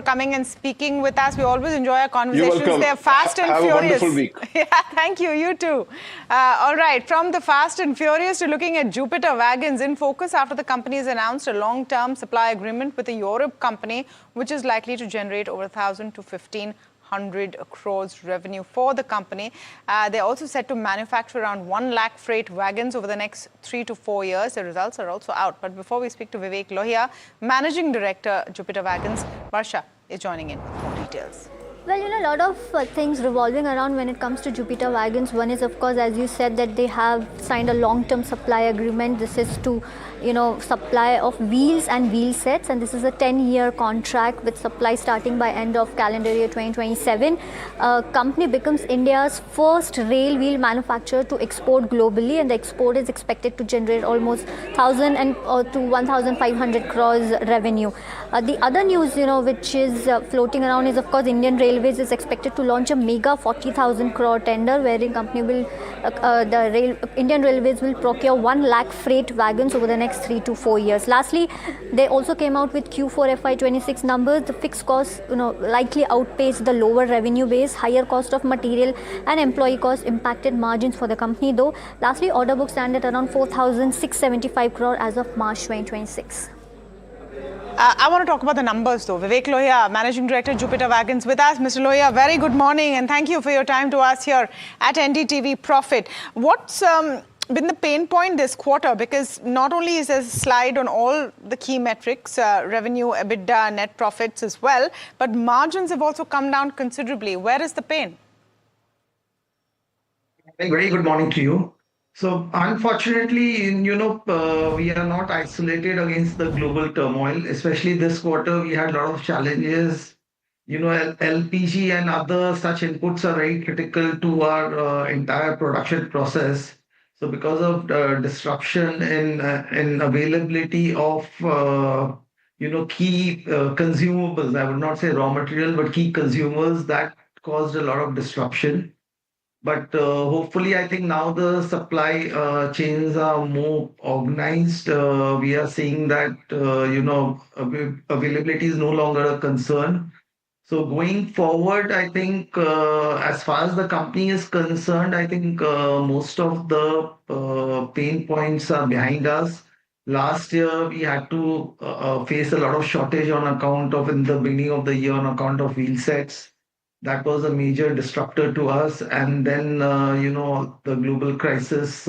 coming and speaking with us. We always enjoy our conversations. You're welcome. They're fast and Have furious. a wonderful week. Yeah, thank you. You too. All right. From the fast and furious to looking at Jupiter Wagons in focus after the company has announced a long-term supply agreement with a Europe company, which is likely to generate over 1,000 to 1,500 crores revenue for the company. They're also set to manufacture around 1 lakh freight wagons over the next 3 to 4 years. The results are also out. But before we speak to Vivek Lohia, Managing Director, Jupiter Wagons, Varsha is joining in with more details. Well, a lot of things revolving around when it comes to Jupiter Wagons. One is, of course, as you said, that they have signed a long-term supply agreement. This is to, supply of wheels and wheel sets, and this is a 10-year contract with supply starting by end of calendar year 2027. Company becomes India's first rail wheel manufacturer to export globally, and the export is expected to generate almost 1,000 to 1,500 crores revenue. The other news, which is floating around is, of course, Indian Railways is expected to launch a mega 40,000 crore tender, wherein company will, Indian Railways will procure 1 lakh freight wagons over the next 3 to 4 years. Lastly, they also came out with Q4 FY26 numbers. The fixed costs, likely outpaced the lower revenue base. Higher cost of material and employee costs impacted margins for the company, though. Lastly, order book stand at around 4,675 crore as of March 2026. I want to talk about the numbers, though. Vivek Lohia, Managing Director, Jupiter Wagons, with us. Mr. Lohia, very good morning, and thank you for your time to us here at NDTV Profit. What's been the pain point this quarter? Because not only is there a slide on all the key metrics, revenue, EBITDA, net profits as well, but margins have also come down considerably. Where is the pain? Very good morning to you. So unfortunately, we are not isolated against the global turmoil. Especially this quarter, we had a lot of challenges. LPG and other such inputs are very critical to our entire production process. So because of disruption in availability of key consumables, I would not say raw material, but key consumers, that caused a lot of disruption. But hopefully, I think now the supply chains are more organized. We are seeing that, availability is no longer a concern. So going forward, I think as far as the company is concerned, I think most of the pain points are behind us. Last year, we had to face a lot of shortage on account of, in the beginning of the year, on account of wheel sets. That was a major disruptor to us. And then, the global crisis,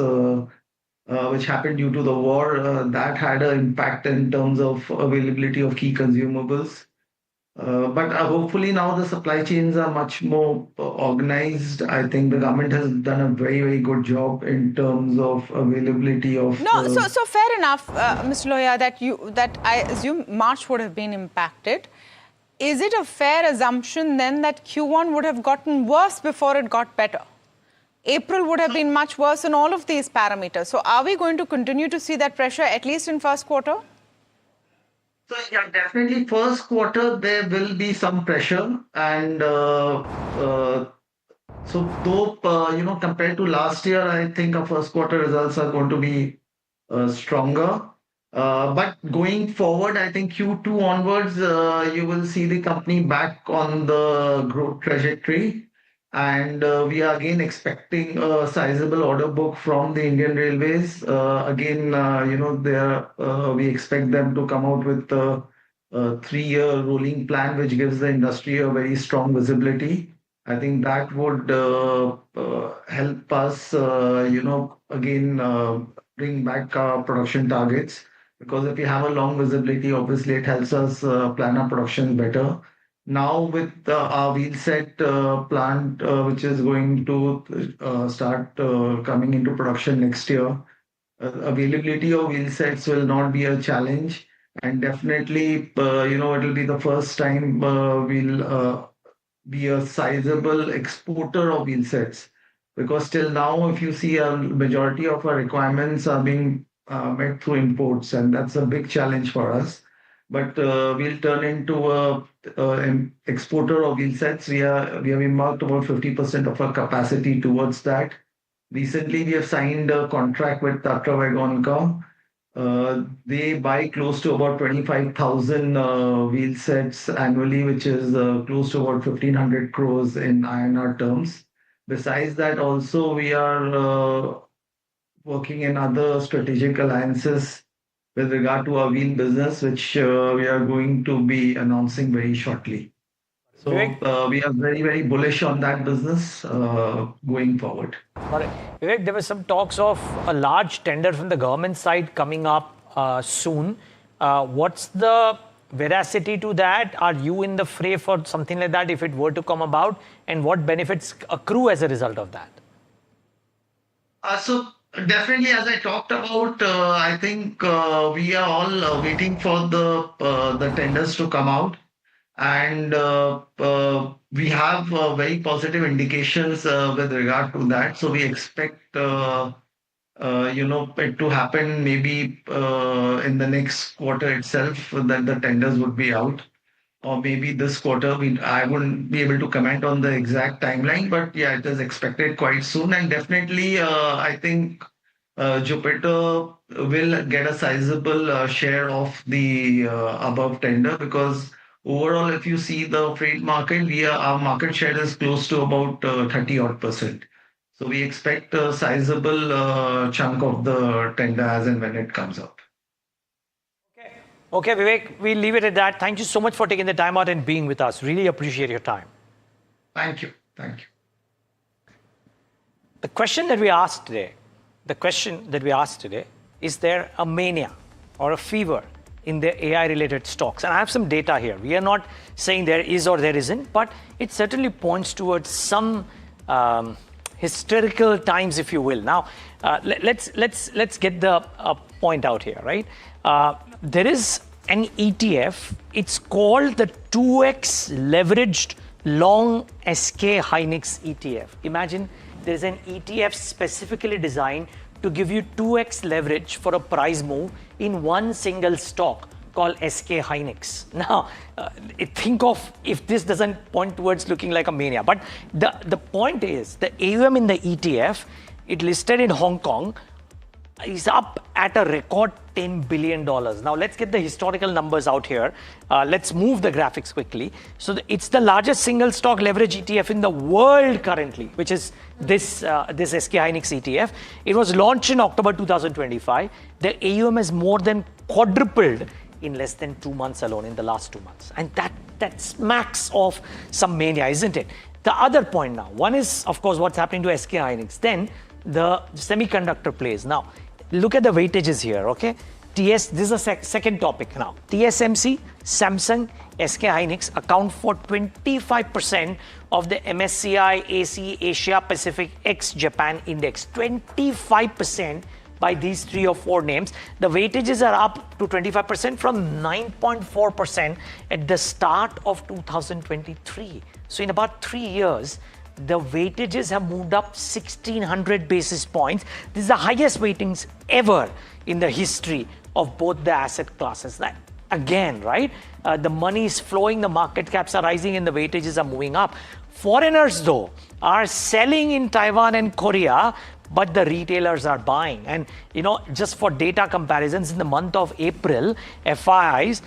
which happened due to the war, that had an impact in terms of availability of key consumables. But hopefully now the supply chains are much more organized. I think the government has done a very, very good job in terms of availability of... No, so fair enough, Mr. Lohia, that I assume March would have been impacted. Is it a fair assumption then that Q1 would have gotten worse before it got better? April would have been much worse on all of these parameters. So are we going to continue to see that pressure at least in first quarter? So yeah, definitely first quarter there will be some pressure, and so though compared to last year, I think our first quarter results are going to be stronger. But going forward, I think Q2 onwards, you will see the company back on the growth trajectory. And we are again expecting a sizable order book from the Indian Railways. We expect them to come out with a 3-year rolling plan, which gives the industry a very strong visibility. I think that would help us, bring back our production targets. Because if we have a long visibility, obviously it helps us plan our production better. Now with our wheel set plant, which is going to start coming into production next year, availability of wheel sets will not be a challenge. And definitely, it will be the first time we'll be a sizable exporter of wheel sets. Because till now, if you see, a majority of our requirements are being met through imports, and that's a big challenge for us. But we'll turn into an exporter of wheel sets. We have embarked about 50% of our capacity towards that. Recently, we have signed a contract with Tatra Wagonica, They buy close to about 25,000 wheel sets annually, which is close to about 1,500 crores in INR terms. Besides that, also we are working in other strategic alliances with regard to our wheel business, which we are going to be announcing very shortly. So Vivek? we are very, very bullish on that business going forward. All right. Vivek, there were some talks of a large tender from the government side coming up soon. What's the veracity to that? Are you in the fray for something like that if it were to come about? And what benefits accrue as a result of that? So definitely, as I talked about, I think we are all waiting for the tenders to come out, and we have very positive indications with regard to that. So we expect it to happen maybe in the next quarter itself that the tenders would be out, or maybe this quarter. I wouldn't be able to comment on the exact timeline, but yeah, it is expected quite soon. And definitely, I think Jupiter will get a sizable share of the above tender, because overall, if you see the freight market, our market share is close to about 30 odd %. So we expect a sizable chunk of the tender as and when it comes up. Okay, Vivek, we'll leave it at that. Thank you so much for taking the time out and being with us. Really appreciate your time. Thank you. Thank you. The question that we asked today, is there a mania or a fever in the AI-related stocks? And I have some data here. We are not saying there is or there isn't, but it certainly points towards some historical times, if you will. Now, let's get the point out here, right? There is an ETF. It's called the 2x leveraged long SK Hynix ETF. Imagine there's an ETF specifically designed to give you 2x leverage for a price move in one single stock called SK Hynix. Now, think of if this doesn't point towards looking like a mania. But the point is, the AUM in the ETF, it listed in Hong Kong, is up at a record $10 billion. Now, let's get the historical numbers out here. Let's move the graphics quickly. So it's the largest single stock leverage ETF in the world currently, which is this SK Hynix ETF. It was launched in October 2025. The AUM has more than quadrupled in less than 2 months alone, in the last 2 months. And that smacks of some mania, isn't it? The other point now, one is, of course, what's happening to SK Hynix. Then the semiconductor plays. Now, look at the weightages here, okay? This is the second topic now. TSMC, Samsung, SK Hynix account for 25% of the MSCI AC Asia Pacific X Japan Index. 25% by these 3 or 4 names. The weightages are up to 25% from 9.4% at the start of 2023. So in about 3 years, the weightages have moved up 1,600 basis points. This is the highest weightings ever in the history of both the asset classes. That, again, right? The money is flowing, the market caps are rising, and the weightages are moving up. Foreigners, though, are selling in Taiwan and Korea, but the retailers are buying. And, just for data comparisons, in the month of April, FIIs,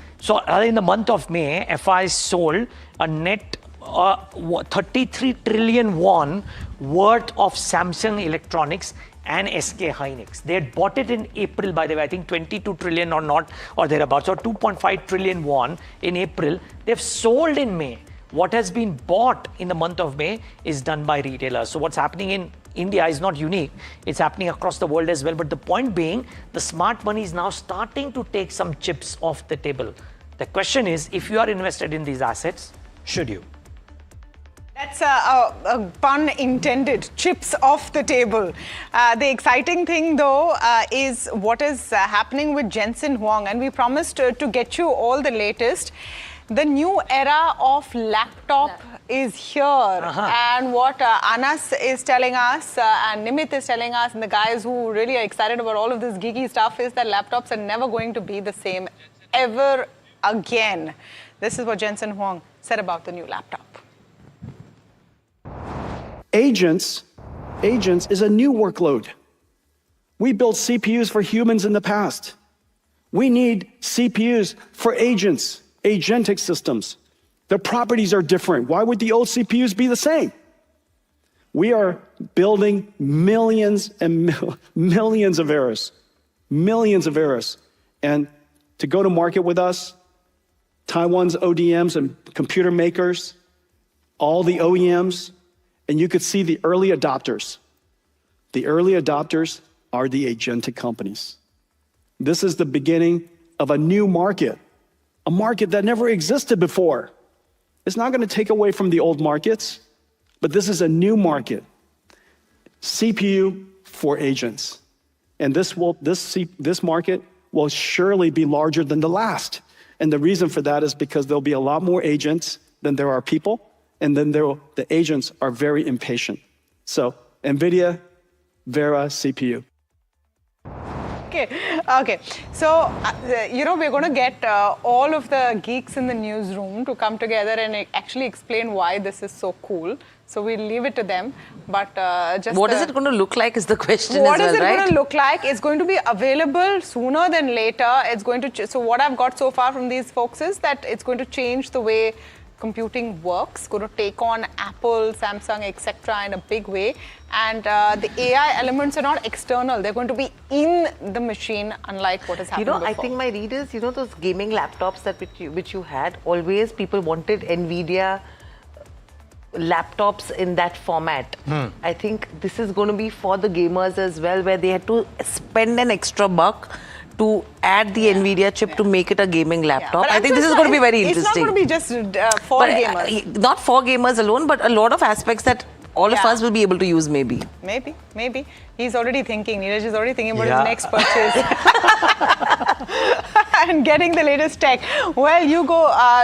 in the month of May, FIIs sold a net 33 trillion won worth of Samsung Electronics and SK Hynix. They had bought it in April, by the way, I think 22 trillion or not, or thereabouts, or 2.5 trillion won in April. They've sold in May. What has been bought in the month of May is done by retailers. So what's happening in India is not unique. It's happening across the world as well. But the point being, the smart money is now starting to take some chips off the table. The question is, if you are invested in these assets, should you? That's a pun intended, chips off the table. The exciting thing, though, is what is happening with Jensen Huang. And we promised to get you all the latest. The new era of laptop is here. And what Anas is telling us and Nimit is telling us, and the guys who really are excited about all of this geeky stuff, is that laptops are never going to be the same ever again. This is what Jensen Huang said about the new laptop. Agents is a new workload. We built CPUs for humans in the past. We need CPUs for agents, agentic systems. The properties are different. Why would the old CPUs be the same? We are building millions and millions of errors. And to go to market with us, Taiwan's ODMs and computer makers, all the OEMs, and you could see the early adopters. The early adopters are the agentic companies. This is the beginning of a new market, a market that never existed before. It's not going to take away from the old markets, but this is a new market. CPU for agents. And this market will surely be larger than the last. And the reason for that is because there'll be a lot more agents than there are people, and then the agents are very impatient. So NVIDIA, Vera, CPU. Okay. So, we're going to get all of the geeks in the newsroom to come together and actually explain why this is so cool. So we'll leave it to them. But what is it going to look like is the question what as well, is it right? going to look like? It's going to be available sooner than later. It's going to. So what I've got so far from these folks is that it's going to change the way computing works, going to take on Apple, Samsung, etc. in a big way. And the AI elements are not external. They're going to be in the machine, unlike what has happened before. I think my read is, those gaming laptops that which you had, always people wanted NVIDIA laptops in that format. I think this is going to be for the gamers as well, where they had to spend an extra buck to add the NVIDIA chip to make it a gaming laptop. I think this is going to be very interesting. It's not going to be just for gamers. Not for gamers alone, but a lot of aspects that all of us will be able to use maybe. Maybe. He's already thinking. Neeraj is already thinking about his next purchase. And getting the latest tech. Well, you go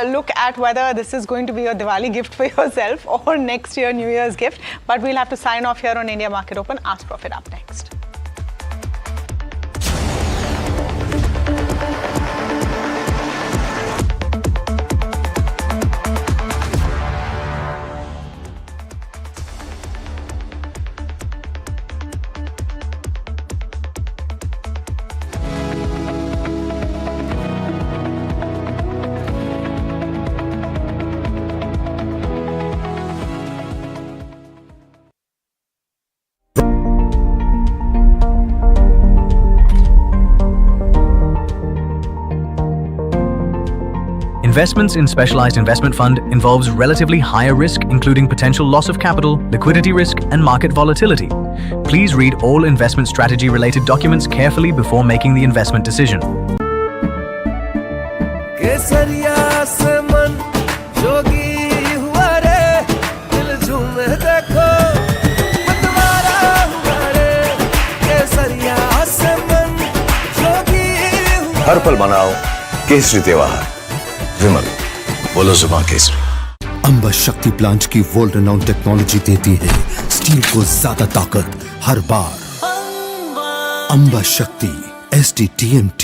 look at whether this is going to be a Diwali gift for yourself or next year New Year's gift. But we'll have to sign off here on India Market Open. Ask Profit up next. Investments in specialized investment fund involves relatively higher risk, including potential loss of capital, liquidity risk, and market volatility. Please read all investment strategy related documents carefully before making the investment decision. हर पल मनाओ केसरी त्योहार विमल बोलो जुबान केसरी अंबा शक्ति plant की world renowned technology देती है steel को ज्यादा ताकत हर बार अंबा शक्ति SDTMT।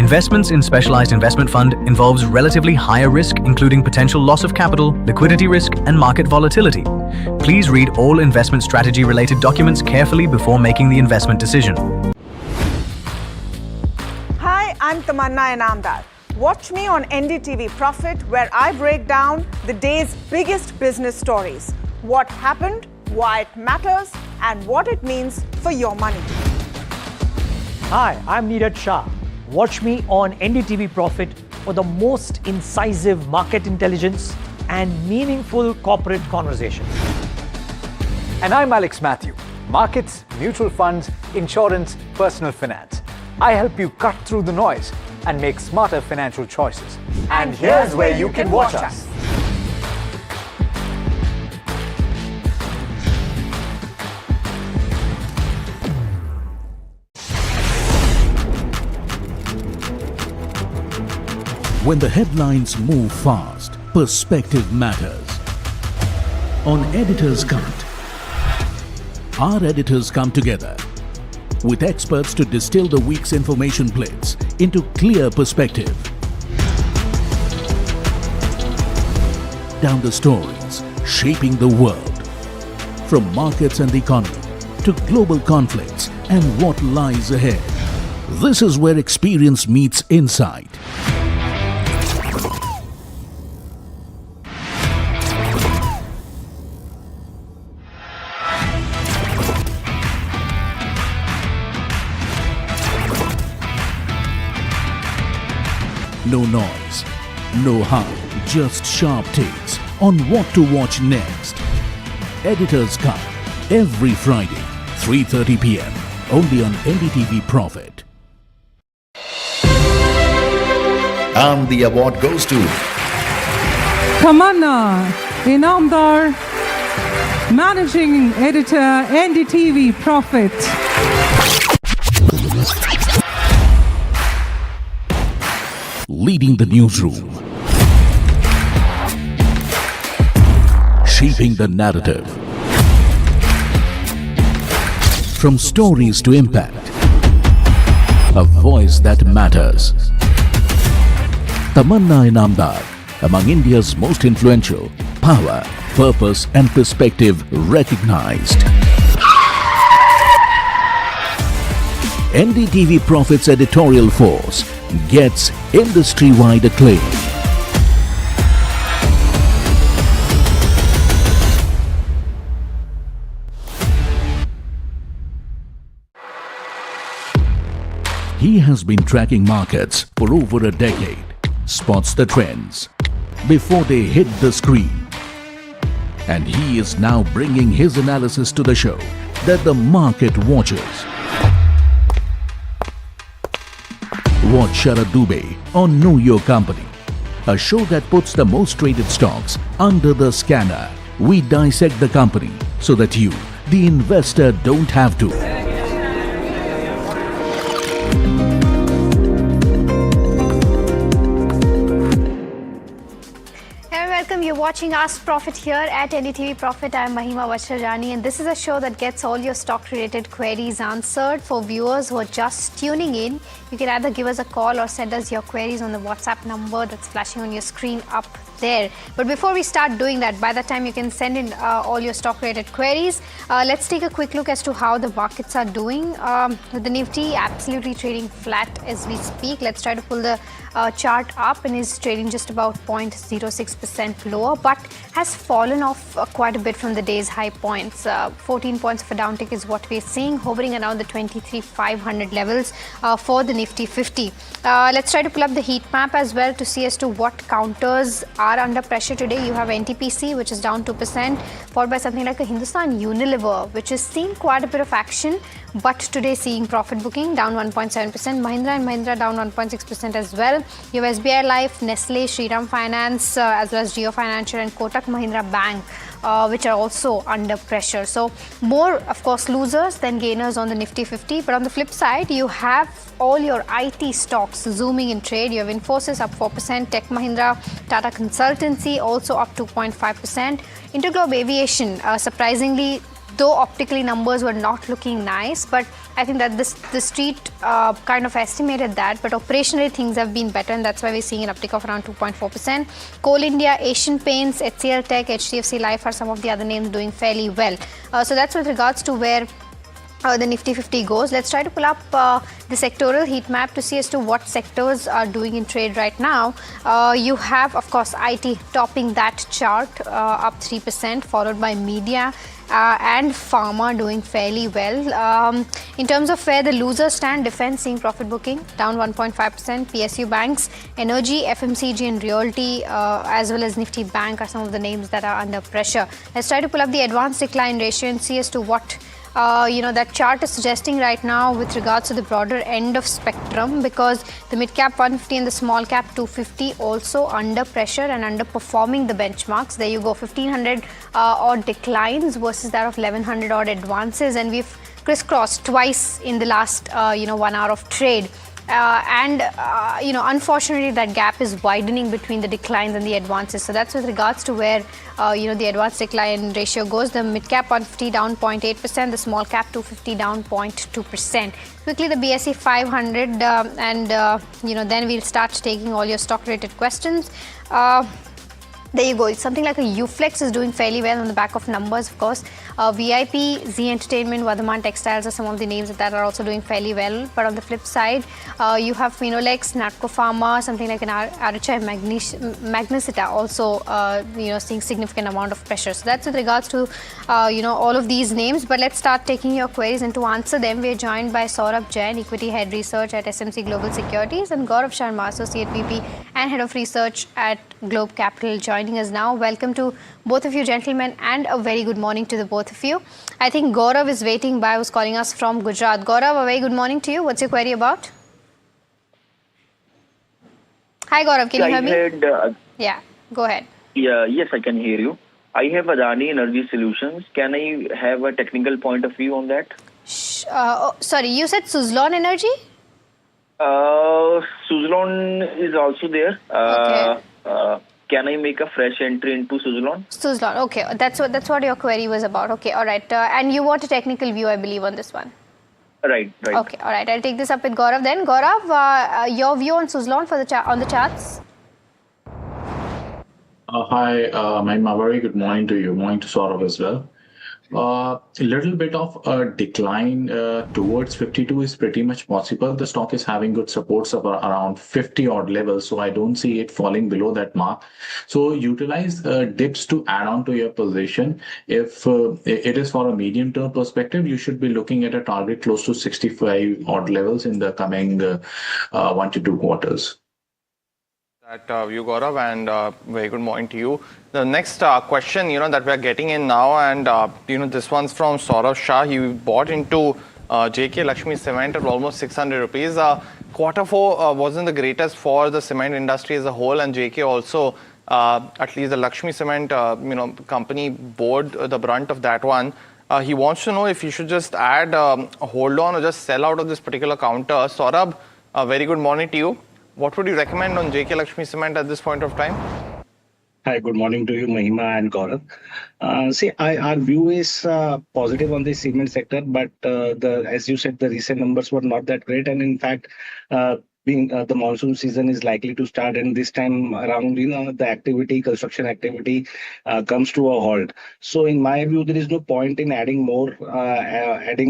Investments in specialized investment fund involves relatively higher risk, including potential loss of capital, liquidity risk, and market volatility. Please read all investment strategy related documents carefully before making the investment decision. Hi, I'm Tamanna Inamdar. Watch me on NDTV Profit, where I break down the day's biggest business stories. What happened, why it matters, and what it means for your money. Hi, I'm Neeraj Shah. Watch me on NDTV Profit for the most incisive market intelligence and meaningful corporate conversations. And I'm Alex Matthew. Markets, mutual funds, insurance, personal finance. I help you cut through the noise and make smarter financial choices. And here's where you can watch us. When the headlines move fast, perspective matters. On Editor's Cut, our editors come together with experts to distill the week's information blitz into clear perspective. Down the stories shaping the world. from markets and the economy to global conflicts and what lies ahead. This is where experience meets insight. No noise, no hype, just sharp takes on what to watch next. Editor's Cut, every Friday, 3:30 p.m. only on NDTV Profit. And the award goes to Tamanna Inamdar, Managing Editor, NDTV Profit. Leading the newsroom, shaping the narrative. From stories to impact, a voice that matters. Tamanna Inamdar, among India's most influential, power, purpose and perspective recognized. NDTV Profit's editorial force gets industry-wide acclaim. He has been tracking markets for over a decade, spots the trends before they hit the screen. And he is now bringing his analysis to the show that the market watches. Watch Sharad Dubey on Know Your Company, a show that puts the most traded stocks under the scanner. We dissect the company so that you, the investor, don't have to. Welcome, you're watching Ask Profit here at NDTV Profit. I'm Mahima Vacharjani, and this is a show that gets all your stock-related queries answered. For viewers who are just tuning in, you can either give us a call or send us your queries on the WhatsApp number that's flashing on your screen up there. But before we start doing that, by that time you can send in all your stock-related queries. Let's take a quick look as to how the markets are doing. With the Nifty absolutely trading flat as we speak. Let's try to pull the chart up, and is trading just about 0.06% lower, but has fallen off quite a bit from the day's high points. 14 points of a downtick is what we're seeing, hovering around the 23,500 levels for the Nifty 50. Let's try to pull up the heat map as well to see as to what counters are under pressure today. You have NTPC, which is down 2%, followed by something like a Hindustan Unilever, which is seeing quite a bit of action, but today seeing profit booking down 1.7%. Mahindra and Mahindra down 1.6% as well. You have SBI Life, Nestle, Shriram Finance, as well as Jio Financial and Kotak Mahindra Bank, which are also under pressure. So more, of course, losers than gainers on the Nifty 50. But on the flip side, you have all your IT stocks zooming in trade. You have Infosys up 4%, Tech Mahindra, Tata Consultancy also up 2.5%. Interglobe Aviation, surprisingly, though optically numbers were not looking nice, but I think that the street kind of estimated that, but operationally things have been better, and that's why we're seeing an uptick of around 2.4%. Coal India, Asian Paints, HCL Tech, HDFC Life are some of the other names doing fairly well. So that's with regards to where the Nifty 50 goes. Let's try to pull up the sectoral heat map to see as to what sectors are doing in trade right now. You have, of course, IT topping that chart, up 3%, followed by media and pharma doing fairly well. In terms of where the losers stand, defense seeing profit booking down 1.5%, PSU banks, energy, FMCG and realty, as well as Nifty Bank are some of the names that are under pressure. Let's try to pull up the advanced decline ratio and see as to what that chart is suggesting right now with regards to the broader end of spectrum, because the mid cap 150 and the small cap 250 also under pressure and underperforming the benchmarks. There you go, 1500 odd declines versus that of 1100 odd advances, and we've crisscrossed twice in the last 1 hour of trade. Unfortunately, that gap is widening between the declines and the advances. So that's with regards to where, the advanced decline ratio goes. The mid cap 150 down 0.8%, the small cap 250 down 0.2%. Quickly, the BSE 500, then we'll start taking all your stock-related questions. There you go. It's something like a Uflex is doing fairly well on the back of numbers, of course. VIP, Z Entertainment, Vardhaman Textiles are some of the names that are also doing fairly well. But on the flip side, you have Finolex, Natco Pharma, something like an RHI Magnesita also, seeing significant amount of pressure. So that's with regards to, all of these names. But let's start taking your queries, and to answer them, we are joined by Saurabh Jain, Equity Head Research at SMC Global Securities, and Gaurav Sharma, Associate VP and Head of Research at Globe Capital, joining us now. Welcome to both of you, gentlemen, and a very good morning to the both of you. I think Gaurav is waiting by, who's calling us from Gujarat. Gaurav, a very good morning to you. What's your query about? Hi, Gaurav, can you hear me? Yeah, go ahead. Yeah, yes, I can hear you. I have Adani Energy Solutions. Can I have a technical point of view on that? Sorry, you said Suzlon Energy? Suzlon is also there. Okay. Can I make a fresh entry into Suzlon? Suzlon, okay. That's what your query was about. Okay, all right. And you want a technical view, I believe, on this one. Right. Okay, all right. I'll take this up with Gaurav then. Gaurav, your view on Suzlon on the charts? Hi, Mahima. Very good morning to you. Morning to Saurabh as well. A little bit of a decline towards 52 is pretty much possible. The stock is having good supports of around 50 odd levels, so I don't see it falling below that mark. So utilize dips to add on to your position. If it is for a medium term perspective, you should be looking at a target close to 65 odd levels in the coming 1 to 2 quarters. That view, Gaurav, and very good morning to you. The next question, that we are getting in now, and this one's from Saurav Shah. He bought into JK Lakshmi Cement at almost 600 rupees. Q4 wasn't the greatest for the cement industry as a whole, and JK also, at least the Lakshmi Cement, company bore the brunt of that one. He wants to know if you should just add, hold on, or just sell out of this particular counter. Saurabh, very good morning to you. What would you recommend on JK Lakshmi Cement at this point of time? Hi, good morning to you, Mahima and Gaurav. Our view is positive on the cement sector, but as you said, the recent numbers were not that great. And in fact, being the monsoon season is likely to start, and this time around, the construction activity comes to a halt. So in my view, there is no point in adding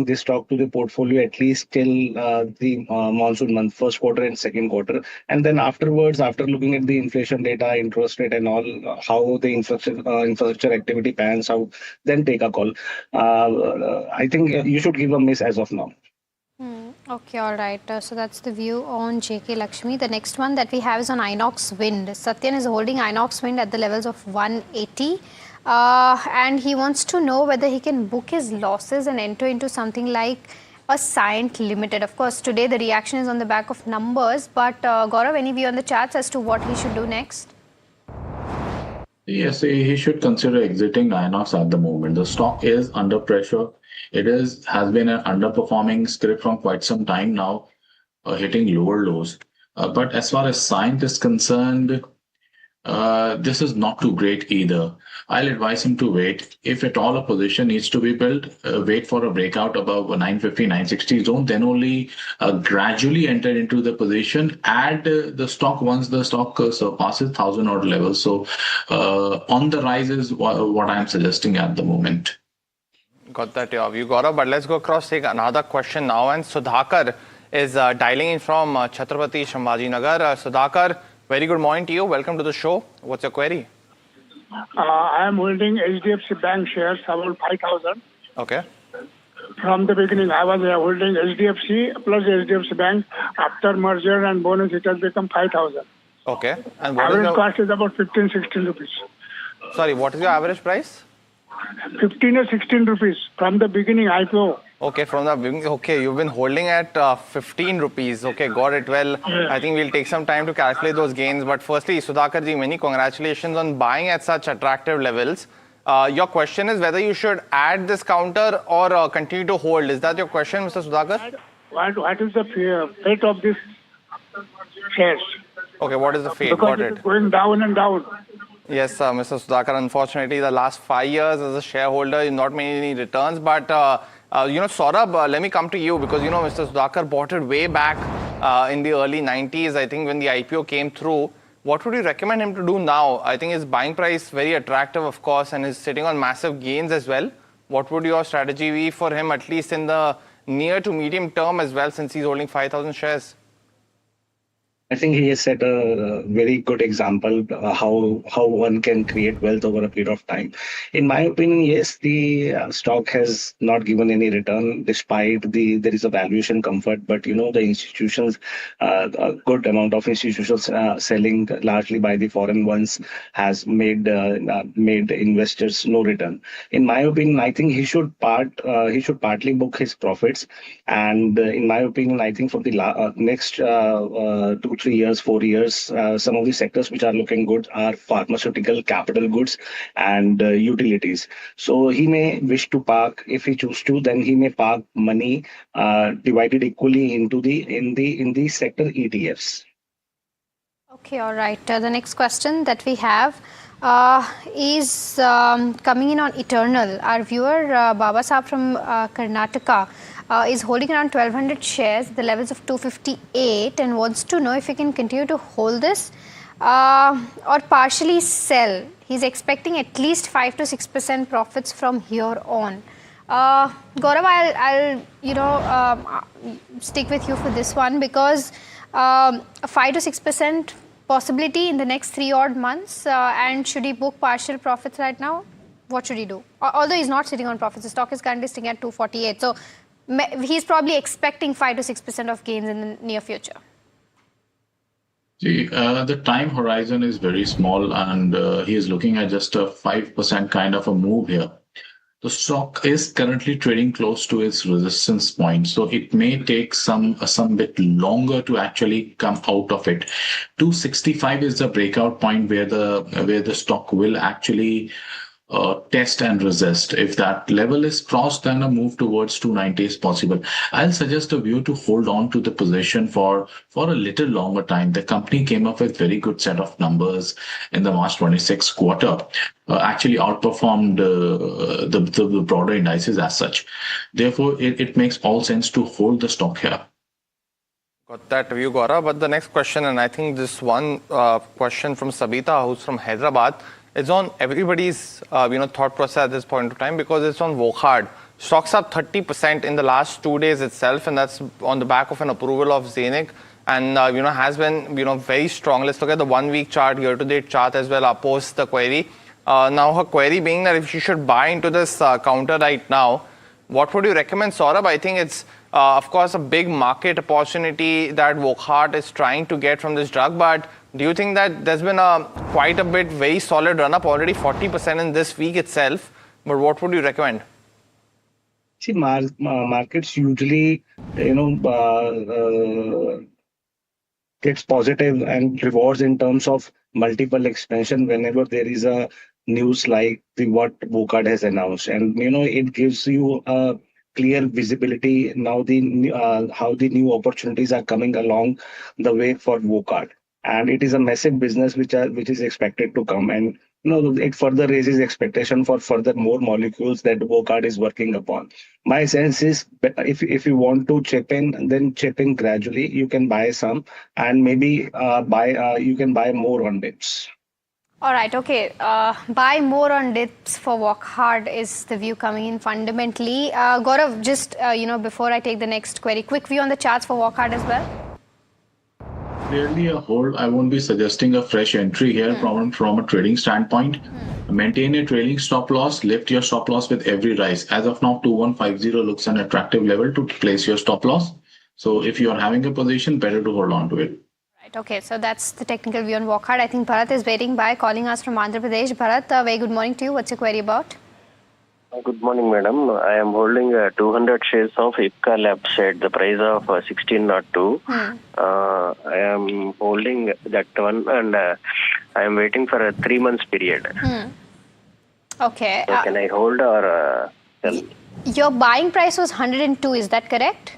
this stock to the portfolio, at least till the monsoon month, first quarter and second quarter. And then afterwards, after looking at the inflation data, interest rate and all, how the infrastructure activity pans out, then take a call. I think you should give a miss as of now. Okay, all right. So that's the view on JK Lakshmi. The next one that we have is on Inox Wind. Satyan is holding Inox Wind at the levels of 180. And he wants to know whether he can book his losses and enter into something like a Cyient Limited. Of course, today the reaction is on the back of numbers. But Gaurav, any view on the charts as to what he should do next? Yes, he should consider exiting Inox at the moment. The stock is under pressure. It has been an underperforming script from quite some time now, hitting lower lows. But as far as Cyient is concerned, this is not too great either. I'll advise him to wait. If at all a position needs to be built, wait for a breakout above 950, 960 zone, then only gradually enter into the position, add the stock once the stock surpasses 1,000 odd levels. So on the rise is what I'm suggesting at the moment. Got that view, Gaurav. But let's go across, take another question now. And Sudhakar is dialing in from Chhatrapati Sambhajinagar. Sudhakar, very good morning to you. Welcome to the show. What's your query? I am holding HDFC Bank shares about 5,000. Okay. From the beginning, I was holding HDFC plus HDFC Bank. After merger and bonus, it has become 5,000. Okay. And what average cost is about 15, 16 rupees. Sorry, what is your average price? 15 or 16 rupees from the beginning IPO. Okay, from the beginning. Okay, you've been holding at 15 rupees. Okay, got it. Well, yeah. I think we'll take some time to calculate those gains. But firstly, Sudhakar ji, many congratulations on buying at such attractive levels. Your question is whether you should add this counter or continue to hold. Is that your question, Mr. Sudhakar? What is the fate of this shares? Okay, what is the fate? Because Got it is it. going down and down. Yes, Mr. Sudhakar, unfortunately, the last 5 years as a shareholder, not many returns. But, Saurabh, let me come to you because, Mr. Sudhakar bought it way back in the early 90s, I think, when the IPO came through. What would you recommend him to do now? I think his buying price very attractive, of course, and is sitting on massive gains as well. What would your strategy be for him, at least in the near to medium term as well, since he's holding 5,000 shares? I think he has set a very good example how one can create wealth over a period of time. In my opinion, yes, the stock has not given any return despite there is a valuation comfort. But the institutions, a good amount of institutions selling largely by the foreign ones has made investors no return. In my opinion, I think he should partly book his profits. And in my opinion, I think for the next 2, 3 years, 4 years, some of the sectors which are looking good are pharmaceutical, capital goods, and utilities. So he may wish to park, if he choose to, then he may park money divided equally into in the sector ETFs. Okay, all right. The next question that we have is coming in on Eternal. Our viewer, Baba Saab from Karnataka, is holding around 1,200 shares at the levels of 258 and wants to know if he can continue to hold this or partially sell. He's expecting at least 5 to 6% profits from here on. Gaurav, I'll stick with you for this one because 5 to 6% possibility in the next 3 odd months. And should he book partial profits right now? What should he do? Although he's not sitting on profits, the stock is currently sitting at 248. So he's probably expecting 5 to 6% of gains in the near future. See, the time horizon is very small, and he is looking at just a 5% kind of a move here. The stock is currently trading close to its resistance point, so it may take some bit longer to actually come out of it. 265 is the breakout point where the stock will actually test and resist. If that level is crossed, then a move towards 290 is possible. I'll suggest a view to hold on to the position for a little longer time. The company came up with very good set of numbers in the March 26 quarter. Actually outperformed the broader indices as such. Therefore, it makes all sense to hold the stock here. Got that view, Gaurav. But the next question, and I think this one question from Sabita, who's from Hyderabad, it's on everybody's thought process at this point of time because it's on Wockhardt. Stocks up 30% in the last 2 days itself, and that's on the back of an approval of Zenic, and has been very strong. Let's look at the 1 week chart, year-to-date chart as well. Post the query. Now her query being that if she should buy into this counter right now, what would you recommend, Saurabh? I think it's of course a big market opportunity that Wockhardt is trying to get from this drug, but do you think that there's been quite a bit very solid run up, already 40% in this week itself? But what would you recommend? See, markets usually, gets positive and rewards in terms of multiple expansion whenever there is a news like what Wockhardt has announced, and it gives you a clear visibility now how the new opportunities are coming along the way for Wockhardt. And it is a massive business which is expected to come, and it further raises expectation for further more molecules that Wockhardt is working upon. My sense is, if you want to chip in, then chip in gradually. You can buy some, and maybe you can buy more on dips. All right, okay. Buy more on dips for Wockhardt is the view coming in fundamentally. Gaurav, just before I take the next query, quick view on the charts for Wockhardt as well. Clearly a hold. I won't be suggesting a fresh entry here from a trading standpoint. Maintain a trailing stop loss. Lift your stop loss with every rise. As of now, 2150 looks an attractive level to place your stop loss. So if you are having a position, better to hold on to it. Right. Okay. So that's the technical view on Wockhardt. I think Bharat is waiting by, calling us from Andhra Pradesh. Bharat, very good morning to you. What's your query about? Good morning, madam. I am holding 200 shares of Ipca Labs at the price of 1602. I am holding that one, and I am waiting for a 3 months period. Okay. So can I hold or sell? Your buying price was 102. Is that correct?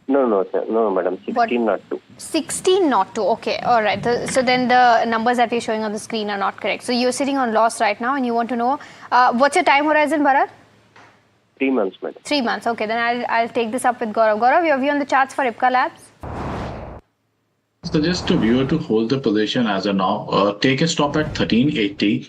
No, sir. No, madam. 1602. 1602. Okay. All right. So then the numbers that we're showing on the screen are not correct. So you're sitting on loss right now, and you want to know what's your time horizon, Bharat? 3 months, madam. 3 months. Okay. Then I'll take this up with Gaurav. Gaurav, your view on the charts for Ipca Labs? So just a viewer to hold the position as of now, take a stop at 1380.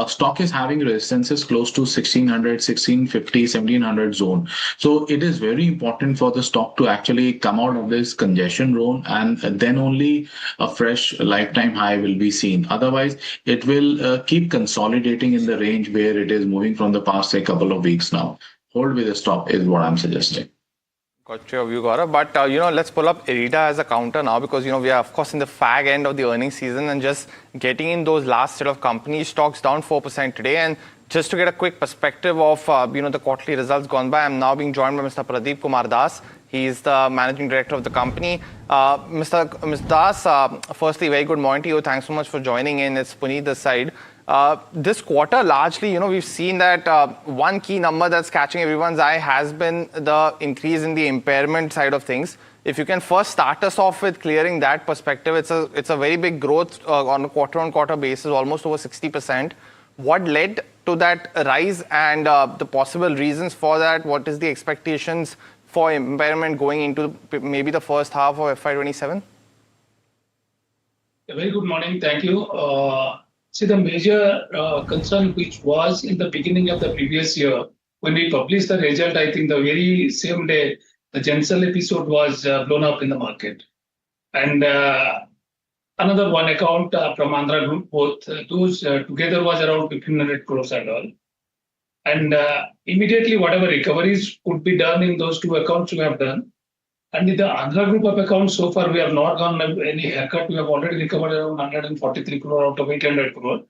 Stock is having resistances close to 1600, 1650, 1700 zone. So it is very important for the stock to actually come out of this congestion zone, and then only a fresh lifetime high will be seen. Otherwise, it will keep consolidating in the range where it is moving from the past, say, couple of weeks now. Hold with the stop is what I'm suggesting. Got your view, Gaurav. But, let's pull up IRIDA as a counter now because, we are, of course, in the fag end of the earnings season and just getting in those last set of companies. Stocks down 4% today. And just to get a quick perspective of, the quarterly results gone by, I'm now being joined by Mr. Pradeep Kumar Das. He is the managing director of the company. Mr. Das, firstly, very good morning to you. Thanks so much for joining in. It's Puneet this side. This quarter, largely, we've seen that one key number that's catching everyone's eye has been the increase in the impairment side of things. If you can first start us off with clearing that perspective, it's a very big growth on a quarter-on-quarter basis, almost over 60%. What led to that rise and the possible reasons for that? What is the expectations for impairment going into maybe the first half of FY27? Very good morning. Thank you. See, the major concern which was in the beginning of the previous year, when we published the result, I think the very same day, the Gensel episode was blown up in the market. And another one account from Andhra Group, both those together was around 1,500 crores and all. And immediately, whatever recoveries could be done in those two accounts, we have done. And in the Andhra Group of accounts, so far we have not gone any haircut. We have already recovered around 143 crore out of 800 crore.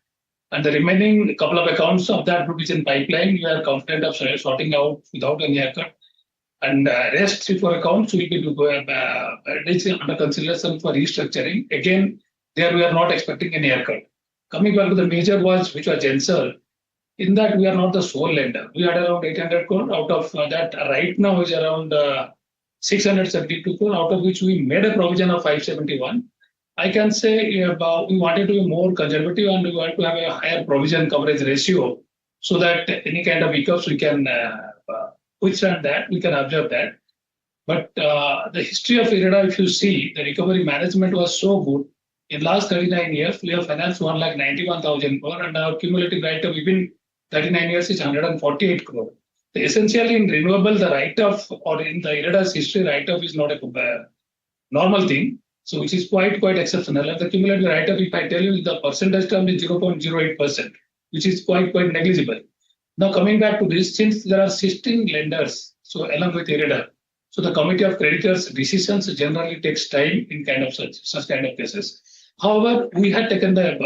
And the remaining couple of accounts of that group is in pipeline. We are confident of sorting out without any haircut. And rest 3-4 accounts will be under consideration for restructuring. Again, there we are not expecting any haircut. Coming back to the major ones, which was Gensel, in that we are not the sole lender. We had around 800 crore. Out of that, right now is around 672 crore, out of which we made a provision of 571. I can say we wanted to be more conservative and we want to have a higher provision coverage ratio so that any kind of hiccups we can withstand that, we can observe that. But the history of IRIDA, if you see, the recovery management was so good. In last 39 years, we have financed 1,91,000 crore and our cumulative write-off within 39 years is 148 crore. Essentially, in renewable, the write-off or in the IRIDA's history, write-off is not a normal thing. So, which is quite exceptional. And the cumulative write-off, if I tell you, the percentage term is 0.08%, which is quite negligible. Now, coming back to this, since there are 16 lenders, so along with IRIDA, so the committee of creditors' decisions generally takes time in kind of such kind of cases. However, we had taken the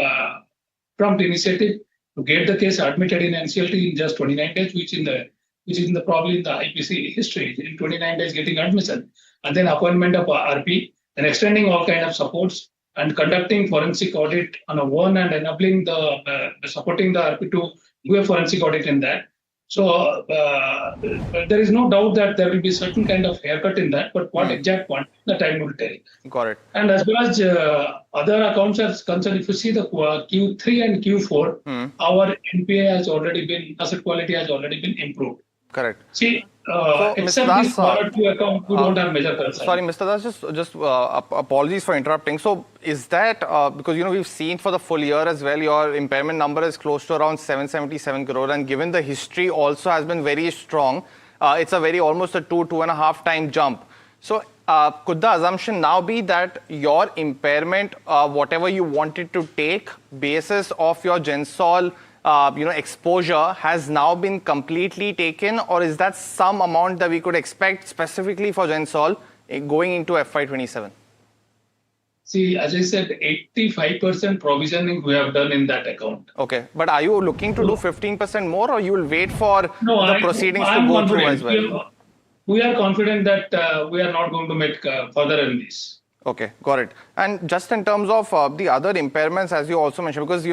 prompt initiative to get the case admitted in NCLT in just 29 days, which is probably in the IPC history, in 29 days getting admission, and then appointment of RP, and extending all kind of supports, and conducting forensic audit on a one and enabling supporting the RP to do a forensic audit in that. So there is no doubt that there will be certain kind of haircut in that, but what exact quantity, the time will tell. Got it. And as well as other accounts are concerned, if you see the Q3 and Q4, our NPA has already been, asset quality has already been improved. Correct. See, except this quarter two account, we don't have major concern. Sorry, Mr. Das, just apologies for interrupting. So, is that because we've seen for the full year as well, your impairment number is close to around 777 crore, and given the history also has been very strong, it's almost a 2.5 time jump. So, could the assumption now be that your impairment, whatever you wanted to take, basis of your Gensol exposure has now been completely taken, or is that some amount that we could expect specifically for Gensol going into FY27? See, as I said, 85% provisioning we have done in that account. Okay, but are you looking to do 15% more, or you will wait for the proceedings to go through as well? We are confident that we are not going to make further in this. Okay, got it. And just in terms of the other impairments, as you also mentioned, because,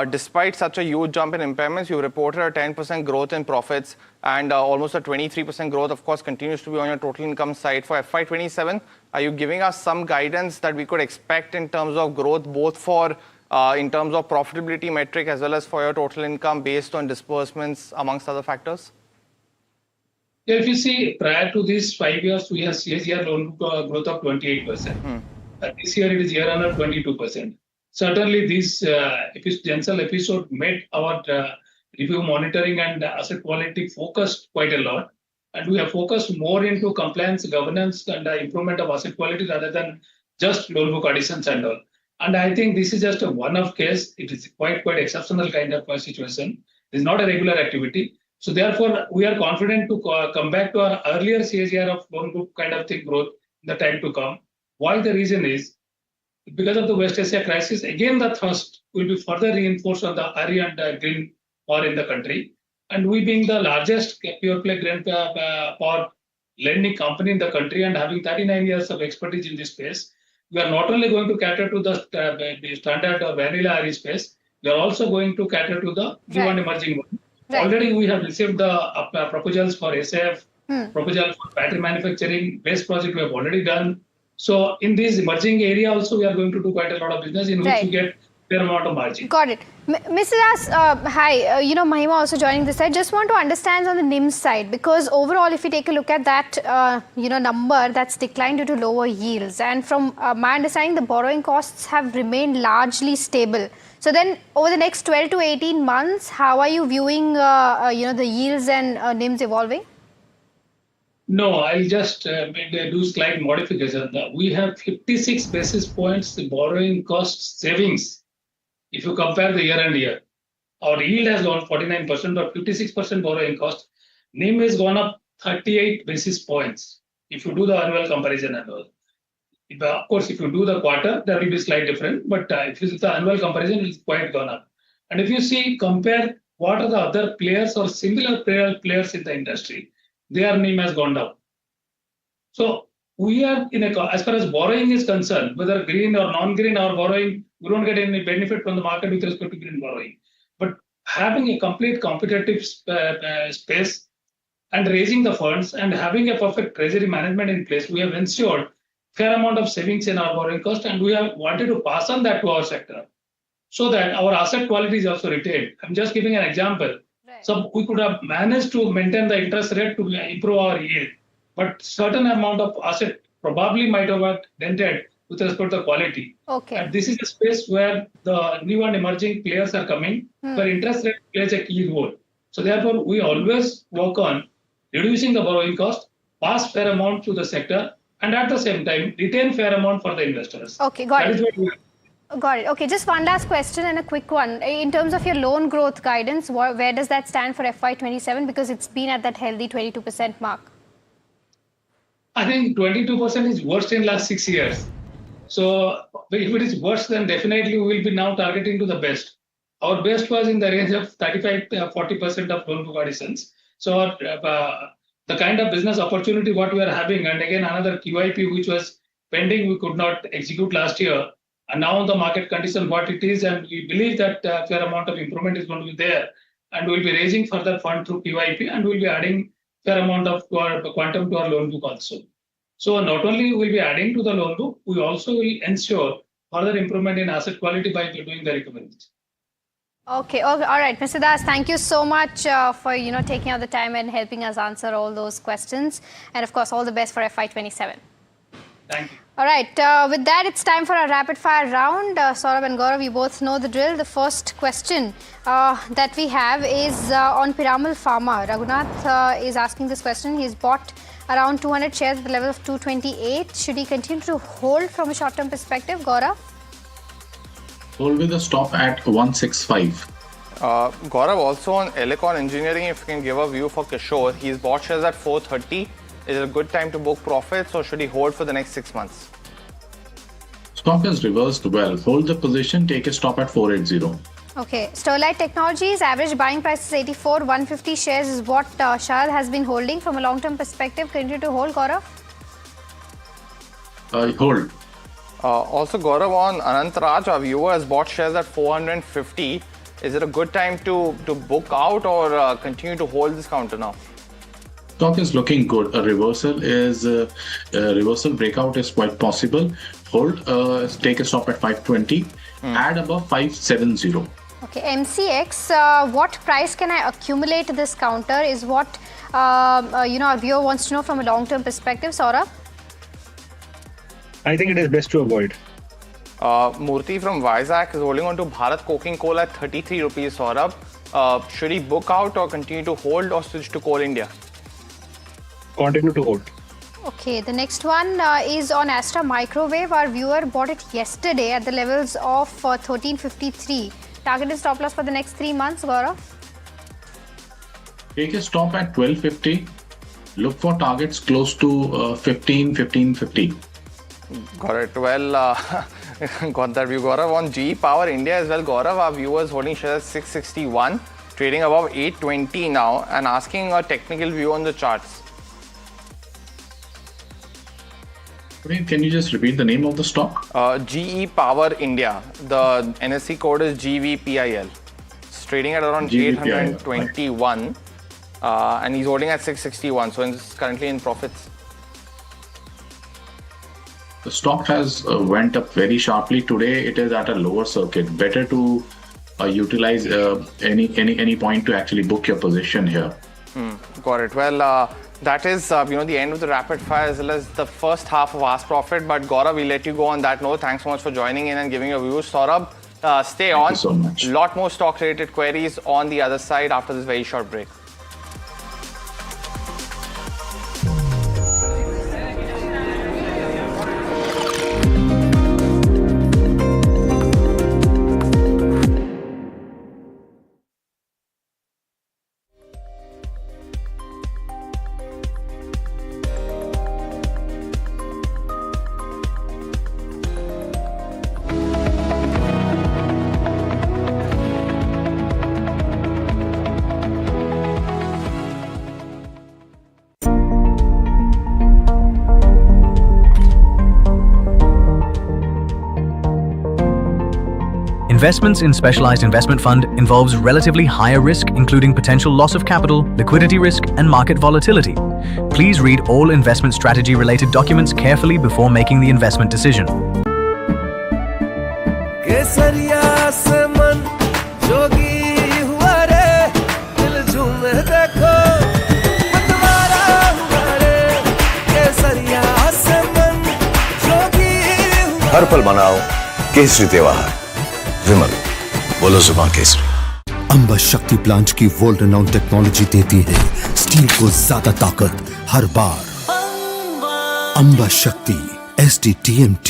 despite such a huge jump in impairments, you reported a 10% growth in profits and almost a 23% growth, of course, continues to be on your total income side. For FY27, are you giving us some guidance that we could expect in terms of growth, both for in terms of profitability metric as well as for your total income based on disbursements, amongst other factors? If you see, prior to these 5 years, we have CAGR loan growth of 28%. this year it is year-on-year 22%. Certainly, this Gensel episode made our review monitoring and asset quality focused quite a lot. And we have focused more into compliance, governance, and improvement of asset quality rather than just loan book additions and all. And I think this is just a one-off case. It is quite exceptional kind of a situation. It is not a regular activity. So therefore, we are confident to come back to our earlier CAGR of loan book kind of thing growth in the time to come. Why the reason is, because of the West Asia crisis, again the thrust will be further reinforced on the RE and green power in the country. And we being the largest pure play green power lending company in the country and having 39 years of expertise in this space, we are not only going to cater to the standard or vanilla RE space, we are also going to cater to the new and emerging one. Right. Already we have received the proposals for SAF, proposal for battery manufacturing, base project we have already done. So in this emerging area also we are going to do quite a lot of business in which we get fair amount of margin. Got it. Mr. Das, hi, Mahima also joining this side. Just want to understand on the NIM side, because overall if you take a look at that number, that's declined due to lower yields, and from my understanding the borrowing costs have remained largely stable. So then over the next 12 to 18 months, how are you viewing the yields and NIMs evolving? No, I'll just do slight modification. We have 56 basis points the borrowing cost savings. If you compare the year and year, our yield has gone 49%, but 56% borrowing cost. NIM has gone up 38 basis points. If you do the annual comparison and all. Of course, if you do the quarter, there will be slight different. But if you see the annual comparison, it's quite gone up. And if you see, compare what are the other players or similar players in the industry, their NIM has gone down. So we are as far as borrowing is concerned, whether green or non-green or borrowing, we don't get any benefit from the market with respect to green borrowing. But having a complete competitive space and raising the funds and having a perfect treasury management in place, we have ensured fair amount of savings in our borrowing cost, and we have wanted to pass on that to our sector so that our asset quality is also retained. I'm just giving an example. Right. So we could have managed to maintain the interest rate to improve our yield, but certain amount of asset probably might have got dented with respect to the quality. Okay. And this is a space where the new and emerging players are coming, where interest rate plays a key role. So therefore, we always work on reducing the borrowing cost, pass fair amount to the sector, and at the same time, retain fair amount for the investors. Okay, got it. Got it. Okay, just one last question and a quick one. In terms of your loan growth guidance, where does that stand for FY27? Because it's been at that healthy 22% mark. I think 22% is worst in last 6 years. So if it is worse, then definitely we will be now targeting to the best. Our best was in the range of 35-40% of loan book additions. So the kind of business opportunity what we are having, and again another QIP which was pending, we could not execute last year. And now the market condition what it is, and we believe that fair amount of improvement is going to be there, and we'll be raising further fund through QIP, and we'll be adding fair amount of quantum to our loan book also. So not only will be adding to the loan book, we also will ensure further improvement in asset quality by doing the recommendations. Okay, all right, Mr. Das, thank you so much for taking out the time and helping us answer all those questions, and of course all the best for FY27. Thank you. All right, with that, it's time for our rapid fire round. Saurabh and Gaurav, you both know the drill. The first question that we have is on Piramal Pharma. Raghunath is asking this question. He's bought around 200 shares at the level of 228. Should he continue to hold from a short-term perspective? Gaurav? Hold with a stop at 165. Gaurav, also on Elecon Engineering, if you can give a view for Kishore, he's bought shares at 430. Is it a good time to book profits, or should he hold for the next 6 months? Stock has reversed well. Hold the position, take a stop at 480. Okay. Sterlite Technologies, average buying price is 84. 150 shares is what Sharad has been holding. From a long-term perspective, continue to hold, Gaurav? Hold. Also, Gaurav, on Anantraj, our viewer has bought shares at 450. Is it a good time to book out, or continue to hold this counter now? Stock is looking good. A reversal breakout is quite possible. Hold, take a stop at 520. Add above 570. Okay, MCX, what price can I accumulate this counter is what our viewer wants to know from a long-term perspective. Saurabh? I think it is best to avoid. Murthy from Vizag is holding on to Bharat Coking Coal at 33 rupees, Saurabh. Should he book out or continue to hold or switch to Coal India? Continue to hold. Okay, the next one is on Astra Microwave. Our viewer bought it yesterday at the levels of 1353. Targeted stop loss for the next 3 months, Gaurav? Take a stop at 1250. Look for targets close to 1550. Got it. Well, got that view, Gaurav. On GE Power India as well, Gaurav, our viewers holding shares 661, trading above 820 now, and asking a technical view on the charts. Can you just repeat the name of the stock? GE Power India. The NSE code is GVPIL. It's trading at around GVPIL, 821, and he's holding at 661, so it's currently in profits. The stock has went up very sharply today. It is at a lower circuit. Better to utilize any point to actually book your position here. Got it. Well, that is the end of the rapid fire as well as the first half of Ask Profit. But Gaurav, we'll let you go on that note. Thanks so much for joining in and giving your views. Saurabh, stay on. Thank you so much. A lot more stock-related queries on the other side after this very short break. Investments in specialized investment fund involves relatively higher risk, including potential loss of capital, liquidity risk, and market volatility. Please read all investment strategy related documents carefully before making the investment decision. हर पल मनाओ केसरी त्योहार विमल बोलो जुबान केसरी। अंबा शक्ति plant की world renowned technology देती है steel को ज्यादा ताकत हर बार। अंबा शक्ति SDTMT।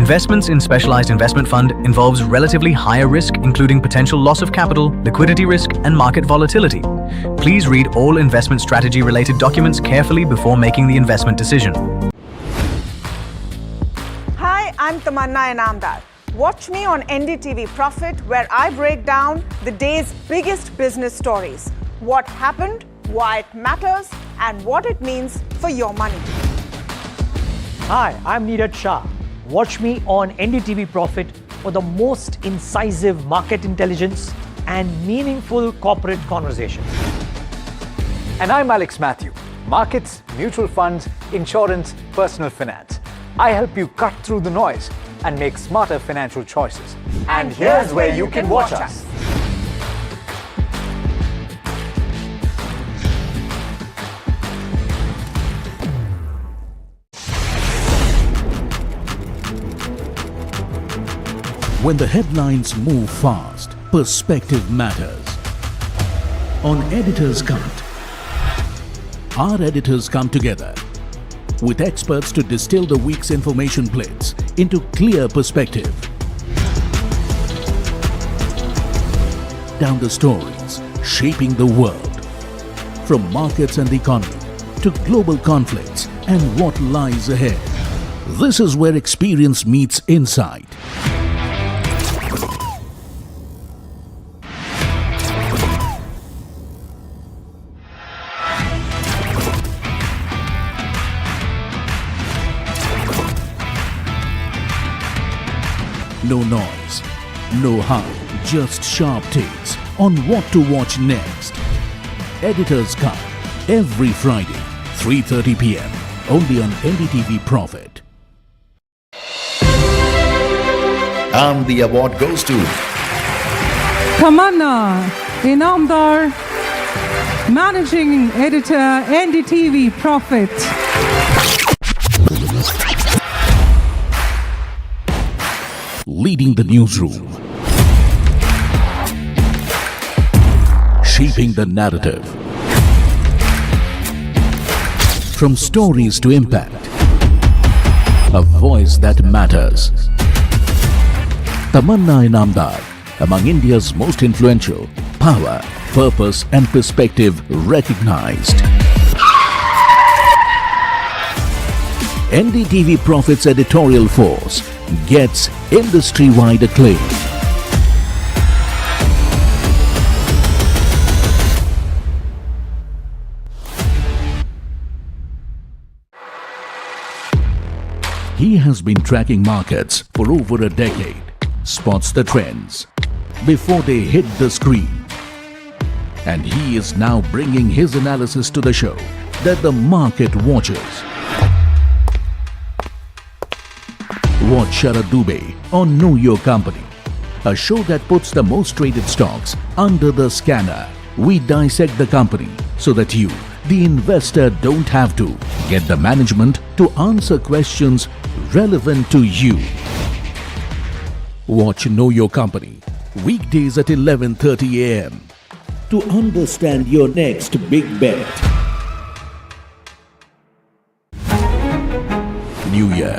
Investments in specialized investment fund involves relatively higher risk, including potential loss of capital, liquidity risk, and market volatility. Please read all investment strategy related documents carefully before making the investment decision. Hi, I'm Tamanna Inamdar. Watch me on NDTV Profit, where I break down the day's biggest business stories. What happened, why it matters, and what it means for your money. Hi, I'm Neeraj Shah. Watch me on NDTV Profit for the most incisive market intelligence and meaningful corporate conversations. And I'm Alex Matthew. Markets, mutual funds, insurance, personal finance. I help you cut through the noise and make smarter financial choices. And here's where you can watch us. When the headlines move fast, perspective matters. On Editor's Cut, our editors come together with experts to distill the week's information plates into clear perspective. Down the stories shaping the world, from markets and the economy to global conflicts and what lies ahead. This is where experience meets insight. No noise, no hype, just sharp takes on what to watch next. Editor's Cut, every Friday, 3:30 p.m. only on NDTV Profit. And the award goes to Tamanna. Inamdar, Managing Editor, NDTV Profit. Leading the newsroom, shaping the narrative. From stories to impact, a voice that matters. Tamanna Inamdar, among India's most influential, power, purpose and perspective recognized. NDTV Profit's editorial force gets industry-wide acclaim. He has been tracking markets for over a decade, spots the trends before they hit the screen. And he is now bringing his analysis to the show that the market watches. Watch Sharad Dubey on Know Your Company, a show that puts the most traded stocks under the scanner. We dissect the company so that you, the investor, don't have to. Get the management to answer questions relevant to you. Watch Know Your Company, weekdays at 11:30 a.m. to understand your next big bet. New year,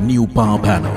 new power panel.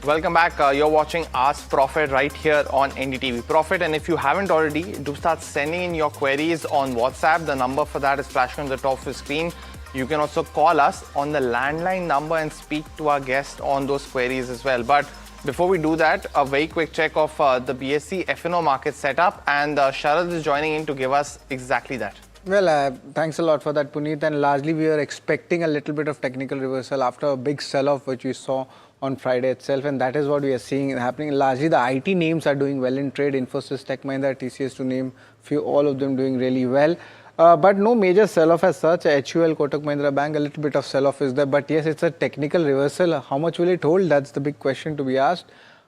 Welcome back. You're watching Ask Profit right here on NDTV Profit. And if you haven't already, do start sending in your queries on WhatsApp. The number for that is flashing on the top of the screen. You can also call us on the landline number and speak to our guest on those queries as well. But before we do that, a very quick check of the BSE F&O market setup. And Sharad is joining in to give us exactly that. Well, thanks a lot for that, Puneet. And largely, we were expecting a little bit of technical reversal after a big sell-off, which we saw on Friday itself, and that is what we are seeing happening. Largely, the IT names are doing well in trade. Infosys, Tech Mahindra, TCS, to name few, all of them doing really well. But no major sell-off as such. HUL, Kotak Mahindra Bank, a little bit of sell-off is there. But yes, it's a technical reversal. How much will it hold? That's the big question to be asked.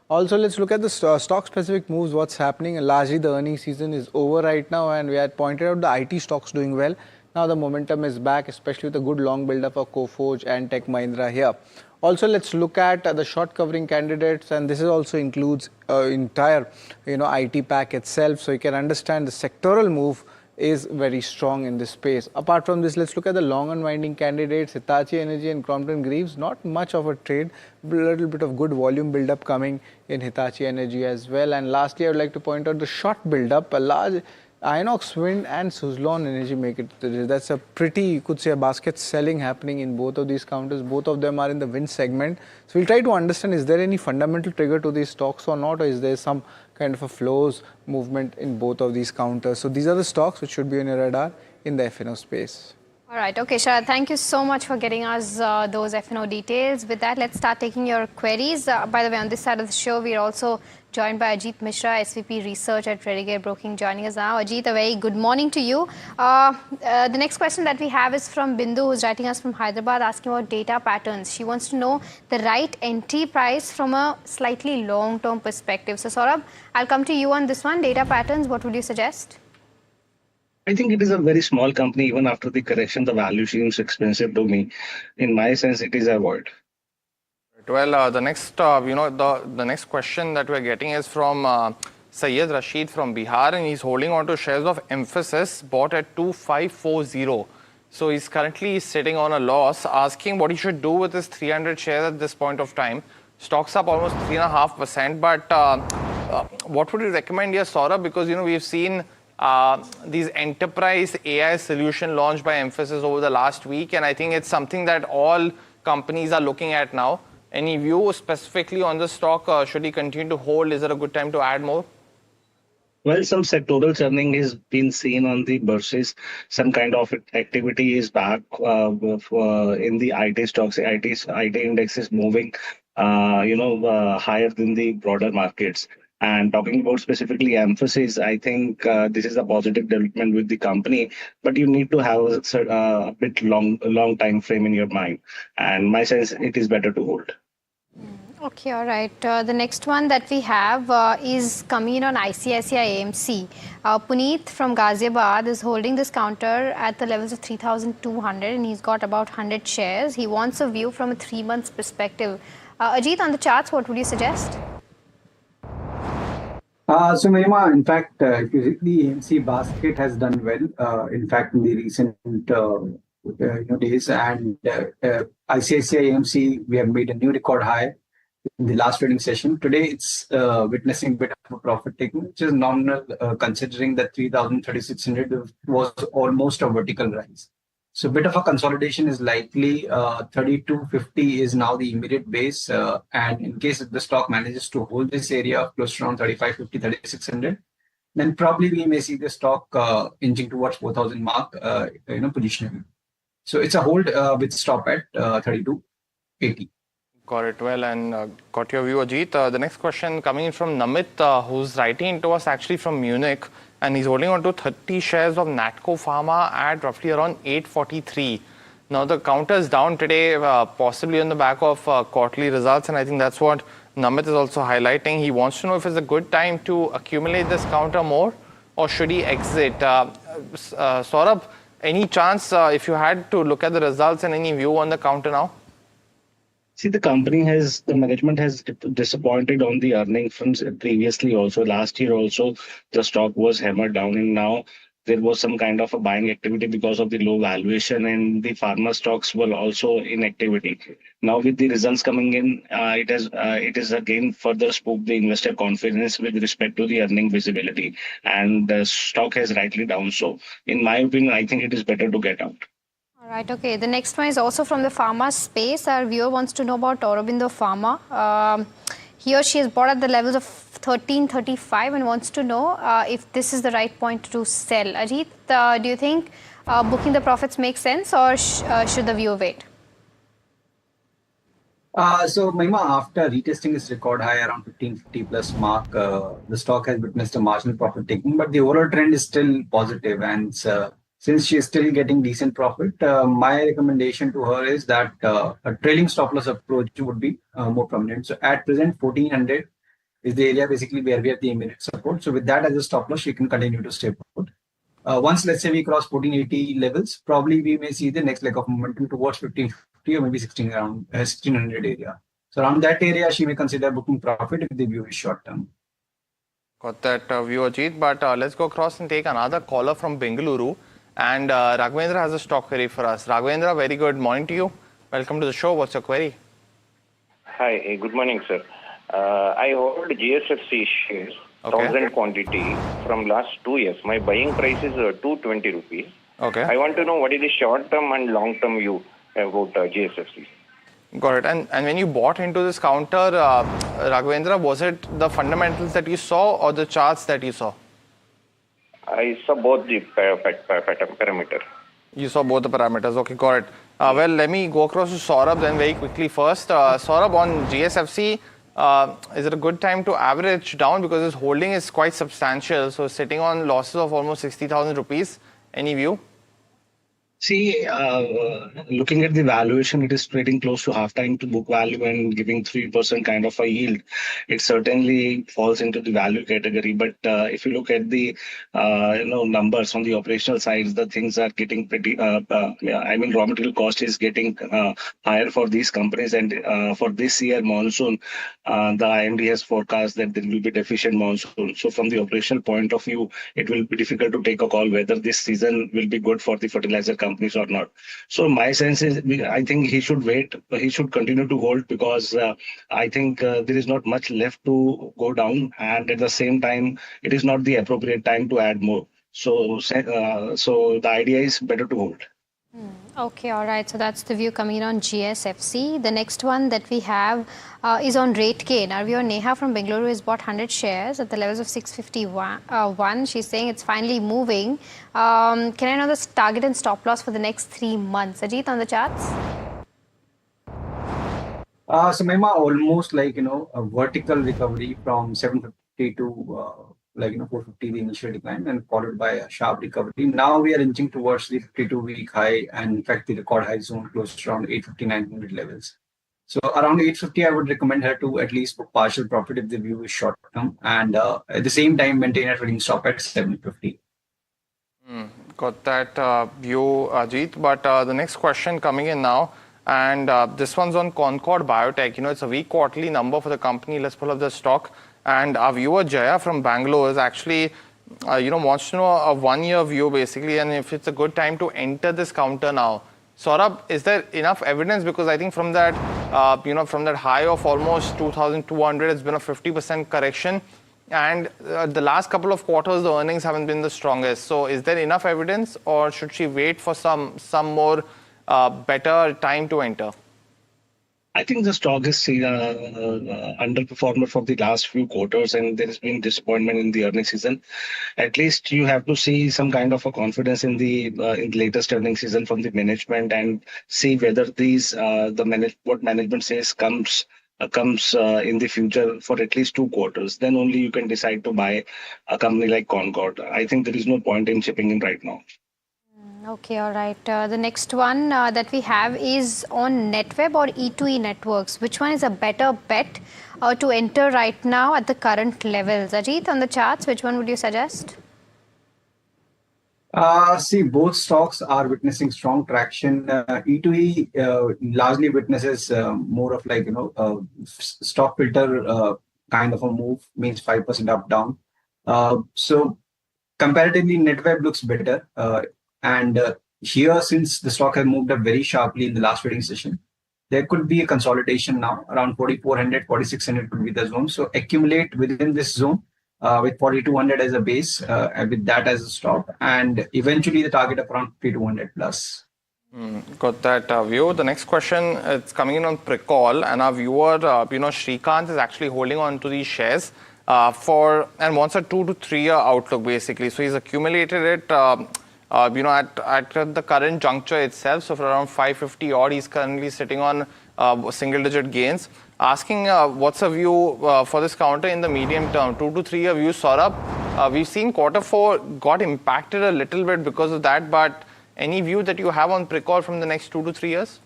Also, let's look at the stock-specific moves, what's happening. Largely, the earnings season is over right now, and we had pointed out the IT stocks doing well. Now the momentum is back, especially with a good long build-up of Coforge and Tech Mahindra here. Also, let's look at the short covering candidates, and this is also includes entire IT pack itself, so you can understand the sectoral move is very strong in this space. Apart from this, let's look at the long unwinding candidates. Hitachi Energy and Crompton Greaves, not much of a trade, but a little bit of good volume build-up coming in Hitachi Energy as well. And lastly, I would like to point out the short build-up, a large Inox Wind and Suzlon Energy make it. That's a pretty, you could say, a basket selling happening in both of these counters. Both of them are in the wind segment. So we'll try to understand, is there any fundamental trigger to these stocks or not, or is there some kind of a flows movement in both of these counters? So these are the stocks which should be on your radar in the F&O space. All right. Okay, Sharad, thank you so much for getting us those F&O details. With that, let's start taking your queries. By the way, on this side of the show, we're also joined by Ajit Mishra, SVP Research at Redigare Broking, joining us now. Ajit, a very good morning to you. The next question that we have is from Bindu, who's writing us from Hyderabad, asking about data patterns. She wants to know the right entry price from a slightly long-term perspective. So, Saurabh, I'll come to you on this one. Data patterns, what would you suggest? I think it is a very small company. Even after the correction, the value seems expensive to me. In my sense, it is a avoid. Well, the next, the next question that we're getting is from Syed Rashid from Bihar, and he's holding on to shares of Emphasis bought at 2540. So he's currently sitting on a loss, asking what he should do with his 300 shares at this point of time. Stock's up almost 3.5%, but what would you recommend here, Saurabh? Because, we've seen these enterprise AI solution launched by Emphasis over the last week, and I think it's something that all companies are looking at now. Any view specifically on the stock? Should he continue to hold? Is it a good time to add more? Well, some sectoral churning has been seen on the bourses. Some kind of activity is back in the IT stocks. IT index is moving, higher than the broader markets. And talking about specifically emphasis, I think this is a positive development with the company, but you need to have a bit long time frame in your mind. And my sense, it is better to hold. Okay, all right. The next one that we have is coming in on ICICI AMC. Puneet from Ghaziabad is holding this counter at the levels of 3,200 and he's got about 100 shares. He wants a view from a 3 months perspective. Ajit, on the charts, what would you suggest? So Mahima, in fact, if you see the AMC basket has done well, in fact, in the recent days, and ICICI AMC, we have made a new record high in the last trading session. Today, it's witnessing a bit of a profit taking, which is nominal, considering that 3,3600 was almost a vertical rise. So a bit of a consolidation is likely. 3250 is now the immediate base. And in case if the stock manages to hold this area of close to around 3550, 3600, then probably we may see the stock inching towards 4000 mark, positioning. So it's a hold with stop at 3280. Got it well and got your view, Ajit. The next question coming in from Namit, who's writing to us actually from Munich, and he's holding on to 30 shares of Natco Pharma at roughly around 843. Now the counter is down today, possibly on the back of quarterly results, and I think that's what Namit is also highlighting. He wants to know if it's a good time to accumulate this counter more, or should he exit? Saurabh, any chance if you had to look at the results and any view on the counter now? See, the management has disappointed on the earnings fronts previously also. Last year also, the stock was hammered down, and now there was some kind of a buying activity because of the low valuation, and the pharma stocks were also in activity. Now with the results coming in, it is again further spooked the investor confidence with respect to the earning visibility, and the stock has rightly down. So in my opinion, I think it is better to get out. All right, okay. The next one is also from the pharma space. Our viewer wants to know about Aurobindo Pharma. He or she has bought at the levels of 1335 and wants to know if this is the right point to sell. Ajit, do you think booking the profits makes sense, or should the viewer wait? So Mahima, after retesting its record high around 1550 plus mark, the stock has witnessed a marginal profit taking, but the overall trend is still positive, and since she is still getting decent profit, my recommendation to her is that a trailing stop loss approach would be more prominent. So at present, 1400 is the area basically where we have the immediate support. So with that as a stop loss, she can continue to stay put. Once, let's say, we cross 1480 levels, probably we may see the next leg of momentum towards 1550 or maybe 1600 area. So around that area, she may consider booking profit if the view is short term. Got that view, Ajit. But let's go across and take another caller from Bengaluru. And Raghavendra has a stock query for us. Raghavendra, very good morning to you. Welcome to the show. What's your query? Hi, good morning, sir. I hold GSFC shares, 1000 quantity from last 2 years. My buying price is 220 rupees. Okay. I want to know what is the short-term and long-term view about GSFC. Got it. And when you bought into this counter, Raghavendra, was it the fundamentals that you saw or the charts that you saw? I saw both the parameter. You saw both the parameters. Okay, got it. Well, let me go across to Saurabh then very quickly first. Saurabh, on GSFC, is it a good time to average down because his holding is quite substantial? So sitting on losses of almost 60,000 rupees. Any view? See, looking at the valuation, it is trading close to half time to book value and giving 3% kind of a yield. It certainly falls into the value category. But if you look at the numbers on the operational side, the things are getting pretty. Raw material cost is getting higher for these companies, and for this year monsoon, the IMD has forecast that there will be deficient monsoon. So from the operational point of view, it will be difficult to take a call whether this season will be good for the fertilizer companies or not. So my sense is, I think he should wait. He should continue to hold because I think there is not much left to go down, and at the same time, it is not the appropriate time to add more. So the idea is better to hold. Okay, all right. So that's the view coming in on GSFC. The next one that we have is on RateGain. Our viewer Neha from Bengaluru has bought 100 shares at the levels of 651. She's saying it's finally moving. Can I know the target and stop loss for the next 3 months? Ajit, on the charts? So Mahima, almost like, a vertical recovery from 750 450 to 450 the initial decline and followed by a sharp recovery. Now we are inching towards the 52-week high, and in fact the record high zone close to around 850-900 levels. So around 850, I would recommend her to at least book partial profit if the view is short term, and at the same time maintain a trading stop at 750. Got that view, Ajit. But the next question coming in now, and this one's on Concord Biotech. It's a weak quarterly number for the company. Let's pull up the stock. And our viewer Jaya from Bangalore is actually, wants to know a 1-year view basically, and if it's a good time to enter this counter now. Saurabh, is there enough evidence? Because I think from that, from that high of almost 2,200, it's been a 50% correction. And the last couple of quarters, the earnings haven't been the strongest. So is there enough evidence, or should she wait for some more better time to enter? I think the stock is underperformer for the last few quarters, and there has been disappointment in the earnings season. At least you have to see some kind of a confidence in the latest earnings season from the management, and see whether what management says comes in the future for at least 2 quarters. Then only you can decide to buy a company like Concord. I think there is no point in chipping in right now. Okay, all right. The next one that we have is on NetWeb or E2E networks. Which one is a better bet to enter right now at the current levels? Ajit, on the charts, which one would you suggest? See, both stocks are witnessing strong traction. E2E largely witnesses more of stock filter kind of a move, means 5% up down. So comparatively, NetWeb looks better. And here, since the stock has moved up very sharply in the last trading session, there could be a consolidation now. Around 4,400, 4,600 could be the zone. So accumulate within this zone with 4,200 as a base, with that as a stop, and eventually the target of around 3,200 plus. Got that view. The next question is coming in on Precall, and our viewer, Shrikant, is actually holding on to these shares and wants a 2 to 3 year outlook basically. So he's accumulated it. At the current juncture itself, so for around 550 odd, he's currently sitting on single-digit gains. Asking what's a view for this counter in the medium term, 2 to 3 year view, Saurabh. We've seen quarter 4 got impacted a little bit because of that, but any view that you have on Precall from the next 2 to 3 years?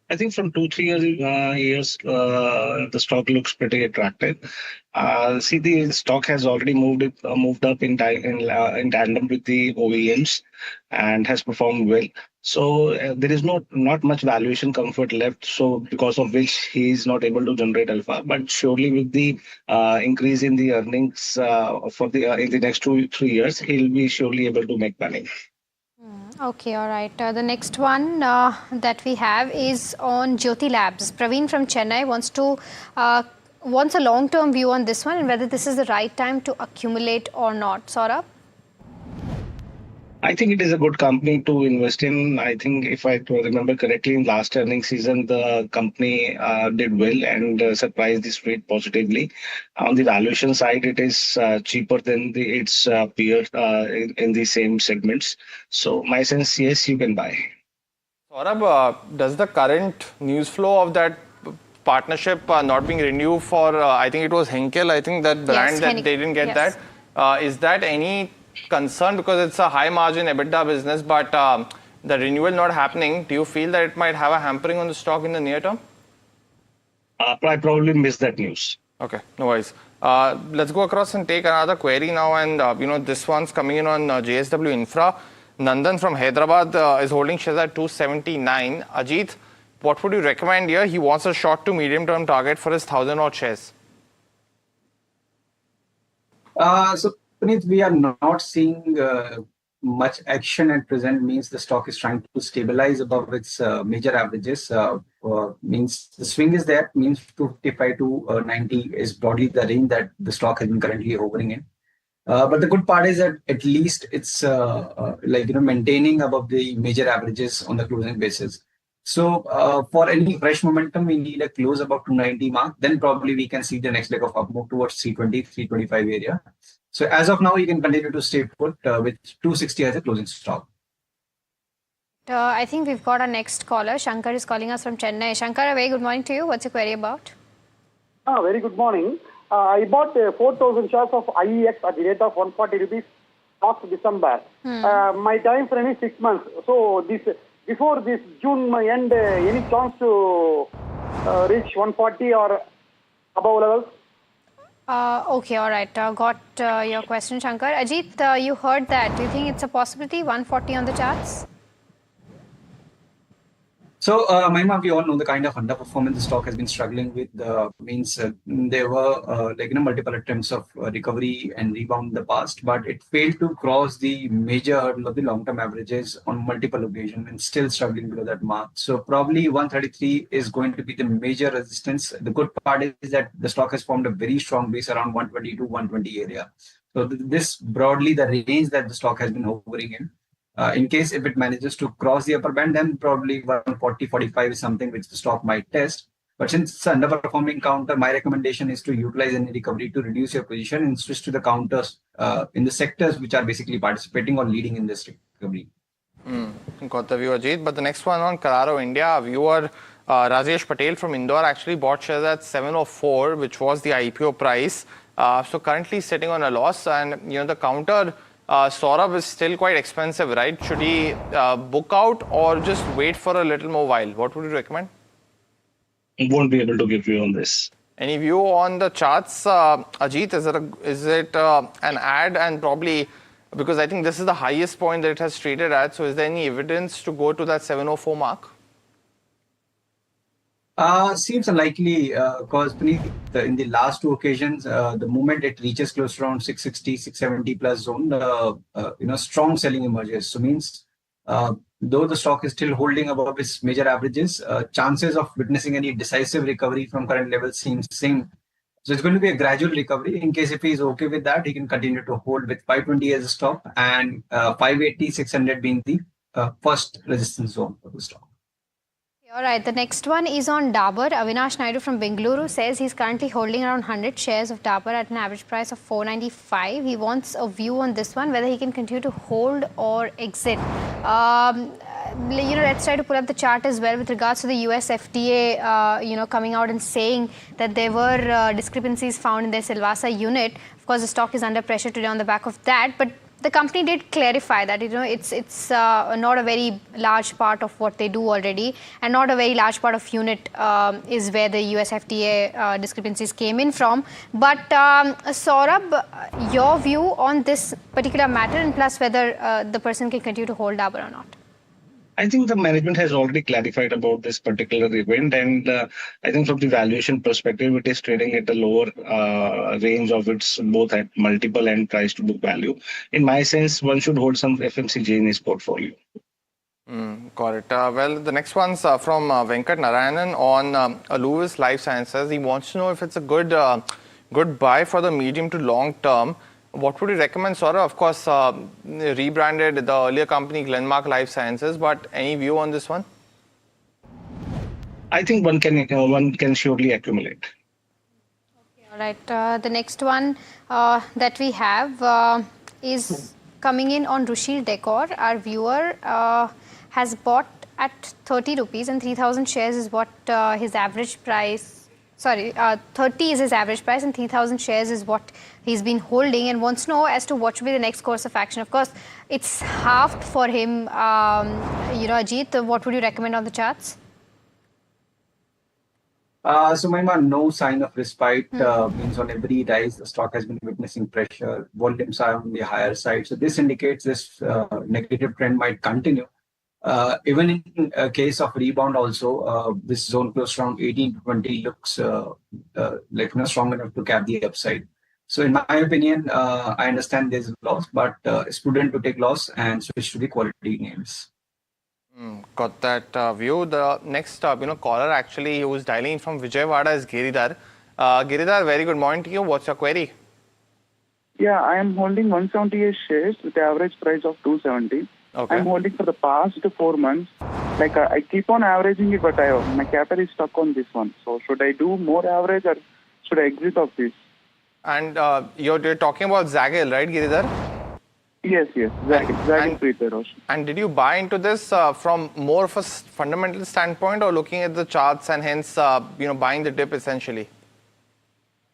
I think from 2-3 years, the stock looks pretty attractive. See, the stock has already moved up in tandem with the OEMs and has performed well. So there is not much valuation comfort left. So because of which he is not able to generate alpha. But surely with the increase in the earnings in the next 2-3 years, he'll be surely able to make money. Okay, all right. The next one that we have is on Jyoti Labs. Praveen from Chennai wants a long-term view on this one and whether this is the right time to accumulate or not. Saurabh? I think it is a good company to invest in. I think if I remember correctly, in last earnings season, the company did well and surprised the street positively. On the valuation side, it is cheaper than its peer in the same segments. So my sense, yes, you can buy. Saurabh, does the current news flow of that partnership not being renewed for, I think it was Henkel, I think that brand that they didn't get that. Is that any concern, because it's a high margin EBITDA business, but the renewal not happening? Do you feel that it might have a hampering on the stock in the near term? I probably missed that news. Okay, no worries. Let's go across and take another query now, and this one's coming in on JSW Infra. Nandan from Hyderabad is holding shares at 279. Ajit, what would you recommend here? He wants a short to medium term target for his 1,000 odd shares. So Puneet, we are not seeing much action at present. Means the stock is trying to stabilize above its major averages. Means the swing is there. Means 255 to 90 is broadly the range that the stock has been currently hovering in. But the good part is that at least it's maintaining above the major averages on the closing basis. So for any fresh momentum, we need a close above 290 mark. Then probably we can see the next leg of up move towards 320, 325 area. So as of now, you can continue to stay put with 260 as a closing stop. I think we've got our next caller. Shankar is calling us from Chennai. Shankar, a very good morning to you. What's your query about? Very good morning. I bought 4,000 shares of IEX at the rate of 140 rupees last December. My time frame is 6 months. So before this June end, any chance to reach 140 or above levels? Okay, all right. Got your question, Shankar. Ajit, you heard that. Do you think it's a possibility, 140 on the charts? So, Mahima, we all know the kind of underperformance the stock has been struggling with. There were multiple attempts of recovery and rebound in the past, but it failed to cross the major hurdle of the long-term averages on multiple occasions and still struggling below that mark. So, probably 133 is going to be the major resistance. The good part is that the stock has formed a very strong base around 120 to 120 area. So, this broadly the range that the stock has been hovering in. In case if it manages to cross the upper band, then probably 140-45 is something which the stock might test. But since it's an underperforming counter, my recommendation is to utilize any recovery to reduce your position and switch to the counters in the sectors which are basically participating or leading in this recovery. Got the view, Ajit. But the next one on Kararo India, viewer Rajesh Patel from Indore actually bought shares at 704, which was the IPO price. So currently sitting on a loss, and the counter. Saurabh is still quite expensive, right? Should he book out or just wait for a little more while? What would you recommend? I won't be able to give you on this. Any view on the charts, Ajit? Is it an ad, and probably because I think this is the highest point that it has traded at. So is there any evidence to go to that 704 mark? Seems unlikely because in the last two occasions, the moment it reaches close to around 660, 670 plus zone, strong selling emerges. So means though the stock is still holding above its major averages, chances of witnessing any decisive recovery from current levels seems same. So it's going to be a gradual recovery. In case if he is okay with that, he can continue to hold with 520 as a stop and 580, 600 being the first resistance zone for the stock. All right, the next one is on Dabur. Avinash Naidu from Bengaluru says he's currently holding around 100 shares of Dabur at an average price of 495. He wants a view on this one, whether he can continue to hold or exit. Let's try to pull up the chart as well with regards to the US FDA, coming out and saying that there were discrepancies found in their Silvassa unit. Of course, the stock is under pressure today on the back of that, but the company did clarify that it's not a very large part of what they do already, and not a very large part of unit is where the US FDA discrepancies came in from. But Saurabh, your view on this particular matter, and plus whether the person can continue to hold Dabur or not? I think the management has already clarified about this particular event, and I think from the valuation perspective, it is trading at a lower range of its both at multiple and price to book value. In my sense, one should hold some FMCG in his portfolio. Got it. Well, the next one's from Venkat Narayanan on Lewis Life Sciences. He wants to know if it's a good buy for the medium to long term. What would you recommend, Saurabh? Of course, rebranded the earlier company Glenmark Life Sciences, but any view on this one? I think one can surely accumulate. Okay, all right. The next one that we have is coming in on Rushil Decor. Our viewer has bought at 30 rupees, and 3,000 shares is what his average price. 30 is his average price, and 3,000 shares is what he's been holding, and wants to know as to what should be the next course of action. Of course, it's halved for him. Ajit, what would you recommend on the charts? So, Mahima, no sign of respite. Means on every rise, the stock has been witnessing pressure. Volumes are on the higher side. So this indicates this negative trend might continue. Even in case of rebound also, this zone close around 18 to 20 looks strong enough to cap the upside. So in my opinion, I understand there's a loss, but it's prudent to take loss and switch to the quality names. Got that view. The next caller actually who was dialing in from Vijayawada is Giridhar. Giridhar, very good morning to you. What's your query? Yeah, I am holding 178 shares with the average price of 270. Okay. I'm holding for the past 4 months. I keep on averaging it, but my capital is stuck on this one. So should I do more average or should I exit of this? And you're talking about Zaggle, right, Giridhar? Yes, Zaggle Prepaid. And did you buy into this from more of a fundamental standpoint, or looking at the charts and hence buying the dip essentially?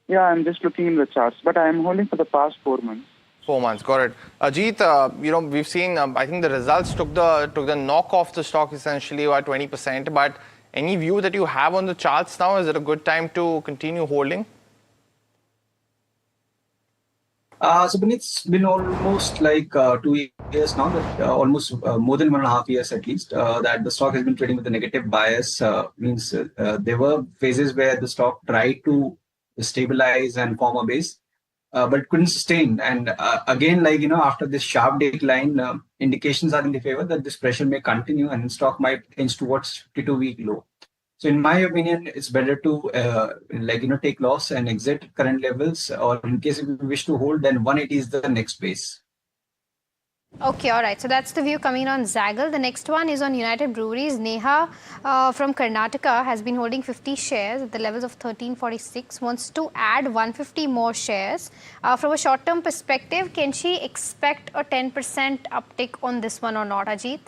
Yeah, I'm just looking in the charts, but I'm holding for the past 4 months. 4 months, got it. Ajit, we've seen, I think the results took the knock off the stock essentially by 20%, but any view that you have on the charts now? Is it a good time to continue holding? So it's been almost like 2 years now, that almost more than 1.5 years at least, that the stock has been trading with a negative bias. Means there were phases where the stock tried to stabilize and form a base, but couldn't sustain. And again, after this sharp decline, indications are in the favor that this pressure may continue and stock might inch towards 52-week low. So in my opinion, it's better to take loss and exit current levels, or in case if you wish to hold, then 180 is the next base. Okay, all right. So that's the view coming on Zaggle. The next one is on United Breweries. Neha from Karnataka has been holding 50 shares at the levels of 1346, wants to add 150 more shares. From a short-term perspective, can she expect a 10% uptick on this one or not, Ajit?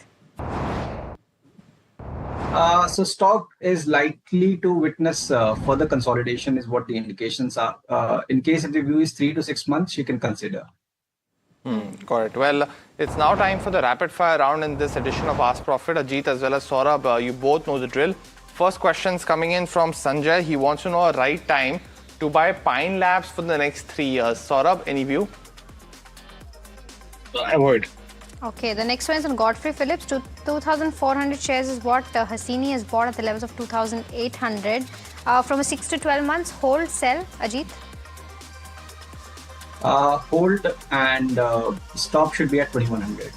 So stock is likely to witness further consolidation is what the indications are. In case if the view is 3 to 6 months, you can consider. Got it. Well, it's now time for the rapid fire round in this edition of Ask Profit. Ajit as well as Saurabh, you both know the drill. First question's coming in from Sanjay. He wants to know a right time to buy Pine Labs for the next 3 years. Saurabh, any view? Avoid. Okay, the next one is on Godfrey Phillips. 2,400 shares is what Hasini has bought at the levels of 2,800. From a 6 to 12 months, hold, sell, Ajit? Hold and stop should be at 2,100.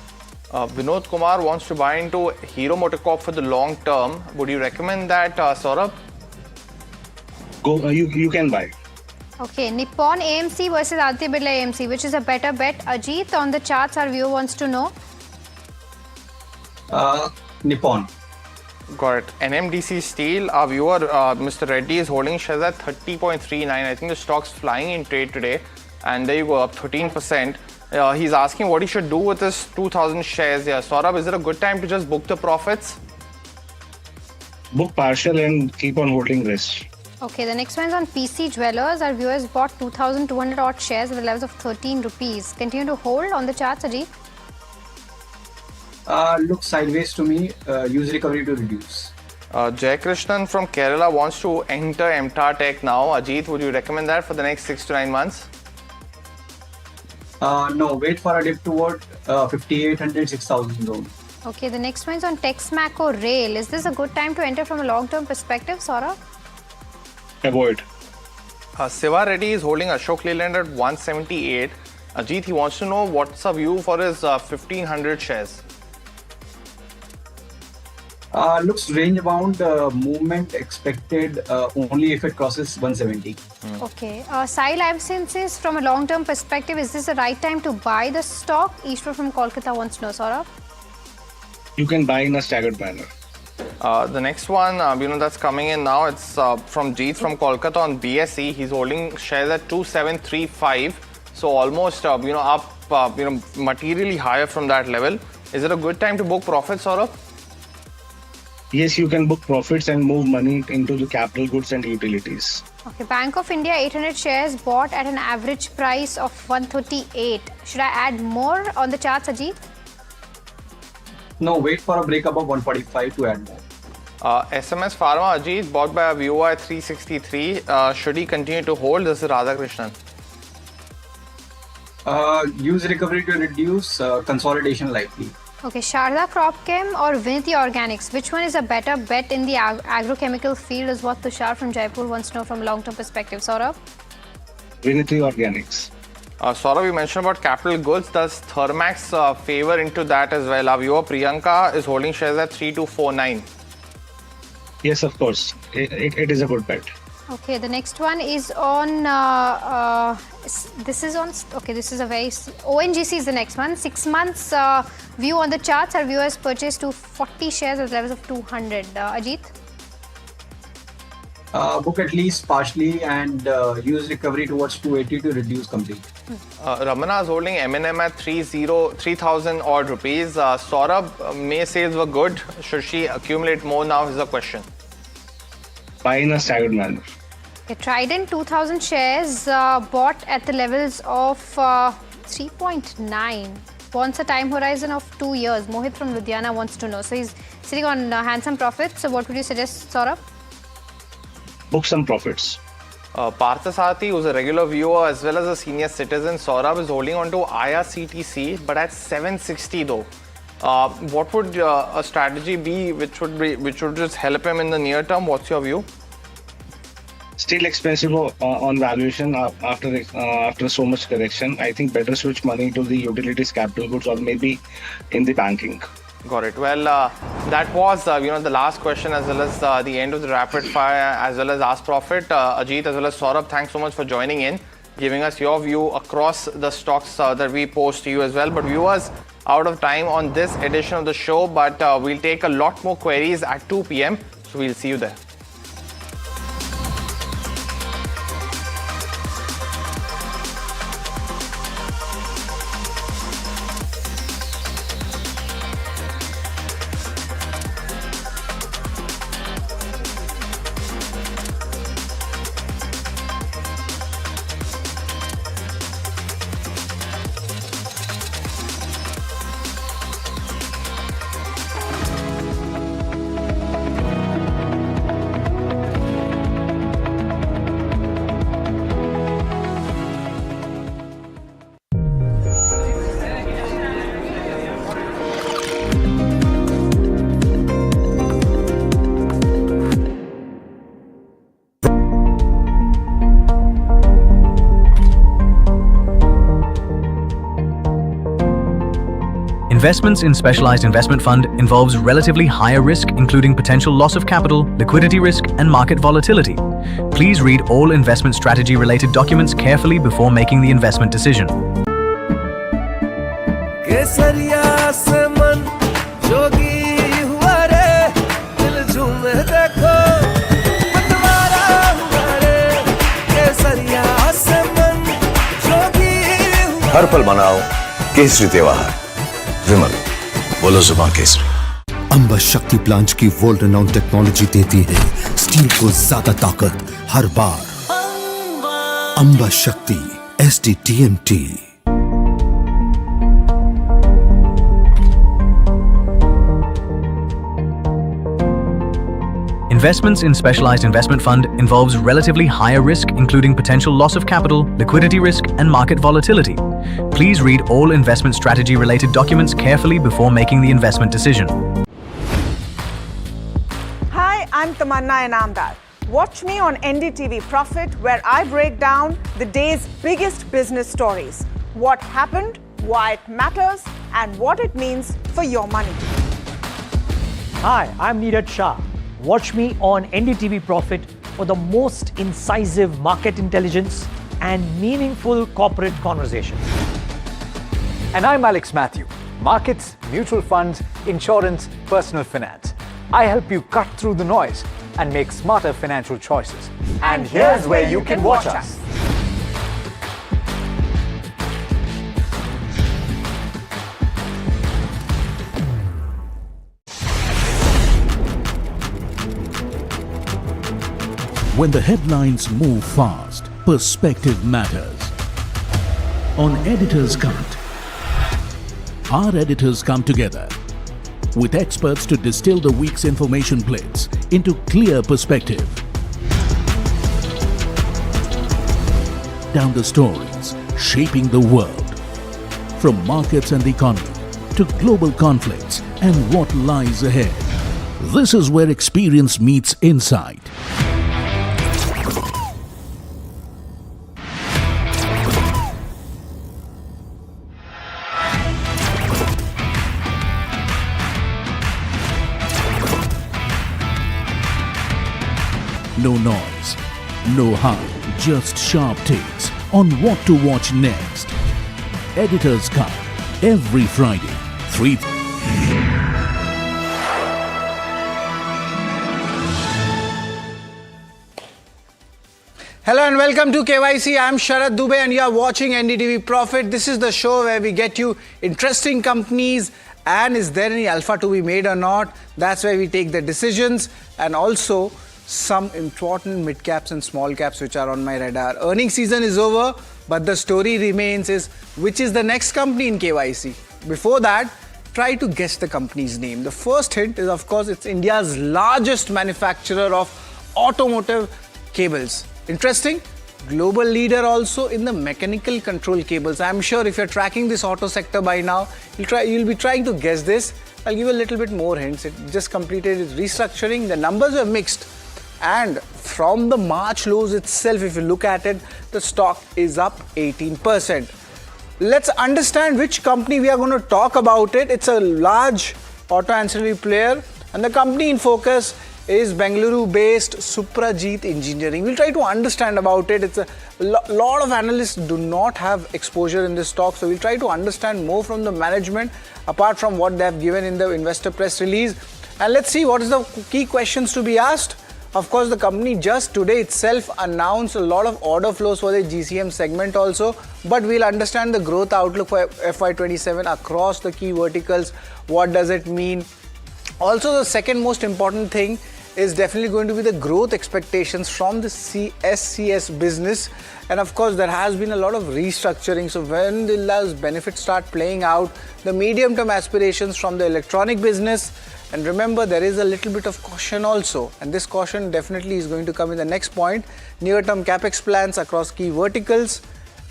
Vinod Kumar wants to buy into Hero MotoCorp for the long term. Would you recommend that, Saurabh? Go. You can buy. Okay, Nippon AMC versus Aditya Birla AMC, which is a better bet? Ajit, on the charts, our viewer wants to know. Nippon. Got it. NMDC Steel, our viewer, Mr. Reddy, is holding shares at 30.39. I think the stock's flying in trade today. And there you go, up 13%. He's asking what he should do with his 2,000 shares here. Saurabh, is it a good time to just book the profits? Book partial and keep on holding rest. Okay, the next one is on PC Jewelers. Our viewers bought 2,200 odd shares at the levels of 13 rupees. Continue to hold on the charts, Ajit? Look sideways to me. Use recovery to reduce. Jay Krishnan from Kerala wants to enter MTAR Tech now. Ajit, would you recommend that for the next 6 to 9 months? No, wait for a dip toward 5,800, 6,000 zone. Okay, the next one is on Texmaco Rail. Is this a good time to enter from a long-term perspective, Saurabh? Avoid. Siva Reddy is holding Ashok Leyland at 178. Ajit, he wants to know what's a view for his 1,500 shares. Looks range bound, movement expected only if it crosses 170. Okay. Sai Life Sciences, from a long-term perspective, is this the right time to buy the stock? Ishwar from Kolkata wants to know, Saurabh. You can buy in a staggered manner. The next one, that's coming in now, it's from Jeet from Kolkata on BSE. He's holding shares at 2,735. So almost, up, materially higher from that level. Is it a good time to book profits, Saurabh? Yes, you can book profits and move money into the capital goods and utilities. Okay, Bank of India 800 shares bought at an average price of 138. Should I add more on the charts, Ajit? No, wait for a break above 145 to add more. SMS Pharma, Ajit, bought by a viewer at 363. Should he continue to hold? This is Radhakrishnan. Use recovery to reduce, consolidation likely. Okay, Sharda Cropchem or Vinity Organics, which one is a better bet in the agrochemical field is what Tushar from Jaipur wants to know from a long-term perspective. Saurabh? Vinity Organics. Saurabh, you mentioned about capital goods. Does Thermax favor into that as well? Our viewer Priyanka is holding shares at 3249. Yes, of course. It is a good bet. Okay, the next one is on, this is a very, ONGC is the next one. 6 months view on the charts. Our viewers purchased 240 shares at levels of 200. Ajit? Book at least partially and use recovery towards 280 to reduce complete. Ramana is holding M&M at 3,000 odd rupees. Saurabh, May sales were good. Should she accumulate more now is the question. Buy in a staggered manner. Okay, Trident 2000 shares bought at the levels of 3.9. Wants a time horizon of 2 years. Mohit from Ludhiana wants to know. So he's sitting on handsome profits. So what would you suggest, Saurabh? Book some profits. Parthasarthi, who's a regular viewer as well as a senior citizen, Saurabh is holding on to IRCTC, but at 760 though. What would a strategy be which would just help him in the near term? What's your view? Still expensive on valuation after so much correction. I think better switch money to the utilities, capital goods, or maybe in the banking. Got it. Well, that was the last question as well as the end of the rapid fire as well as Ask Profit. Ajit as well as Saurabh, thanks so much for joining in, giving us your view across the stocks that we post to you as well. But viewers, out of time on this edition of the show, but we'll take a lot more queries at 2 p.m. So we'll see you there. Investments in specialized investment fund involves relatively higher risk, including potential loss of capital, liquidity risk, and market volatility. Please read all investment strategy related documents carefully before making the investment decision. हर पल मनाओ केसरी त्योहार विमल बोलो जुबान केसरी। अंबा शक्ति plant की world renowned technology देती है steel को ज्यादा ताकत हर बार। अंबा शक्ति SDTMT। Investments in specialized investment fund involves relatively higher risk, including potential loss of capital, liquidity risk, and market volatility. Please read all investment strategy related documents carefully before making the investment decision. Hi, I'm Tamanna Inamdar. Watch me on NDTV Profit, where I break down the day's biggest business stories. What happened, why it matters, and what it means for your money. Hi, I'm Neeraj Shah. Watch me on NDTV Profit for the most incisive market intelligence and meaningful corporate conversations. And I'm Alex Matthew. Markets, mutual funds, insurance, personal finance. I help you cut through the noise and make smarter financial choices. And here's where you can watch us. When the headlines move fast, perspective matters. On Editor's Cut, our editors come together with experts to distill the week's information plates into clear perspective. Down the stories shaping the world, from markets and the economy to global conflicts and what lies ahead. This is where experience meets insight. No noise, no hype, just sharp takes on what to watch next. Editor's Cut, every Friday, 3. Hello and welcome to KYC. I'm Sharad Dubey and you are watching NDTV Profit. This is the show where we get you interesting companies and is there any alpha to be made or not. That's where we take the decisions, and also some important mid caps and small caps which are on my radar. Earnings season is over, but the story remains is which is the next company in KYC. Before that, try to guess the company's name. The first hint is, of course, it's India's largest manufacturer of automotive cables. Interesting. Global leader also in the mechanical control cables. I'm sure if you're tracking this auto sector by now, you'll be trying to guess this. I'll give you a little bit more hints. It just completed its restructuring. The numbers were mixed. And from the March lows itself, if you look at it, the stock is up 18%. Let's understand which company we are going to talk about it. It's a large auto ancillary player, and the company in focus is Bengaluru-based Suprajit Engineering. We'll try to understand about it. It's a lot of analysts do not have exposure in this stock, so we'll try to understand more from the management apart from what they have given in the investor press release. And let's see what is the key questions to be asked. Of course, the company just today itself announced a lot of order flows for the GCM segment also, but we'll understand the growth outlook for FY27 across the key verticals. What does it mean? Also, the second most important thing is definitely going to be the growth expectations from the SCS business. And of course, there has been a lot of restructuring. So when those benefits start playing out, the medium-term aspirations from the electronic business. And remember, there is a little bit of caution also. And this caution definitely is going to come in the next point. Near-term capex plans across key verticals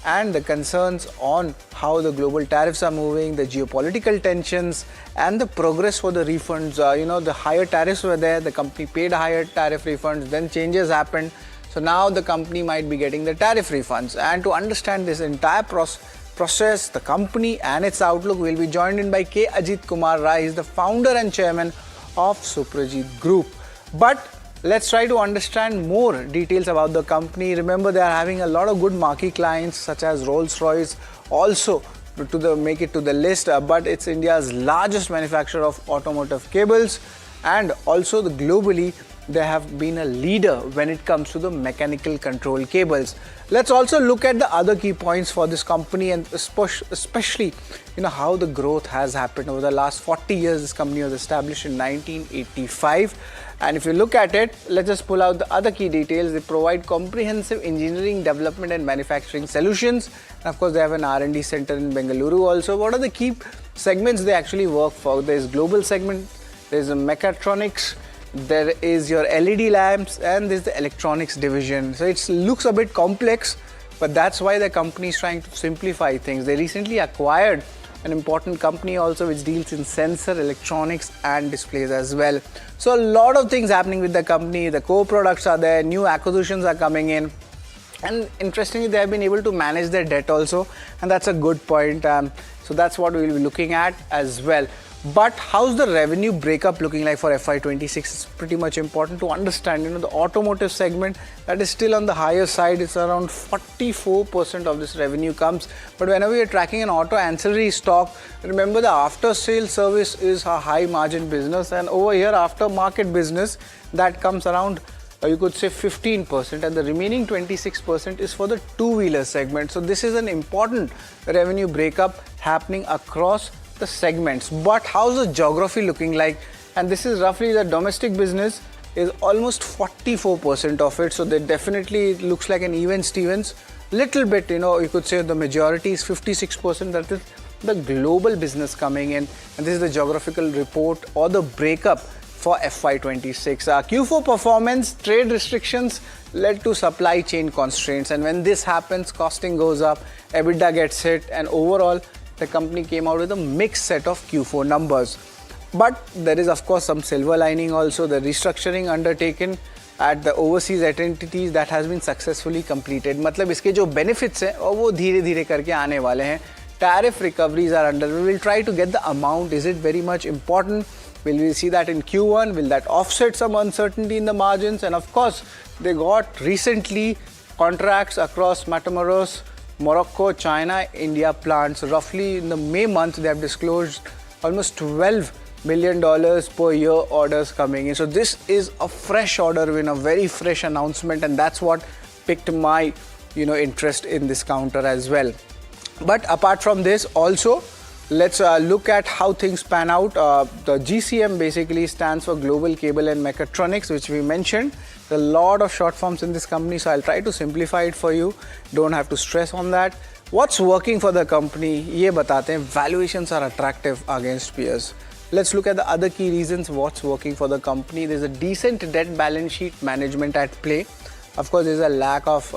and the concerns on how the global tariffs are moving, the geopolitical tensions and the progress for the refunds. The higher tariffs were there, the company paid higher tariff refunds, then changes happened. So now the company might be getting the tariff refunds. And to understand this entire process, the company and its outlook, will be joined in by K. Ajit Kumar Rai. He is the founder and chairman of Suprajit Group. But let's try to understand more details about the company. Remember, they are having a lot of good marquee clients such as Rolls-Royce also to make it to the list, but it's India's largest manufacturer of automotive cables, and also globally they have been a leader when it comes to the mechanical control cables. Let's also look at the other key points for this company, and especially how the growth has happened over the last 40 years. This company was established in 1985. And if you look at it, let's just pull out the other key details. They provide comprehensive engineering, development and manufacturing solutions. And of course, they have an R&D center in Bengaluru also. What are the key segments they actually work for? There's global segment, there's a mechatronics, there is your LED lamps, and there's the electronics division. So it looks a bit complex, but that's why the company is trying to simplify things. They recently acquired an important company also which deals in sensor, electronics and displays as well. So a lot of things happening with the company. The core products are there, new acquisitions are coming in, and interestingly they have been able to manage their debt also, and that's a good point. So that's what we'll be looking at as well. But how's the revenue breakup looking like for FY26? It's pretty much important to understand. The automotive segment, that is still on the higher side. It's around 44% of this revenue comes. But whenever you're tracking an auto ancillary stock, remember the after sale service is a high margin business, and over here aftermarket business that comes around you could say 15%, and the remaining 26% is for the two-wheeler segment. So this is an important revenue breakup happening across the segments. But how's the geography looking like? And this is roughly the domestic business is almost 44% of it. So they definitely looks like an even Stevens. Little bit, you could say the majority is 56%. That is the global business coming in. And this is the geographical report or the breakup for FY26. Q4 performance, trade restrictions led to supply chain constraints. And when this happens, costing goes up, EBITDA gets hit, and overall, the company came out with a mixed set of Q4 numbers. But there is of course some silver lining also. The restructuring undertaken at the overseas entities that has been successfully completed. मतलब इसके जो benefits हैं वो धीरे-धीरे करके आने वाले हैं. Tariff recoveries are under. We will try to get the amount. Is it very much important? Will we see that in Q1? Will that offset some uncertainty in the margins? And of course, they got recently contracts across Matamoros, Morocco, China, India plants. Roughly in the May month, they have disclosed almost $12 million per year orders coming in. So this is a fresh order win, a very fresh announcement, and that's what piqued my interest in this counter as well. But apart from this, also let's look at how things pan out. The GCM basically stands for Global Cable and Mechatronics, which we mentioned. There are a lot of short forms in this company, so I'll try to simplify it for you. Don't have to stress on that. What's working for the company? ये बताते हैं. Valuations are attractive against peers. Let's look at the other key reasons what's working for the company. There's a decent debt balance sheet management at play. Of course, there's a lack of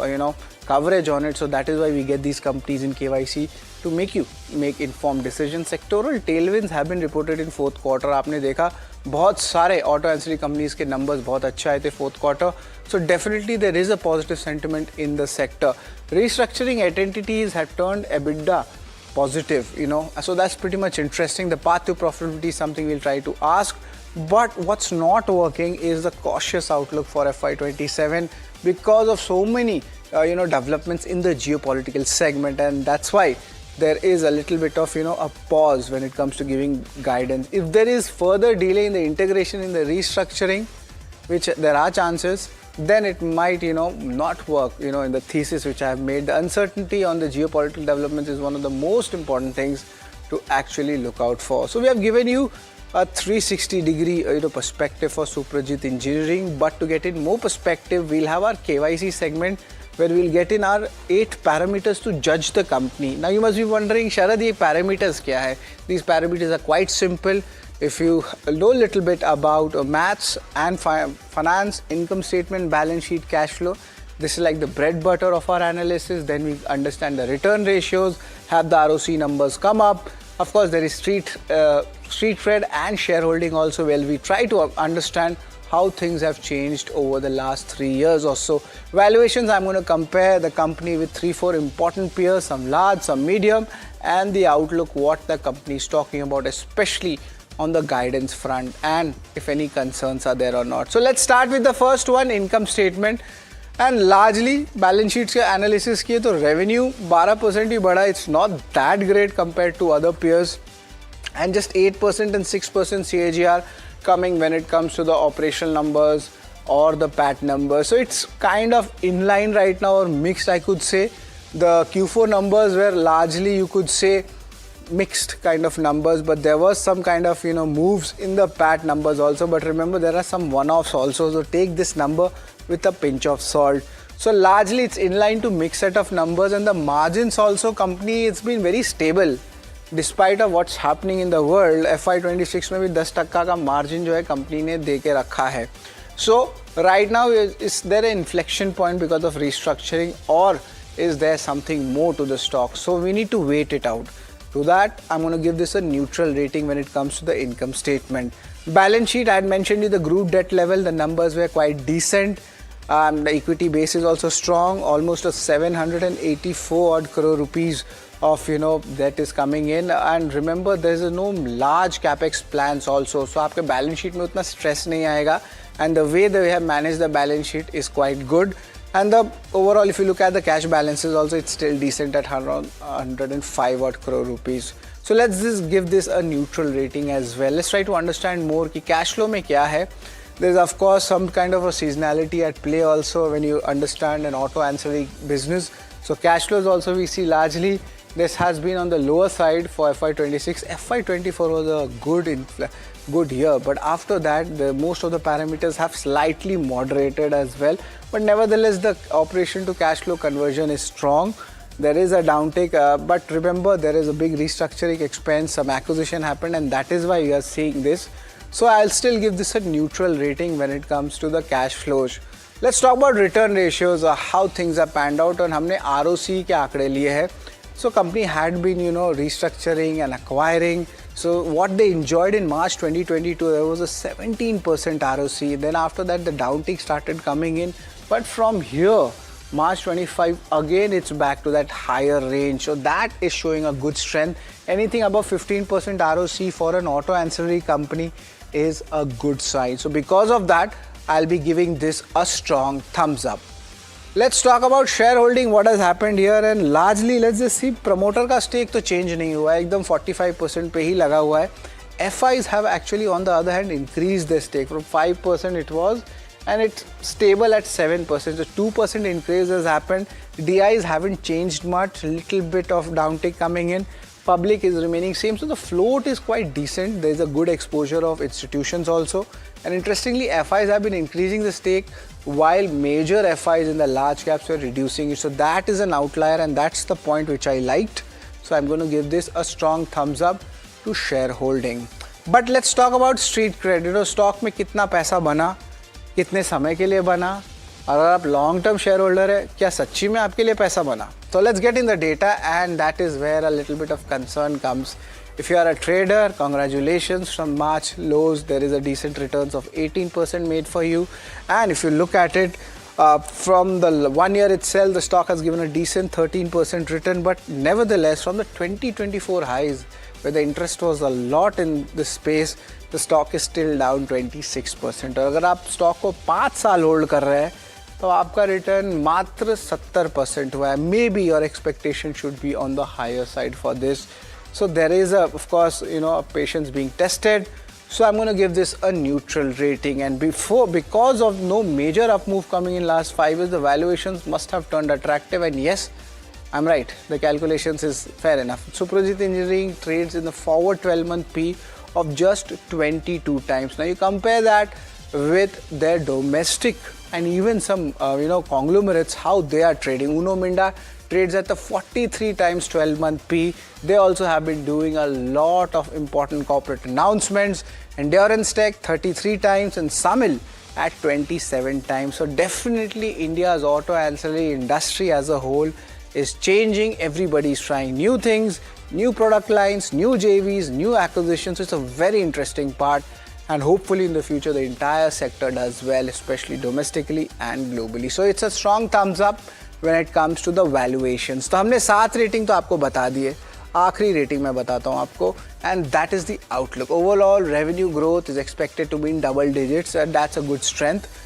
coverage on it, so that is why we get these companies in KYC to make you make informed decisions. Sectoral tailwinds have been reported in fourth quarter. आपने देखा बहुत सारे auto ancillary companies के numbers बहुत अच्छे आए थे fourth quarter. So definitely there is a positive sentiment in the sector. Restructuring at entities have turned EBITDA positive, so that's pretty much interesting. The path to profitability is something we'll try to ask. But what's not working is the cautious outlook for FY27 because of so many developments in the geopolitical segment, and that's why there is a little bit of a pause when it comes to giving guidance. If there is further delay in the integration in the restructuring, which there are chances, then it might not work in the thesis which I have made. The uncertainty on the geopolitical developments is one of the most important things to actually look out for. So we have given you a 360-degree perspective for Suprajit Engineering, but to get in more perspective, we'll have our KYC segment where we'll get in our 8 parameters to judge the company. Now you must be wondering, Sharad, ye parameters kya hai? These parameters are quite simple. If you know a little bit about maths and finance, income statement, balance sheet, cash flow, this is like the bread butter of our analysis. Then we understand the return ratios, have the ROC numbers come up. Of course, there is street cred and shareholding also, where we try to understand how things have changed over the last 3 years or so. Valuations, I'm going to compare the company with 3-4 important peers, some large, some medium, and the outlook, what the company is talking about, especially on the guidance front, and if any concerns are there or not. So let's start with the first one, income statement. And largely balance sheets के analysis किए तो revenue 12% ही बढ़ा. It's not that great compared to other peers, and just 8% and 6% CAGR coming when it comes to the operational numbers or the PAT numbers. So it's kind of in line right now, or mixed, I could say. The Q4 numbers were largely, you could say, mixed kind of numbers, but there was some kind of moves in the PAT numbers also. But remember, there are some one-offs also, so take this number with a pinch of salt. So largely it's in line to mixed set of numbers, and the margins also, company, it's been very stable despite of what's happening in the world. FY26 में भी 10% का margin जो है company ने दे के रखा है. So right now, is there an inflection point because of restructuring, or is there something more to the stock? So we need to wait it out. To that, I'm going to give this a neutral rating when it comes to the income statement. Balance sheet, I had mentioned you the group debt level, the numbers were quite decent. The equity base is also strong, almost a 784 odd crore rupees of debt is coming in. And remember, there is no large capex plans also, so आपके balance sheet में उतना stress नहीं आएगा, and the way they have managed the balance sheet is quite good. And the overall, if you look at the cash balances also, it's still decent at around 105 odd crore rupees. So let's just give this a neutral rating as well. Let's try to understand more कि cash flow में क्या है. There's of course some kind of a seasonality at play also when you understand an auto ancillary business. So cash flows also we see largely this has been on the lower side for FY26. FY24 was a good year, but after that most of the parameters have slightly moderated as well. But nevertheless, the operation to cash flow conversion is strong. There is a downtake, but remember, there is a big restructuring expense, some acquisition happened, and that is why you are seeing this. So I'll still give this a neutral rating when it comes to the cash flows. Let's talk about return ratios, how things are panned out, and हमने ROC के आंकड़े लिए हैं. So company had been restructuring and acquiring. So what they enjoyed in March 2022, there was a 17% ROC. Then after that, the downtick started coming in. But from here, March 25, again it's back to that higher range. So that is showing a good strength. Anything above 15% ROC for an auto ancillary company is a good sign. So because of that, I'll be giving this a strong thumbs up. Let's talk about shareholding, what has happened here, and largely let's just see promoter का stake तो change नहीं हुआ है, एकदम 45% पे ही लगा हुआ है. FIs have actually on the other hand increased their stake from 5% it was, and it's stable at 7%. So 2% increase has happened. DIs haven't changed much, little bit of downtick coming in. public is remaining same. So the float is quite decent. There is a good exposure of institutions also. And interestingly, FIs have been increasing the stake while major FIs in the large caps were reducing it. So that is an outlier, and that's the point which I liked. So I'm going to give this a strong thumbs up to shareholding. But let's talk about street cred. Stock में कितना पैसा बना, कितने समय के लिए बना, और अगर आप लॉन्ग टर्म शेयर होल्डर है, क्या सच्ची में आपके लिए पैसा बना? So let's get in the data, and that is where a little bit of concern comes. If you are a trader, congratulations. From March lows, there is a decent returns of 18% made for you. And if you look at it, from the 1 year itself, the stock has given a decent 13% return. But nevertheless, from the 2024 highs, where the interest was a lot in this space, the stock is still down 26%. और अगर आप stock को 5 साल hold कर रहे हैं, तो आपका रिटर्न मात्र 70% हुआ है. Maybe your expectation should be on the higher side for this. So there is of course, a patience being tested. So I'm going to give this a neutral rating. And because of no major up move coming in last 5 years, the valuations must have turned attractive. And yes, I'm right. The calculations is fair enough. Suprajit Engineering trades in the forward 12-month P of just 22 times. Now you compare that with their domestic and even some conglomerates, how they are trading. Uno Minda trades at the 43 times 12-month P. They also have been doing a lot of important corporate announcements. Endurance Tech 33 times and Samil at 27 times. So definitely India's auto ancillary industry as a whole is changing. Everybody is trying new things, new product lines, new JVs, new acquisitions. It's a very interesting part. And hopefully in the future, the entire sector does well, especially domestically and globally. So it's a strong thumbs up when it comes to the valuations. तो हमने 7 rating तो आपको बता दिए, आखिरी rating मैं बताता हूँ आपको, and that is the outlook. Overall revenue growth is expected to be in double digits, and that's a good strength.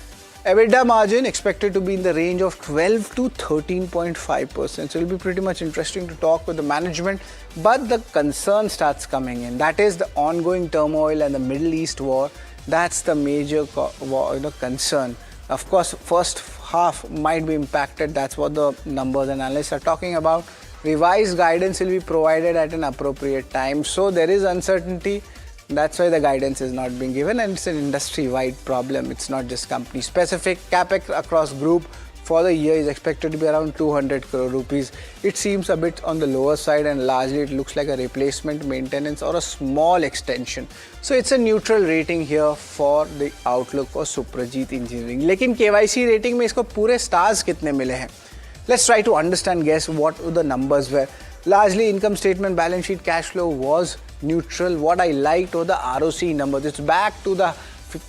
EBITDA margin expected to be in the range of 12 to 13.5%. So it'll be pretty much interesting to talk with the management. But the concern starts coming in. That is the ongoing turmoil and the Middle East war. That's the major concern. Of course, first half might be impacted. That's what the numbers and analysts are talking about. Revised guidance will be provided at an appropriate time. So there is uncertainty. That's why the guidance is not being given, and it's an industry-wide problem. It's not just company-specific. CapEx across group for the year is expected to be around 200 crore rupees. It seems a bit on the lower side, and largely it looks like a replacement, maintenance, or a small extension. So it's a neutral rating here for the outlook for Suprajit Engineering. लेकिन KYC rating में इसको पूरे stars कितने मिले हैं? Let's try to understand, guess what the numbers were. Largely income statement, balance sheet, cash flow was neutral. What I liked were the ROC numbers. It's back to the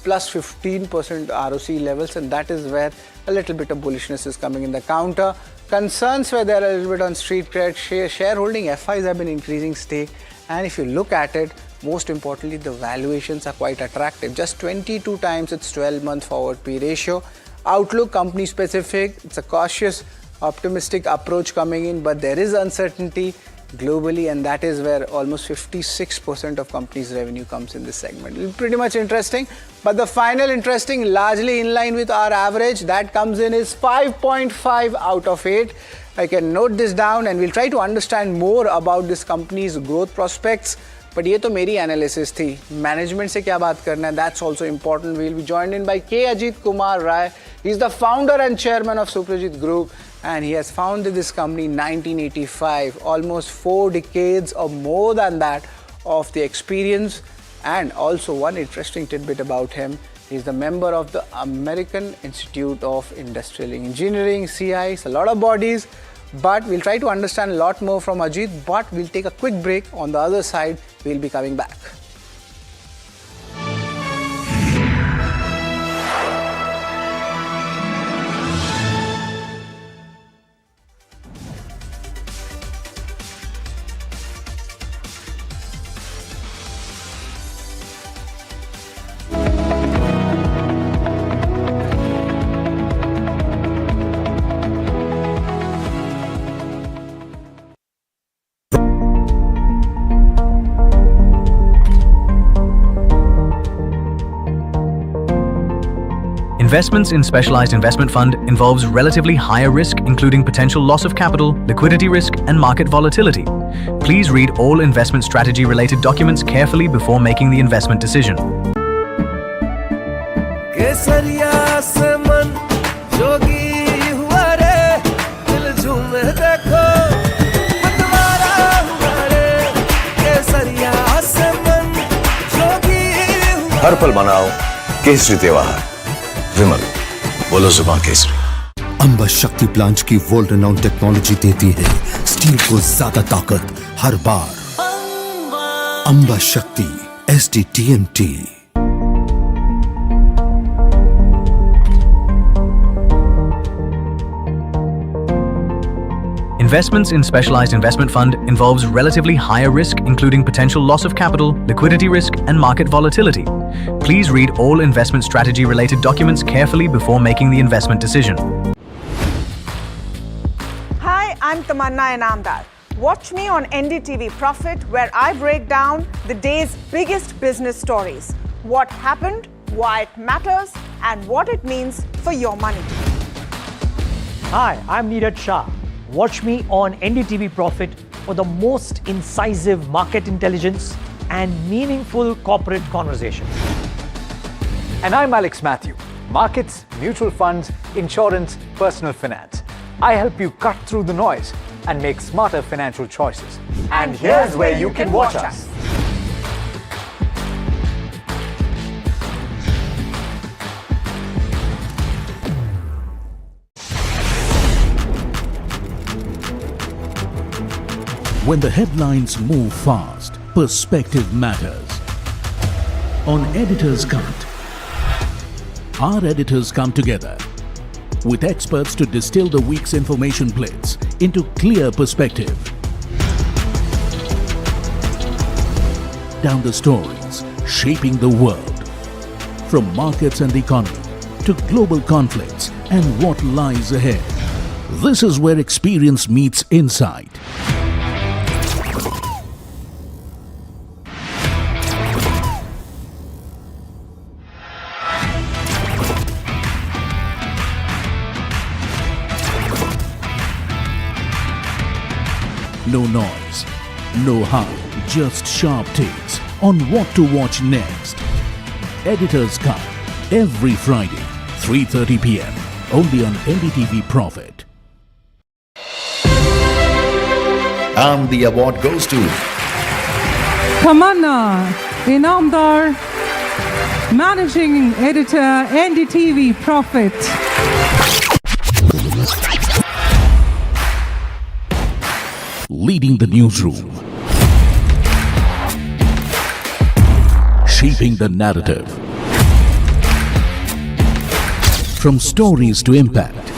plus 15% ROC levels, and that is where a little bit of bullishness is coming in the counter. Concerns were there a little bit on street cred. Shareholding FIs have been increasing stake, and if you look at it, most importantly, the valuations are quite attractive. Just 22 times its 12-month forward P ratio. Outlook company specific. It's a cautious, optimistic approach coming in, but there is uncertainty globally, and that is where almost 56% of companies' revenue comes in this segment. It's pretty much interesting, but the final interesting, largely in line with our average, that comes in is 5.5 out of 8. I can note this down, and we'll try to understand more about this company's growth prospects. But ये तो मेरी analysis थी. Management से क्या बात करना है? That's also important. We'll be joined in by K. Ajit Kumar Rai. He's the founder and chairman of Suprajit Group, and he has founded this company in 1985. Almost 4 decades or more than that of the experience. And also one interesting tidbit about him. He's the member of the American Institute of Industrial Engineering, CI. It's a lot of bodies. But we'll try to understand a lot more from Ajit, but we'll take a quick break. On the other side, we'll be coming back. Investments in specialized investment fund involves relatively higher risk, including potential loss of capital, liquidity risk, and market volatility. Please read all investment strategy related documents carefully before making the investment decision. हर पल मनाओ केसरी त्योहार विमल बोलो जुबान केसरी अंबा शक्ति plant की world renowned technology देती है steel को ज्यादा ताकत हर बार। अंबा शक्ति SDTMT। Investments in specialized investment fund involves relatively higher risk, including potential loss of capital, liquidity risk, and market volatility. Please read all investment strategy related documents carefully before making the investment decision. Hi, I'm Tamanna Inamdar. Watch me on NDTV Profit, where I break down the day's biggest business stories. What happened, why it matters, and what it means for your money. Hi, I'm Neeraj Shah. Watch me on NDTV Profit for the most incisive market intelligence and meaningful corporate conversation. And I'm Alex Matthew. Markets, mutual funds, insurance, personal finance. I help you cut through the noise and make smarter financial choices. And here's where you can watch us. When the headlines move fast, perspective matters. On Editor's Cut, our editors come together with experts to distill the week's information blitz into clear perspective. Down the stories shaping the world, from markets and the economy to global conflicts and what lies ahead. This is where experience meets insight. No noise, no hype, just sharp takes on what to watch next. Editor's Cut, every Friday, 3:30 p.m. only on NDTV Profit. And the award goes to Tamanna Inamdar, Managing Editor, NDTV Profit. Leading the newsroom, shaping the narrative, from stories to impact,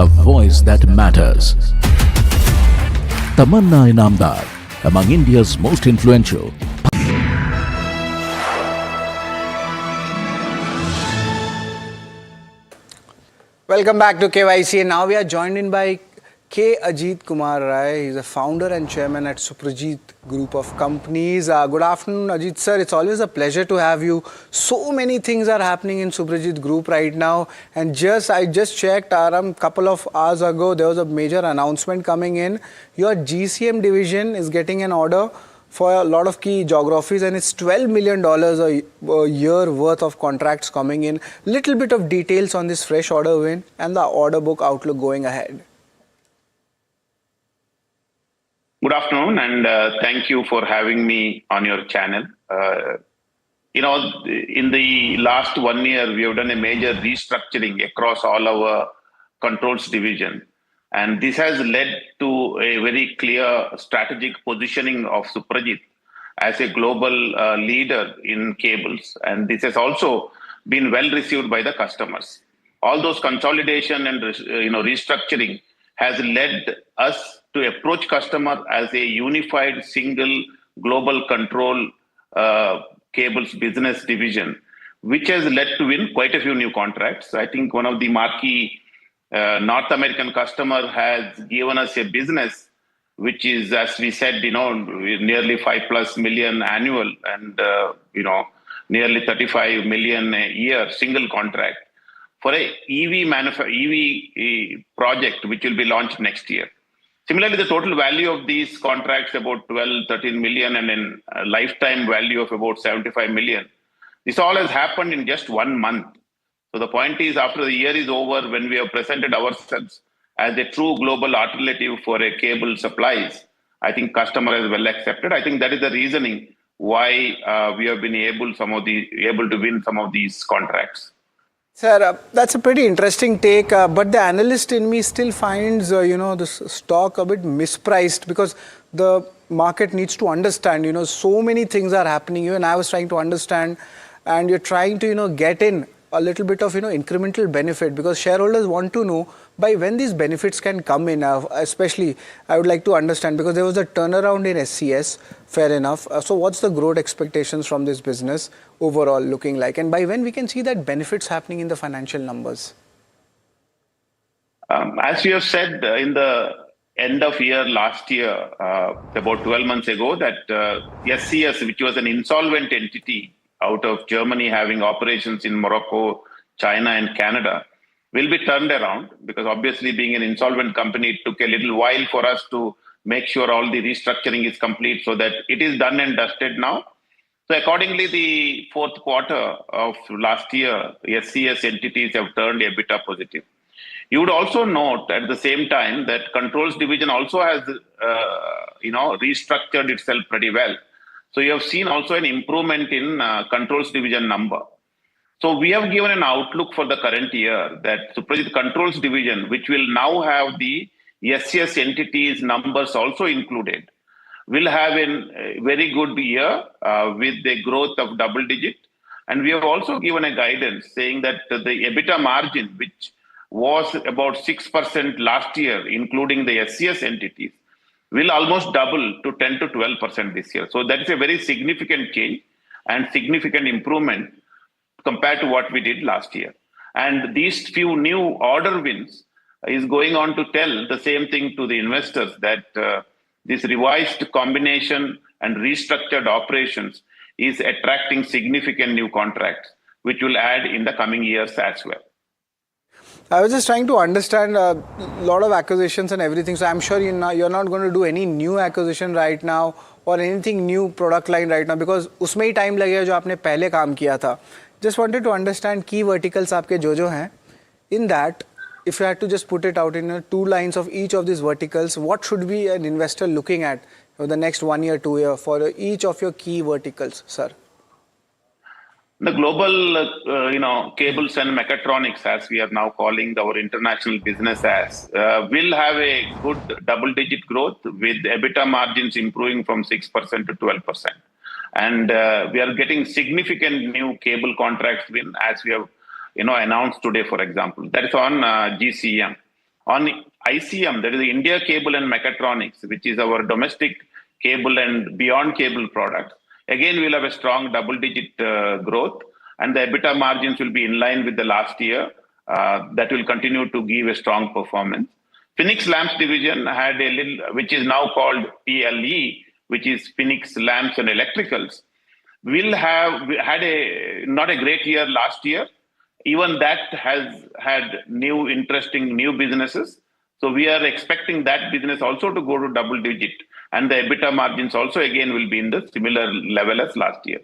a voice that matters. Tamanna Inamdar, among India's most influential. Welcome back to KYC, and now we are joined in by K. Ajit Kumar Rai. He's a founder and chairman at Suprajit Group of Companies. Good afternoon, Ajit sir. It's always a pleasure to have you. So many things are happening in Suprajit Group right now. And I just checked, Aram, couple of hours ago, there was a major announcement coming in. Your GCM division is getting an order for a lot of key geographies, and it's $12 million a year worth of contracts coming in. Little bit of details on this fresh order win and the order book outlook going ahead. Good afternoon, and thank you for having me on your channel. In the last 1 year, we have done a major restructuring across all our controls division. And this has led to a very clear strategic positioning of Suprajit as a global leader in cables. And this has also been well received by the customers. All those consolidation and restructuring has led us to approach customer as a unified single global control cables business division, which has led to win quite a few new contracts. I think one of the marquee North American customer has given us a business, which is, as we said, nearly $5+ million annual, and nearly 35 million a year, single contract, for a EV project which will be launched next year. Similarly, the total value of these contracts about 12, 13 million and then a lifetime value of about 75 million. This all has happened in just 1 month. So the point is, after the year is over, when we have presented ourselves as a true global alternative for a cable supplies, I think customer has well accepted. I think that is the reasoning why we have been able to win some of these contracts. Sir, that's a pretty interesting take, but the analyst in me still finds, this stock a bit mispriced, because the market needs to understand, so many things are happening. Even I was trying to understand, and you're trying to, get in a little bit of, incremental benefit, because shareholders want to know by when these benefits can come in. Especially, I would like to understand, because there was a turnaround in SCS, fair enough. So what's the growth expectations from this business overall looking like? And by when we can see that benefits happening in the financial numbers? As you have said in the end of year last year, about 12 months ago, that SCS, which was an insolvent entity out of Germany having operations in Morocco, China and Canada, will be turned around, because obviously being an insolvent company, it took a little while for us to make sure all the restructuring is complete, so that it is done and dusted now. So accordingly, the fourth quarter of last year, SCS entities have turned EBITDA positive. You would also note at the same time that controls division also has restructured itself pretty well. So you have seen also an improvement in controls division number. So we have given an outlook for the current year that Suprajit Controls division, which will now have the SCS entities numbers also included, will have a very good year with the growth of double digit. And we have also given a guidance saying that the EBITDA margin, which was about 6% last year, including the SCS entities, will almost double to 10 to 12% this year. So that is a very significant change and significant improvement compared to what we did last year. And these few new order wins is going on to tell the same thing to the investors, that this revised combination and restructured operations is attracting significant new contracts, which will add in the coming years as well. I was just trying to understand a lot of acquisitions and everything. So I'm sure you're not going to do any new acquisition right now or anything new product line right now, because उसमें ही time लगेगा जो आपने पहले काम किया था. Just wanted to understand key verticals आपके जो हैं. In that, if you had to just put it out in 2 lines of each of these verticals, what should be an investor looking at for the next 1 year, 2 year for each of your key verticals, sir? The global, cables and mechatronics, as we are now calling our international business as, will have a good double-digit growth with EBITDA margins improving from 6% to 12%. And we are getting significant new cable contracts win, as we have, announced today, for example. That is on GCM. On ICM, that is the India Cable and Mechatronics, which is our domestic cable and beyond cable products. Again, we'll have a strong double-digit growth, and the EBITDA margins will be in line with the last year. That will continue to give a strong performance. Phoenix Lamps division had which is now called PLE, which is Phoenix Lamps and Electricals, had not a great year last year. Even that has had interesting new businesses. So we are expecting that business also to go to double digit. And the EBITDA margins also again will be in the similar level as last year.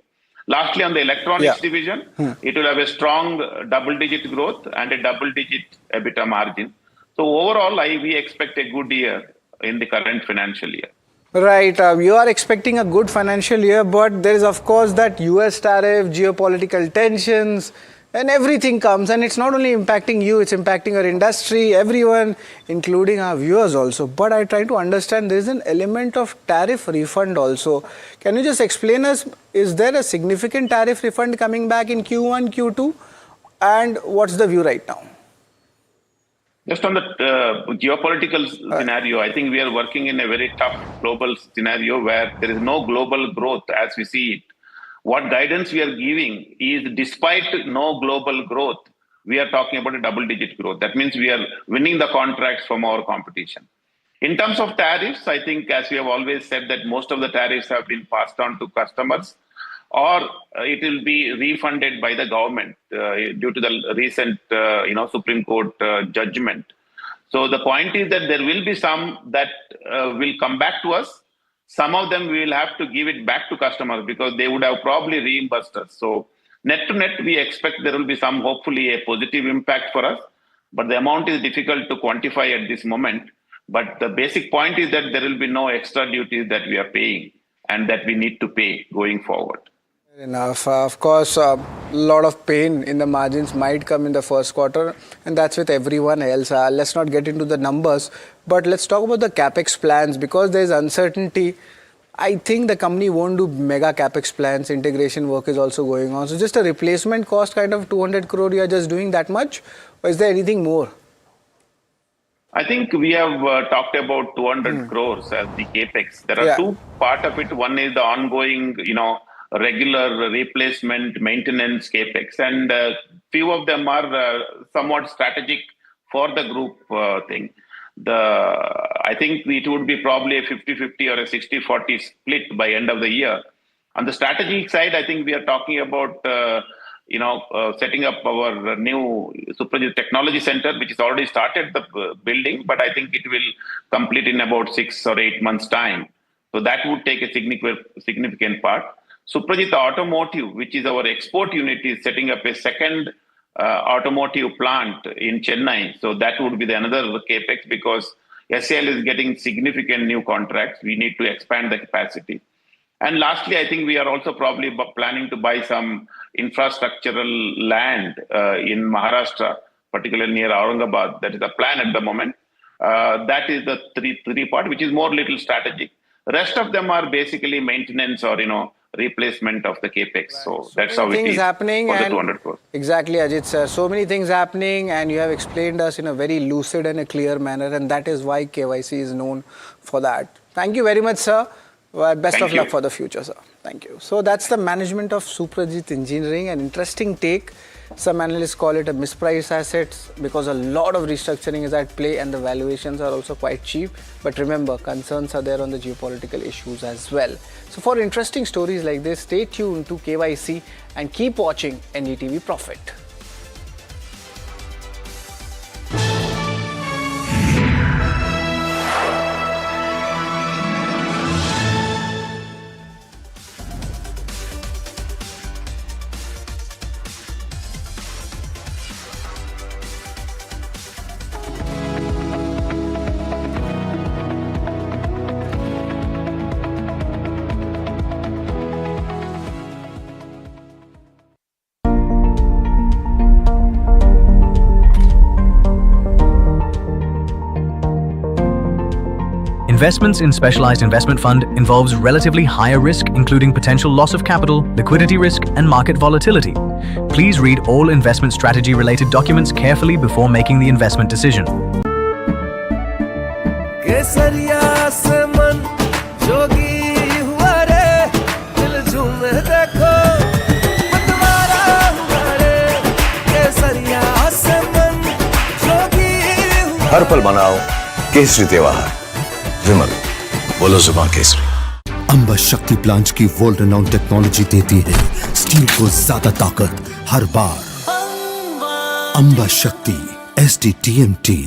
Lastly, on the electronics division, it will have a strong double-digit growth and a double-digit EBITDA margin. So overall, we expect a good year in the current financial year. Right. You are expecting a good financial year, but there is, of course, that US tariff, geopolitical tensions, and everything comes, and it's not only impacting you, it's impacting our industry, everyone, including our viewers also. But I try to understand there is an element of tariff refund also. Can you just explain us, is there a significant tariff refund coming back in Q1, Q2? And what's the view right now? Just on the geopolitical scenario, I think we are working in a very tough global scenario where there is no global growth as we see it. What guidance we are giving is, despite no global growth, we are talking about a double-digit growth. That means we are winning the contracts from our competition. In terms of tariffs, I think, as we have always said, that most of the tariffs have been passed on to customers. or it will be refunded by the government due to the recent Supreme Court judgment. So the point is that there will be some that will come back to us. Some of them we will have to give it back to customers because they would have probably reimbursed us. So net to net, we expect there will be some, hopefully, a positive impact for us. But the amount is difficult to quantify at this moment. But the basic point is that there will be no extra duties that we are paying and that we need to pay going forward. Enough. Of course, a lot of pain in the margins might come in the first quarter, and that's with everyone else. Let's not get into the numbers, but let's talk about the capex plans. Because there's uncertainty, I think the company won't do mega capex plans. Integration work is also going on. So just a replacement cost kind of 200 crore, you are just doing that much? Or is there anything more? I think we have talked about 200 crores as the capex. There are two parts of it. One is the ongoing, regular replacement maintenance capex, and few of them are somewhat strategic for the group thing. I think it would be probably a 50-50 or a 60-40 split by end of the year. On the strategic side, I think we are talking about setting up our new Suprajit Technology Center, which is already started the building, but I think it will complete in about 6 or 8 months' time. So that would take a significant part. Suprajit Automotive, which is our export unit, is setting up a second automotive plant in Chennai. So that would be another capex because SAL is getting significant new contracts. We need to expand the capacity. And lastly, I think we are also probably planning to buy some infrastructural land in Maharashtra, particularly near Aurangabad. That is the plan at the moment. That is the three part, which is more little strategic. The rest of them are basically maintenance or, replacement of the capex. So that's how it is happening for the 200 crores. Exactly, Ajit sir. So many things happening, and you have explained us in a very lucid and a clear manner, and that is why KYC is known for that. Thank you very much, sir. Best of luck for the future, sir. Thank you. So that's the management of Suprajit Engineering. An interesting take. Some analysts call it a mispriced assets because a lot of restructuring is at play and the valuations are also quite cheap. But remember, concerns are there on the geopolitical issues as well. So for interesting stories like this, stay tuned to KYC and keep watching NDTV Profit. Investments in specialized investment fund involves relatively higher risk, including potential loss of capital, liquidity risk, and market volatility. Please read all investment strategy related documents carefully before making the investment decision. हर पल मनाओ केसरी त्योहार विमल बोलो जुबान केसरी। अंबा शक्ति plant की world renowned technology देती है steel को ज्यादा ताकत हर बार। अंबा शक्ति SDTMT।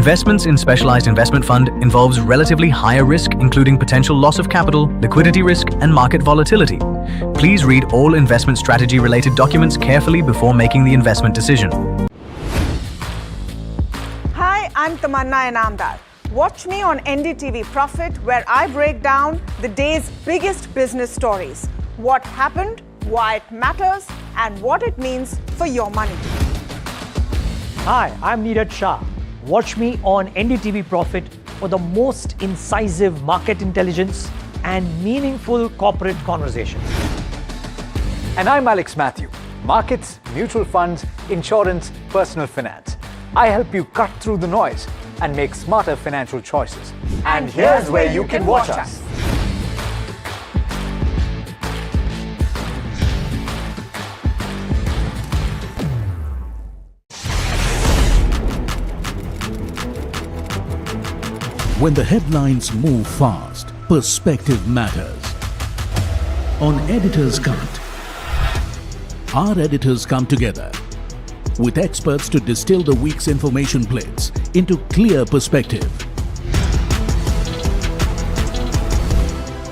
Investments in specialized investment fund involves relatively higher risk, including potential loss of capital, liquidity risk, and market volatility. Please read all investment strategy related documents carefully before making the investment decision. Hi, I'm Tamanna Inamdar. Watch me on NDTV Profit, where I break down the day's biggest business stories. What happened, why it matters, and what it means for your money. Hi, I'm Neeraj Shah. Watch me on NDTV Profit for the most incisive market intelligence and meaningful corporate conversations. And I'm Alex Matthew. Markets, mutual funds, insurance, personal finance. I help you cut through the noise and make smarter financial choices. And here's where you can watch us. When the headlines move fast, perspective matters. On Editor's Cut, our editors come together with experts to distill the week's information blitz into clear perspective.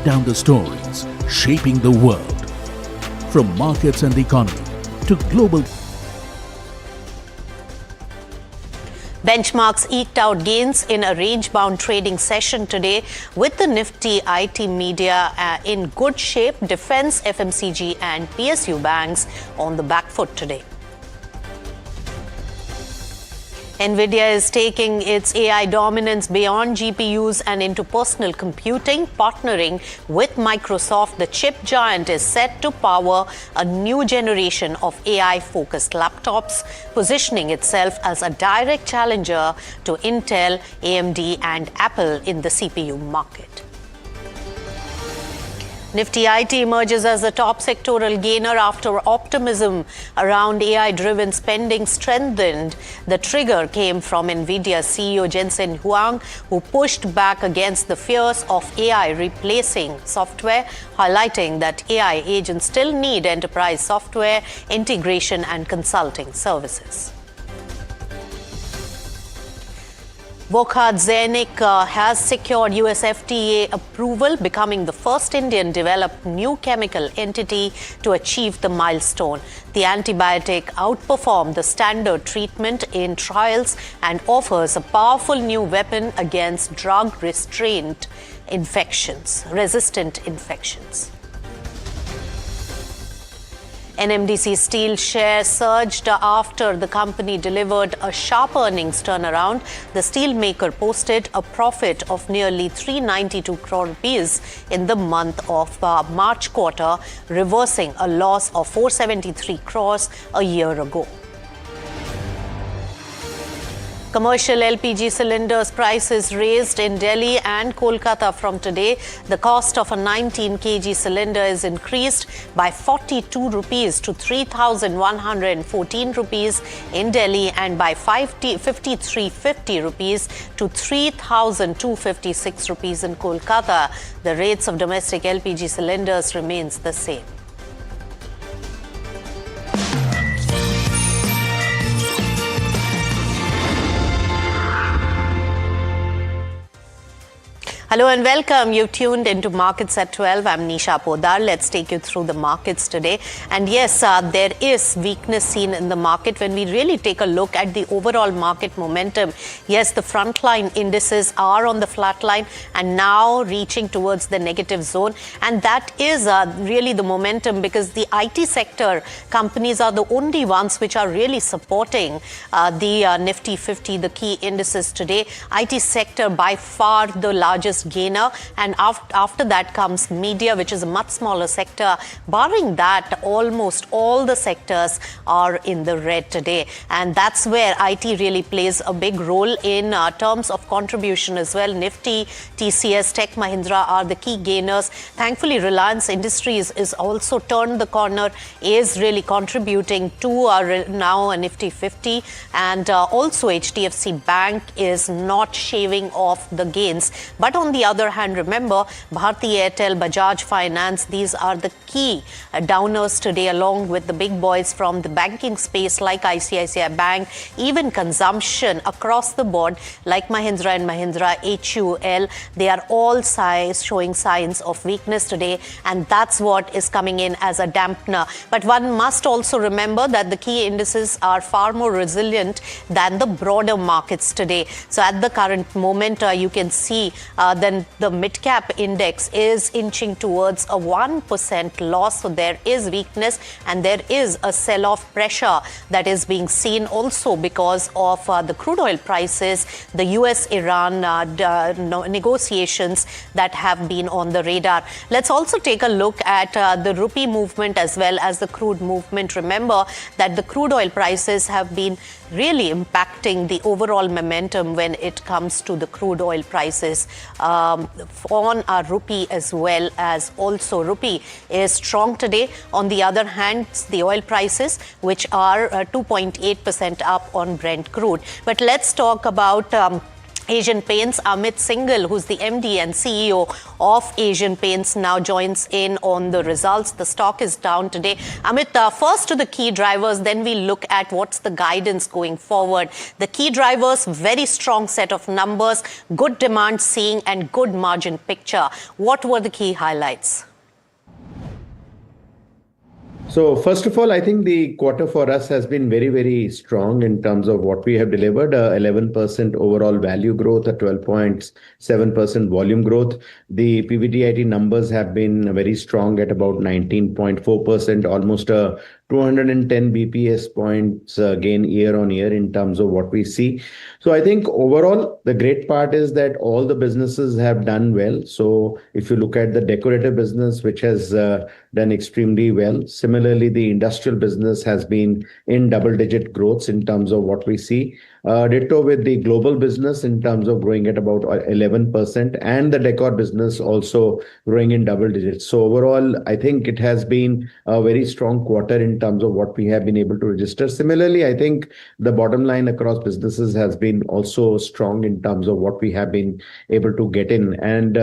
Down the stories shaping the world, from markets and the economy to global. Benchmarks eked out gains in a range-bound trading session today, with the Nifty IT media in good shape, defense, FMCG and PSU banks on the back foot today. NVIDIA is taking its AI dominance beyond GPUs and into personal computing, partnering with Microsoft. The chip giant is set to power a new generation of AI-focused laptops, positioning itself as a direct challenger to Intel, AMD and Apple in the CPU market. Nifty IT emerges as the top sectoral gainer after optimism around AI-driven spending strengthened. The trigger came from NVIDIA CEO Jensen Huang, who pushed back against the fears of AI replacing software, highlighting that AI agents still need enterprise software, integration and consulting services. Wockhardt Zennick has secured US FDA approval, becoming the first Indian-developed new chemical entity to achieve the milestone. The antibiotic outperformed the standard treatment in trials and offers a powerful new weapon against drug-resistant infections. NMDC Steel shares surged after the company delivered a sharp earnings turnaround. The steelmaker posted a profit of nearly 392 crore rupees in the month of March quarter, reversing a loss of 473 crores a year ago. Commercial LPG cylinders prices raised in Delhi and Kolkata from today. The cost of a 19 kg cylinder is increased by 42 rupees to 3,114 rupees in Delhi and by 53.50 rupees to 3,256 rupees in Kolkata. The rates of domestic LPG cylinders remains the same. Hello and welcome. You've tuned into Markets at 12. I'm Nisha Podar. Let's take you through the markets today. And yes, there is weakness seen in the market when we really take a look at the overall market momentum. Yes, the frontline indices are on the flat line and now reaching towards the negative zone. And that is really the momentum, because the IT sector companies are the only ones which are really supporting the Nifty 50, the key indices today. IT sector by far the largest gainer, and after that comes media, which is a much smaller sector. Barring that, almost all the sectors are in the red today, and that's where IT really plays a big role in terms of contribution as well. Nifty, TCS, Tech Mahindra are the key gainers. Thankfully, Reliance Industries is also turned the corner, is really contributing to now a Nifty 50, and also HDFC Bank is not shaving off the gains. But on the other hand, remember, Bharti Airtel, Bajaj Finance, these are the key downers today, along with the big boys from the banking space like ICICI Bank, even consumption across the board like Mahindra and Mahindra, HUL. They are all showing signs of weakness today, and that's what is coming in as a dampener. But one must also remember that the key indices are far more resilient than the broader markets today. So at the current moment, you can see then the mid-cap index is inching towards a 1% loss. So there is weakness and there is a sell-off pressure that is being seen also because of the crude oil prices, the US-Iran negotiations that have been on the radar. Let's also take a look at the rupee movement as well as the crude movement. Remember that the crude oil prices have been really impacting the overall momentum when it comes to the crude oil prices on our rupee, as well as also rupee is strong today. On the other hand, the oil prices, which are 2.8% up on Brent crude. But let's talk about Asian Paints. Amit Singhal, who's the MD and CEO of Asian Paints, now joins in on the results. The stock is down today. Amit, first to the key drivers, then we look at what's the guidance going forward. The key drivers, very strong set of numbers, good demand seeing and good margin picture. What were the key highlights? So first of all, I think the quarter for us has been very, very strong in terms of what we have delivered. 11% overall value growth, a 12.7% volume growth. The PBDIT numbers have been very strong at about 19.4%, almost a 210 BPS points gain year on year in terms of what we see. So I think overall, the great part is that all the businesses have done well. So if you look at the decorative business, which has done extremely well. Similarly, the industrial business has been in double-digit growths in terms of what we see. Ditto with the global business in terms of growing at about 11%, and the decor business also growing in double digits. So overall, I think it has been a very strong quarter in terms of what we have been able to register. Similarly, I think the bottom line across businesses has been also strong in terms of what we have been able to get in. And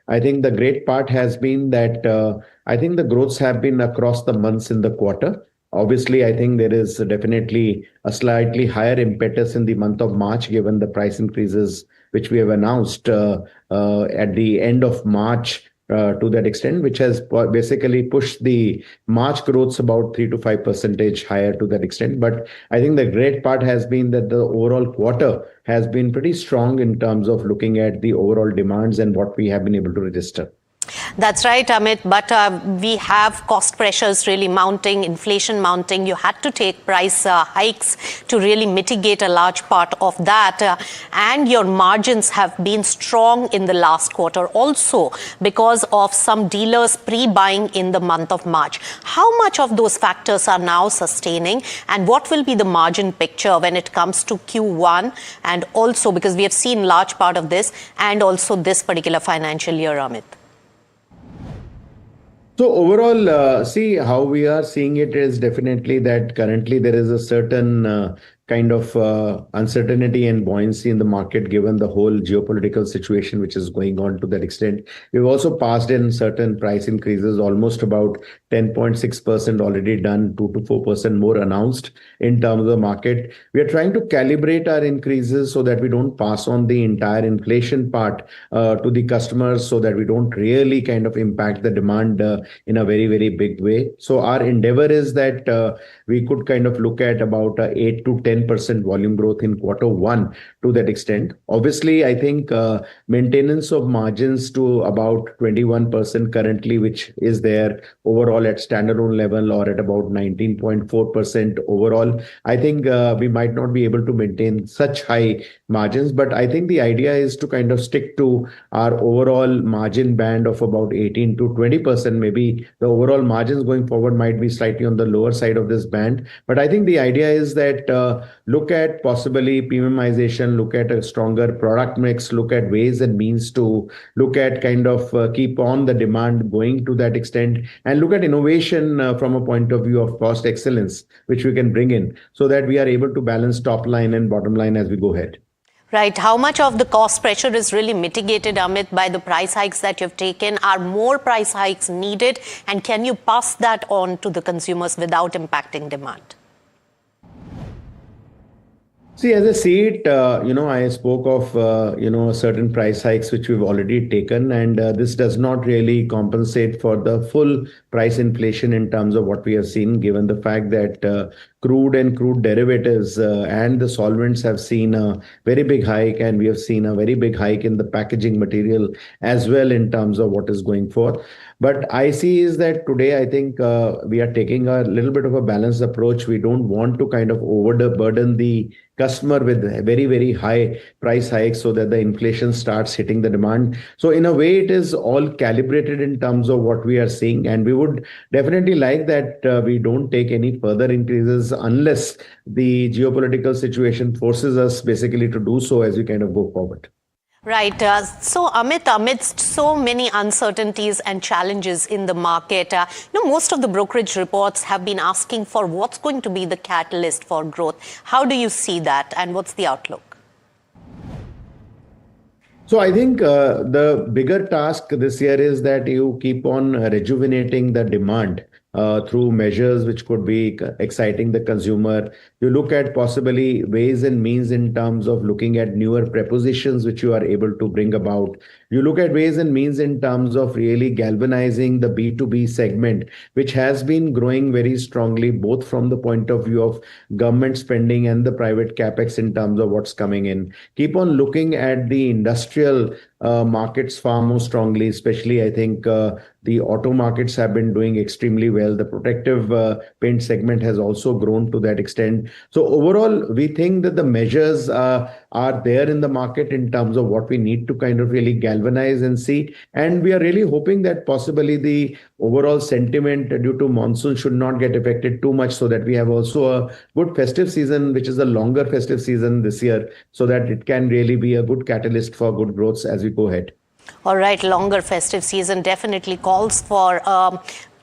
I think the great part has been that I think the growths have been across the months in the quarter. Obviously, I think there is definitely a slightly higher impetus in the month of March, given the price increases which we have announced at the end of March to that extent, which has basically pushed the March growths about 3 to 5% higher to that extent. But I think the great part has been that the overall quarter has been pretty strong in terms of looking at the overall demands and what we have been able to register. That's right, Amit. But we have cost pressures really mounting, inflation mounting. You had to take price hikes to really mitigate a large part of that. And your margins have been strong in the last quarter also because of some dealers pre-buying in the month of March. How much of those factors are now sustaining? And what will be the margin picture when it comes to Q1? And also because we have seen large part of this and also this particular financial year, Amit. So overall, see how we are seeing it is definitely that currently there is a certain kind of uncertainty and buoyancy in the market given the whole geopolitical situation which is going on to that extent. We've also passed in certain price increases, almost about 10.6% already done, 2 to 4% more announced in terms of the market. We are trying to calibrate our increases so that we don't pass on the entire inflation part to the customers so that we don't really kind of impact the demand in a very, very big way. So our endeavor is that we could kind of look at about 8 to 10% volume growth in Q1 to that extent. Obviously, I think maintenance of margins to about 21% currently, which is there overall at standalone level or at about 19.4% overall. I think we might not be able to maintain such high margins, but I think the idea is to kind of stick to our overall margin band of about 18 to 20%. Maybe the overall margins going forward might be slightly on the lower side of this band. But I think the idea is that look at possibly premiumization, look at a stronger product mix, look at ways and means to look at kind of keep on the demand going to that extent, and look at innovation from a point of view of cost excellence, which we can bring in so that we are able to balance top line and bottom line as we go ahead. Right. How much of the cost pressure is really mitigated, Amit, by the price hikes that you've taken? Are more price hikes needed? And can you pass that on to the consumers without impacting demand? See, as I see it, I spoke of, certain price hikes which we've already taken, and this does not really compensate for the full price inflation in terms of what we have seen, given the fact that crude and crude derivatives and the solvents have seen a very big hike, and we have seen a very big hike in the packaging material as well in terms of what is going forth. But I see is that today, I think we are taking a little bit of a balanced approach. We don't want to kind of overburden the customer with very, very high price hikes so that the inflation starts hitting the demand. So in a way, it is all calibrated in terms of what we are seeing. And we would definitely like that we don't take any further increases unless the geopolitical situation forces us basically to do so as we kind of go forward. Right. So, Amit, amidst so many uncertainties and challenges in the market, most of the brokerage reports have been asking for what's going to be the catalyst for growth. How do you see that and what's the outlook? So I think the bigger task this year is that you keep on rejuvenating the demand through measures which could be exciting the consumer. You look at possibly ways and means in terms of looking at newer prepositions which you are able to bring about. You look at ways and means in terms of really galvanizing the B2B segment, which has been growing very strongly, both from the point of view of government spending and the private capex in terms of what's coming in. Keep on looking at the industrial markets far more strongly, especially I think the auto markets have been doing extremely well. The protective paint segment has also grown to that extent. So overall, we think that the measures are there in the market in terms of what we need to kind of really galvanize and see. And we are really hoping that possibly the overall sentiment due to monsoon should not get affected too much, so that we have also a good festive season, which is a longer festive season this year, so that it can really be a good catalyst for good growth as we go ahead. All right, longer festive season definitely calls for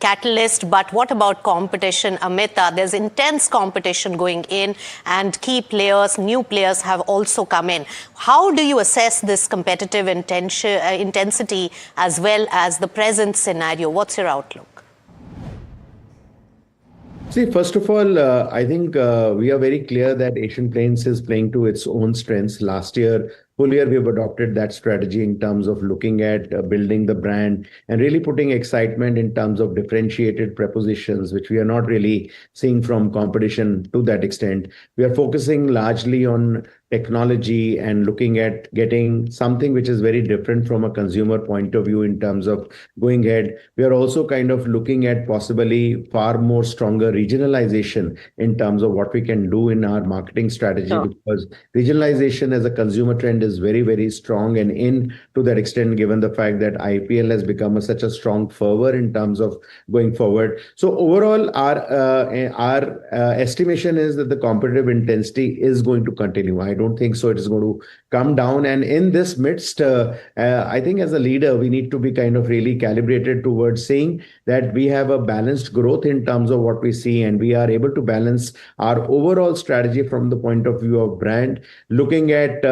catalyst, but what about competition, Amit? There's intense competition going in, and key players, new players have also come in. How do you assess this competitive intensity as well as the present scenario? What's your outlook? See, first of all, I think we are very clear that Asian Paints is playing to its own strengths. Last year, full year, we have adopted that strategy in terms of looking at building the brand and really putting excitement in terms of differentiated propositions, which we are not really seeing from competition to that extent. We are focusing largely on technology and looking at getting something which is very different from a consumer point of view in terms of going ahead. We are also kind of looking at possibly far more stronger regionalization in terms of what we can do in our marketing strategy, because regionalization as a consumer trend is very, very strong, and in to that extent, given the fact that IPL has become such a strong fervor in terms of going forward. So overall, our estimation is that the competitive intensity is going to continue. I don't think so it is going to come down. And in this midst, I think as a leader, we need to be kind of really calibrated towards saying that we have a balanced growth in terms of what we see, and we are able to balance our overall strategy from the point of view of brand, looking at,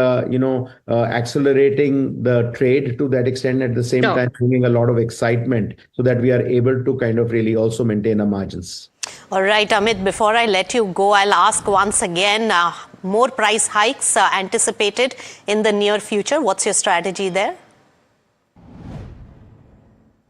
accelerating the trade to that extent, at the same time bringing a lot of excitement so that we are able to kind of really also maintain our margins. All right, Amit, before I let you go, I'll ask once again, more price hikes anticipated in the near future. What's your strategy there?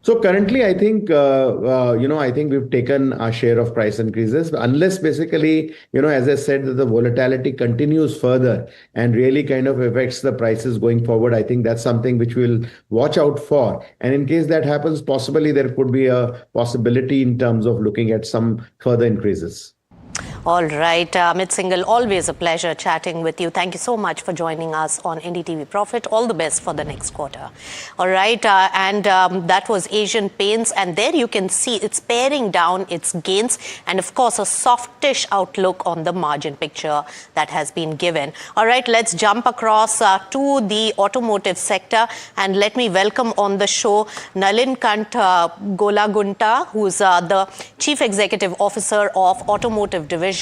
So currently, I think, I think we've taken our share of price increases, unless basically, as I said, that the volatility continues further and really kind of affects the prices going forward. I think that's something which we'll watch out for. And in case that happens, possibly there could be a possibility in terms of looking at some further increases. All right, Amit Singhal, always a pleasure chatting with you. Thank you so much for joining us on NDTV Profit. All the best for the next quarter. All right, that was Asian Paints, and there you can see it's paring down its gains, and of course a softish outlook on the margin picture that has been given. All right, let's jump across to the automotive sector, and let me welcome on the show Nalin Kant Golagunta, who's the Chief Executive Officer of Automotive Division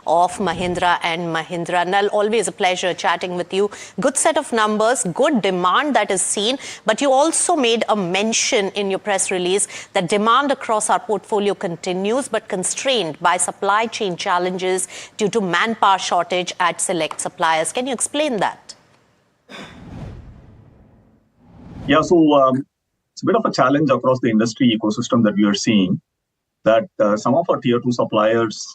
of Mahindra & Mahindra. Nal, always a pleasure chatting with you. Good set of numbers, good demand that is seen, but you also made a mention in your press release that demand across our portfolio continues but constrained by supply chain challenges due to manpower shortage at select suppliers. Can you explain that? Yeah, so it's a bit of a challenge across the industry ecosystem that we are seeing, that some of our tier 2 suppliers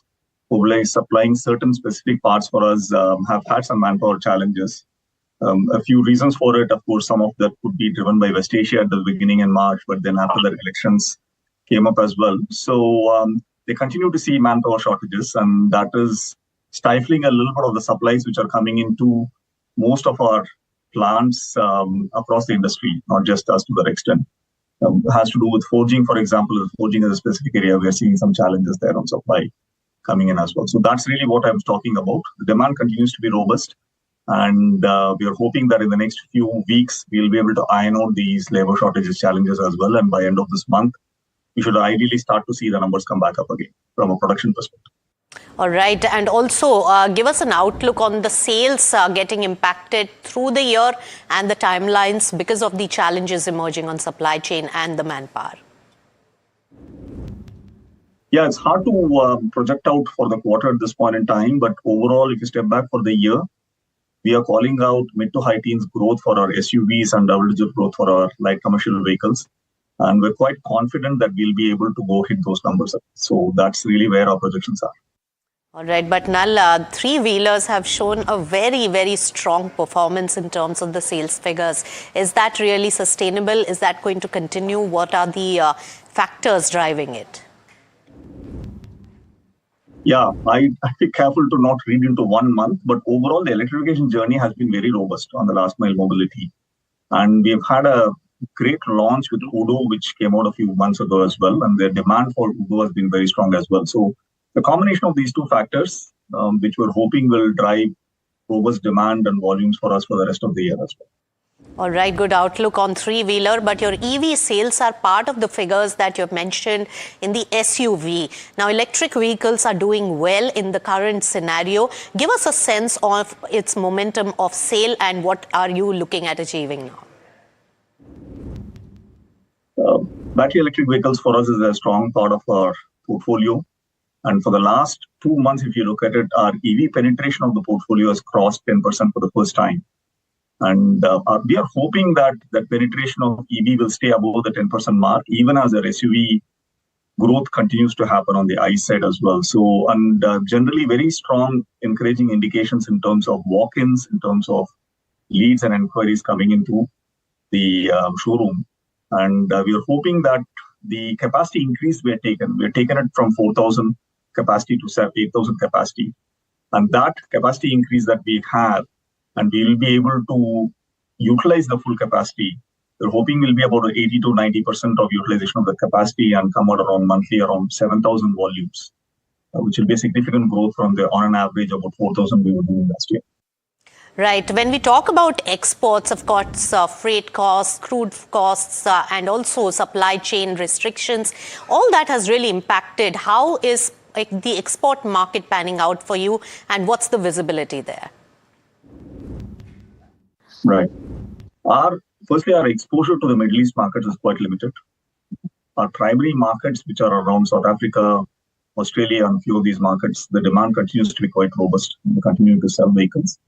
who are supplying certain specific parts for us have had some manpower challenges. A few reasons for it, of course, some of that could be driven by West Asia at the beginning in March, but then after the elections came up as well. So they continue to see manpower shortages, and that is stifling a little bit of the supplies which are coming into most of our plants across the industry, not just us to that extent. It has to do with forging, for example. Forging is a specific area. We are seeing some challenges there on supply coming in as well. So that's really what I was talking about. The demand continues to be robust, and we are hoping that in the next few weeks, we'll be able to iron out these labor shortages challenges as well. And by end of this month, we should ideally start to see the numbers come back up again from a production perspective. All right. And also give us an outlook on the sales getting impacted through the year and the timelines because of the challenges emerging on supply chain and the manpower. Yeah, it's hard to project out for the quarter at this point in time. But overall, if you step back for the year, we are calling out mid to high teens growth for our SUVs and double-digit growth for our light commercial vehicles. And we're quite confident that we'll be able to go hit those numbers. So that's really where our projections are. All right, but Nal, three-wheelers have shown a very, very strong performance in terms of the sales figures. Is that really sustainable? Is that going to continue? What are the factors driving it? Yeah, I'd be careful to not read into 1 month, but overall, the electrification journey has been very robust on the last mile mobility. And we've had a great launch with Udo, which came out a few months ago as well. And the demand for Udo has been very strong as well. So the combination of these two factors, which we're hoping will drive robust demand and volumes for us for the rest of the year as well. All right, good outlook on three-wheeler, but your EV sales are part of the figures that you've mentioned in the SUV. Now, electric vehicles are doing well in the current scenario. Give us a sense of its momentum of sale and what are you looking at achieving now? Battery electric vehicles for us is a strong part of our portfolio. And for the last 2 months, if you look at it, our EV penetration of the portfolio has crossed 10% for the first time. And we are hoping that that penetration of EV will stay above the 10% mark, even as our SUV growth continues to happen on the ICE side as well. So, and generally very strong, encouraging indications in terms of walk-ins, in terms of leads and inquiries coming into the showroom. And we are hoping that the capacity increase we've taken it from 4,000 capacity to 8,000 capacity. And that capacity increase that we have, and we will be able to utilize the full capacity. We're hoping we'll be about 80 to 90% of utilization of the capacity and come out around monthly around 7,000 volumes, which will be a significant growth from the on an average about 4,000 we were doing last year. Right. When we talk about exports, of course, freight costs, crude costs, and also supply chain restrictions, all that has really impacted. How is the export market panning out for you, and what's the visibility there? Right. Firstly, our exposure to the Middle East markets is quite limited. Our primary markets, which are around South Africa, Australia, and a few of these markets, the demand continues to be quite robust. We continue to sell vehicles.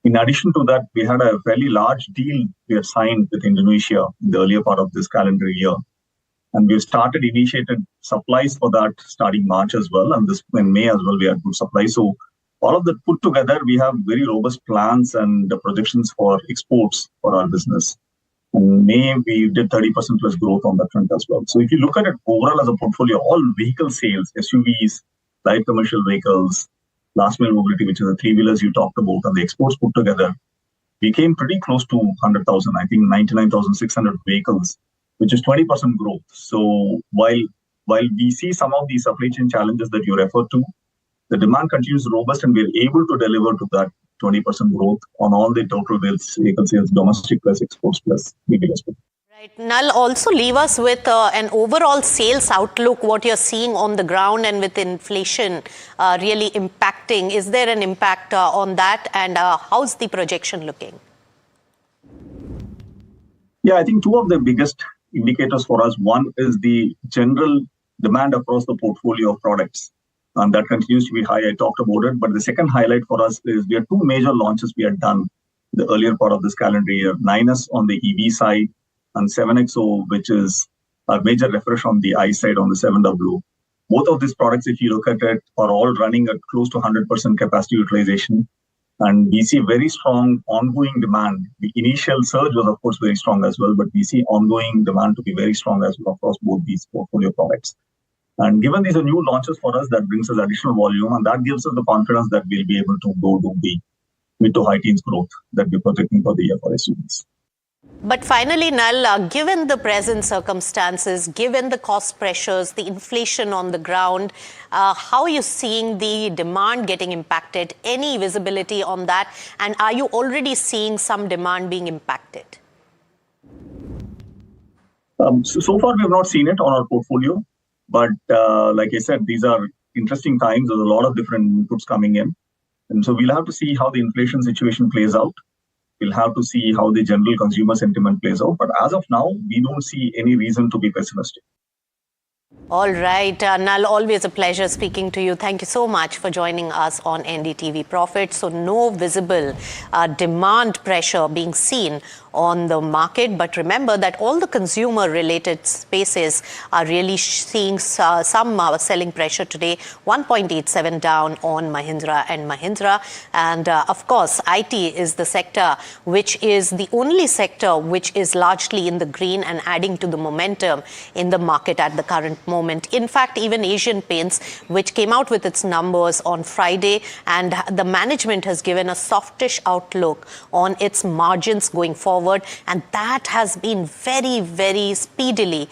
In addition to that, we had a fairly large deal we had signed with Indonesia in the earlier part of this calendar year. And we've initiated supplies for that starting March as well. And in May as well, we had good supply. So all of that put together, we have very robust plans and projections for exports for our business. In May, we did 30% plus growth on that front as well. So if you look at it overall as a portfolio, all vehicle sales, SUVs, light commercial vehicles, last mile mobility, which is the three-wheelers you talked about, and the exports put together, we came pretty close to 100,000, I think 99,600 vehicles, which is 20% growth. So while we see some of these supply chain challenges that you referred to, the demand continues robust and we're able to deliver to that 20% growth on all the total vehicle sales, domestic plus exports plus vehicle exports. Right. Nal, also leave us with an overall sales outlook, what you're seeing on the ground and with inflation really impacting. Is there an impact on that, and how's the projection looking? Yeah, I think two of the biggest indicators for us, one is the general demand across the portfolio of products. And that continues to be high. I talked about it. But the second highlight for us is we have two major launches we had done the earlier part of this calendar year. 9S on the EV side and 7XO, which is a major refresh on the ICE side on the 7W. Both of these products, if you look at it, are all running at close to 100% capacity utilization. And we see very strong ongoing demand. The initial surge was, of course, very strong as well. But we see ongoing demand to be very strong as well across both these portfolio products. And given these are new launches for us, that brings us additional volume, and that gives us the confidence that we'll be able to go to the mid to high teens growth that we're projecting for the year for SUVs. But finally, Nal, given the present circumstances, given the cost pressures, the inflation on the ground, how are you seeing the demand getting impacted? Any visibility on that? And are you already seeing some demand being impacted? So far, we have not seen it on our portfolio. But like I said, these are interesting times. There's a lot of different inputs coming in. And so we'll have to see how the inflation situation plays out. We'll have to see how the general consumer sentiment plays out. But as of now, we don't see any reason to be pessimistic. All right, Nal, always a pleasure speaking to you. Thank you so much for joining us on NDTV Profit. So no visible demand pressure being seen on the market. But remember that all the consumer-related spaces are really seeing some selling pressure today. 1.87 down on Mahindra and Mahindra. And of course, IT is the sector which is the only sector which is largely in the green and adding to the momentum in the market at the current moment. In fact, even Asian Paints, which came out with its numbers on Friday, and the management has given a softish outlook on its margins going forward, and that has been very, very speedily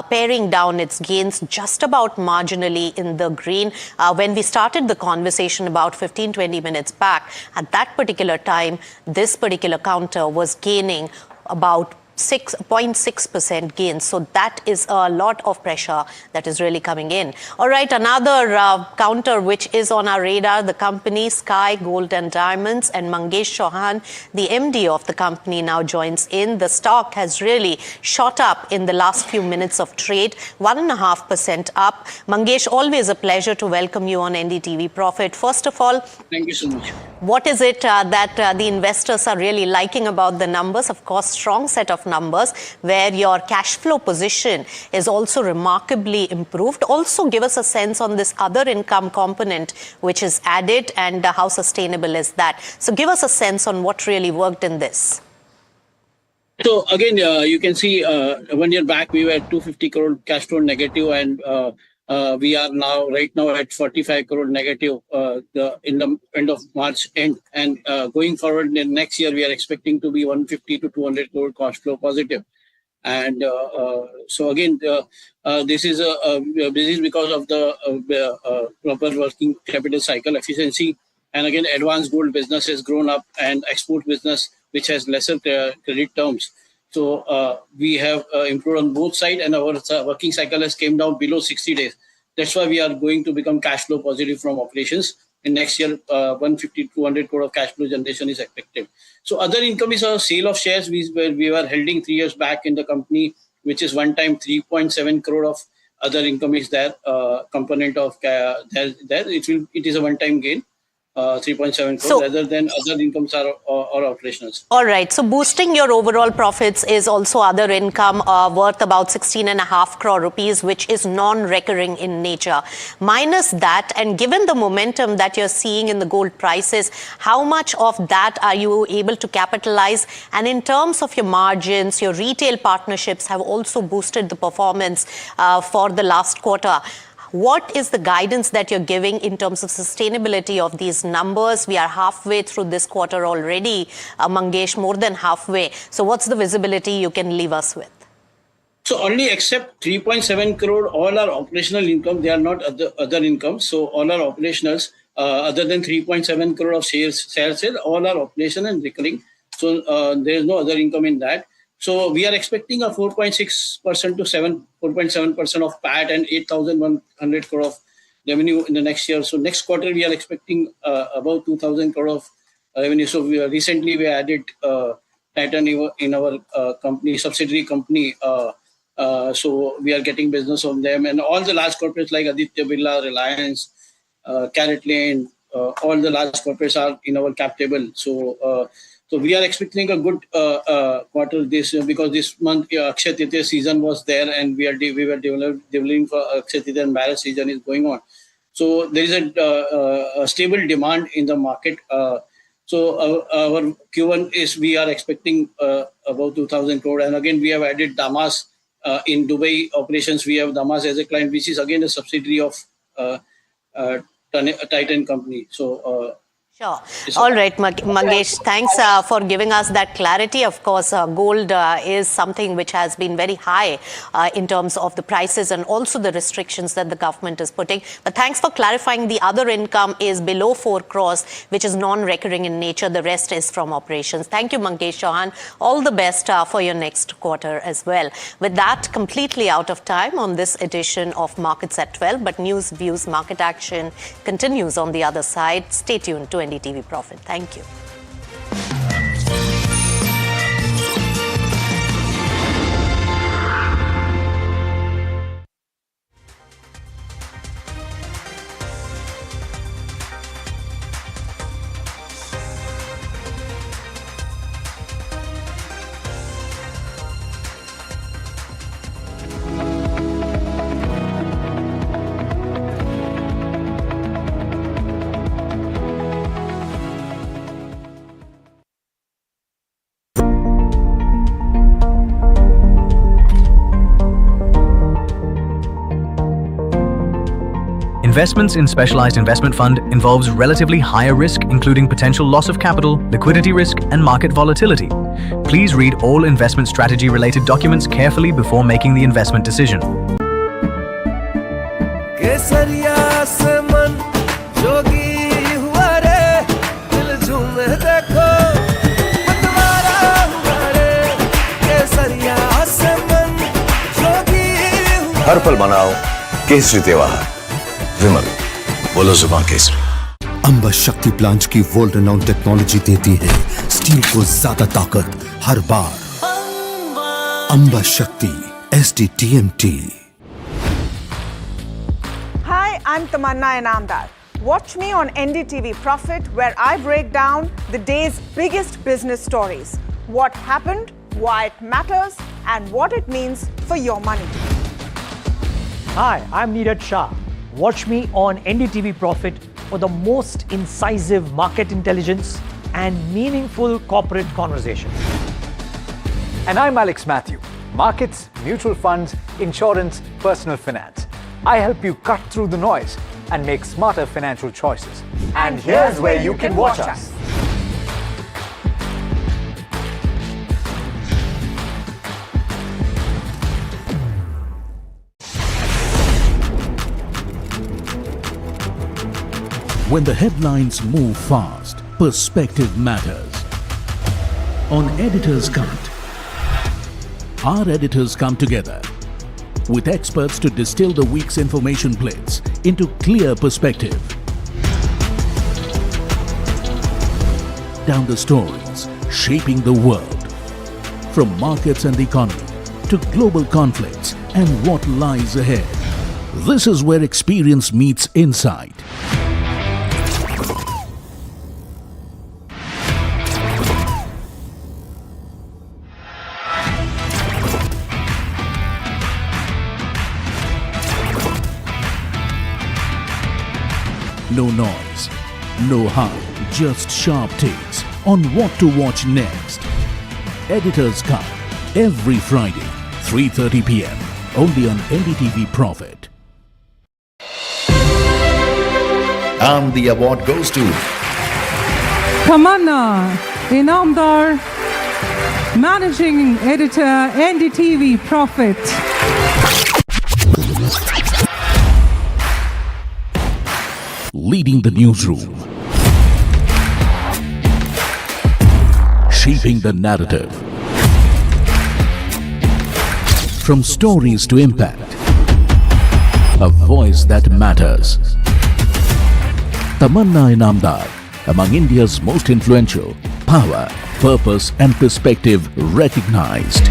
paring down its gains just about marginally in the green. When we started the conversation about 15-20 minutes back, at that particular time, this particular counter was gaining about 6.6% gains. So that is a lot of pressure that is really coming in. All right, another counter which is on our radar, the company Sky Gold and Diamonds, and Mangesh Chauhan, the MD of the company, now joins in. The stock has really shot up in the last few minutes of trade, 1.5% up. Mangesh, always a pleasure to welcome you on NDTV Profit. First of all, thank you so much. What is it that the investors are really liking about the numbers? Of course, strong set of numbers where your cash flow position is also remarkably improved. Also give us a sense on this other income component which is added, and how sustainable is that? So give us a sense on what really worked in this. So again, you can see 1 year back we were 250 crore cash flow negative, and we are right now at 45 crore negative in the end of March end. And going forward in next year, we are expecting to be 150 to 200 crore cash flow positive. And so again, this is because of the proper working capital cycle efficiency. And again, advanced gold business has grown up, and export business, which has lesser credit terms. So we have improved on both sides, and our working cycle has came down below 60 days. That's why we are going to become cash flow positive from operations. In next year, 150 to 200 crore of cash flow generation is expected. So other income is a sale of shares we were holding 3 years back in the company, which is one time 3.7 crore of other income is there. Component of there. It is a one-time gain. 3.7 crores, rather than other incomes are operationals. All right. So boosting your overall profits is also other income worth about 16.5 crore rupees, which is non-recurring in nature. Minus that, and given the momentum that you're seeing in the gold prices, how much of that are you able to capitalize? And in terms of your margins, your retail partnerships have also boosted the performance for the last quarter. What is the guidance that you're giving in terms of sustainability of these numbers? We are halfway through this quarter already, Mangesh, more than halfway. So what's the visibility you can leave us with? So only except 3.7 crore, all are operational income. They are not other income. So all are operationals. Other than 3.7 crore of sales, all are operational and recurring. So there is no other income in that. So we are expecting a 4.6% to 4.7% of PAT and 8,100 crore of revenue in the next year. So next quarter we are expecting about 2,000 crore of revenue. So recently we added Titan in our company, subsidiary company. So we are getting business from them, and all the large corporates like Aditya Birla, Reliance, Carrot Lane, all the large corporates are in our cap table. So we are expecting a good quarter this year, because this month Akshay Tritiya season was there, and we were developing for Akshay Tritiya, and marriage season is going on. So there is a stable demand in the market. So our Q1 is we are expecting about 2,000 crore, and again we have added Damas in Dubai operations. We have Damas as a client, which is again a subsidiary of Titan company. So. Sure. All right, Mangesh, thanks for giving us that clarity. Of course, gold is something which has been very high in terms of the prices and also the restrictions that the government is putting. But thanks for clarifying. The other income is below 4 crores, which is non-recurring in nature. The rest is from operations. Thank you, Mangesh Chauhan. All the best for your next quarter as well. With that, completely out of time on this edition of Markets at 12. But news, views, market action continues on the other side. Stay tuned to NDTV Profit. Thank you. Investments in specialized investment fund involves relatively higher risk, including potential loss of capital, liquidity risk, and market volatility. Please read all investment strategy related documents carefully before making the investment decision. हर पल मनाओ केसरी त्योहार विमल बोलो जुबान केसरी। अंबा शक्ति plant की world renowned technology देती है steel को ज्यादा ताकत हर बार। अंबा शक्ति SDTMT। Hi, I'm Tamanna Inamdar. Watch me on NDTV Profit, where I break down the day's biggest business stories. What happened, why it matters, and what it means for your money. Hi, I'm Neeraj Shah. Watch me on NDTV Profit for the most incisive market intelligence and meaningful corporate conversation. And I'm Alex Matthew. Markets, mutual funds, insurance, personal finance. I help you cut through the noise and make smarter financial choices. And here's where you can watch us. When the headlines move fast, perspective matters. On Editor's Cut, our editors come together with experts to distill the week's information plates into clear perspective. Down the stories shaping the world, from markets and the economy to global conflicts and what lies ahead. This is where experience meets insight. No noise, no hype, just sharp takes on what to watch next. Editor's Cut, every Friday, 3:30 p.m. only on NDTV Profit. And the award goes to Tamanna Inamdar, Managing Editor, NDTV Profit. Leading the newsroom, shaping the narrative, from stories to impact, a voice that matters. Tamanna Inamdar, among India's most influential, power, purpose and perspective recognized.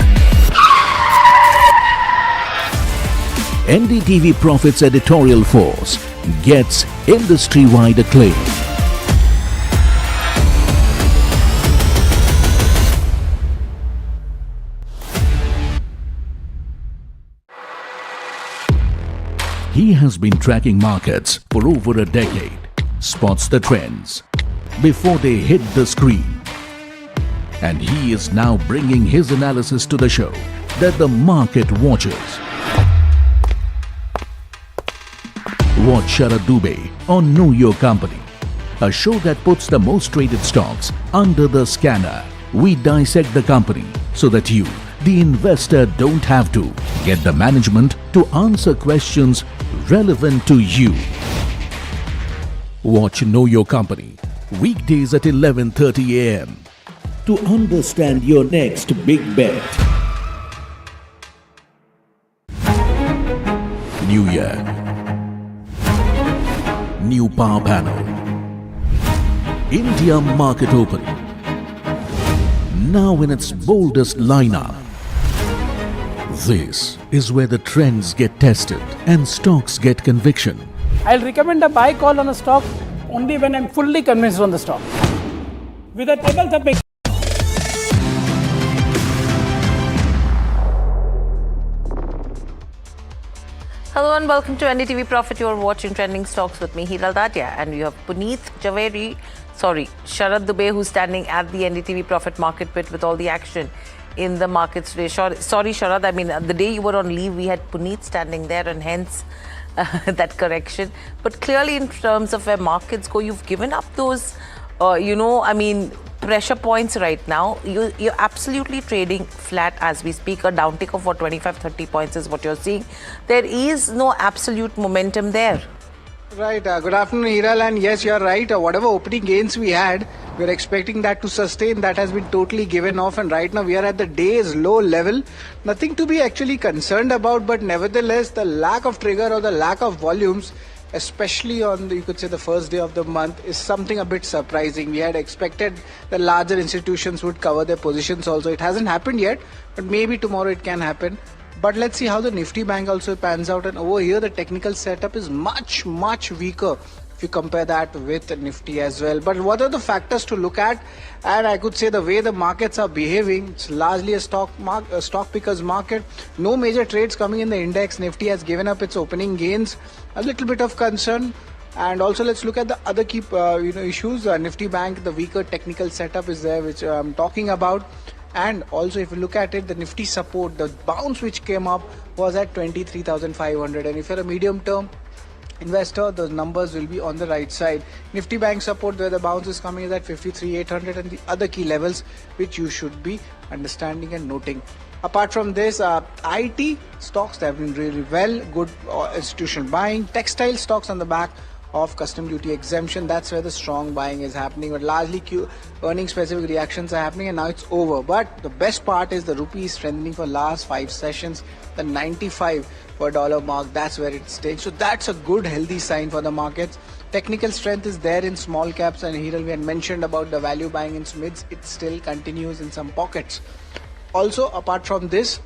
NDTV Profit's editorial force gets industry-wide acclaim. He has been tracking markets for over a decade, spots the trends before they hit the screen. And he is now bringing his analysis to the show that the market watches. Watch Sharad Dubey on Know Your Company, a show that puts the most traded stocks under the scanner. We dissect the company so that you, the investor, don't have to. Get the management to answer questions relevant to you. Watch Know Your Company weekdays at 11:30 a.m. to understand your next big bet. New year, new power panel, India market open, now in its boldest lineup. This is where the trends get tested and stocks get conviction. I'll recommend a buy call on a stock only when I'm fully convinced on the stock. With a table thumping. Hello and welcome to NDTV Profit. You're watching Trending Stocks with me, Hiral Dadia, and we have Sharad Dubey, who's standing at the NDTV Profit market pit with all the action in the markets today. Sorry, Sharad, I mean, the day you were on leave, we had Puneet standing there, and hence that correction. But clearly, in terms of where markets go, you've given up those, pressure points right now. You're absolutely trading flat as we speak. A downtick of 25-30 points is what you're seeing. There is no absolute momentum there. Right. Good afternoon, Hiral. And yes, you're right. Whatever opening gains we had, we're expecting that to sustain. That has been totally given off. And right now we are at the day's low level. Nothing to be actually concerned about. But nevertheless, the lack of trigger or the lack of volumes, especially on you could say the first day of the month, is something a bit surprising. We had expected the larger institutions would cover their positions also. It hasn't happened yet, but maybe tomorrow it can happen. But let's see how the Nifty Bank also pans out. And over here, the technical setup is much weaker if you compare that with Nifty as well. But what are the factors to look at? And I could say the way the markets are behaving, it's largely a stock pickers market. No major trades coming in the index. Nifty has given up its opening gains. A little bit of concern. And also let's look at the other key issues. Nifty Bank, the weaker technical setup is there, which I'm talking about. And also if you look at it, the Nifty support, the bounce which came up was at 23,500. And if you're a medium term investor, the numbers will be on the right side. Nifty Bank support, where the bounce is coming, is at 53,800, and the other key levels which you should be understanding and noting. Apart from this, IT stocks, they have been really well, good institutional buying. Textile stocks on the back of custom duty exemption, that's where the strong buying is happening. But largely earning specific reactions are happening, and now it's over. But the best part is the rupee is strengthening for last 5 sessions. The 95 per dollar mark, that's where it stayed. So that's a good healthy sign for the markets. Technical strength is there in small caps, and here we had mentioned about the value buying in mids. It still continues in some pockets. Also, apart from this,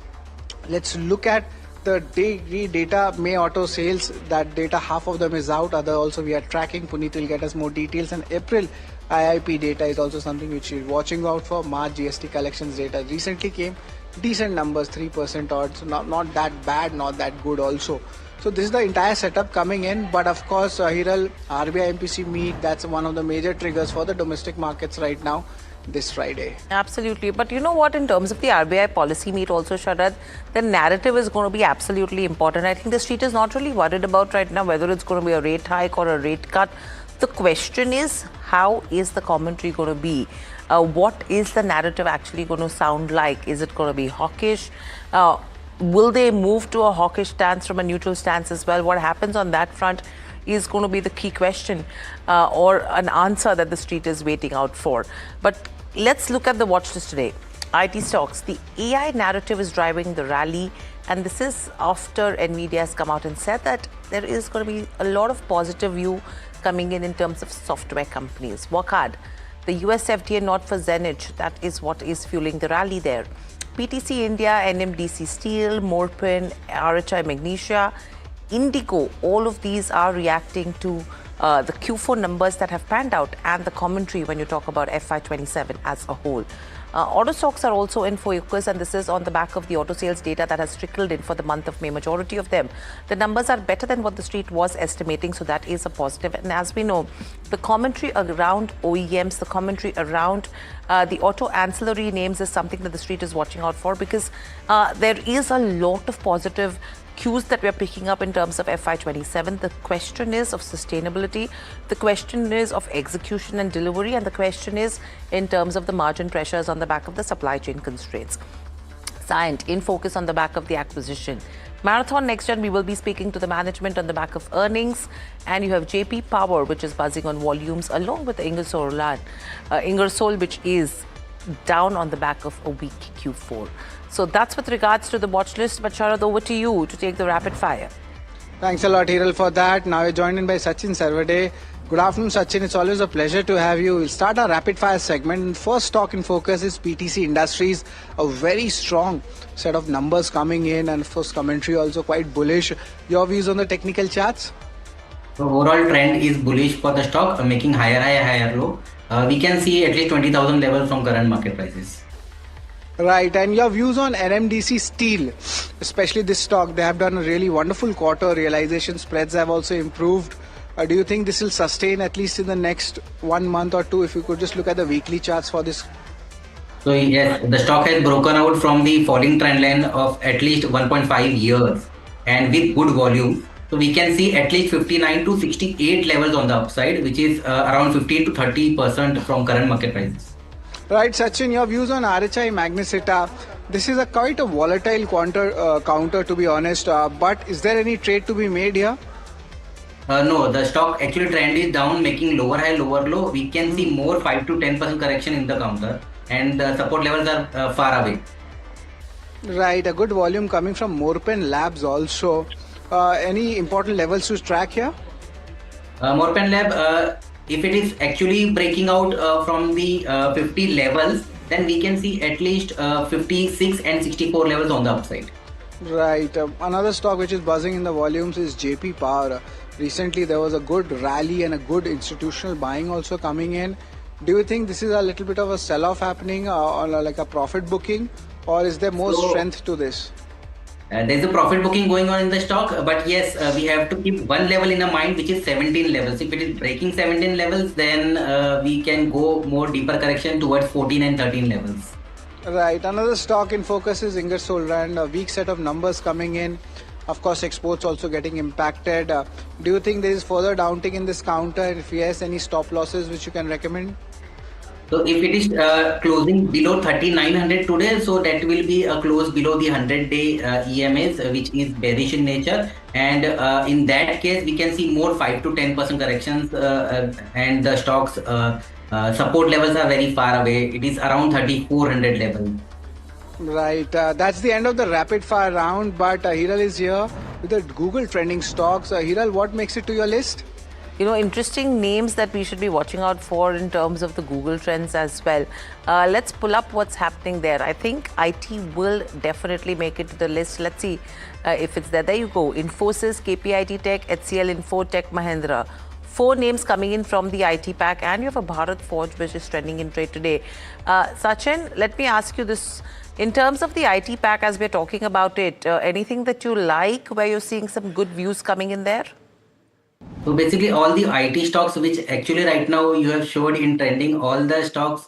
let's look at the daily data. May auto sales, that data, half of them is out. Other also we are tracking. Puneet will get us more details. And April IIP data is also something which we're watching out for. March GST collections data recently came. Decent numbers, 3% odd. So not that bad, not that good also. So this is the entire setup coming in. But of course, Hiral, RBI MPC meet, that's one of the major triggers for the domestic markets right now, this Friday. Absolutely. But you know what, in terms of the RBI policy meet also, Sharad, the narrative is going to be absolutely important. I think the street is not really worried about right now whether it's going to be a rate hike or a rate cut. The question is, how is the commentary going to be? What is the narrative actually going to sound like? Is it going to be hawkish? Will they move to a hawkish stance from a neutral stance as well? What happens on that front is going to be the key question or an answer that the street is waiting out for. But let's look at the watch list today. IT stocks, the AI narrative is driving the rally, and this is after NVIDIA has come out and said that there is going to be a lot of positive view coming in terms of software companies. Work hard. The US FDA not for Zenith, that is what is fueling the rally there. PTC India, NMDC Steel, Morpin, RHI Magnesia, Indigo, all of these are reacting to the Q4 numbers that have panned out and the commentary when you talk about FY27 as a whole. Auto stocks are also in focus, and this is on the back of the auto sales data that has trickled in for the month of May. Majority of them, the numbers are better than what the street was estimating, so that is a positive. And as we know, the commentary around OEMs, the commentary around the auto ancillary names is something that the street is watching out for, because there is a lot of positive cues that we're picking up in terms of FY27. The question is of sustainability, the question is of execution and delivery, and the question is in terms of the margin pressures on the back of the supply chain constraints. Cyient in focus on the back of the acquisition. Marathon NextGen, we will be speaking to the management on the back of earnings, and you have JP Power, which is buzzing on volumes, along with Ingersoll, which is down on the back of a weak Q4. So that's with regards to the watch list. But Sharad, over to you to take the rapid fire. Thanks a lot, Hiral, for that. Now we're joined in by Sachin Sarvade. Good afternoon, Sachin. It's always a pleasure to have you. We'll start our rapid fire segment. First stock in focus is PTC Industries. A very strong set of numbers coming in, and of course commentary also quite bullish. Your views on the technical charts? The overall trend is bullish for the stock, making higher high, higher low. We can see at least 20,000 levels from current market prices. Right, and your views on NMDC Steel, especially this stock. They have done a really wonderful quarter. Realization spreads have also improved. Do you think this will sustain at least in the next 1 month or two? If you could just look at the weekly charts for this. So yes, the stock has broken out from the falling trend line of at least 1.5 years and with good volume. So we can see at least 59 to 68 levels on the upside, which is around 15 to 30% from current market prices. Right, Sachin, your views on RHI Magnesita. This is quite a volatile counter, to be honest. But is there any trade to be made here? No, the stock actually trend is down, making lower high, lower low. We can see more 5 to 10% correction in the counter, and the support levels are far away. Right, a good volume coming from Morpen Labs also. Any important levels to track here? Morpen Lab, if it is actually breaking out from the 50 levels, then we can see at least 56 and 64 levels on the upside. Right. Another stock which is buzzing in the volumes is JP Power. Recently, there was a good rally and a good institutional buying also coming in. Do you think this is a little bit of a sell-off happening or like a profit booking, or is there more strength to this? There's a profit booking going on in the stock, but yes, we have to keep one level in our mind, which is 17 levels. If it is breaking 17 levels, then we can go more deeper correction towards 14 and 13 levels. Right. Another stock in focus is Ingersoll Rand. A weak set of numbers coming in. Of course, exports also getting impacted. Do you think there is further downtick in this counter? And if yes, any stop losses which you can recommend? So if it is closing below 3900 today, so that will be a close below the 100-day EMAs, which is bearish in nature. And in that case, we can see more 5 to 10% corrections, and the stocks support levels are very far away. It is around 3400 level. Right. That's the end of the rapid fire round. But Hiral is here with the Google trending stocks. Hiral, what makes it to your list? You know, interesting names that we should be watching out for in terms of the Google trends as well. Let's pull up what's happening there. I think IT will definitely make it to the list. Let's see if it's there. There you go. Infosys, KPIT Tech, HCL Info, Tech Mahindra. 4 names coming in from the IT pack, and you have a Bharat Forge which is trending in trade today. Sachin, let me ask you this. In terms of the IT pack, as we're talking about it, anything that you like where you're seeing some good views coming in there? So basically all the IT stocks, which actually right now you have showed in trending, all the stocks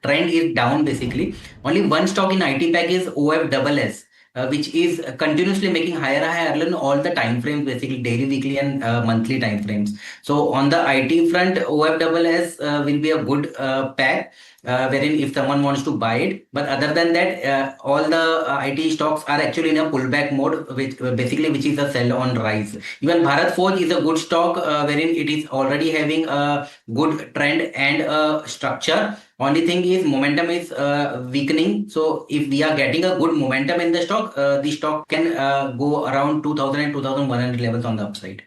trend is down basically. Only one stock in IT pack is OFSS, which is continuously making higher in all the time frames, basically daily, weekly and monthly time frames. So on the IT front, OFSS will be a good pack. Wherein if someone wants to buy it, but other than that, all the IT stocks are actually in a pullback mode, which is a sell on rise. Even Bharat Forge is a good stock, wherein it is already having a good trend and a structure. Only thing is momentum is weakening. So if we are getting a good momentum in the stock can go around 2000 and 2100 levels on the upside.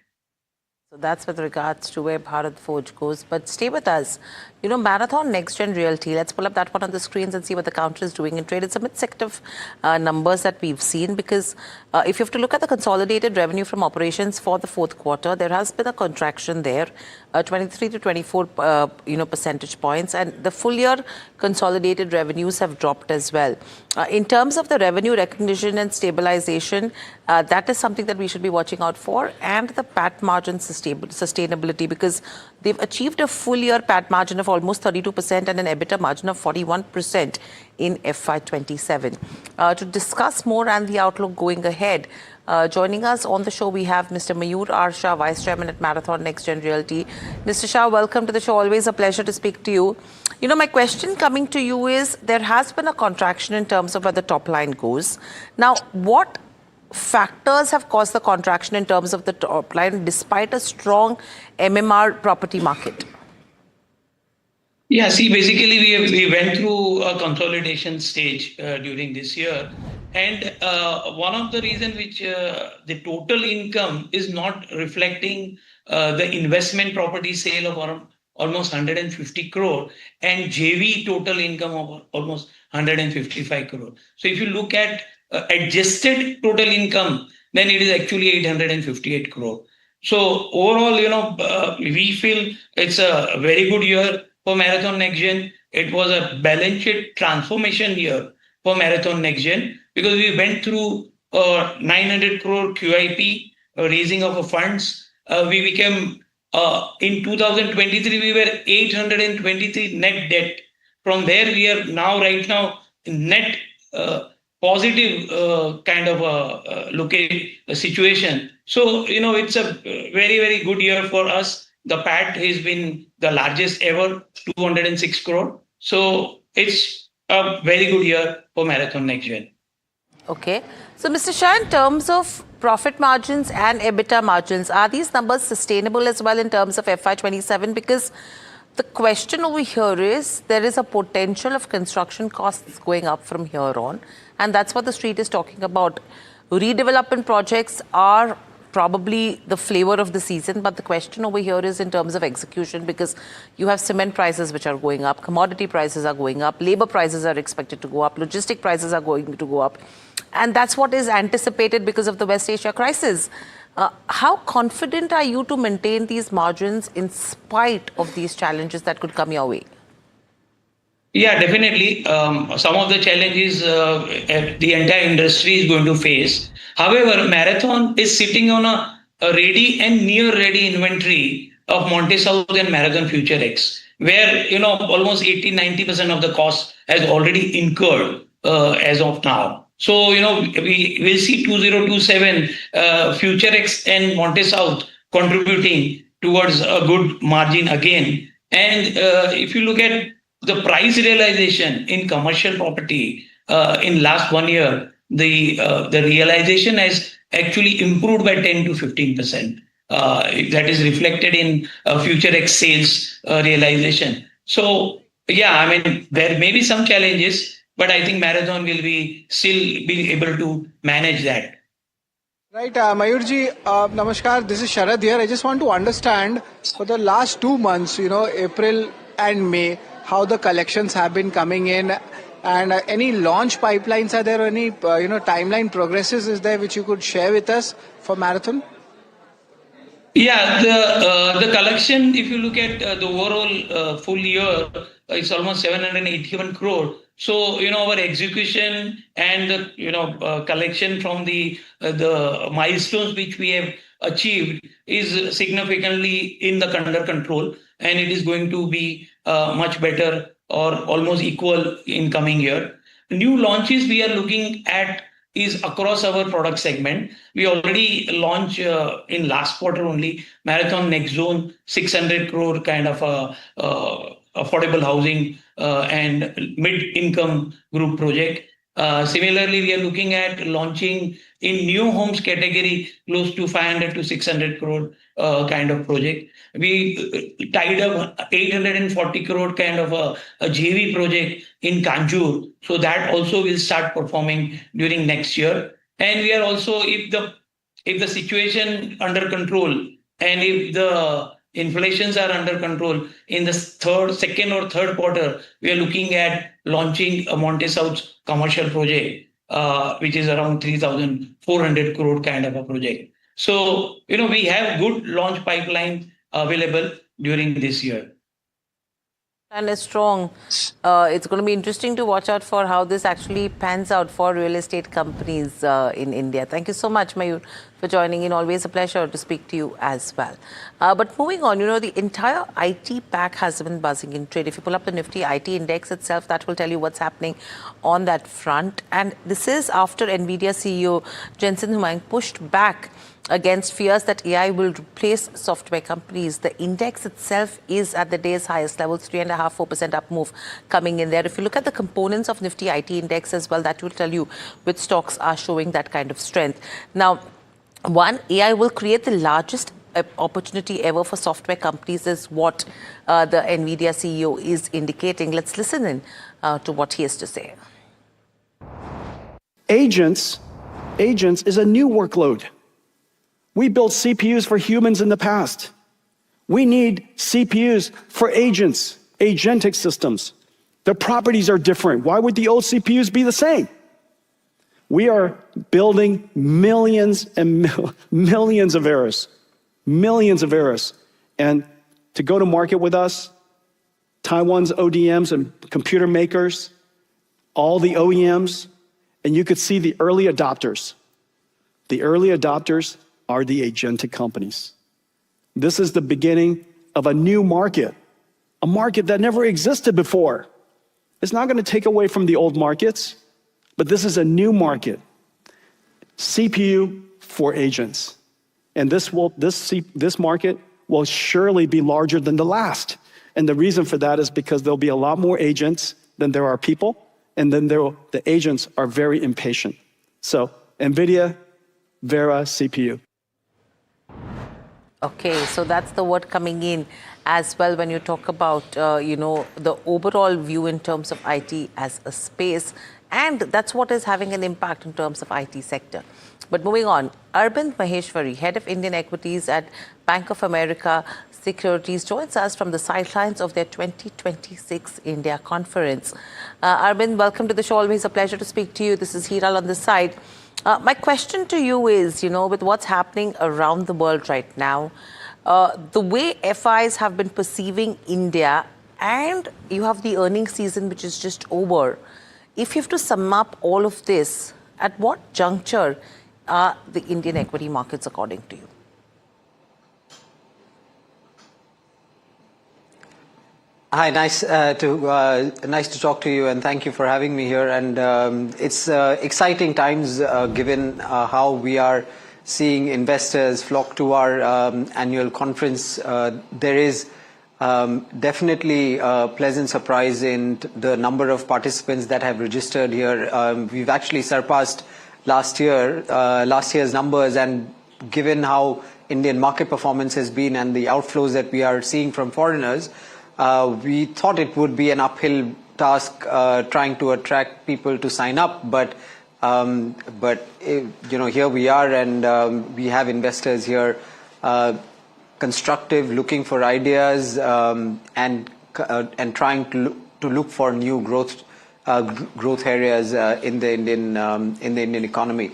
So that's with regards to where Bharat Forge goes. But stay with us. You know, Marathon NextGen Realty. Let's pull up that one on the screens and see what the counter is doing in trade. It's a mid-set of numbers that we've seen, because if you have to look at the consolidated revenue from operations for the fourth quarter, there has been a contraction there, 23 to 24 percentage points, and the full year consolidated revenues have dropped as well. In terms of the revenue recognition and stabilization, that is something that we should be watching out for, and the PAT margin sustainability, because they've achieved a full year PAT margin of almost 32% and an EBITDA margin of 41%. in FY27. To discuss more and the outlook going ahead, joining us on the show, we have Mr. Mayur R. Shah, Vice Chairman at Marathon NextGen Realty. Mr. Shah, welcome to the show. Always a pleasure to speak to you. You know, my question coming to you is, there has been a contraction in terms of where the top line goes. Now, what factors have caused the contraction in terms of the top line despite a strong MMR property market? Yeah, see, basically we went through a consolidation stage during this year. And one of the reasons which the total income is not reflecting the investment property sale of almost 150 crore and JV total income of almost 155 crore. So if you look at adjusted total income, then it is actually 858 crore. So overall, we feel it's a very good year for Marathon NextGen. It was a balance sheet transformation year for Marathon NextGen because we went through 900 crore QIP, raising of funds. We became, in 2023, we were 823 net debt. From there, we are now, right now, net positive kind of a situation. So, it's a very, very good year for us. The PAT has been the largest ever, 206 crore. So it's a very good year for Marathon NextGen. Okay. So, Mr. Shah, in terms of profit margins and EBITDA margins, are these numbers sustainable as well in terms of FY27? Because the question over here is, there is a potential of construction costs going up from here on. And that's what the street is talking about. Redevelopment projects are probably the flavor of the season, but the question over here is in terms of execution, because you have cement prices which are going up, commodity prices are going up, labor prices are expected to go up, logistic prices are going to go up, and that's what is anticipated because of the West Asia crisis. How confident are you to maintain these margins in spite of these challenges that could come your way? Yeah, definitely. Some of the challenges the entire industry is going to face. However, Marathon is sitting on a ready and near ready inventory of Monte South and Marathon Future X, where almost 80-90% of the cost has already incurred as of now. So we will see 2027 Future X and Monte South contributing towards a good margin again. And if you look at the price realization in commercial property in last 1 year, the realization has actually improved by 10 to 15%. That is reflected in Future X sales realization. So yeah, I mean, there may be some challenges, but I think Marathon will still be able to manage that. Right, Mayurji, namaskar. This is Sharad here. I just want to understand for the last 2 months, April and May, how the collections have been coming in, and any launch pipelines are there, or any timeline progresses is there which you could share with us for Marathon? Yeah, the collection, if you look at the overall full year, it's almost 781 crore. So our execution and the collection from the milestones which we have achieved is significantly under control, and it is going to be much better or almost equal in coming year. New launches we are looking at is across our product segment. We already launched in last quarter only Marathon Next Zone 600 crore kind of affordable housing and mid-income group project. Similarly, we are looking at launching in new homes category close to 500 to 600 crore kind of project. We tied up 840 crore kind of a JV project in Kanjur. So that also will start performing during next year. And we are also, if the situation under control and if the inflations are under control, in the second or third quarter, we are looking at launching a Monte South commercial project, which is around 3,400 crore kind of a project. So, we have good launch pipeline available during this year. And is strong. It's going to be interesting to watch out for how this actually pans out for real estate companies in India. Thank you so much, Mayur, for joining in. Always a pleasure to speak to you as well. But moving on, the entire IT pack has been buzzing in trade. If you pull up the Nifty IT index itself, that will tell you what's happening on that front. And this is after NVIDIA CEO Jensen Huang pushed back against fears that AI will replace software companies. The index itself is at the day's highest levels, 3.5–4% up move coming in there. If you look at the components of Nifty IT index as well, that will tell you which stocks are showing that kind of strength. Now, one, AI will create the largest opportunity ever for software companies is what the NVIDIA CEO is indicating. Let's listen in to what he has to say. Agents is a new workload. We built CPUs for humans in the past. We need CPUs for agents, agentic systems. The properties are different. Why would the old CPUs be the same? We are building millions and millions of errors. And to go to market with us, Taiwan's ODMs and computer makers, all the OEMs, and you could see the early adopters. The early adopters are the agentic companies. This is the beginning of a new market, a market that never existed before. It's not going to take away from the old markets, but this is a new market. CPU for agents. And this market will surely be larger than the last. And the reason for that is because there'll be a lot more agents than there are people, and then the agents are very impatient. So NVIDIA, Vera, CPU. Okay, so that's the word coming in as well when you talk about, the overall view in terms of IT as a space. And that's what is having an impact in terms of IT sector. But moving on, Arvind Maheshwari, head of Indian equities at Bank of America Securities, joins us from the sidelines of their 2026 India conference. Arvind, welcome to the show. Always a pleasure to speak to you. This is Hiral on this side. My question to you is, with what's happening around the world right now, the way FIs have been perceiving India, and you have the earnings season which is just over. If you have to sum up all of this, at what juncture are the Indian equity markets according to you? Hi, nice to talk to you, and thank you for having me here. And it's exciting times given how we are seeing investors flock to our annual conference. There is definitely a pleasant surprise in the number of participants that have registered here. We've actually surpassed last year's numbers, and given how Indian market performance has been and the outflows that we are seeing from foreigners, we thought it would be an uphill task trying to attract people to sign up, but here we are, and we have investors here, constructive, looking for ideas, and trying to look for new growth areas in the Indian economy.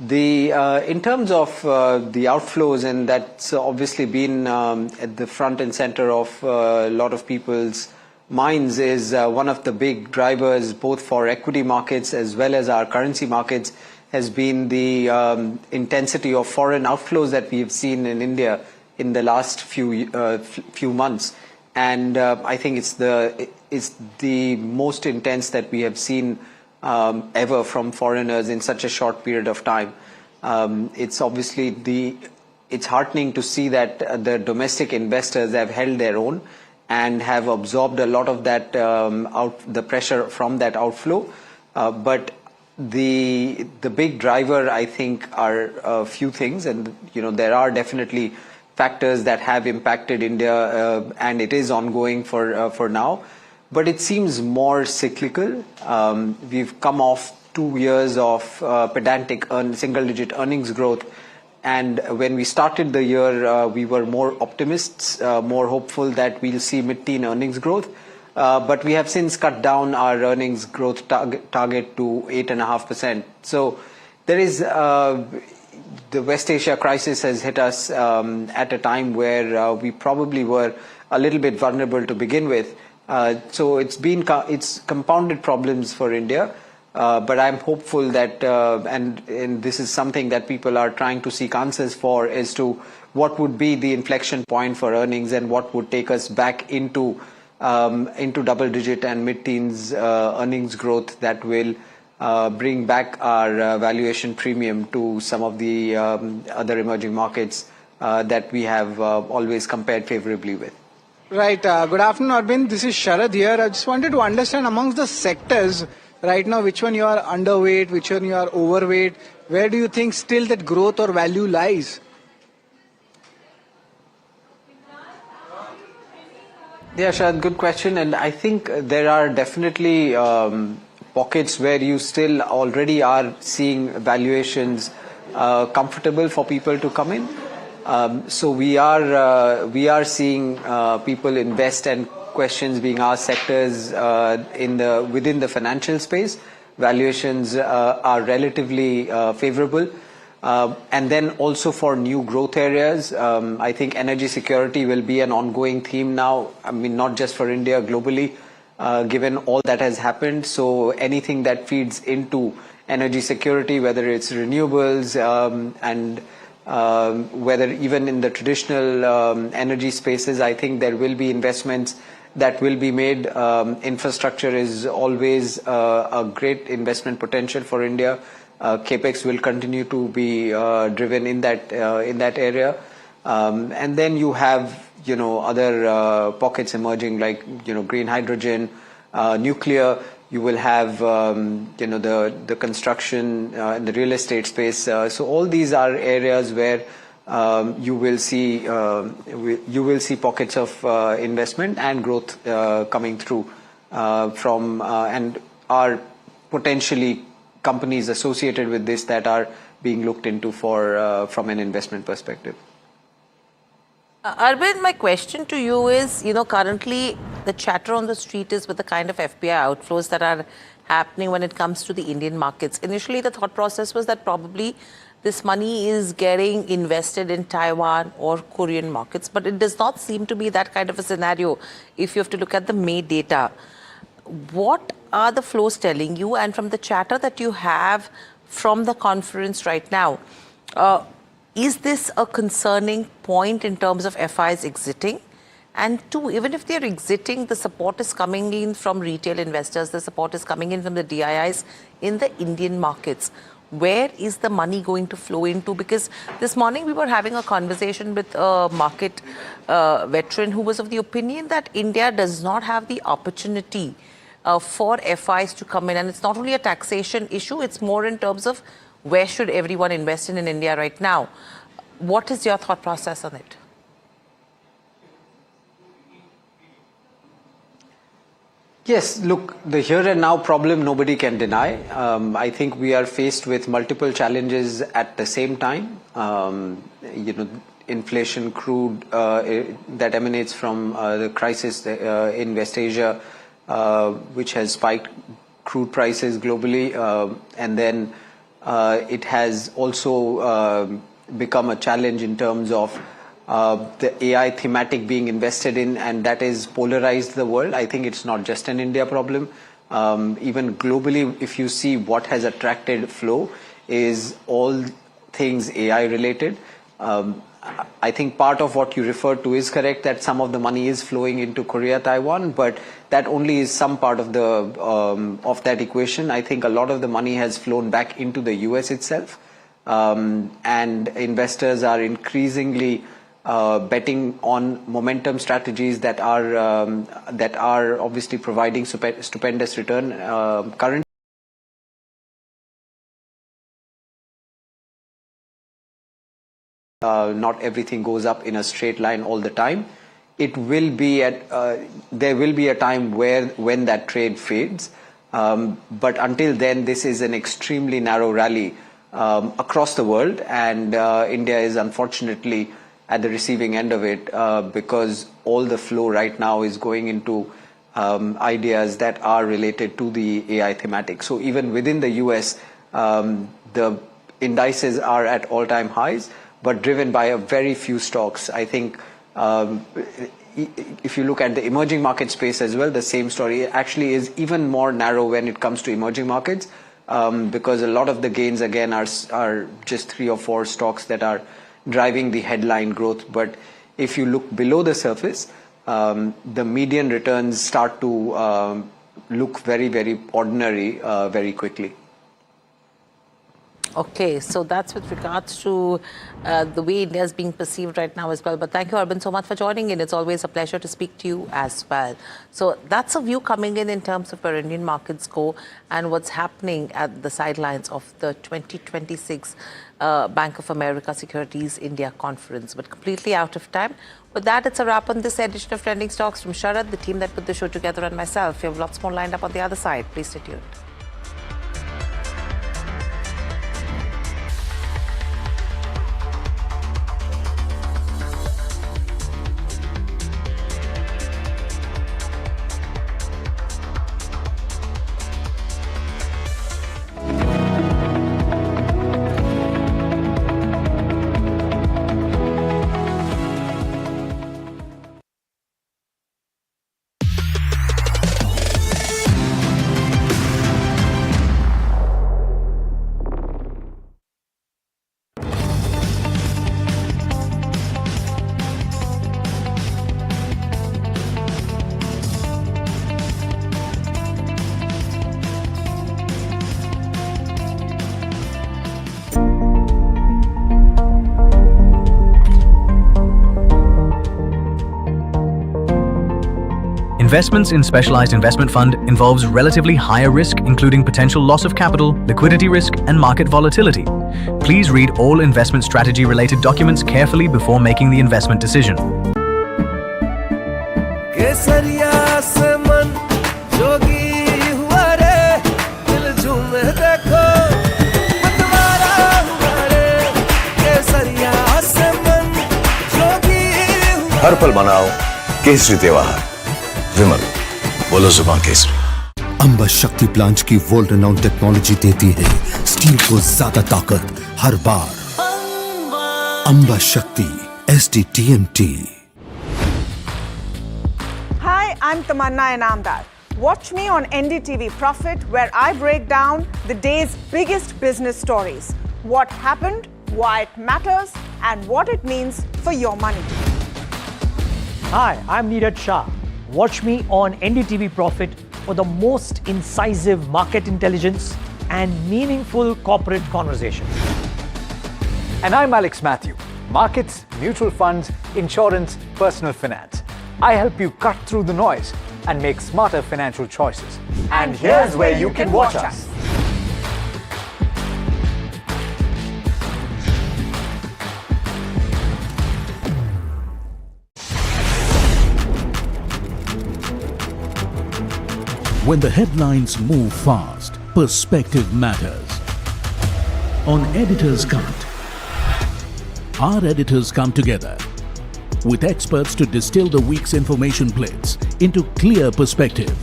In terms of the outflows, and that's obviously been at the front and center of a lot of people's minds, is one of the big drivers both for equity markets as well as our currency markets has been the intensity of foreign outflows that we've seen in India in the last few months. And I think it's the most intense that we have seen ever from foreigners in such a short period of time. It's obviously it's heartening to see that the domestic investors have held their own and have absorbed a lot of that the pressure from that outflow. But the big driver, I think, are a few things, and there are definitely factors that have impacted India, and it is ongoing for now. But it seems more cyclical. We've come off 2 years of pedantic single-digit earnings growth. And when we started the year, we were more optimists, more hopeful that we'll see mid-teen earnings growth. But we have since cut down our earnings growth target to 8.5%. So there is the West Asia crisis has hit us at a time where we probably were a little bit vulnerable to begin with. So it's compounded problems for India. But I'm hopeful that, and this is something that people are trying to seek answers for, as to what would be the inflection point for earnings and what would take us back into double-digit and mid-teens earnings growth that will bring back our valuation premium to some of the other emerging markets that we have always compared favorably with. Right. Good afternoon, Arvind. This is Sharad here. I just wanted to understand amongst the sectors right now, which one you are underweight, which one you are overweight. Where do you think still that growth or value lies? Yeah, Shad, good question. And I think there are definitely pockets where you still already are seeing valuations comfortable for people to come in. So we are seeing people invest, and questions being asked, sectors within the financial space. Valuations are relatively favorable. And then also for new growth areas, I think energy security will be an ongoing theme now. I mean, not just for India, globally, given all that has happened. So anything that feeds into energy security, whether it's renewables and whether even in the traditional energy spaces, I think there will be investments that will be made. Infrastructure is always a great investment potential for India. Capex will continue to be driven in that area, and then you have other pockets emerging, like green hydrogen, nuclear. You will have the construction and the real estate space. So all these are areas where you will see pockets of investment and growth coming through from and are potentially companies associated with this that are being looked into for from an investment perspective. Arvind, my question to you is, currently the chatter on the street is with the kind of FPI outflows that are happening when it comes to the Indian markets. Initially, the thought process was that probably this money is getting invested in Taiwan or Korean markets, but it does not seem to be that kind of a scenario if you have to look at the May data. What are the flows telling you? And from the chatter that you have from the conference right now, is this a concerning point in terms of FIs exiting? And two, even if they're exiting, the support is coming in from retail investors, the support is coming in from the DIIs in the Indian markets. Where is the money going to flow into? Because this morning we were having a conversation with a market veteran who was of the opinion that India does not have the opportunity for FIs to come in. And it's not only a taxation issue, it's more in terms of where should everyone invest in India right now. What is your thought process on it? Yes, look, the here and now problem nobody can deny. I think we are faced with multiple challenges at the same time. Inflation, crude that emanates from the crisis in West Asia, which has spiked crude prices globally, and then it has also become a challenge in terms of the AI thematic being invested in, and that is polarized the world. I think it's not just an India problem. Even globally, if you see what has attracted flow, is all things AI related. I think part of what you referred to is correct, that some of the money is flowing into Korea, Taiwan, but that only is some part of the of that equation. I think a lot of the money has flown back into the US itself, and investors are increasingly betting on momentum strategies that are obviously providing stupendous return currently. Not everything goes up in a straight line all the time. It will be there will be a time when that trade fades. But until then, this is an extremely narrow rally across the world, and India is unfortunately at the receiving end of it, because all the flow right now is going into ideas that are related to the AI thematic. So even within the US, the indices are at all-time highs, but driven by a very few stocks. I think if you look at the emerging market space as well, the same story actually is even more narrow when it comes to emerging markets, because a lot of the gains again are just 3 or 4 stocks that are driving the headline growth. But if you look below the surface, the median returns start to look very, very ordinary very quickly. Okay, so that's with regards to the way India is being perceived right now as well. But thank you, Arvind, so much for joining in. It's always a pleasure to speak to you as well. So that's a view coming in terms of where Indian markets go and what's happening at the sidelines of the 2026 Bank of America Securities India Conference. But completely out of time. With that, it's a wrap on this edition of Trending Stocks from Sharad, the team that put the show together, and myself. We have lots more lined up on the other side. Please stay tuned. Investments in specialized investment fund involves relatively higher risk, including potential loss of capital, liquidity risk, and market volatility. Please read all investment strategy related documents carefully before making the investment decision. हर पल मनाओ केसरी त्योहार विमल बोलो जुबान केसरी। अंबा शक्ति plant की world renowned technology देती है steel को ज्यादा ताकत हर बार। अंबा शक्ति SDTMT। Hi, I'm Tamanna Inamdar. Watch me on NDTV Profit, where I break down the day's biggest business stories. What happened, why it matters, and what it means for your money. Hi, I'm Neeraj Shah. Watch me on NDTV Profit for the most incisive market intelligence and meaningful corporate conversation. And I'm Alex Matthew. Markets, mutual funds, insurance, personal finance. I help you cut through the noise and make smarter financial choices. And here's where you can watch us. When the headlines move fast, perspective matters. On Editor's Cut, our editors come together with experts to distill the week's information blitz into clear perspective.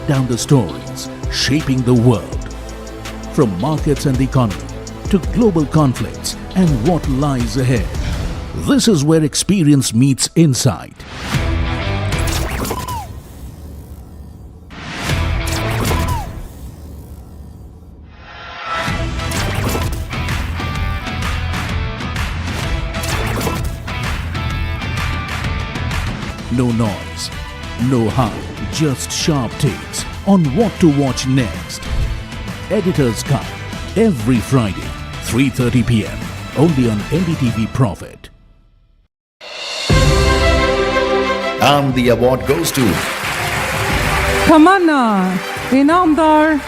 Down the stories shaping the world, from markets and the economy to global conflicts and what lies ahead. This is where experience meets insight. No noise, no hype, just sharp takes on what to watch next. Editor's Cut, every Friday, 3:30 p.m. only on NDTV Profit. And the award goes to Tamanna Inamdar,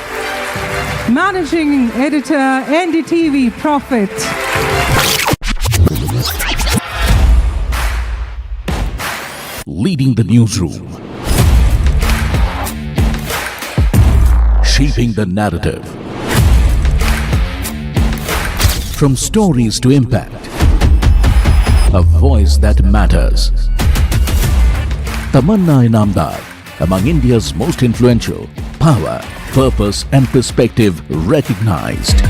Managing Editor, NDTV Profit. Leading the newsroom, shaping the narrative. From stories to impact, a voice that matters. Tamanna Inamdar, among India's most influential, power, purpose and perspective recognized.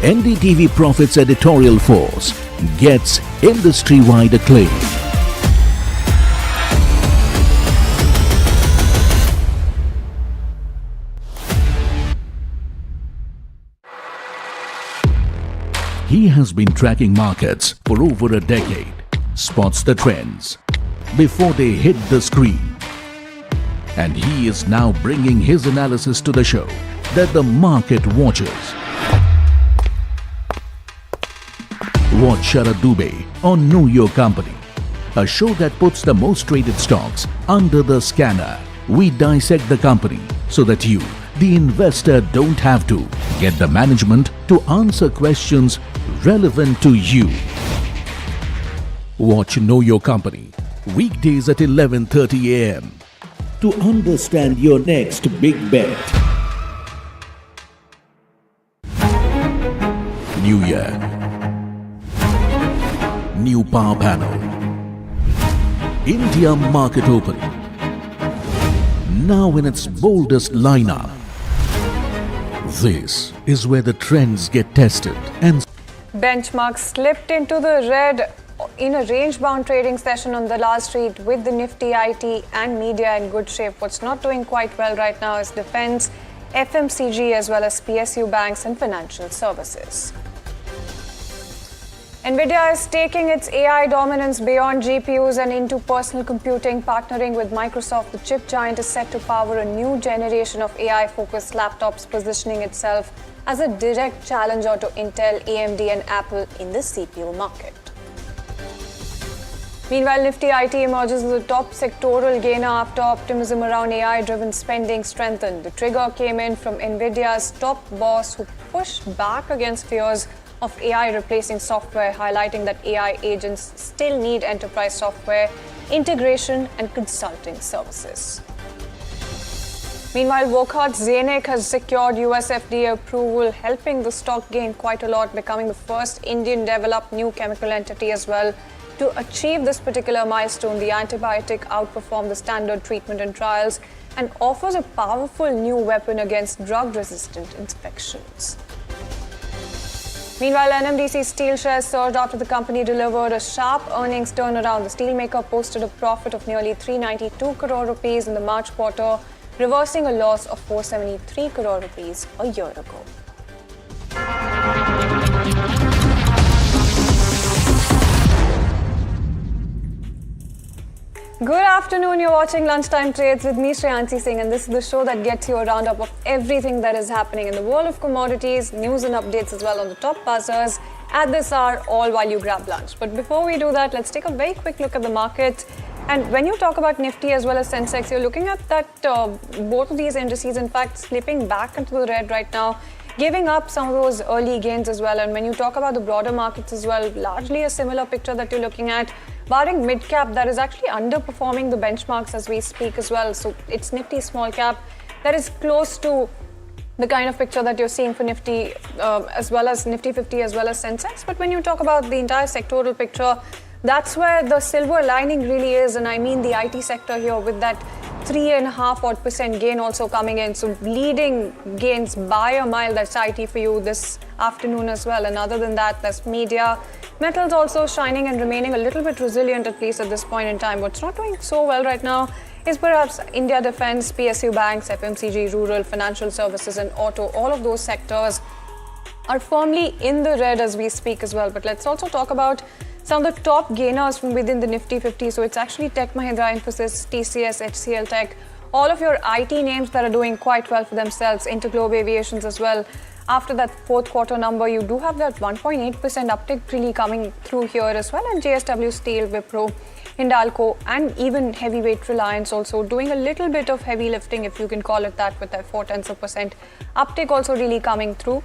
NDTV Profit's editorial force gets industry-wide acclaim. He has been tracking markets for over a decade, spots the trends before they hit the screen. And he is now bringing his analysis to the show that the market watches. Watch Sharad Dubey on Know Your Company, a show that puts the most traded stocks under the scanner. We dissect the company so that you, the investor, don't have to. Get the management to answer questions relevant to you. Watch Know Your Company, weekdays at 11:30 a.m. to understand your next big bet. New year, new power panel, India market open, now in its boldest lineup. This is where the trends get tested and benchmark slipped into the red in a range-bound trading session on the last street, with the Nifty, IT and media in good shape. What's not doing quite well right now is defense, FMCG as well as PSU banks and financial services. Nvidia is taking its AI dominance beyond GPUs and into personal computing. Partnering with Microsoft, the chip giant is set to power a new generation of AI-focused laptops, positioning itself as a direct challenger to Intel, AMD and Apple in the CPU market. Meanwhile, Nifty IT emerges as the top sectoral gainer after optimism around AI-driven spending strengthened. The trigger came in from Nvidia's top boss, who pushed back against fears of AI replacing software, highlighting that AI agents still need enterprise software, integration and consulting services. Meanwhile, Wockhardt Zenec has secured US FDA approval, helping the stock gain quite a lot, becoming the first Indian-developed new chemical entity as well to achieve this particular milestone. The antibiotic outperformed the standard treatment in trials and offers a powerful new weapon against drug-resistant infections. Meanwhile, NMDC steel shares surged after the company delivered a sharp earnings turnaround. The steelmaker posted a profit of nearly 392 crore rupees in the March quarter, reversing a loss of 473 crore rupees a year ago. Good afternoon, you're watching Lunchtime Trades with me, Shreyanshi Singh, and this is the show that gets you a roundup of everything that is happening in the world of commodities, news and updates as well on the top buzzers at this hour, all while you grab lunch. But before we do that, let's take a very quick look at the market. And when you talk about Nifty as well as Sensex, you're looking at that both of these indices, in fact, slipping back into the red right now, giving up some of those early gains as well. And when you talk about the broader markets as well, largely a similar picture that you're looking at, barring mid-cap that is actually underperforming the benchmarks as we speak as well. So it's Nifty small cap that is close to the kind of picture that you're seeing for Nifty as well as Nifty 50 as well as Sensex. But when you talk about the entire sectoral picture, that's where the silver lining really is. And I mean the IT sector here, with that 3.5% gain also coming in. So leading gains by a mile, that's IT for you this afternoon as well. And other than that, there's media. Metals also shining and remaining a little bit resilient, at least at this point in time. What's not doing so well right now is perhaps India Defence, PSU banks, FMCG, rural, financial services and auto. All of those sectors are firmly in the red as we speak as well. But let's also talk about some of the top gainers from within the Nifty 50. So it's actually Tech Mahindra, Infosys, TCS, HCL Tech, all of your IT names that are doing quite well for themselves, Interglobe Aviations as well. After that fourth quarter number, you do have that 1.8% uptick really coming through here as well. And JSW Steel, Wipro, Hindalco and even heavyweight Reliance also doing a little bit of heavy lifting, if you can call it that, with that 0.4% uptick also really coming through.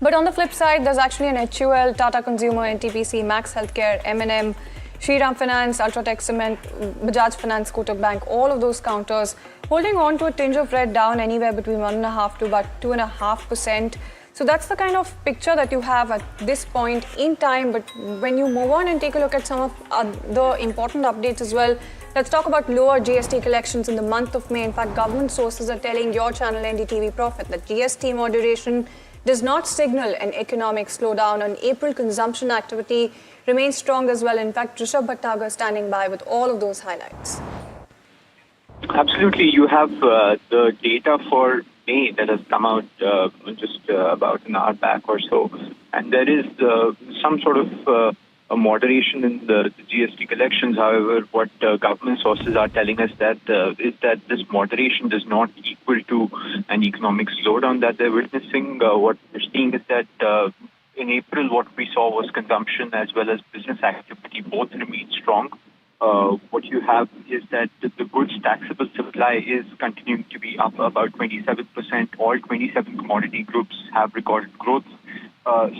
But on the flip side, there's actually an HUL, Tata Consumer, NTPC, Max Healthcare, M&M, Shriram Finance, Ultratech Cement, Bajaj Finance, Kotak Bank, all of those counters holding on to a tinge of red, down anywhere between 1.5 to about 2.5%. So that's the kind of picture that you have at this point in time. But when you move on and take a look at some of the important updates as well, let's talk about lower GST collections in the month of May. In fact, government sources are telling your channel NDTV Profit that GST moderation does not signal an economic slowdown. On April, consumption activity remains strong as well. In fact, Rishabh Bhattagar standing by with all of those highlights. Absolutely. You have the data for May that has come out just about an hour back or so. And there is some sort of a moderation in the GST collections. However, what government sources are telling us that is that this moderation does not equal to an economic slowdown that they're witnessing. What we're seeing is that in April, what we saw was consumption as well as business activity both remain strong. What you have is that the goods taxable supply is continuing to be up about 27%. All 27 commodity groups have recorded growth.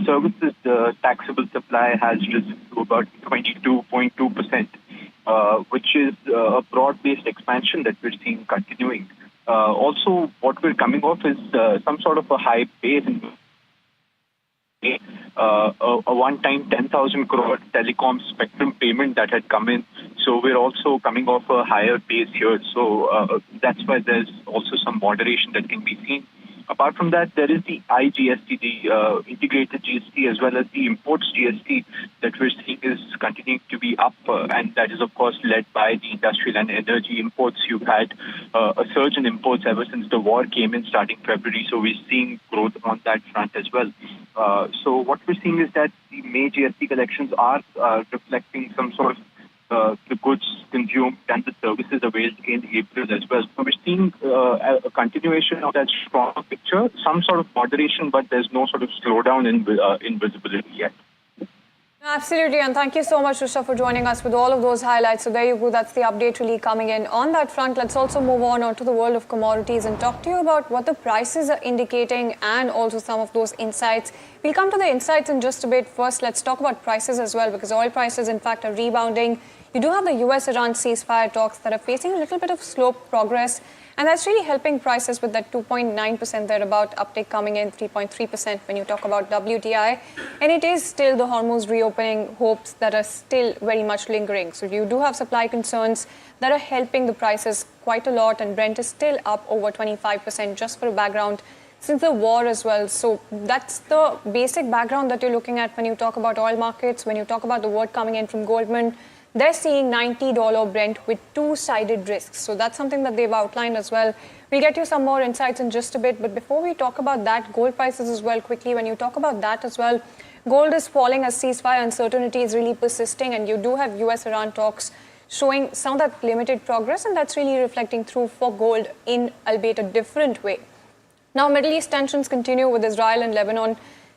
Services taxable supply has risen to about 22.2%, which is a broad-based expansion that we're seeing continuing. Also, what we're coming off is some sort of a high base in a one-time 10,000 crore telecom spectrum payment that had come in. So we're also coming off a higher base here. So that's why there's also some moderation that can be seen. Apart from that, there is the IGST, the integrated GST, as well as the imports GST that we're seeing is continuing to be up. And that is, of course, led by the industrial and energy imports. You've had a surge in imports ever since the war came in starting February. So we're seeing growth on that front as well. So what we're seeing is that the May GST collections are reflecting some sort of the goods consumed and the services availed in April as well. So we're seeing a continuation of that strong picture, some sort of moderation, but there's no sort of slowdown in visibility yet. Absolutely, and thank you so much, Rishabh, for joining us with all of those highlights. So there you go, that's the update really coming in. On that front, let's also move on to the world of commodities and talk to you about what the prices are indicating and also some of those insights. We'll come to the insights in just a bit. First, let's talk about prices as well, because oil prices, in fact, are rebounding. You do have the US-Iran ceasefire talks that are facing a little bit of slow progress, and that's really helping prices with that 2.9% thereabout uptick coming in, 3.3% when you talk about WTI. And it is still the Hormuz reopening hopes that are still very much lingering. So you do have supply concerns that are helping the prices quite a lot, and Brent is still up over 25% just for a background since the war as well. So that's the basic background that you're looking at when you talk about oil markets. When you talk about the word coming in from Goldman, they're seeing $90 Brent with two-sided risks. So that's something that they've outlined as well. We'll get you some more insights in just a bit. But before we talk about that, gold prices as well quickly. When you talk about that as well, gold is falling as ceasefire uncertainty is really persisting. And you do have US-Iran talks showing some of that limited progress. And that's really reflecting through for gold in albeit a different way. Now, Middle East tensions continue with Israel and Lebanon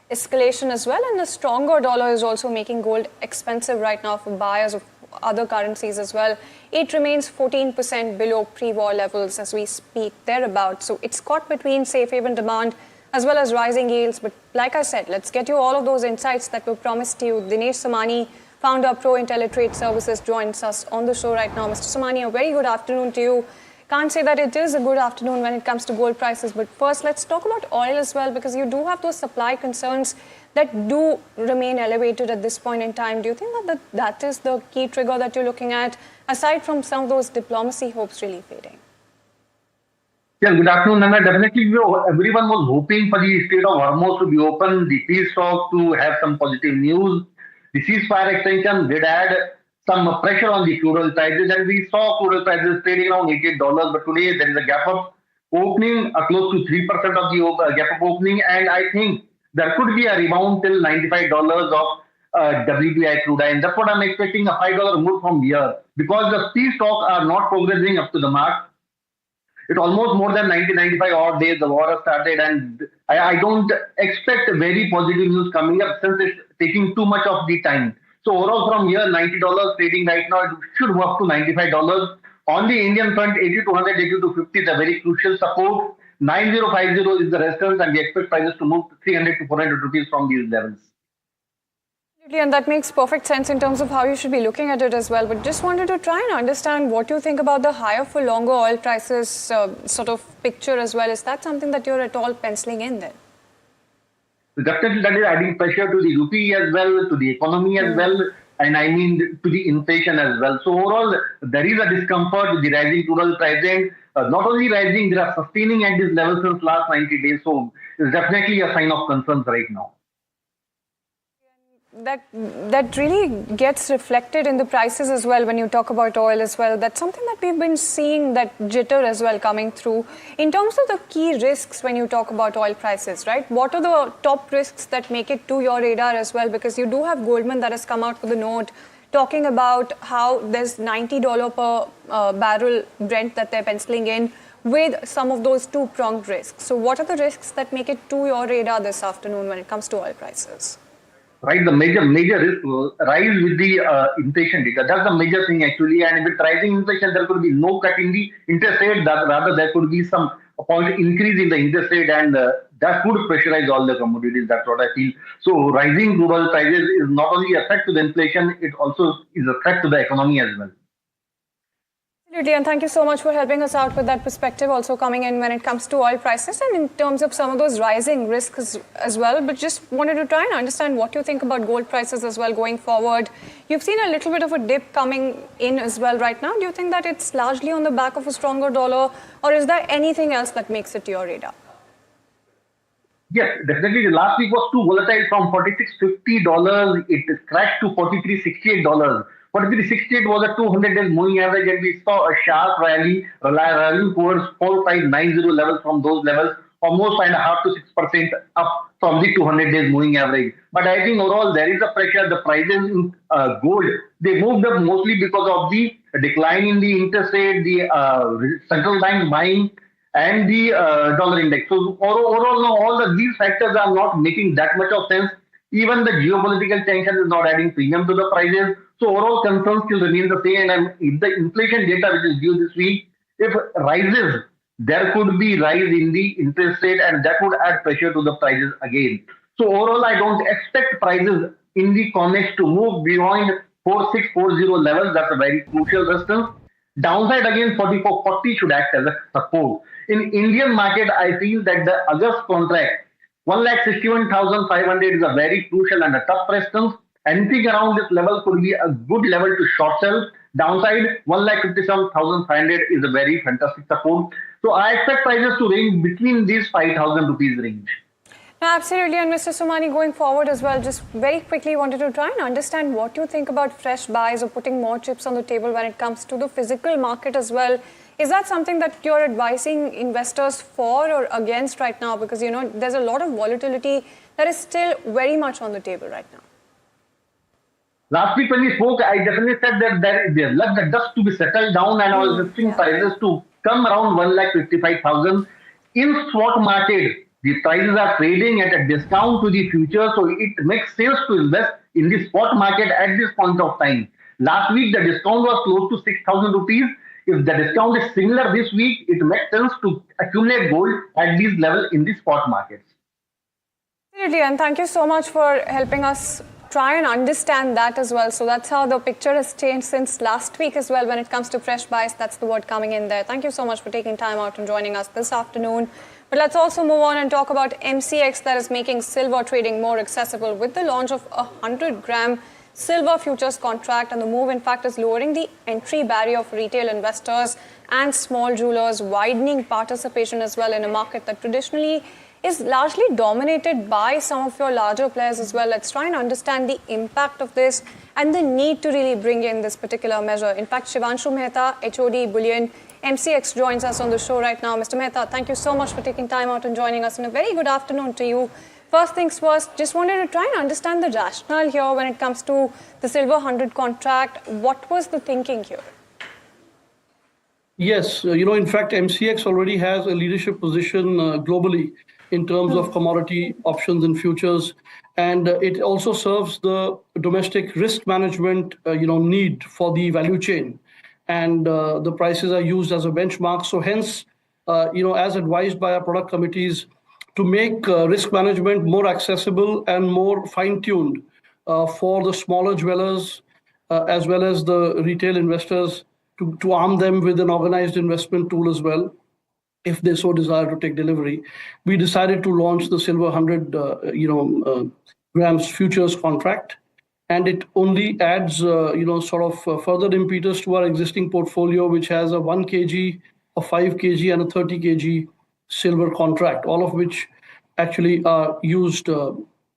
escalation as well. And the stronger dollar is also making gold expensive right now for buyers of other currencies as well. It remains 14% below pre-war levels as we speak thereabouts. So it's caught between safe haven demand as well as rising yields. But like I said, let's get you all of those insights that were promised to you. Dinesh Samani, founder of Pro IntelliTrade Services, joins us on the show right now. Mr. Samani, a very good afternoon to you. Can't say that it is a good afternoon when it comes to gold prices. But first, let's talk about oil as well, because you do have those supply concerns that do remain elevated at this point in time. Do you think that is the key trigger that you're looking at, aside from some of those diplomacy hopes really fading? Yeah, good afternoon, Nana. Definitely, everyone was hoping for the Strait of Hormuz to be open, the peace talks to have some positive news. The ceasefire extension did add some pressure on the crude oil prices, and we saw crude oil prices trading around $88. But today, there is a gap up opening, close to 3% of the gap up opening, and I think there could be a rebound till $95 of WTI crude. And that's what I'm expecting, a $5 move from here. Because the peace talks are not progressing up to the mark. It's almost more than 95 odd days the war has started, and I don't expect very positive news coming up since it's taking too much of the time. So overall from here, $90 trading right now, it should move up to $95. On the Indian front, 80 to 100, 80 to 50 is a very crucial support. 9050 is the resistance, and we expect prices to move to 300 to 400 rupees from these levels. And that makes perfect sense in terms of how you should be looking at it as well. But just wanted to try and understand what you think about the higher for longer oil prices sort of picture as well. Is that something that you're at all penciling in then? Definitely, that is adding pressure to the rupee as well, to the economy as well. and I mean to the inflation as well. So overall, there is a discomfort with the rising crude oil prices. Not only rising, they are sustaining at this level since last 90 days. So it's definitely a sign of concerns right now. That really gets reflected in the prices as well when you talk about oil as well. That's something that we've been seeing, that jitter as well coming through. In terms of the key risks when you talk about oil prices, right? What are the top risks that make it to your radar as well? Because you do have Goldman that has come out with a note talking about how there's $90 per barrel Brent that they're penciling in with some of those two-pronged risks. So what are the risks that make it to your radar this afternoon when it comes to oil prices? Right, the major risk will rise with the inflation data. That's the major thing actually. And with rising inflation, there could be no cut in the interest rate. Rather, there could be some point increase in the interest rate, and that could pressurize all the commodities. That's what I feel. So, rising global prices is not only a threat to the inflation; it also is a threat to the economy as well. Absolutely, and thank you so much for helping us out with that perspective also coming in when it comes to oil prices and in terms of some of those rising risks as well. But just wanted to try and understand what you think about gold prices as well going forward. You've seen a little bit of a dip coming in as well right now. Do you think that it's largely on the back of a stronger dollar, or is there anything else that makes it to your radar? Yes, definitely. The last week was too volatile. From $46.50, it crashed to $43.68. $43.68 was a 200-day moving average, and we saw a sharp rally towards 4590 levels from those levels, almost 5.5 to 6% up from the 200 days moving average. But I think overall there is a pressure. The prices in gold, they moved up mostly because of the decline in the interest rate, the central bank buying, and the dollar index. So overall, now all these factors are not making that much of sense. Even the geopolitical tension is not adding premium to the prices. So overall concerns still remain the same. And if the inflation data which is due this week, if rises, there could be rise in the interest rate, and that would add pressure to the prices again. So overall, I don't expect prices in the COMEX to move beyond 4640 levels. That's a very crucial resistance. Downside again, 4440 should act as a support. In Indian market, I feel that the August contract, 1,61,500 is a very crucial and a tough resistance. Anything around this level could be a good level to short sell. Downside, 1,57,500 is a very fantastic support. So I expect prices to range between these 5,000 rupees range. No, absolutely. And Mr. Somani, going forward as well, just very quickly wanted to try and understand what you think about fresh buys or putting more chips on the table when it comes to the physical market as well. Is that something that you're advising investors for or against right now? Because, you know, there's a lot of volatility that is still very much on the table right now. Last week when we spoke, I definitely said that there's left the dust to be settled down, and I was expecting prices to come around 1,55,000. In spot market, the prices are trading at a discount to the future, so it makes sense to invest in the spot market at this point of time. Last week, the discount was close to 6,000 rupees. If the discount is similar this week, it makes sense to accumulate gold at these levels in the spot markets. Absolutely, and thank you so much for helping us try and understand that as well. So that's how the picture has changed since last week as well when it comes to fresh buys. That's the word coming in there. Thank you so much for taking time out and joining us this afternoon. But let's also move on and talk about MCX that is making silver trading more accessible with the launch of a 100-gram silver futures contract, and the move in fact is lowering the entry barrier for retail investors and small jewelers, widening participation as well in a market that traditionally is largely dominated by some of your larger players as well. Let's try and understand the impact of this and the need to really bring in this particular measure. In fact, Shivanshu Mehta, HOD Bullion, MCX joins us on the show right now. Mr. Mehta, thank you so much for taking time out and joining us, and a very good afternoon to you. First things first, just wanted to try and understand the rationale here when it comes to the silver 100 contract. What was the thinking here? Yes, in fact, MCX already has a leadership position globally in terms of commodity options and futures. And it also serves the domestic risk management, need for the value chain. And the prices are used as a benchmark. So hence, as advised by our product committees, to make risk management more accessible and more fine-tuned for the smaller dwellers as well as the retail investors, to arm them with an organized investment tool as well, if they so desire to take delivery. We decided to launch the silver 100 grams futures contract. and it only adds, further impetus to our existing portfolio, which has a 1 kg, a 5 kg, and a 30 kg silver contract, all of which actually are used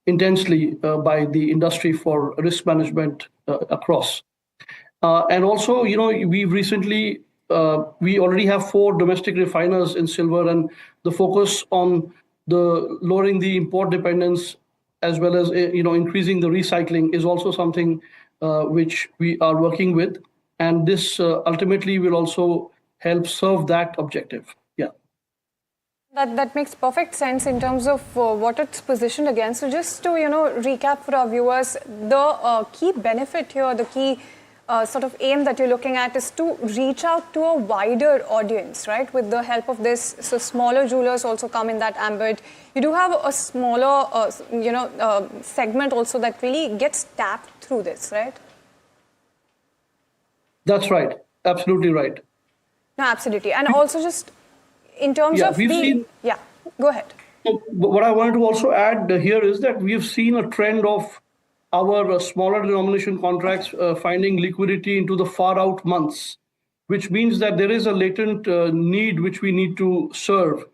intensely by the industry for risk management across. And also, we've recently, we already have 4 domestic refiners in silver, and the focus on the lowering the import dependence as well as, increasing the recycling is also something which we are working with. And this ultimately will also help serve that objective. Yeah. That makes perfect sense in terms of what it's positioned against. So just to, recap for our viewers, the key benefit here, the key sort of aim that you're looking at is to reach out to a wider audience, right? With the help of this, so smaller jewelers also come in that ambit. You do have a smaller, segment also that really gets tapped through this, right? That's right. Absolutely right. No, absolutely. And also just in terms of yeah, go ahead. What I wanted to also add here is that we've seen a trend of our smaller denomination contracts finding liquidity into the far out months, which means that there is a latent need which we need to serve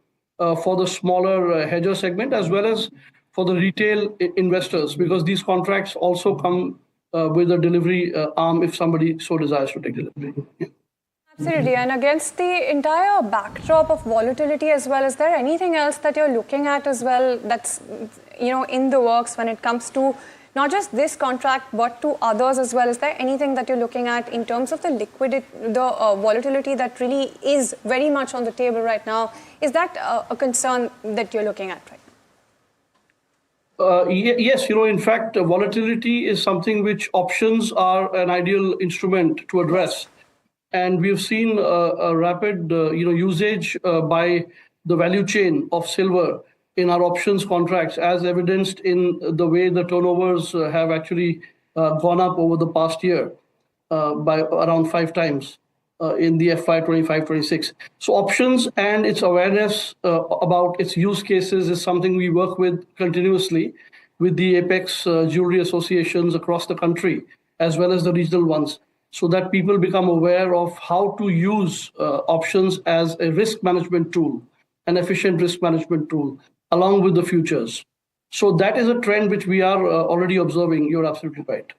for the smaller hedger segment as well as for the retail investors, because these contracts also come with a delivery arm if somebody so desires to take delivery. Yeah. Absolutely. And against the entire backdrop of volatility as well, is there anything else that you're looking at as well that's, in the works when it comes to not just this contract, but to others as well? Is there anything that you're looking at in terms of the liquidity, the volatility that really is very much on the table right now? Is that a concern that you're looking at right now? Yes, in fact, volatility is something which options are an ideal instrument to address. And we've seen a rapid, usage by the value chain of silver in our options contracts, as evidenced in the way the turnovers have actually gone up over the past year by around 5 times in the FY 25-26. So options and its awareness about its use cases is something we work with continuously with the Apex jewelry associations across the country, as well as the regional ones, so that people become aware of how to use options as a risk management tool, an efficient risk management tool, along with the futures. So that is a trend which we are already observing. You're absolutely right.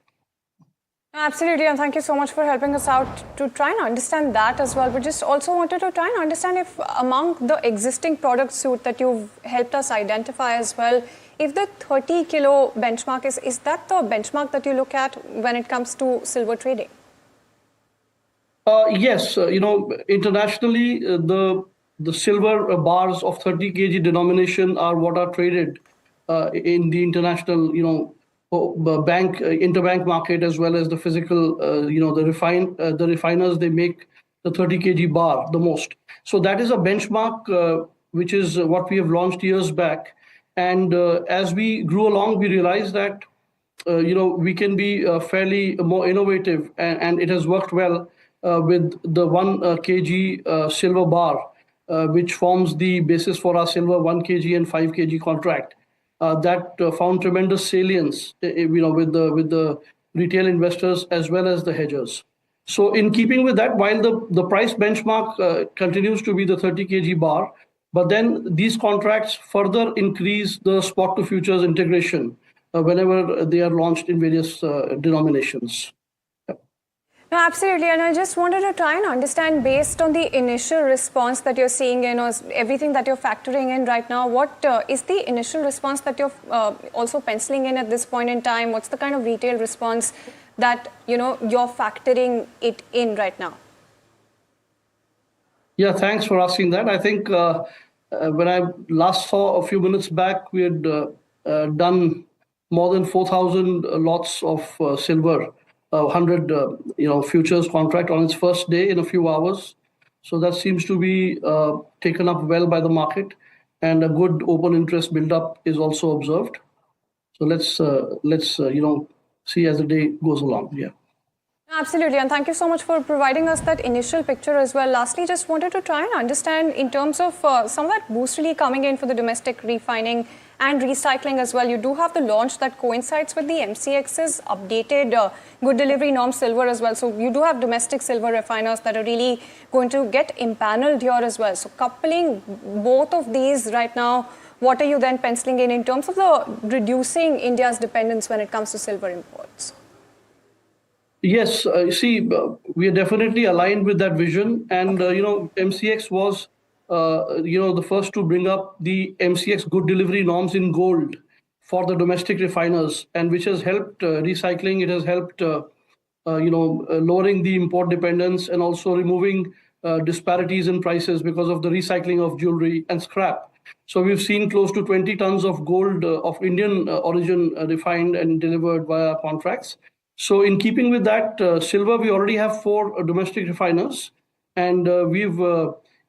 Absolutely, and thank you so much for helping us out to try and understand that as well. But just also wanted to try and understand if among the existing product suite that you've helped us identify as well, if the 30 kilo benchmark is that the benchmark that you look at when it comes to silver trading? Yes, internationally, the silver bars of 30 kg denomination are what are traded in the international, interbank market, as well as the physical, the refiners, they make the 30 kg bar the most. So that is a benchmark, which is what we have launched years back. And as we grew along, we realized that, we can be fairly more innovative, and it has worked well with the 1 kg silver bar, which forms the basis for our silver 1 kg and 5 kg contract. That found tremendous salience, with the retail investors as well as the hedgers. So in keeping with that, while the price benchmark continues to be the 30 kg bar, but then these contracts further increase the spot to futures integration whenever they are launched in various denominations. No, absolutely. And I just wanted to try and understand, based on the initial response that you're seeing in, or everything that you're factoring in right now, what is the initial response that you're also penciling in at this point in time? What's the kind of retail response that, you're factoring it in right now? Yeah, thanks for asking that. I think when I last saw a few minutes back, we had done more than 4,000 lots of silver, 100 futures contract on its first day in a few hours. So that seems to be taken up well by the market, and a good open interest build-up is also observed. So let's see as the day goes along. Yeah. Absolutely, and thank you so much for providing us that initial picture as well. Lastly, just wanted to try and understand in terms of some of that boost really coming in for the domestic refining and recycling as well. You do have the launch that coincides with the MCX's updated good delivery norm silver as well. So you do have domestic silver refiners that are really going to get impaneled here as well. So coupling both of these right now, what are you then penciling in terms of the reducing India's dependence when it comes to silver imports? Yes, we are definitely aligned with that vision. And, MCX was, the first to bring up the MCX good delivery norms in gold for the domestic refiners, and which has helped recycling. It has helped, lowering the import dependence and also removing disparities in prices because of the recycling of jewelry and scrap. So we've seen close to 20 tons of gold of Indian origin refined and delivered via contracts. So in keeping with that, silver, we already have 4 domestic refiners, and we've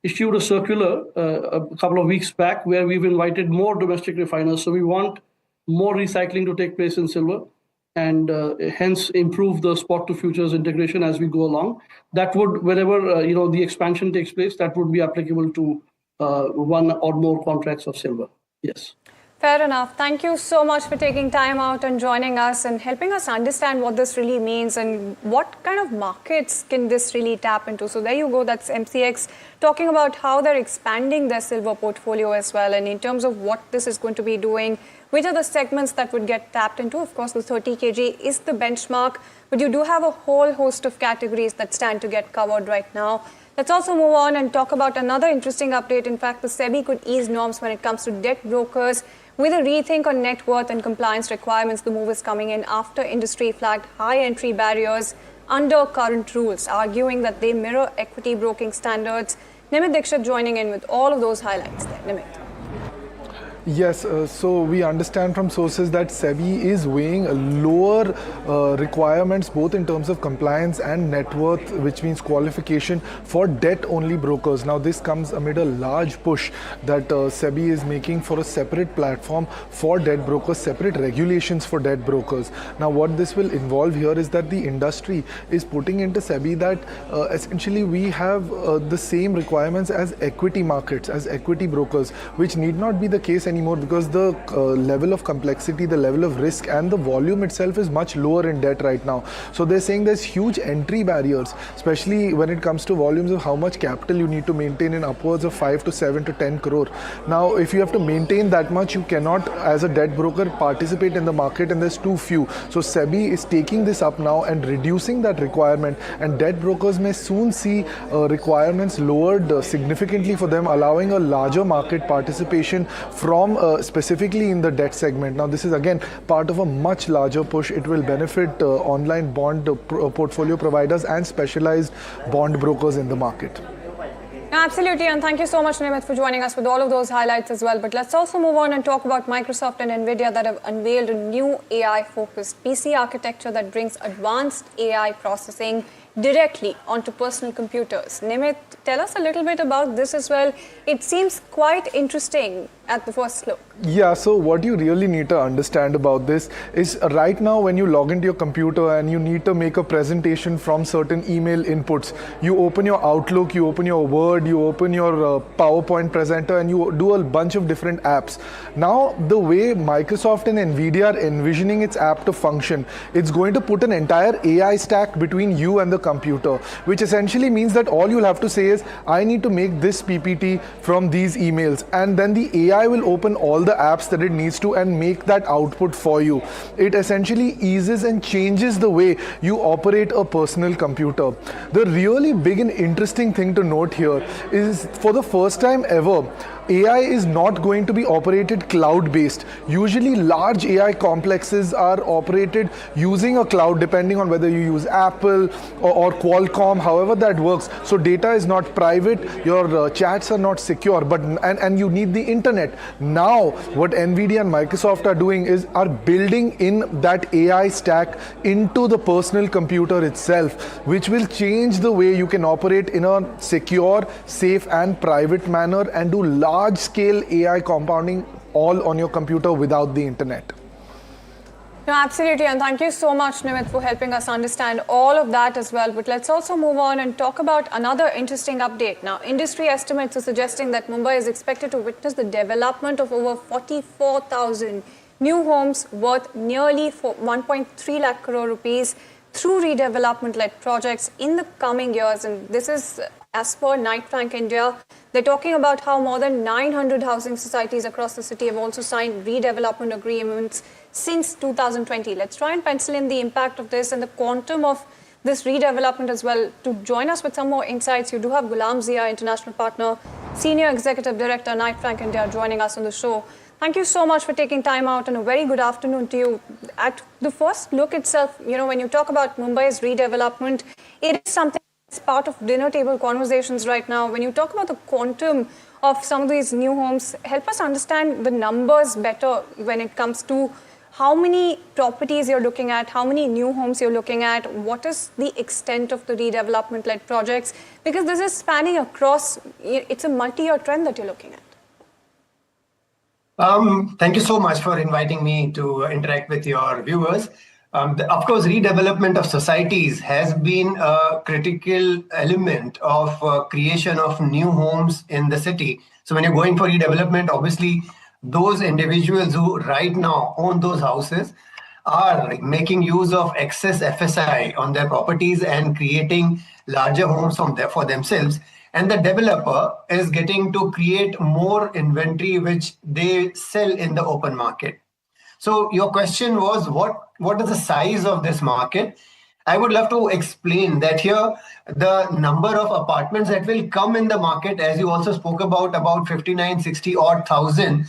issued a circular a couple of weeks back where we've invited more domestic refiners. So we want more recycling to take place in silver, and hence improve the spot to futures integration as we go along. That would, wherever the expansion takes place, that would be applicable to 1 or more contracts of silver. Yes. Fair enough. Thank you so much for taking time out and joining us and helping us understand what this really means and what kind of markets can this really tap into. So there you go. That's MCX talking about how they're expanding their silver portfolio as well. And in terms of what this is going to be doing, which are the segments that would get tapped into? Of course, the 30 kg is the benchmark, but you do have a whole host of categories that stand to get covered right now. Let's also move on and talk about another interesting update. In fact, the SEBI could ease norms when it comes to debt brokers. With a rethink on net worth and compliance requirements, the move is coming in after industry flagged high entry barriers under current rules, arguing that they mirror equity broking standards. Nimit Dixit joining in with all of those highlights there. Nimit. Yes, so we understand from sources that SEBI is weighing lower requirements both in terms of compliance and net worth, which means qualification for debt-only brokers. Now, this comes amid a large push that SEBI is making for a separate platform for debt brokers, separate regulations for debt brokers. Now, what this will involve here is that the industry is putting into SEBI that essentially we have the same requirements as equity markets, as equity brokers, which need not be the case anymore because the level of complexity, the level of risk and the volume itself is much lower in debt right now. So they're saying there's huge entry barriers, especially when it comes to volumes of how much capital you need to maintain in upwards of 5 to 7 to 10 crore. Now, if you have to maintain that much, you cannot, as a debt broker, participate in the market, and there's too few. So SEBI is taking this up now and reducing that requirement, and debt brokers may soon see requirements lowered significantly for them, allowing a larger market participation from specifically in the debt segment. Now, this is again part of a much larger push. It will benefit online bond portfolio providers and specialized bond brokers in the market. Absolutely, and thank you so much, Nimit, for joining us with all of those highlights as well. But let's also move on and talk about Microsoft and NVIDIA that have unveiled a new AI-focused PC architecture that brings advanced AI processing directly onto personal computers. Nimit, tell us a little bit about this as well. It seems quite interesting at the first look. Yeah, so what you really need to understand about this is right now when you log into your computer and you need to make a presentation from certain email inputs, you open your Outlook, you open your Word, you open your PowerPoint presenter, and you do a bunch of different apps. Now, the way Microsoft and NVIDIA are envisioning its app to function, it's going to put an entire AI stack between you and the computer, which essentially means that all you'll have to say is, I need to make this PPT from these emails, and then the AI will open all the apps that it needs to and make that output for you. It essentially eases and changes the way you operate a personal computer. The really big and interesting thing to note here is, for the first time ever, AI is not going to be operated cloud-based. Usually large AI complexes are operated using a cloud, depending on whether you use Apple or Qualcomm, however that works. So data is not private, your chats are not secure, but and you need the internet. Now, what NVIDIA and Microsoft are doing is are building in that AI stack into the personal computer itself, which will change the way you can operate in a secure, safe and private manner and do large-scale AI compounding all on your computer without the internet. No, absolutely. And thank you so much, Nimit, for helping us understand all of that as well. But let's also move on and talk about another interesting update. Now, industry estimates are suggesting that Mumbai is expected to witness the development of over 44,000 new homes worth nearly 1.3 lakh crore rupees through redevelopment-led projects in the coming years. And this is as per Knight Frank India. They're talking about how more than 900 housing societies across the city have also signed redevelopment agreements since 2020. Let's try and pencil in the impact of this and the quantum of this redevelopment as well. To join us with some more insights, you do have Ghulam Zia, international partner, Senior Executive Director, Knight Frank India, joining us on the show. Thank you so much for taking time out, and a very good afternoon to you. At the first look itself, when you talk about Mumbai's redevelopment, it is something that's part of dinner table conversations right now. When you talk about the quantum of some of these new homes, help us understand the numbers better when it comes to how many properties you're looking at, how many new homes you're looking at, what is the extent of the redevelopment-led projects, because this is spanning across, it's a multi-year trend that you're looking at. Thank you so much for inviting me to interact with your viewers. Of course, redevelopment of societies has been a critical element of creation of new homes in the city. So when you're going for redevelopment, obviously, those individuals who right now own those houses are making use of excess FSI on their properties and creating larger homes for themselves. And the developer is getting to create more inventory, which they sell in the open market. So your question was, what is the size of this market? I would love to explain that here, the number of apartments that will come in the market, as you also spoke about 59, 60 odd thousand,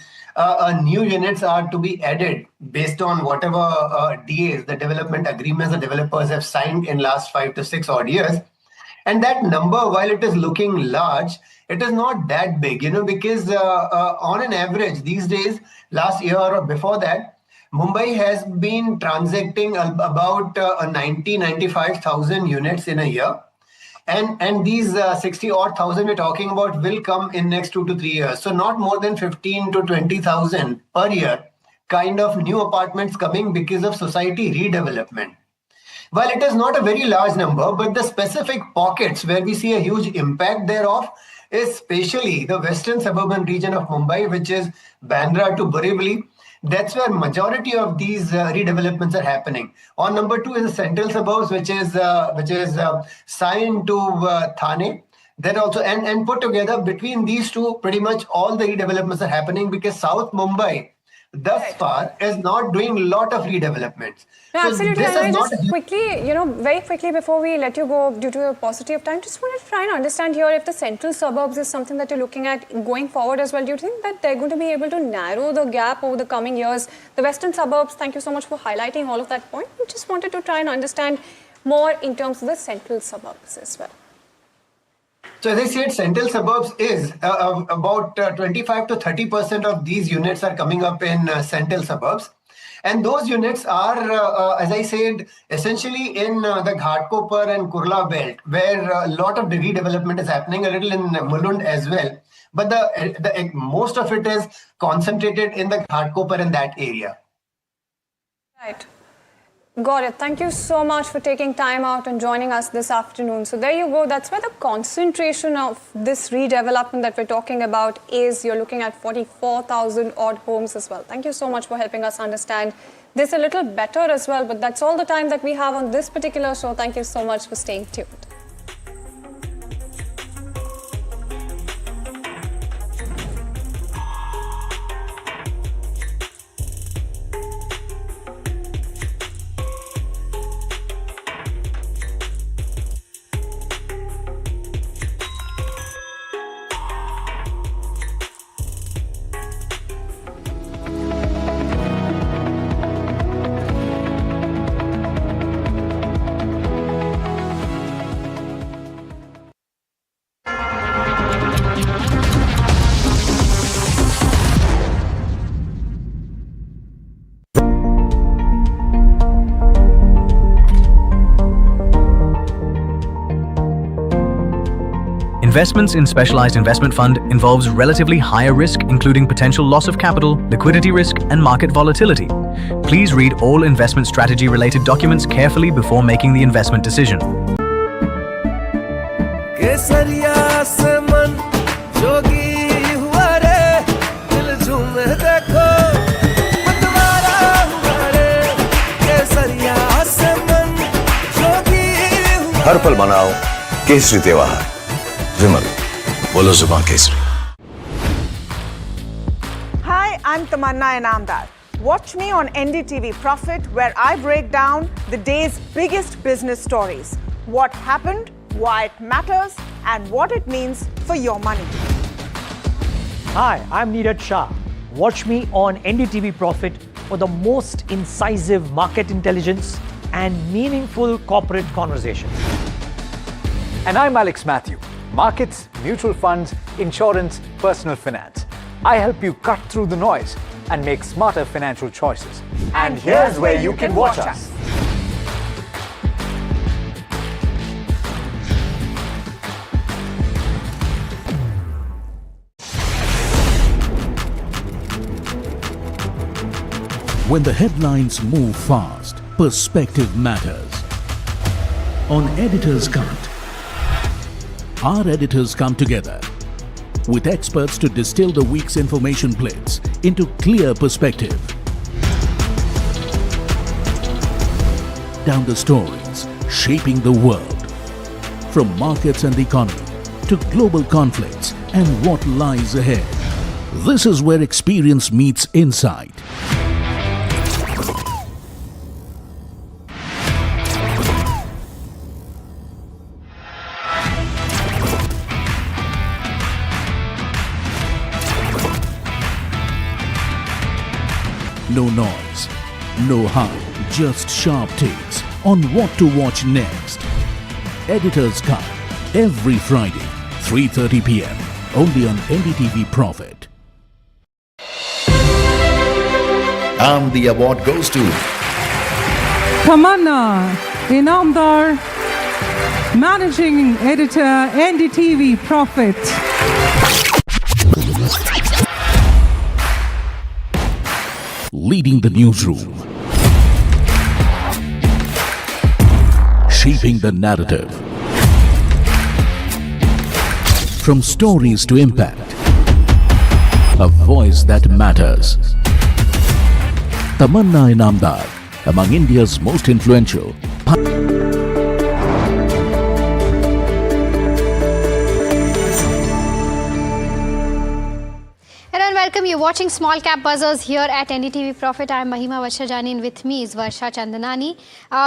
new units are to be added based on whatever DAs, the development agreements the developers have signed in last 5 to 6 odd years. And that number, while it is looking large, it is not that big, because on an average these days, last year or before that, Mumbai has been transacting about 95,000 units in a year. And these 60 odd thousand we're talking about will come in next 2 to 3 years. So not more than 15 to 20,000 per year kind of new apartments coming because of society redevelopment. While it is not a very large number, but the specific pockets where we see a huge impact thereof is especially the western suburban region of Mumbai, which is Bandra to Borivali. That's where majority of these redevelopments are happening. On number 2 is the central suburbs, which is Sion to Thane. Then also, and put together between these two, pretty much all the redevelopments are happening because South Mumbai thus far is not doing a lot of redevelopments. No, so absolutely. this And is I not just quickly, very quickly before we let you go due to a paucity of time, just wanted to try and understand here if the central suburbs is something that you're looking at going forward as well. Do you think that they're going to be able to narrow the gap over the coming years? The western suburbs, thank you so much for highlighting all of that point. We just wanted to try and understand more in terms of the central suburbs as well. So as I said, central suburbs is about 25 to 30% of these units are coming up in central suburbs. And those units are, as I said, essentially in the Ghatkopar and Kurla belt, where a lot of the redevelopment is happening, a little in Mulund as well. But the most of it is concentrated in the Ghatkopar in that area. Right. Got it. Thank you so much for taking time out and joining us this afternoon. So there you go. That's where the concentration of this redevelopment that we're talking about is. You're looking at 44,000 odd homes as well. Thank you so much for helping us understand this a little better as well. But that's all the time that we have on this particular show. Thank you so much for staying tuned. Investments in specialized investment fund involves relatively higher risk, including potential loss of capital, liquidity risk, and market volatility. Please read all investment strategy related documents carefully before making the investment decision. हर पल मनाओ केसरी त्योहार विमल बोलो जुबान Kesari. Hi, I'm Tamanna Inamdar. Watch me on NDTV Profit, where I break down the day's biggest business stories. What happened, why it matters, and what it means for your money. Hi, I'm Neeraj Shah. Watch me on NDTV Profit for the most incisive market intelligence and meaningful corporate conversations. And I'm Alex Matthew. Markets, mutual funds, insurance, personal finance. I help you cut through the noise and make smarter financial choices. And here's where you can watch us. When the headlines move fast, perspective matters. On Editor's Cut, our editors come together with experts to distill the week's information plates into clear perspective. Down the stories shaping the world, from markets and the economy to global conflicts and what lies ahead. This is where experience meets insight. No noise, no hype, just sharp takes on what to watch next. Editor's Cut, every Friday, 3:30 p.m. only on NDTV Profit. And the award goes to Tamanna Inamdar, Managing Editor, NDTV Profit. Leading the newsroom, shaping the narrative. From stories to impact, a voice that matters. Tamanna Inamdar, among India's most influential. Welcome. You're watching Small Cap Buzzers here at NDTV Profit. I'm Mahima Vachajani and with me is Varsha Chandanani.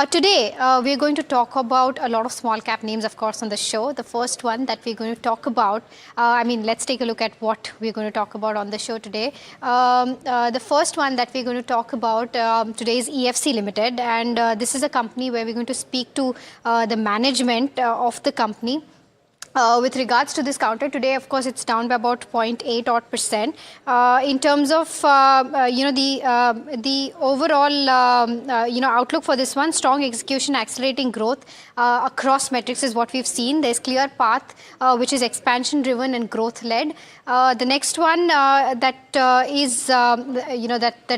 Today, we're going to talk about a lot of small cap names, of course, on the show. The first one that we're going to talk about, let's take a look at what we're going to talk about on the show today. The first one that we're going to talk about today is EFC Limited, and this is a company where we're going to speak to the management of the company. With regards to this counter today, of course, it's down by about 0.8 odd percent. In terms of the overall outlook for this one, strong execution, accelerating growth across metrics is what we've seen. There's clear path which is expansion driven and growth led. The next one that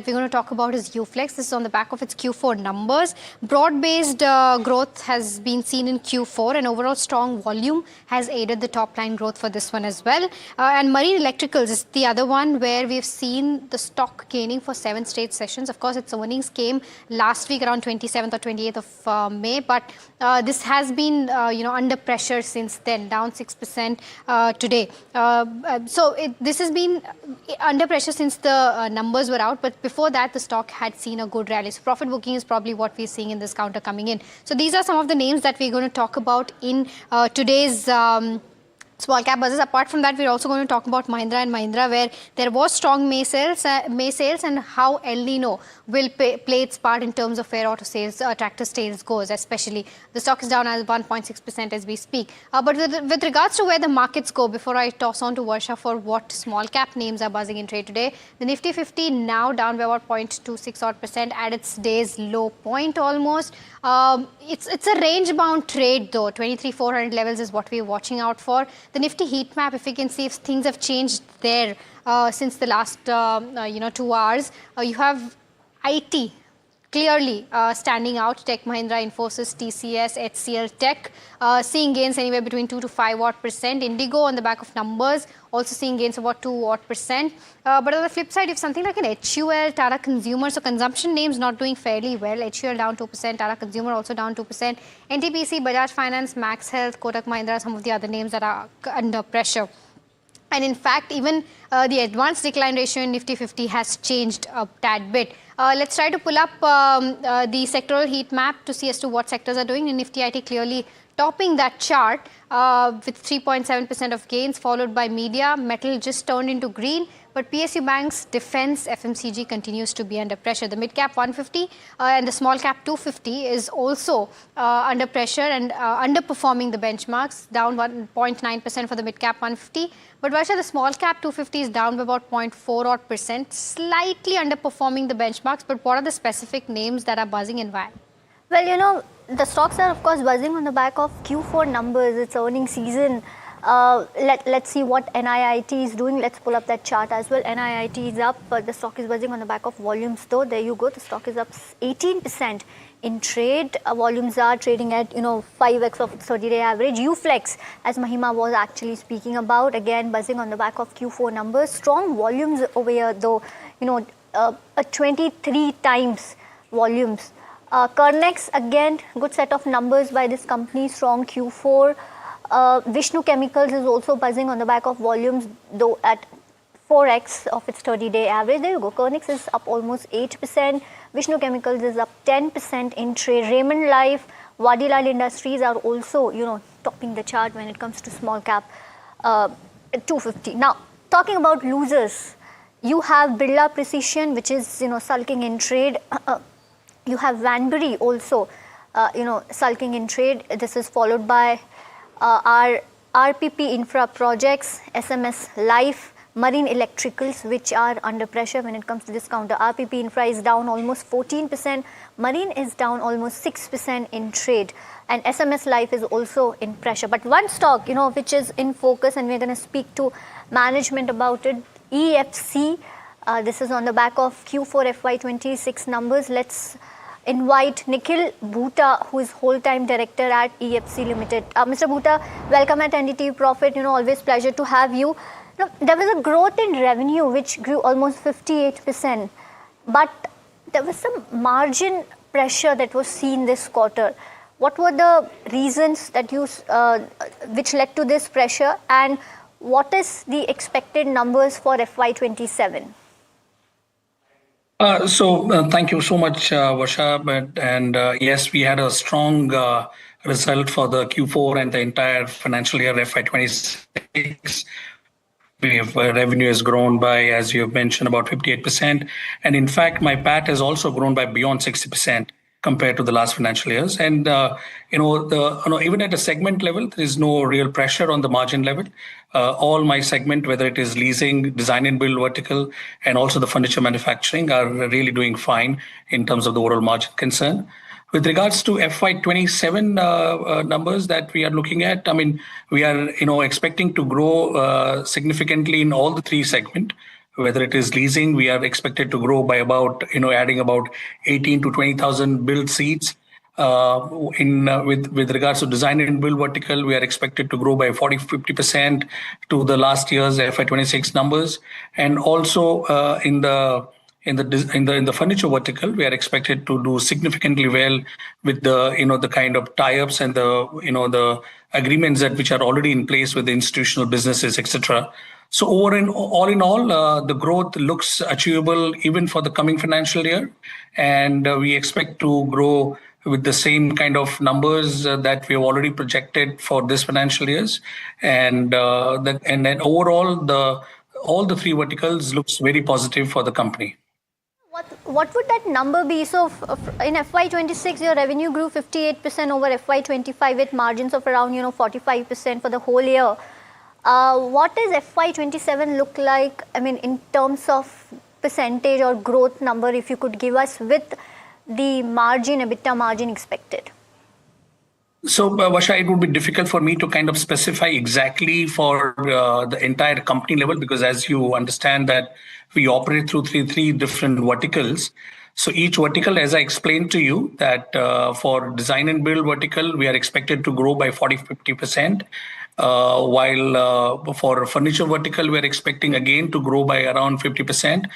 we're going to talk about is Uflex. This is on the back of its Q4 numbers. Broad-based growth has been seen in Q4, and overall strong volume has aided the top line growth for this one as well. And Marine Electricals is the other one where we've seen the stock gaining for 7 straight sessions. Of course, its earnings came last week around 27th or 28th of May, but this has been under pressure since then, down 6% today. This has been under pressure since the numbers were out, but before that the stock had seen a good rally. So profit booking is probably what we're seeing in this counter coming in. So these are some of the names that we're going to talk about in today's small cap buzzers. Apart from that, we're also going to talk about Mahindra and Mahindra, where there was strong May sales and how El Nino will play its part in terms of where auto sales, tractor sales goes, especially. The stock is down at 1.6% as we speak. But with regards to where the markets go, before I toss on to Varsha for what small cap names are buzzing in trade today, the Nifty 50 now down by about 0.26 odd percent at its day's low point almost. It's a range bound trade though. 23,400 levels is what we're watching out for. The Nifty heat map, if you can see if things have changed there since the last 2 hours, you have IT clearly standing out. Tech Mahindra, Infosys, TCS, HCL Tech seeing gains anywhere between 2 to 5% odd. Indigo on the back of numbers also seeing gains of about 2% odd. But on the flip side, if something like an HUL, Tata Consumer, so consumption names not doing fairly well. HUL down 2%, Tata Consumer also down 2%. NTPC, Bajaj Finance, Max Health, Kotak Mahindra, some of the other names that are under pressure. And in fact, even the advanced decline ratio in Nifty 50 has changed a tad bit. Let's try to pull up the sectoral heat map to see as to what sectors are doing. In Nifty IT clearly topping that chart with 3.7% of gains, followed by media. Metal just turned into green, but PSU banks, defense, FMCG continues to be under pressure. The mid cap 150 and the small cap 250 is also under pressure and underperforming the benchmarks, down 1.9% for the mid cap 150. But Varsha, the small cap 250 is down by about 0.4%, slightly underperforming the benchmarks. But what are the specific names that are buzzing and why? Well, the stocks are of course buzzing on the back of Q4 numbers. It's earnings season. Let's see what NIIT is doing. Let's pull up that chart as well. NIIT is up, but the stock is buzzing on the back of volumes though. There you go. The stock is up 18% in trade. Volumes are trading at 5x of its 30-day average. UFlex, as Mahima was actually speaking about, again buzzing on the back of Q4 numbers. Strong volumes over here though. A 23 times volumes. Kernex, again, good set of numbers by this company, strong Q4. Vishnu Chemicals is also buzzing on the back of volumes, though at 4x of its 30-day average. There you go. Kernex is up almost 8%. Vishnu Chemicals is up 10% in trade. Raymond Life, Wadilal Industries are also, topping the chart when it comes to small cap 250. Now, talking about losers, you have Birla Precision, which is, sulking in trade. You have Vanbury also, sulking in trade. This is followed by our RPP Infra Projects, SMS Life, Marine Electricals, which are under pressure when it comes to discounter. RPP Infra is down almost 14%. Marine is down almost 6% in trade. And SMS Life is also in pressure. But one stock, which is in focus, and we're going to speak to management about it, EFC. This is on the back of Q4 FY26 numbers. Let's invite Nikhil Bhuta, who is whole-time director at EFC Limited. Mr. Bhuta, welcome at NDTV Profit. Always pleasure to have you. There was a growth in revenue which grew almost 58%, but there was some margin pressure that was seen this quarter. What were the reasons that which led to this pressure, and what is the expected numbers for FY27? Thank you so much, Varsha. And yes, we had a strong result for the Q4 and the entire financial year FY26. Revenue has grown by, as you have mentioned, about 58%. And in fact, my PAT has also grown by beyond 60% compared to the last financial years. And, even at a segment level, there is no real pressure on the margin level. All my segment, whether it is leasing, design and build vertical, and also the furniture manufacturing, are really doing fine in terms of the overall margin concern. With regards to FY27 numbers that we are looking at, we are, expecting to grow significantly in all the three segments. Whether it is leasing, we are expected to grow by about, adding about 18 to 20,000 build seats. With regards to design and build vertical, we are expected to grow by 40-50% to the last year's FY26 numbers, and also in the furniture vertical, we are expected to do significantly well with the kind of tie-ups and the agreements that which are already in place with the institutional businesses, etc. So all in all, the growth looks achievable even for the coming financial year, and we expect to grow with the same kind of numbers that we have already projected for this financial years, and then overall, all the three verticals looks very positive for the company. What would that number be? So in FY26, your revenue grew 58% over FY25 with margins of around 45% for the whole year. What does FY27 look like? In terms of percentage or growth number, if you could give us with the margin, EBITDA margin expected. So, Vasha, it would be difficult for me to kind of specify exactly for the entire company level because, as you understand, that we operate through three different verticals. So each vertical, as I explained to you, that for design and build vertical, we are expected to grow by 40-50%. While for furniture vertical, we are expecting again to grow by around 50%.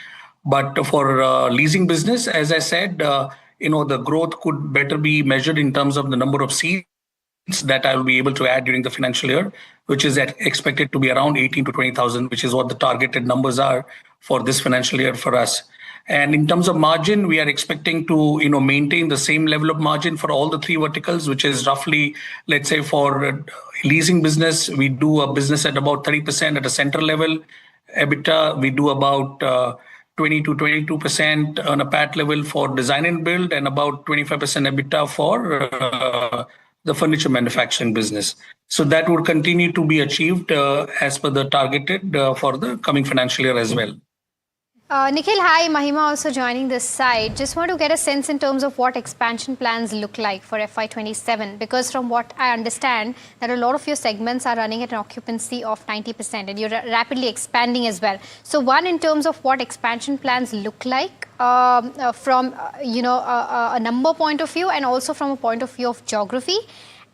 But for leasing business, as I said, the growth could better be measured in terms of the number of seats that I will be able to add during the financial year, which is expected to be around 18 to 20,000, which is what the targeted numbers are for this financial year for us. And in terms of margin, we are expecting to maintain the same level of margin for all the three verticals, which is roughly, let's say, for leasing business, we do a business at about 30% at a center level. EBITDA, we do about 20 to 22% on a PAT level for design and build, and about 25% EBITDA for the furniture manufacturing business. So that would continue to be achieved as per the targeted for the coming financial year as well. Nikhil, hi. Mahima also joining this side. Just want to get a sense in terms of what expansion plans look like for FY27, because from what I understand, that a lot of your segments are running at an occupancy of 90% and you're rapidly expanding as well. So one, in terms of what expansion plans look like from a number point of view and also from a point of view of geography,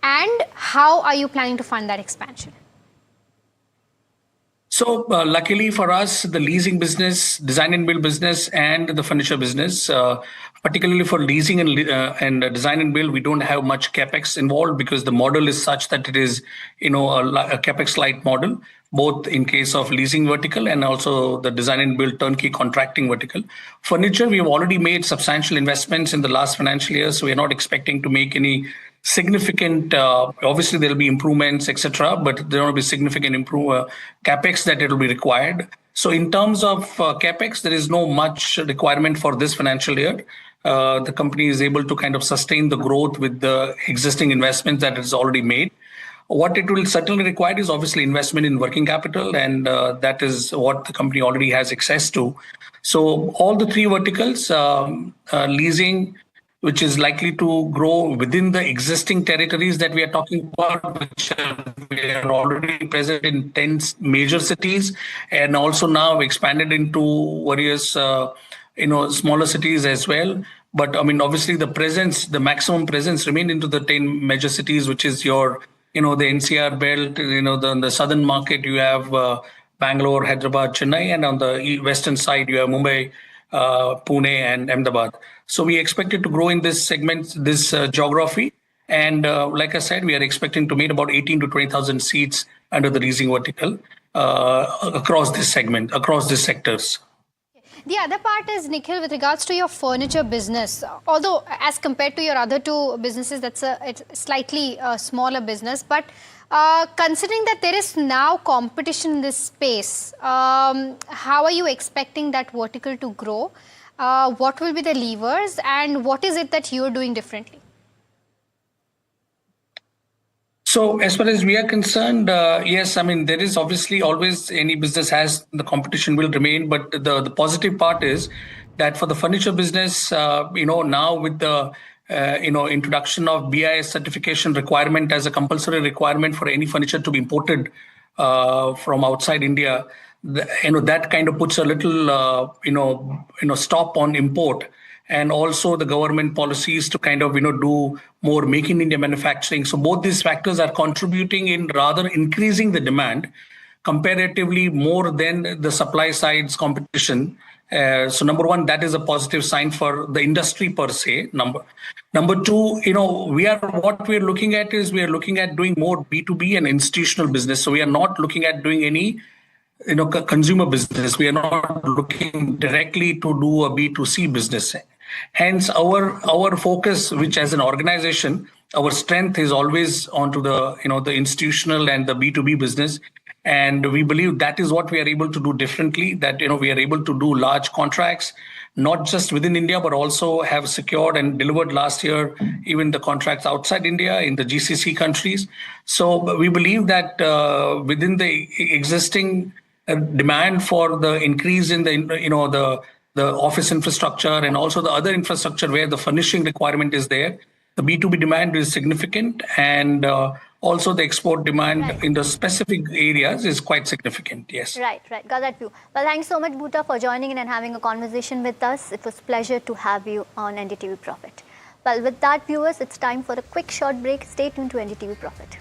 and how are you planning to fund that expansion? So luckily for us, the leasing business, design and build business, and the furniture business, particularly for leasing and design and build, we don't have much capex involved because the model is such that it is, a capex light model, both in case of leasing vertical and also the design and build turnkey contracting vertical. Furniture, we have already made substantial investments in the last financial year, so we are not expecting to make any significant, obviously there will be improvements, etc., but there will be significant capex that it will be required. So in terms of capex, there is no much requirement for this financial year. The company is able to kind of sustain the growth with the existing investments that it's already made. What it will certainly require is obviously investment in working capital, and that is what the company already has access to. So all the three verticals, leasing, which is likely to grow within the existing territories that we are talking about, which we are already present in 10 major cities, and also now expanded into various, smaller cities as well. But I mean, obviously the maximum presence remain into the 10 major cities, which is your, the NCR belt, the southern market, you have Bangalore, Hyderabad, Chennai, and on the western side, you have Mumbai, Pune, and Ahmedabad. So we expected to grow in this segment, this geography. And like I said, we are expecting to meet about 18 to 20,000 seats under the leasing vertical across this segment, across these sectors. The other part is, Nikhil, with regards to your furniture business, although as compared to your other two businesses, it's slightly smaller business, but considering that there is now competition in this space, how are you expecting that vertical to grow? What will be the levers, and what is it that you're doing differently? So as far as we are concerned, yes, I mean, there is obviously always any business has the competition will remain. But the positive part is that for the furniture business, now with the introduction of BIS certification requirement as a compulsory requirement for any furniture to be imported from outside India, that kind of puts a little stop on import. And also the government policies to kind of do more make in India manufacturing. So both these factors are contributing in rather increasing the demand comparatively more than the supply side's competition. So number one, that is a positive sign for the industry per se. Number two, what we are looking at is we are looking at doing more B2B and institutional business. So we are not looking at doing any consumer business. We are not looking directly to do a B2C business. Hence, our focus, which as an organization, our strength is always onto the the institutional and the B2B business, and we believe that is what we are able to do differently. That we are able to do large contracts, not just within India, but also have secured and delivered last year even the contracts outside India in the GCC countries. So we believe that within the existing demand for the increase in the office infrastructure and also the other infrastructure where the furnishing requirement is there, the B2B demand is significant, and also the export demand in the specific areas is quite significant. Yes. Right. Got that view. Well, thanks so much, Bhuta, for joining in and having a conversation with us. It was a pleasure to have you on NDTV Profit. Well, with that, viewers, it's time for a quick short break. Stay tuned to NDTV Profit.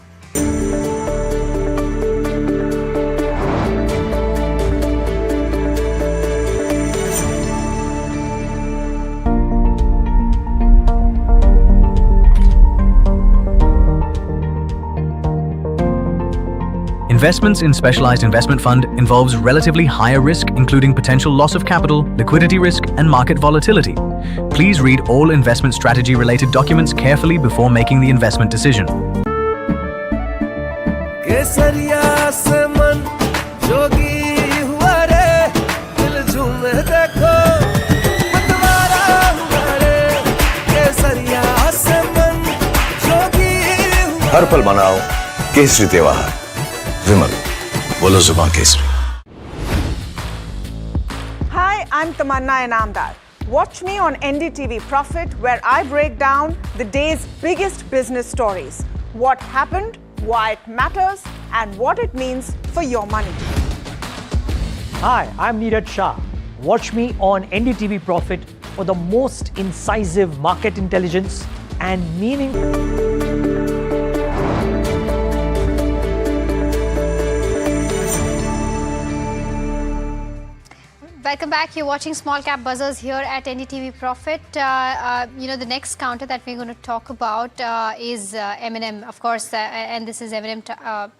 Investments in specialized investment fund involves relatively higher risk, including potential loss of capital, liquidity risk, and market volatility. Please read all investment strategy related documents carefully before making the investment decision. हर पल मनाओ केसरी त्योहार विमल बोलो जुबान Kesari. Hi, I'm Tamanna Inamdar. Watch me on NDTV Profit, where I break down the day's biggest business stories. What happened, why it matters, and what it means for your money. Hi, I'm Neeraj Shah. Watch me on NDTV Profit for the most incisive market intelligence and meaningful. Welcome back. You're watching Small Cap Buzzers here at NDTV Profit. The next counter that we're going to talk about is M&M, of course, and this is M&M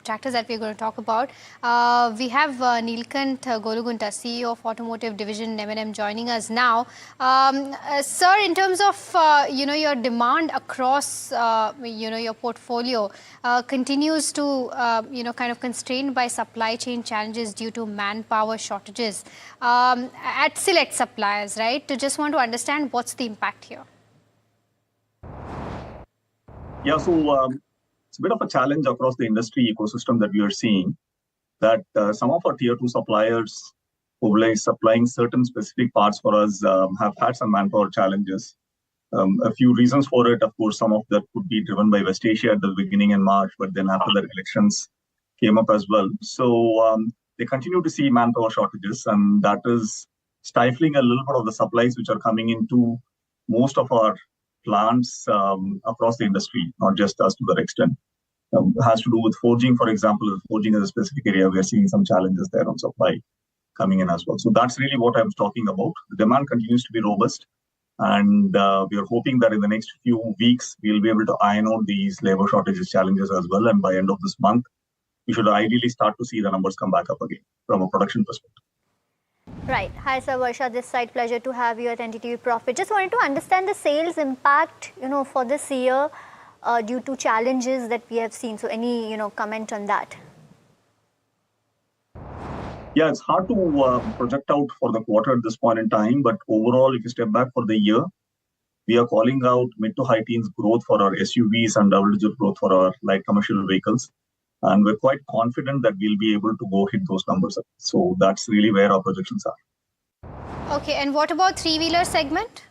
tractors that we're going to talk about. We have Neelkant Golugunta, CEO of Automotive Division M&M, joining us now. Sir, in terms of your demand across your portfolio continues to kind of constrained by supply chain challenges due to manpower shortages. At select suppliers, right? To just want to understand what's the impact here. Yeah, so it's a bit of a challenge across the industry ecosystem that we are seeing, that some of our tier 2 suppliers who are supplying certain specific parts for us have had some manpower challenges. A few reasons for it, of course, some of that could be driven by West Asia at the beginning in March, but then after the elections came up as well. So they continue to see manpower shortages, and that is stifling a little bit of the supplies which are coming into most of our plants across the industry, not just us to that extent. It has to do with forging, for example. Forging is a specific area. We are seeing some challenges there on supply coming in as well. So that's really what I was talking about. The demand continues to be robust, and we are hoping that in the next few weeks, we'll be able to iron out these labor shortages challenges as well. And by end of this month, we should ideally start to see the numbers come back up again from a production perspective. Right. Hi, sir. Varsha, this side. Pleasure to have you at NDTV Profit. Just wanted to understand the sales impact, for this year due to challenges that we have seen. So any, comment on that? Yeah, it's hard to project out for the quarter at this point in time. But overall, if you step back for the year, we are calling out mid to high teens growth for our SUVs and double-digit growth for our light commercial vehicles. And we're quite confident that we'll be able to go hit those numbers. So that's really where our projections are. Okay, and what about three-wheeler segment?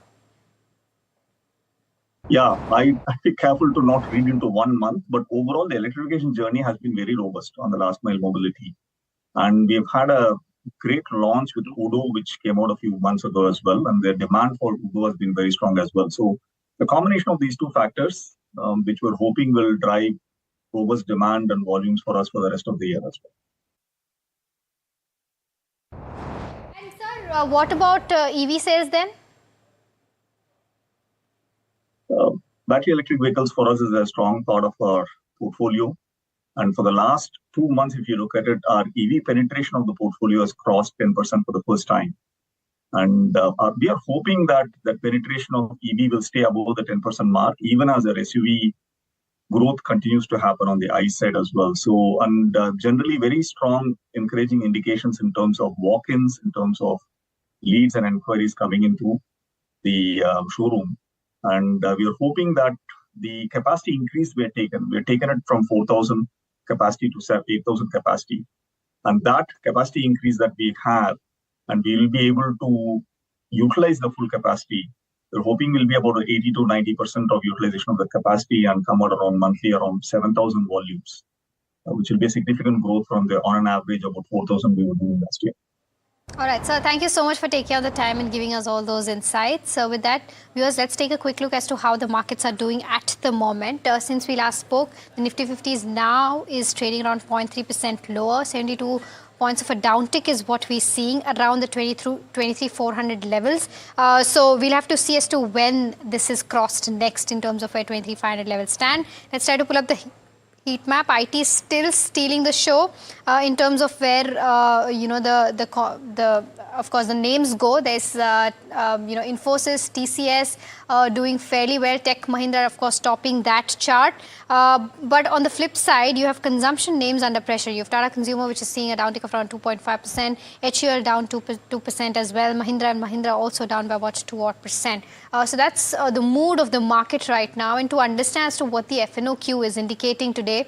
Yeah, I'd be careful to not read into 1 month, but overall the electrification journey has been very robust on the last mile mobility. And we've had a great launch with Udo, which came out a few months ago as well. And the demand for Udo has been very strong as well. So the combination of these two factors, which we're hoping will drive robust demand and volumes for us for the rest of the year as well. And sir, what about EV sales then? Battery electric vehicles for us is a strong part of our portfolio. And for the last 2 months, if you look at it, our EV penetration of the portfolio has crossed 10% for the first time. And we are hoping that that penetration of EV will stay above the 10% mark, even as our SUV growth continues to happen on the ICE side as well. So, and generally very strong, encouraging indications in terms of walk-ins, in terms of leads and inquiries coming into the showroom. And we are hoping that the capacity increase we're taken it from 4,000 capacity to 8,000 capacity. And that capacity increase that we have, and we will be able to utilize the full capacity we're hoping will be about 80 to 90% of utilization of the capacity and come out around monthly around 7,000 volumes, which will be a significant growth from the on an average about 4,000 we were doing last year. All right, so thank you so much for taking out the time and giving us all those insights. So with that, viewers, let's take a quick look as to how the markets are doing at the moment. Since we last spoke, the Nifty 50 now is trading around 0.3% lower. 72 points of a downtick is what we're seeing around the 23,400 levels. So we'll have to see as to when this is crossed next in terms of where 23,500 levels stand. Let's try to pull up the heat map. IT is still stealing the show in terms of where of course the names go. There's Infosys, TCS doing fairly well. Tech Mahindra of course topping that chart. But on the flip side, you have consumption names under pressure. You have Tata Consumer, which is seeing a downtick of around 2.5%. HUL down 2% as well. Mahindra and Mahindra also down by about 2%. So that's the mood of the market right now. And to understand as to what the FNOQ is indicating today,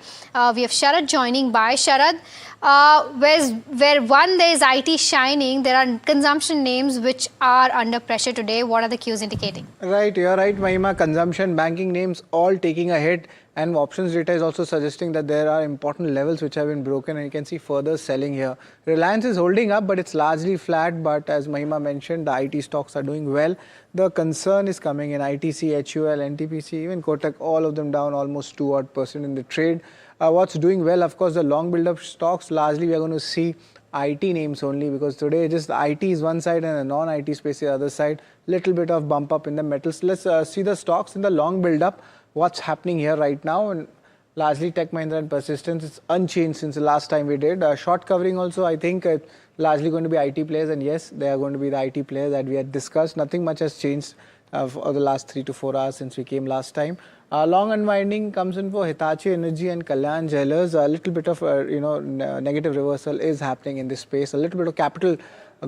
we have Sharad joining by. Sharad, where one there is IT shining, there are consumption names which are under pressure today. What are the cues indicating? Right, you're right, Mahima. Consumption, banking names all taking a hit, and options data is also suggesting that there are important levels which have been broken, and you can see further selling here. Reliance is holding up, but it's largely flat. But as Mahima mentioned, the IT stocks are doing well. The concern is coming in ITC, HUL, NTPC, even Kotak, all of them down almost 2% in the trade. What's doing well, of course, the long build-up stocks. Largely, we are going to see IT names only, because today just the IT is one side and the non-IT space is the other side. Little bit of bump up in the metals. Let's see the stocks in the long build-up. What's happening here right now? And largely Tech Mahindra and Persistence, it's unchanged since the last time we did. Short covering also, I think largely going to be IT players, and yes, they are going to be the IT players that we had discussed. Nothing much has changed for the last 3 to 4 hours since we came last time. Long unwinding comes in for Hitachi Energy and Kalyan Jewellers. A little bit of negative reversal is happening in this space. A little bit of capital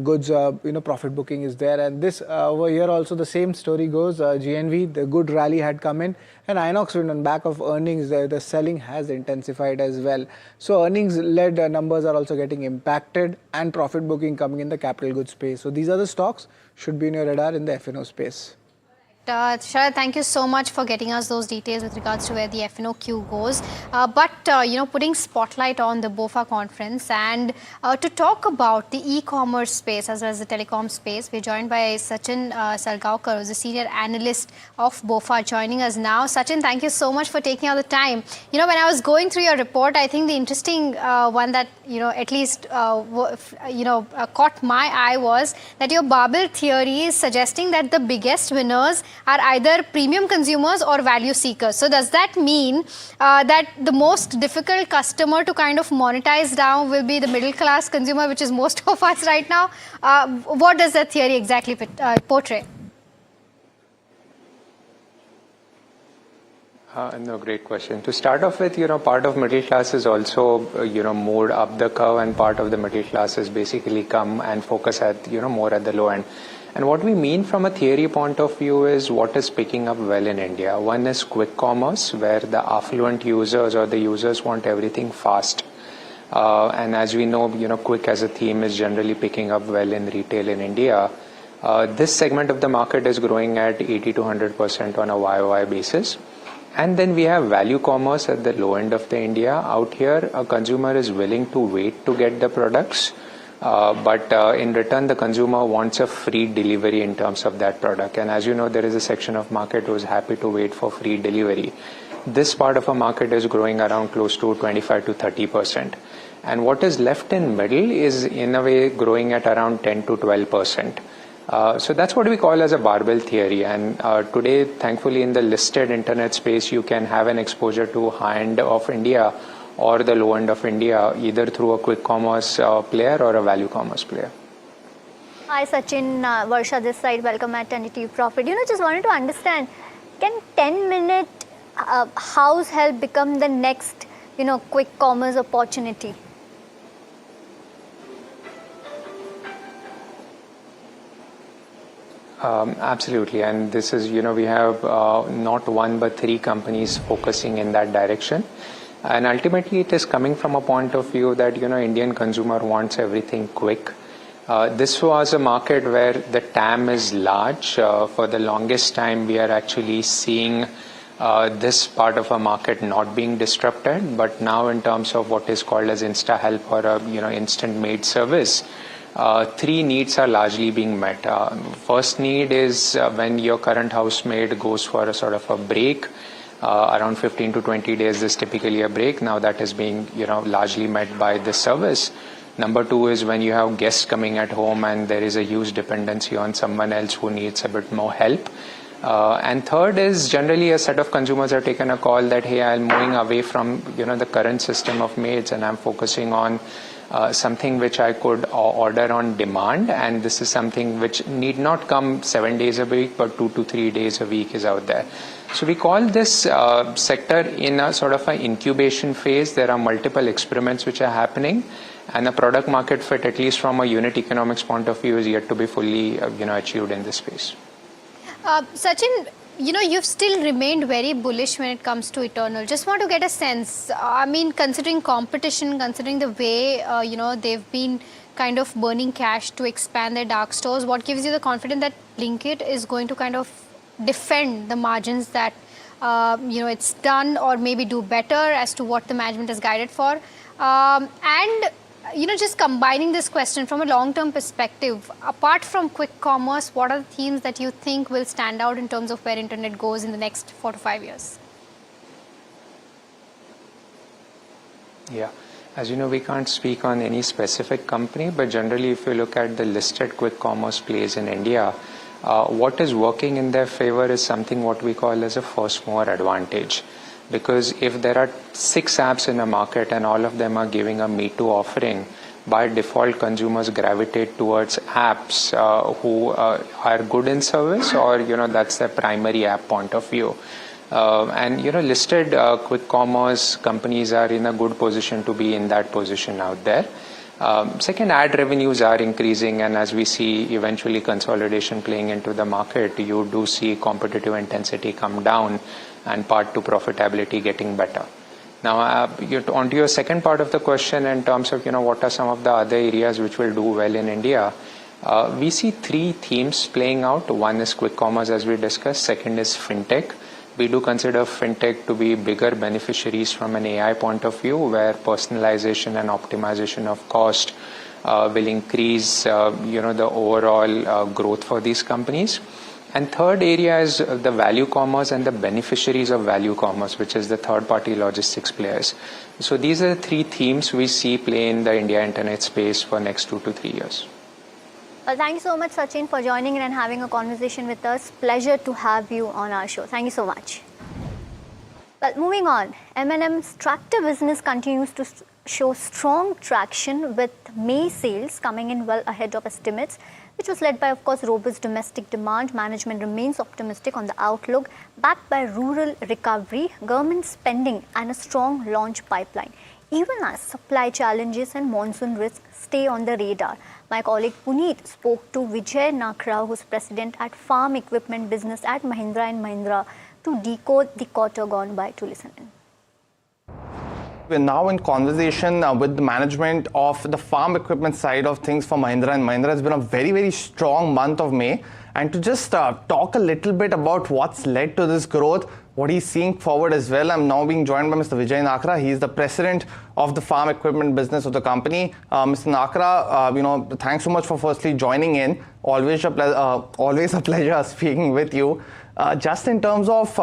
goods profit booking is there, and this over here also the same story goes. GNV, the good rally had come in, and Inox Wind on back of earnings, the selling has intensified as well. So earnings led numbers are also getting impacted, and profit booking coming in the capital goods space. So these are the stocks should be in your radar in the FNO space. Sharad, thank you so much for getting us those details with regards to where the FNOQ goes. Putting spotlight on the BOFA conference, and to talk about the e-commerce space as well as the telecom space, we're joined by Sachin Salgaonkar, who's a senior analyst of BOFA, joining us now. Sachin, thank you so much for taking out the time. When I was going through your report, I think the interesting one that at least caught my eye was that your barbell theory is suggesting that the biggest winners are either premium consumers or value seekers. So does that mean that the most difficult customer to kind of monetize down will be the middle class consumer, which is most of us right now? What does that theory exactly portray? No, great question. To start off with, part of middle class is also, moved up the curve, and part of the middle class has basically come and focus at, more at the low end. And what we mean from a theory point of view is what is picking up well in India. One is quick commerce, where the affluent users or the users want everything fast. And as we know, quick as a theme is generally picking up well in retail in India. This segment of the market is growing at 80 to 100% on a YOY basis. And then we have value commerce at the low end of the India. Out here, a consumer is willing to wait to get the products. But in return, the consumer wants a free delivery in terms of that product. And as you know, there is a section of market who is happy to wait for free delivery. This part of a market is growing around close to 25 to 30%. And what is left in middle is in a way growing at around 10 to 12%. So that's what we call as a barbell theory. And today, thankfully, in the listed internet space, you can have an exposure to high end of India or the low end of India, either through a quick commerce player or a value commerce player. Hi Sachin, Varsha this side, welcome at NDTV Profit. Just wanted to understand, can 10-minute house help become the next, quick commerce opportunity? Absolutely, and this is, we have not one but 3 companies focusing in that direction. And ultimately, it is coming from a point of view that, Indian consumer wants everything quick. This was a market where the TAM is large. For the longest time, we are actually seeing this part of a market not being disrupted. But now, in terms of what is called as Insta Help or a instant maid service, three needs are largely being met. First need is when your current housemaid goes for a sort of a break. Around 15 to 20 days is typically a break. Now that is being largely met by this service. Number two is when you have guests coming at home and there is a huge dependency on someone else who needs a bit more help. And third is generally a set of consumers have taken a call that, hey, I'm moving away from the current system of maids and I'm focusing on something which I could order on demand, and this is something which need not come 7 days a week, but 2 to 3 days a week is out there. So we call this sector in a sort of an incubation phase. There are multiple experiments which are happening, and the product market fit, at least from a unit economics point of view, is yet to be fully achieved in this space. Sachin, you've still remained very bullish when it comes to Eternal. Just want to get a sense. I mean, considering competition, considering the way, they've been kind of burning cash to expand their dark stores, what gives you the confidence that Blinkit is going to kind of defend the margins that, it's done, or maybe do better as to what the management has guided for? And just combining this question from a long-term perspective, apart from quick commerce, what are the themes that you think will stand out in terms of where internet goes in the next 4 to 5 years? Yeah, as you know, we can't speak on any specific company, but generally if you look at the listed quick commerce plays in India, what is working in their favor is something what we call as a first mover advantage. Because if there are 6 apps in a market and all of them are giving a Me Too offering, by default consumers gravitate towards apps who are good in service, or that's their primary app point of view. And listed quick commerce companies are in a good position to be in that position out there. Second, ad revenues are increasing, and as we see eventually consolidation playing into the market, you do see competitive intensity come down and part to profitability getting better. Now, onto your second part of the question in terms of what are some of the other areas which will do well in India, we see 3 themes playing out. One is quick commerce, as we discussed. Second is fintech. We do consider fintech to be bigger beneficiaries from an AI point of view, where personalization and optimization of cost will increase the overall growth for these companies. And third area is the value commerce and the beneficiaries of value commerce, which is the third-party logistics players. So these are the 3 themes we see play in the India internet space for next 2 to 3 years. Well, thank you so much, Sachin, for joining in and having a conversation with us. Pleasure to have you on our show. Thank you so much. Well, moving on, M&M's tractor business continues to show strong traction, with May sales coming in well ahead of estimates, which was led by, of course, robust domestic demand. Management remains optimistic on the outlook, backed by rural recovery, government spending, and a strong launch pipeline, even as supply challenges and monsoon risks stay on the radar. My colleague Puneet spoke to Vijay Nakra, who's president at Farm Equipment Business at Mahindra & Mahindra, to decode the quarter gone by. To listen in. We're now in conversation with the management of the farm equipment side of things for Mahindra & Mahindra. It's been a very, very strong month of May. And to just talk a little bit about what's led to this growth, what he's seeing forward as well, I'm now being joined by Mr. Vijay Nakra. He's the president of the farm equipment business of the company. Mr. Nakra, thanks so much for firstly joining in. Always a pleasure speaking with you. Just in terms of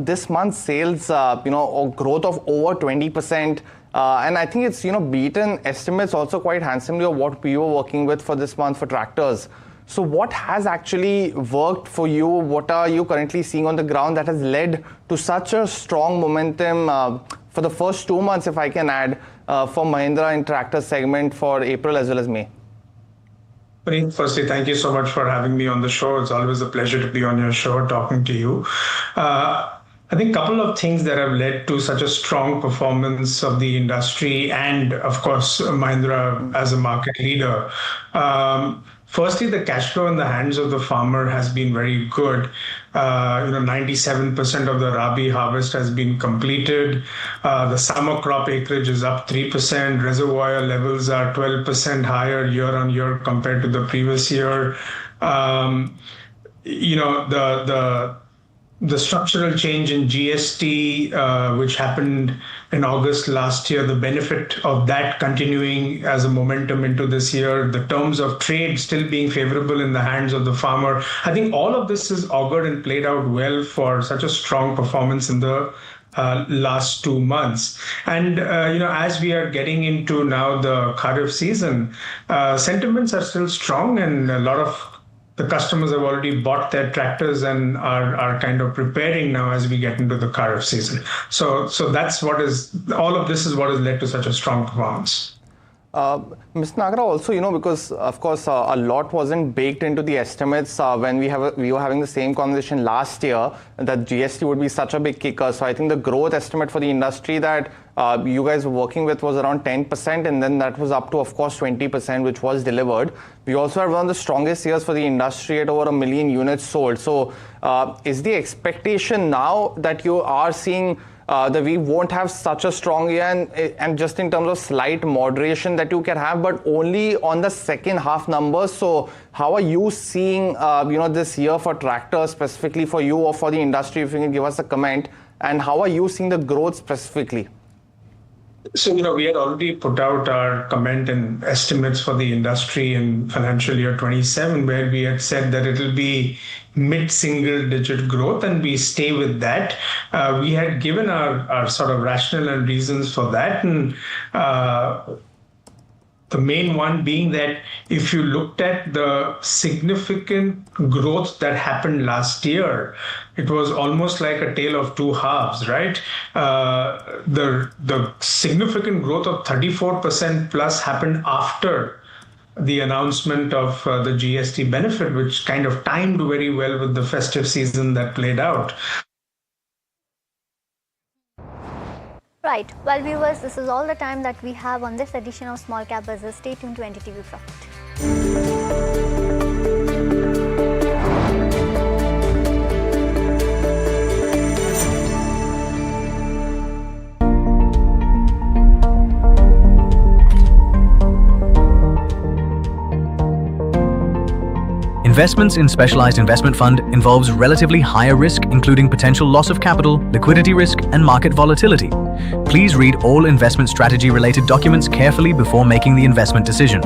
this month's sales, growth of over 20%, and I think it's beaten estimates also quite handsomely of what we were working with for this month for tractors. So what has actually worked for you? What are you currently seeing on the ground that has led to such a strong momentum for the first 2 months, if I can add, for Mahindra in tractor segment for April as well as May? Firstly, thank you so much for having me on the show. It's always a pleasure to be on your show talking to you. I think a couple of things that have led to such a strong performance of the industry and, of course, Mahindra as a market leader. Firstly, the cash flow in the hands of the farmer has been very good. 97% of the Rabi harvest has been completed. The summer crop acreage is up 3%. Reservoir levels are 12% higher year on year compared to the previous year. The structural change in GST, which happened in August last year, the benefit of that continuing as a momentum into this year, the terms of trade still being favorable in the hands of the farmer. I think all of this is augured and played out well for such a strong performance in the last 2 months. And, as we are getting into now the Kharif season, sentiments are still strong, and a lot of the customers have already bought their tractors and are kind of preparing now as we get into the Kharif season. So that's all of this is what has led to such a strong performance. Mr. Nagra, also, because of course a lot wasn't baked into the estimates when we were having the same conversation last year that GST would be such a big kicker. So I think the growth estimate for the industry that you guys were working with was around 10%, and then that was up to, of course, 20%, which was delivered. We also had one of the strongest years for the industry at over 1 million units sold. So is the expectation now that you are seeing that we won't have such a strong year, and just in terms of slight moderation that you can have, but only on the second half numbers? So how are you seeing this year for tractors, specifically for you or for the industry, if you can give us a comment, and how are you seeing the growth specifically? So, we had already put out our comment and estimates for the industry in financial year 27, where we had said that it'll be mid-single digit growth, and we stay with that. We had given our sort of rationale and reasons for that. And the main one being that if you looked at the significant growth that happened last year, it was almost like a tale of two halves, right? The significant growth of 34% plus happened after the announcement of the GST benefit, which kind of timed very well with the festive season that played out. Right. Well, viewers, this is all the time that we have on this edition of Small Cap Bazaar. Stay tuned to NDTV Profit. Investments in specialized investment fund involves relatively higher risk, including potential loss of capital, liquidity risk, and market volatility. Please read all investment strategy related documents carefully before making the investment decision.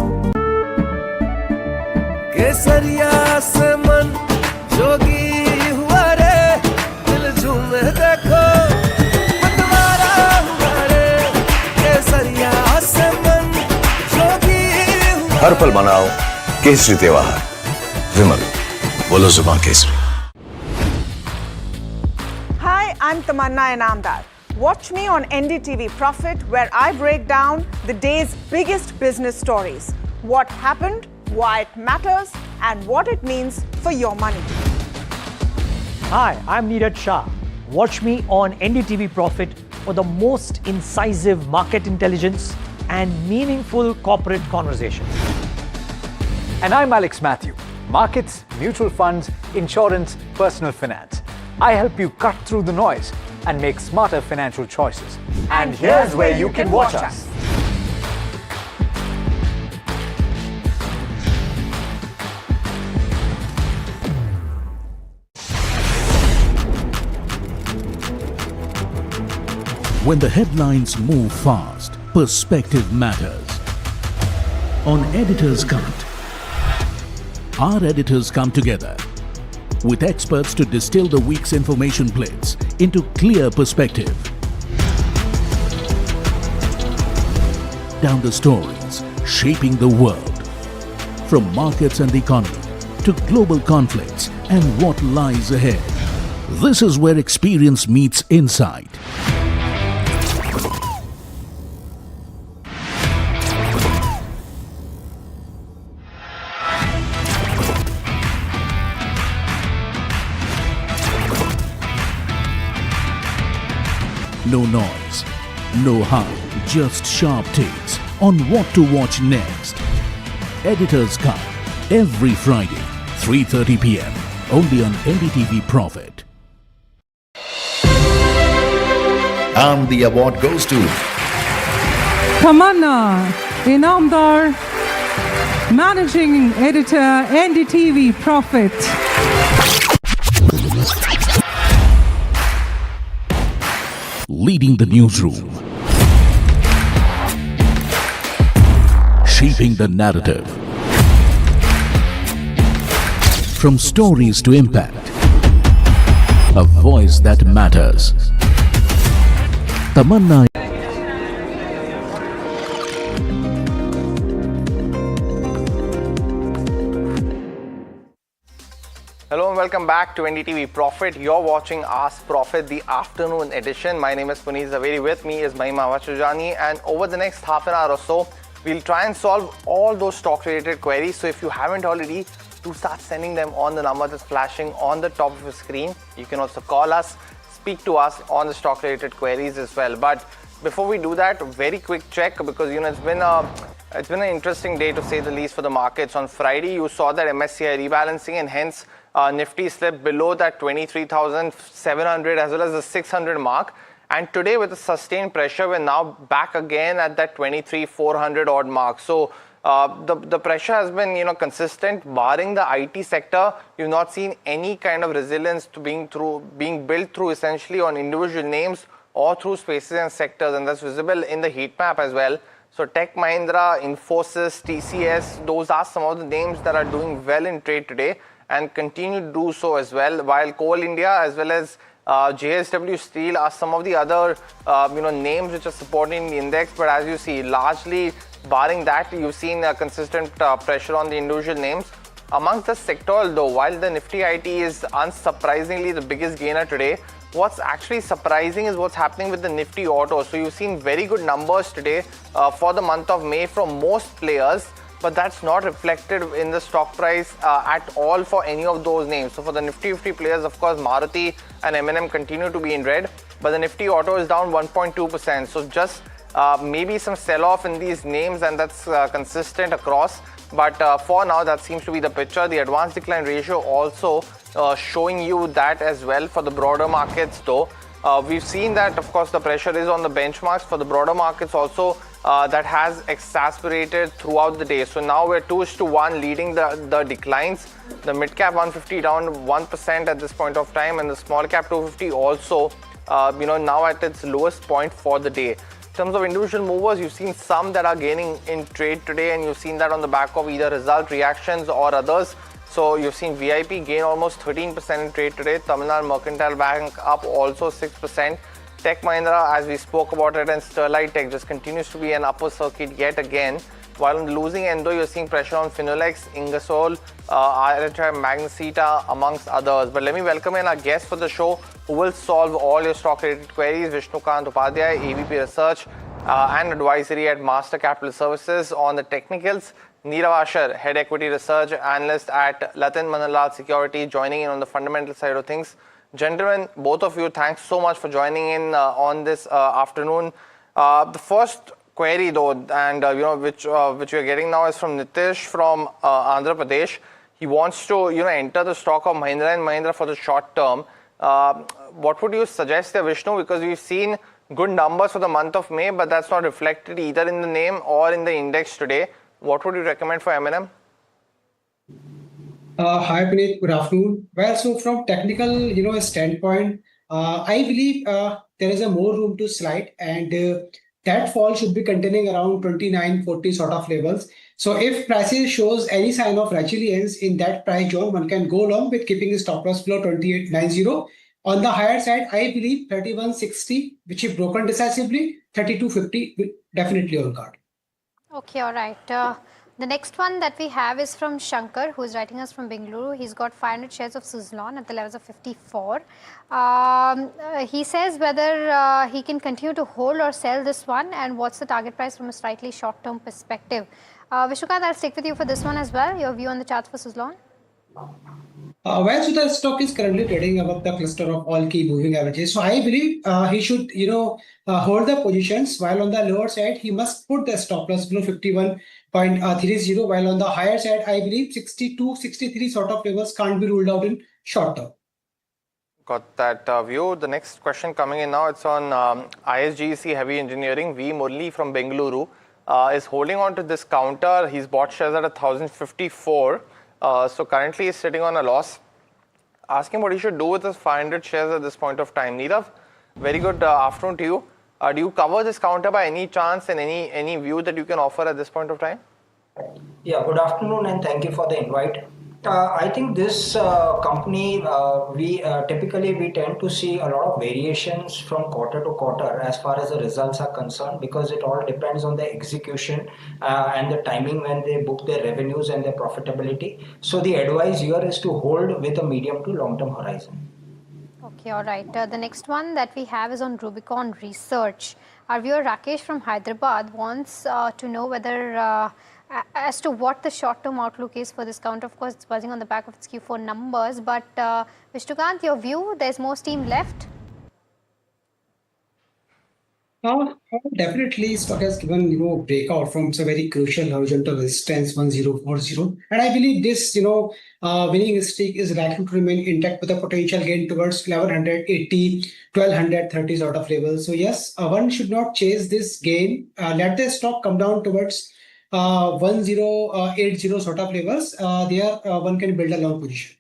हर पल मनाओ केसरी त्योहार विमल बोलो जुबान Kesari. Hi, I'm Tamanna Inamdar. Watch me on NDTV Profit, where I break down the day's biggest business stories. What happened, why it matters, and what it means for your money. Hi, I'm Neeraj Shah. Watch me on NDTV Profit for the most incisive market intelligence and meaningful corporate conversations. And I'm Alex Matthew. Markets, mutual funds, insurance, personal finance. I help you cut through the noise and make smarter financial choices. And here's where you can watch us. When the headlines move fast, perspective matters. On Editor's Cut, our editors come together with experts to distill the week's information blitz into clear perspective. Down the stories shaping the world, from markets and the economy to global conflicts and what lies ahead. This is where experience meets insight. No noise, no hype, just sharp takes on what to watch next. Editor's Cut, every Friday, 3:30 p.m. only on NDTV Profit. And the award goes to Tamanna Inamdar, Managing Editor, NDTV Profit. Leading the newsroom, shaping the narrative. From stories to impact, a voice that matters. Tamanna. Hello and welcome back to NDTV Profit. You're watching Ask Profit, the afternoon edition. My name is Puneet Zaveri. With me is Mahima Vachujani, and over the next half an hour or so, we'll try and solve all those stock-related queries. So if you haven't already, do start sending them on the number that's flashing on the top of your screen. You can also call us, speak to us on the stock-related queries as well. But before we do that, a very quick check, because it's been an interesting day to say the least for the markets. On Friday, you saw that MSCI rebalancing, and hence Nifty slipped below that 23,700 as well as the 600 mark. And today, with the sustained pressure, we're now back again at that 23,400 odd mark. So the pressure has been consistent. Barring the IT sector, you've not seen any kind of resilience to being built through essentially on individual names or through spaces and sectors, and that's visible in the heat map as well. So Tech Mahindra, Infosys, TCS, those are some of the names that are doing well in trade today and continue to do so as well, while Coal India as well as JSW Steel are some of the other names which are supporting the index. But as you see, largely barring that, you've seen a consistent pressure on the individual names. Amongst the sectoral though, while the Nifty IT is unsurprisingly the biggest gainer today, what's actually surprising is what's happening with the Nifty Auto. So you've seen very good numbers today for the month of May from most players, but that's not reflected in the stock price at all for any of those names. So for the Nifty 50 players, of course, Maruti and M&M continue to be in red, but the Nifty Auto is down 1.2%. So just maybe some sell-off in these names, and that's consistent across. But for now, that seems to be the picture. The advanced decline ratio also showing you that as well for the broader markets though. We've seen that, of course, the pressure is on the benchmarks. For the broader markets also, that has exacerbated throughout the day. So now we're 2:1 leading the declines. The mid cap 150 down 1% at this point of time, and the small cap 250 also now at its lowest point for the day. In terms of individual movers, you've seen some that are gaining in trade today, and you've seen that on the back of either result reactions or others. So you've seen VIP gain almost 13% in trade today. Tamil Nadu Mercantile Bank up also 6%. Tech Mahindra, as we spoke about it, and Sterlite Tech just continues to be an upper circuit yet again. While on the losing end though, you're seeing pressure on Finolex, Ingersoll, RHI Magnesita, amongst others. But let me welcome in our guest for the show, who will solve all your stock-related queries. Vishnukant Upadhyay, AVP Research and Advisory at Master Capital Services. On the technicals, Neerav Ashar, Head Equity Research Analyst at Latin Manalal Security, joining in on the fundamental side of things. Gentlemen, both of you, thanks so much for joining in on this afternoon. The first query though, and which we are getting now, is from Nitish from Andhra Pradesh. He wants to enter the stock of Mahindra and Mahindra for the short term. What would you suggest there, Vishnu? Because we've seen good numbers for the month of May, but that's not reflected either in the name or in the index today. What would you recommend for M&M? Hi, Puneet. Good afternoon. Well, so from technical, standpoint, I believe there is a more room to slide, and that fall should be containing around 2940 sort of levels. So if prices shows any sign of resilience in that price zone, one can go along with keeping the stop loss below 2890. On the higher side, I believe 3160, which if broken decisively, 3250 will definitely on guard. Okay, all right. The next one that we have is from Shankar, who is writing us from Bengaluru. He's got 500 shares of Suzlon at the levels of 54. He says whether he can continue to hold or sell this one, and what's the target price from a slightly short-term perspective. Vishukant, I'll stick with you for this one as well. Your view on the charts for Suzlon? So the stock is currently trading above the cluster of all key moving averages. So I believe he should, hold the positions, while on the lower side, he must put the stop loss below 51.30, while on the higher side, I believe 62, 63 sort of levels can't be ruled out in short term. Got that view. The next question coming in now, it's on ISGC Heavy Engineering. V. Murli from Bengaluru is holding on to this counter. He's bought shares at 1,054. So currently he's sitting on a loss. Ask him what he should do with his 500 shares at this point of time. Nirav, very good afternoon to you. Do you cover this counter by any chance, and any view that you can offer at this point of time? Yeah, good afternoon and thank you for the invite. I think this company, we typically tend to see a lot of variations from quarter to quarter as far as the results are concerned, because it all depends on the execution and the timing when they book their revenues and their profitability. So the advice here is to hold with a medium to long-term horizon. Okay, all right. The next one that we have is on Rubicon Research. Our viewer Rakesh from Hyderabad wants to know whether as to what the short-term outlook is for this counter. Of course, it's buzzing on the back of its Q4 numbers, but Vishnukant, your view, there's more steam left? Definitely, stock has given breakout from some very crucial horizontal resistance 1040, and I believe this winning streak is likely to remain intact with a potential gain towards 1180, 1230 sort of levels. So yes, one should not chase this gain. Let the stock come down towards 1080 sort of levels. There one can build a long position.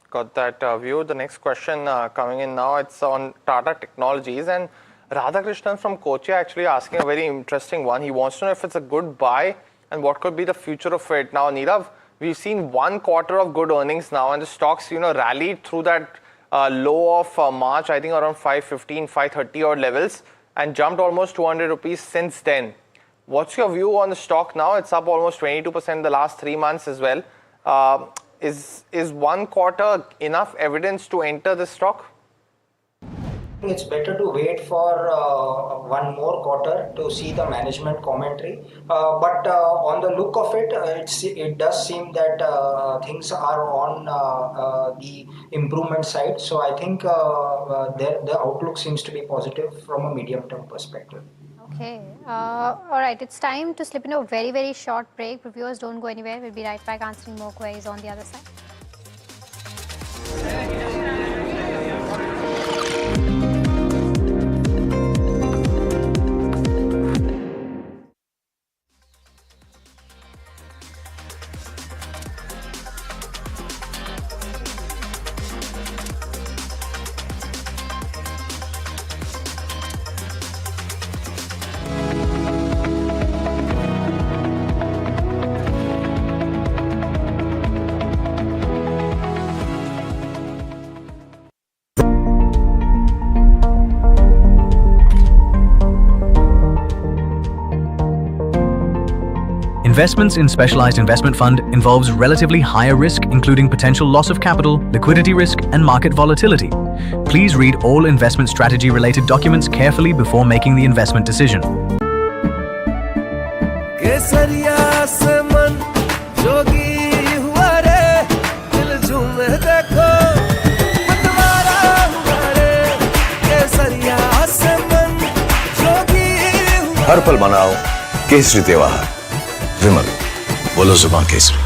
Got that view. The next question coming in now, it's on Tata Technologies, and Radhakrishnan from Kochi actually asking a very interesting one. He wants to know if it's a good buy and what could be the future of it. Now, Nirav, we've seen 1 quarter of good earnings now, and the stocks, rallied through that low of March, I think around 515, 530 odd levels, and jumped almost 200 rupees since then. What's your view on the stock now? It's up almost 22% in the last 3 months as well. Is 1 quarter enough evidence to enter the stock? It's better to wait for 1 more quarter to see the management commentary. But on the look of it, it does seem that things are on the improvement side. So I think the outlook seems to be positive from a medium-term perspective. Okay. All right. It's time to slip into a very, very short break. Reviewers, don't go anywhere. We'll be right back answering more queries on the other side. Investments in specialized investment fund involves relatively higher risk, including potential loss of capital, liquidity risk, and market volatility. Please read all investment strategy related documents carefully before making the investment decision. हर पल मनाओ केसरी त्योहार विमल बोलो जुबान Kesari.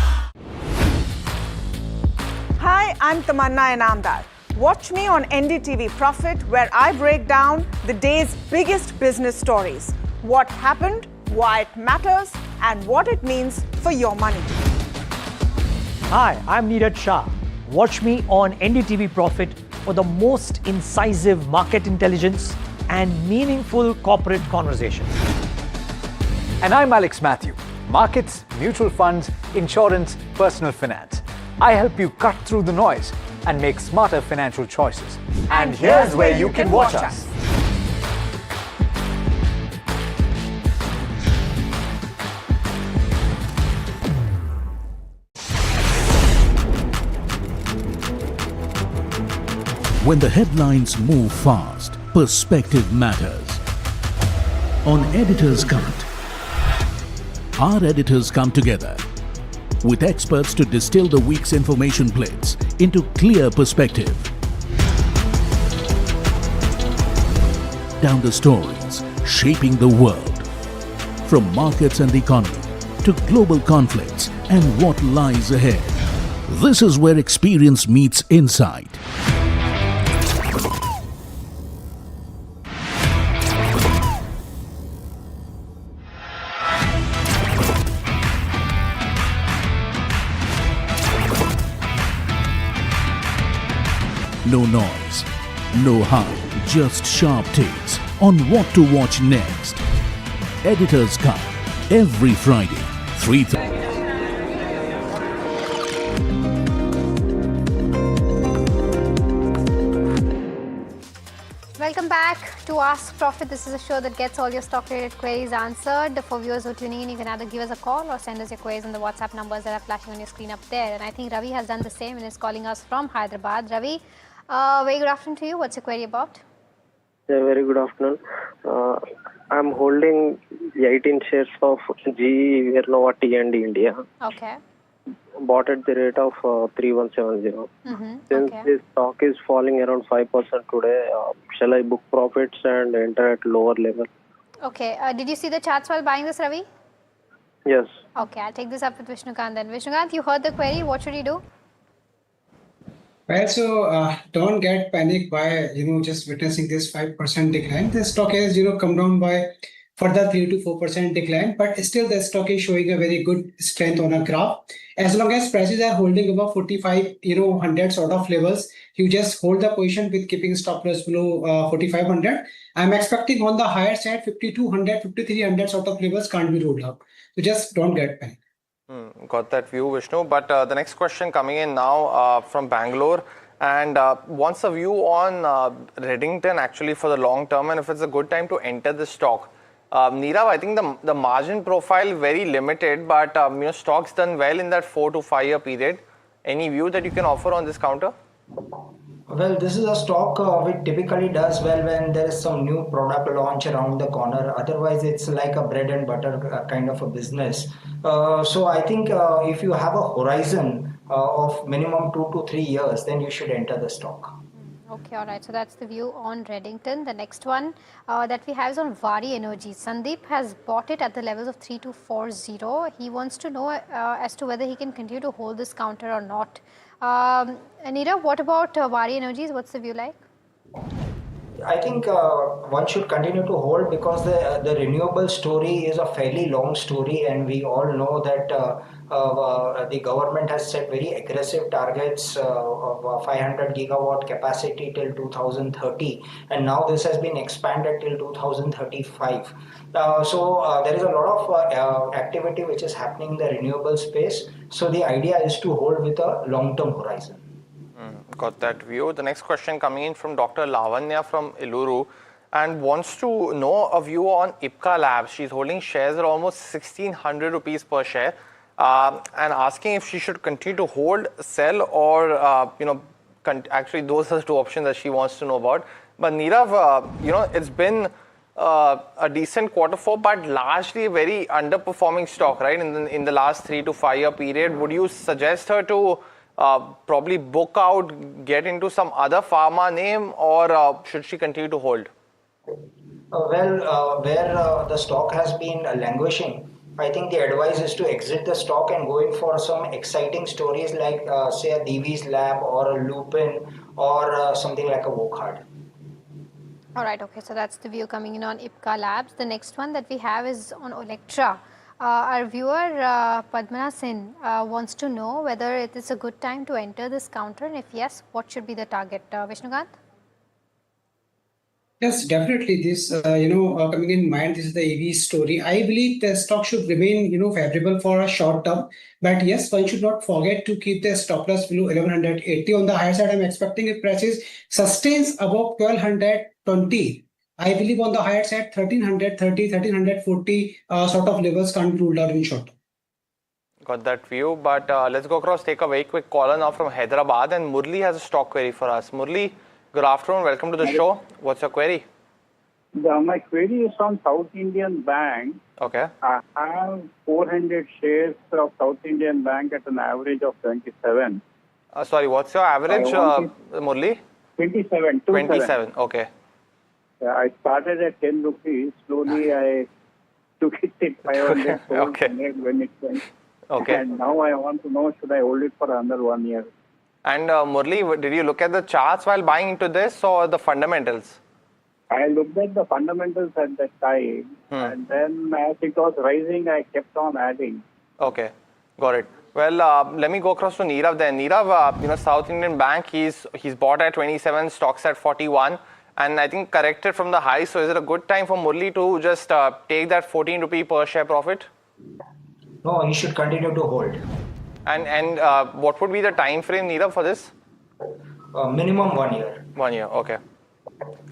Hi, I'm Tamanna Inamdar. Watch me on NDTV Profit, where I break down the day's biggest business stories. What happened, why it matters, and what it means for your money. Hi, I'm Neeraj Shah. Watch me on NDTV Profit for the most incisive market intelligence and meaningful corporate conversation. And I'm Alex Matthew. Markets, mutual funds, insurance, personal finance. I help you cut through the noise and make smarter financial choices. And here's where you can watch us. When the headlines move fast, perspective matters. On Editor's Cut, our editors come together with experts to distill the week's information plates into clear perspective. Down the stories shaping the world, from markets and the economy to global conflicts and what lies ahead. This is where experience meets insight. No noise, no hype, just sharp takes on what to watch next. Editor's Cut, every Friday, 3:30. Welcome back to Ask Profit. This is a show that gets all your stock-related queries answered. For viewers who are tuning in, you can either give us a call or send us your queries on the WhatsApp numbers that are flashing on your screen up there. And I think Ravi has done the same and is calling us from Hyderabad. Ravi, very good afternoon to you. What's your query about? Yeah, very good afternoon. I'm holding 18 shares of GE Vernova T&D India. Okay. Bought at the rate of 3170. Since this stock is falling around 5% today, shall I book profits and enter at lower level? Okay. Did you see the charts while buying this, Ravi? Yes. Okay, I'll take this up with Vishnukant then. Vishnukant, you heard the query. What should you do? Well, so don't get panicked by just witnessing this 5% decline. The stock has come down by further 3 to 4% decline, but still the stock is showing a very good strength on a graph. As long as prices are holding above 4500 sort of levels, you just hold the position with keeping stop loss below 4500. I'm expecting on the higher side 5200, 5300 sort of levels can't be ruled out. So just don't get panicked. Got that view, Vishnu. But the next question coming in now from Bangalore and wants a view on Redington actually for the long term and if it's a good time to enter the stock. Nirav, I think the margin profile very limited, but stock's done well in that 4 to 5 year period. Any view that you can offer on this counter? Well, this is a stock which typically does well when there is some new product launch around the corner. Otherwise, it's like a bread and butter kind of a business. So I think if you have a horizon of minimum 2 to 3 years, then you should enter the stock. Okay, all right. So that's the view on Redington. The next one that we have is on Vari Energy. Sandeep has bought it at the levels of 3240. He wants to know as to whether he can continue to hold this counter or not. Anita, what about Vari Energies? What's the view like? I think one should continue to hold because the renewable story is a fairly long story, and we all know that the government has set very aggressive targets of 500 gigawatt capacity till 2030, and now this has been expanded till 2035. So there is a lot of activity which is happening in the renewable space. So the idea is to hold with a long-term horizon. Got that view. The next question coming in from Dr. Lavanya from Iluru and wants to know a view on Ipca Labs. She's holding shares at almost 1600 rupees per share and asking if she should continue to hold, sell or, actually those are two options that she wants to know about. But Nirav, it's been a decent Q4, but largely a very underperforming stock, right? In the last 3 to 5 year period, would you suggest her to probably book out, get into some other pharma name, or should she continue to hold? Well, where the stock has been languishing, I think the advice is to exit the stock and go in for some exciting stories like, say, a Divi's Lab or a Lupin or something like a Wokhard. All right, okay, so that's the view coming in on Ipca Labs. The next one that we have is on Electra. Our viewer Padmana Sin wants to know whether it is a good time to enter this counter, and if yes, what should be the target? Vishnukant? Yes, definitely. This, coming in mind, this is the EV story. I believe the stock should remain, favorable for a short term. But yes, one should not forget to keep the stop loss below 1180. On the higher side, I'm expecting if prices sustains above 1220. I believe on the higher side, 1330, 1340 sort of levels can't be ruled out in short term. Got that view, but let's go across, take a very quick caller now from Hyderabad, and Murli has a stock query for us. Murli, good afternoon, welcome to the show. What's your query? My query is from South Indian Bank. Okay. I have 400 shares of South Indian Bank at an average of 27. Sorry, what's your average, Murli? 27. 27, okay. I started at 10 rupees. Slowly I took it at 500, Okay. 100 when it went. Okay. And now I want to know, should I hold it for another 1 year? And Murli, did you look at the charts while buying into this or the fundamentals? I looked at the fundamentals at that time, and then as it was rising, I kept on adding. Okay, got it. Well, let me go across to Nirav then. Nirav, South Indian Bank, he's bought at 27, stocks at 41, and I think corrected from the high. So is it a good time for Murli to just take that 14 rupee per share profit? No, you should continue to hold. And what would be the time frame, Nirav, for this? Minimum 1 year. 1 year, okay.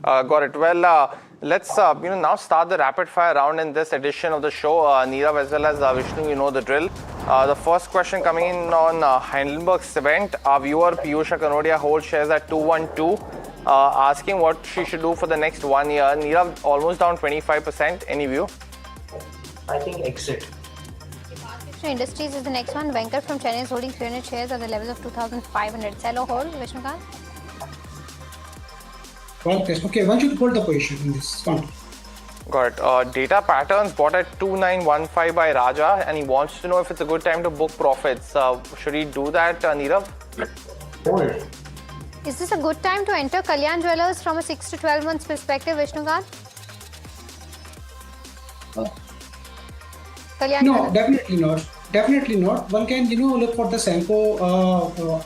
Got it. Well, let's now start the rapid fire round in this edition of the show. Nirav as well as Vishnu, you know the drill. The first question coming in on Heidelberg Cement. Our viewer Piyusha Kanodia holds shares at 212, asking what she should do for the next 1 year. Nirav almost down 25%. Any view? I think exit. Industries is the next one. Venkat from Chennai is holding 300 shares at the level of 2,500. Sell or hold, Vishnukant? Okay, one should hold the position in this fund. Got it. Data Patterns bought at 2915 by Raja, and he wants to know if it's a good time to book profits. Should he do that, Nirav? Hold. Is this a good time to enter Kalyan Jewellers from a 6 to 12 months perspective, Vishnukant? No, definitely not. Definitely not. One can, look for the Senko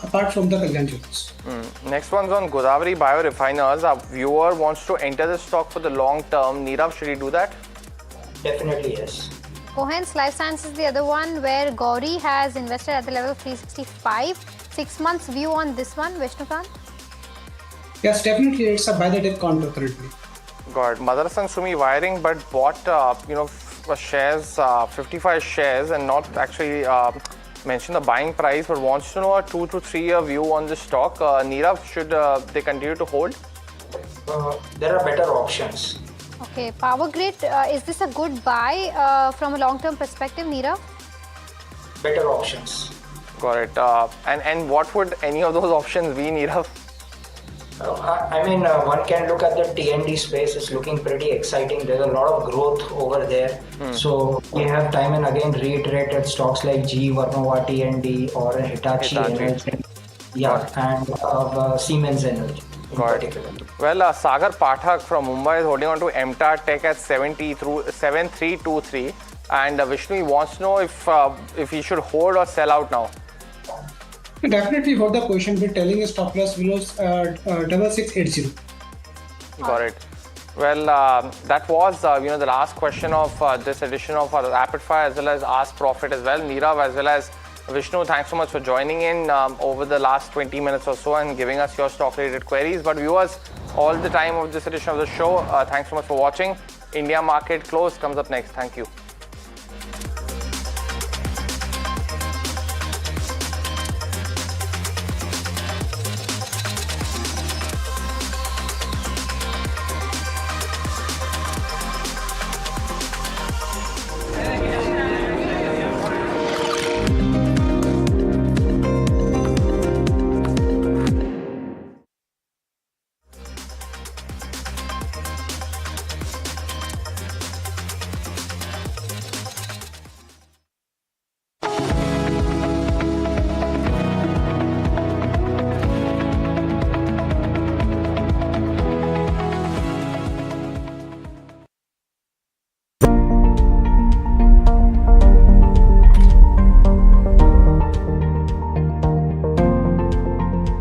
apart from the Kalyan Jewellers. Next one's on Godavari Biorefiners. Our viewer wants to enter the stock for the long term. Nirav, should he do that? Definitely yes. Cohen's Life Sciences is the other one where Gauri has invested at the level of 365. 6 months view on this one, Vishnukant? Yes, definitely it's a buy the dip counter currently. Got it. Motherson Sumi Wiring, but bought, shares, 55 shares, and not actually mention the buying price, but wants to know a 2 to 3 year view on the stock. Nirav, should they continue to hold? There are better options. Okay, Power Grid, is this a good buy from a long-term perspective, Nirav? Better options. Got it. And what would any of those options be, Nirav? One can look at the T&D space. It's looking pretty exciting. There's a lot of growth over there. So we have time and again reiterated stocks like GE Vernova T&D or Hitachi Energy. Yeah, and Siemens Energy. Got it. Well, Sagar Pathak from Mumbai is holding on to MTAR Tech at 7323, and Vishnu wants to know if he should hold or sell out now. Definitely hold the position. We're telling a stop loss below 6680. Got it. Well, that was the last question of this edition of our Rapid Fire, as well as Ask Profit as well. Nirav as well as Vishnu, thanks so much for joining in over the last 20 minutes or so and giving us your stock-related queries. But viewers, all the time of this edition of the show, thanks so much for watching. India Market Close comes up next. Thank you.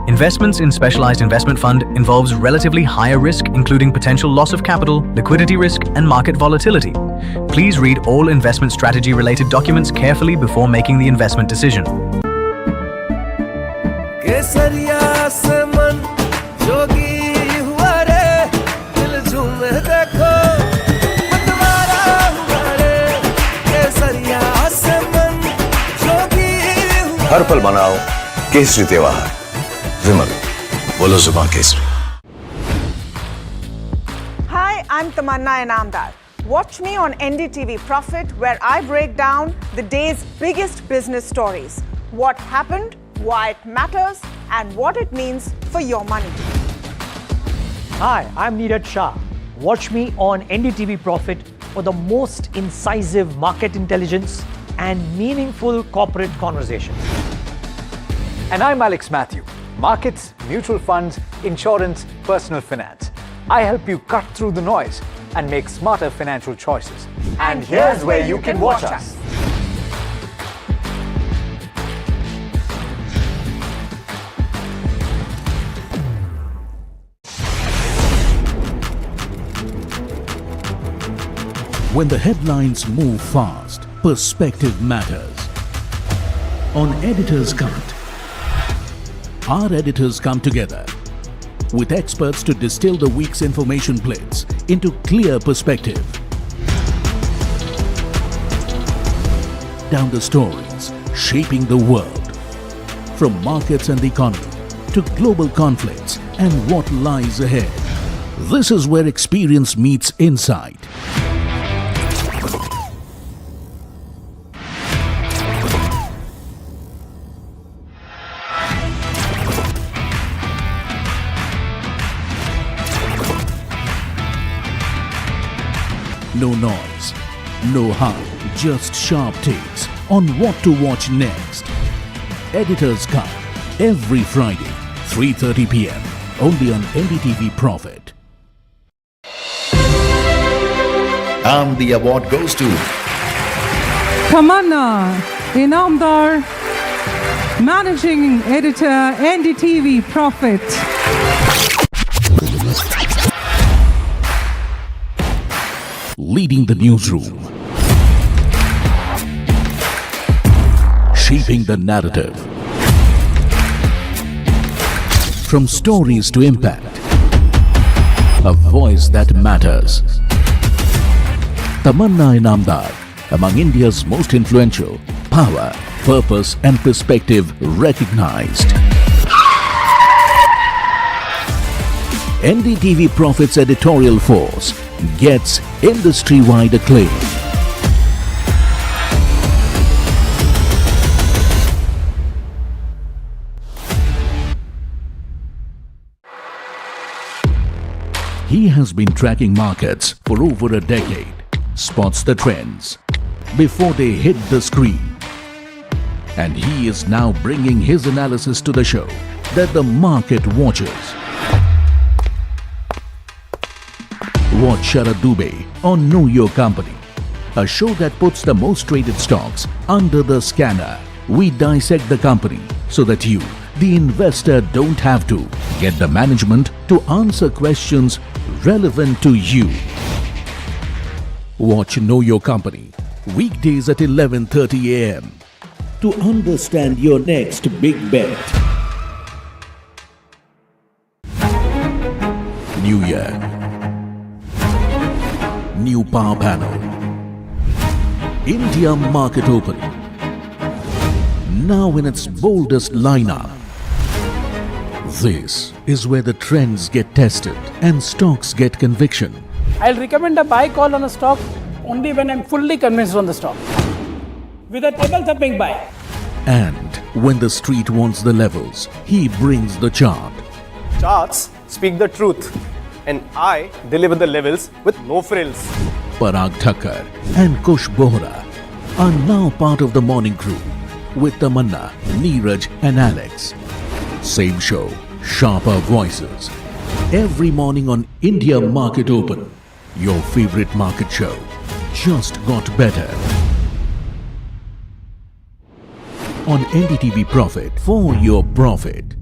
Investments in specialized investment fund involves relatively higher risk, including potential loss of capital, liquidity risk, and market volatility. Please read all investment strategy related documents carefully before making the investment decision. हर पल मनाओ केसरी त्योहार विमल बोलो जुबान Kesari Hi, I'm I'm Tamanna Inamdar. Watch me on NDTV Profit, where I break down the day's biggest business stories. What happened, why it matters, and what it means for your money. Hi, I'm Neeraj Shah. Watch me on NDTV Profit for the most incisive market intelligence and meaningful corporate conversations. And I'm Alex Matthew. Markets, mutual funds, insurance, personal finance. I help you cut through the noise and make smarter financial choices. And here's where you can watch us. When the headlines move fast, perspective matters. On Editor's Cut, our editors come together with experts to distill the week's information plates into clear perspective. Down the stories shaping the world, from markets and the economy to global conflicts and what lies ahead. This is where experience meets insight. No noise, no hype, just sharp takes on what to watch next. Editor's Cut, every Friday, 3:30 p.m. only on NDTV Profit. And the award goes to Tamanna Inamdar, Managing Editor, NDTV Profit. Leading the newsroom, shaping the narrative. From stories to impact, a voice that matters. Tamanna Inamdar, among India's most influential, power, purpose and perspective recognized. NDTV Profit's editorial force gets industry-wide acclaim. He has been tracking markets for over a decade, spots the trends before they hit the screen. And he is now bringing his analysis to the show that the market watches. Watch Sharad Dubey on Know Your Company, a show that puts the most traded stocks under the scanner. We dissect the company so that you, the investor, don't have to. Get the management to answer questions relevant to you. Watch Know Your Company, weekdays at 11:30 a.m. to understand your next big bet. New year. New power panel. India market opening. Now in its boldest lineup. This is where the trends get tested and stocks get conviction. I'll recommend a buy call on a stock only when I'm fully convinced on the stock. With a table thumping buy. And when the street wants the levels, he brings the chart. Charts speak the truth, and I deliver the levels with no frills. Parag Thakkar and Kush Bohra are now part of the morning crew with Tamanna, Neeraj and Alex. Same show, sharper voices. Every morning on India Market Open. Your favorite market show just got better. On NDTV Profit, for your profit.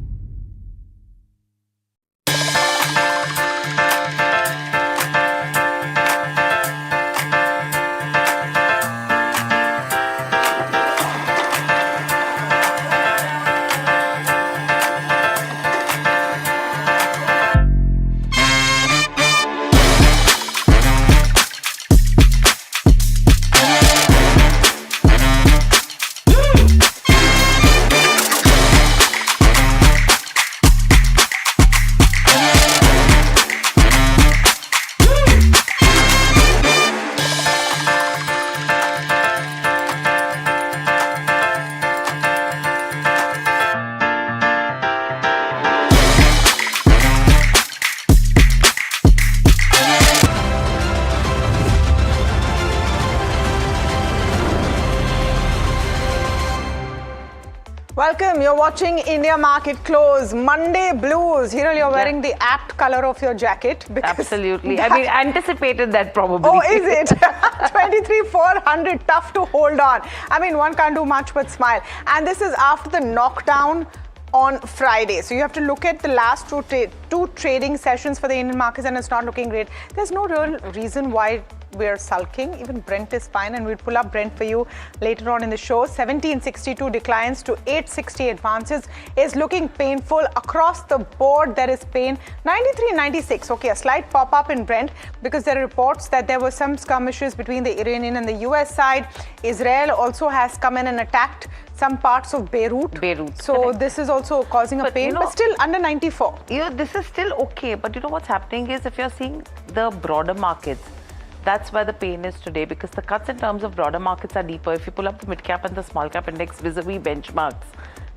Welcome. You're watching India Market Close. Monday Blues. Hiral, you're wearing the apt color of your jacket. Absolutely. I mean, anticipated that probably. Oh, is it? 23,400. Tough to hold on. I mean, one can't do much but smile. And this is after the knockdown on Friday. So you have to look at the last two trading sessions for the Indian markets, and it's not looking great. There's no real reason why we're sulking. Even Brent is fine, and we'll pull up Brent for you later on in the show. 1762 declines to 860 advances. Is looking painful across the board. There is pain. 93.96. Okay, a slight pop up in Brent because there are reports that there were some skirmishes between the Iranian and the US side. Israel also has come in and attacked some parts of Beirut. So correct. this is also causing a pain, but still under 94. This is still okay, but you know what's happening is if you're seeing the broader markets, that's where the pain is today, because the cuts in terms of broader markets are deeper. If you pull up the mid cap and the small cap index vis-a-vis benchmarks,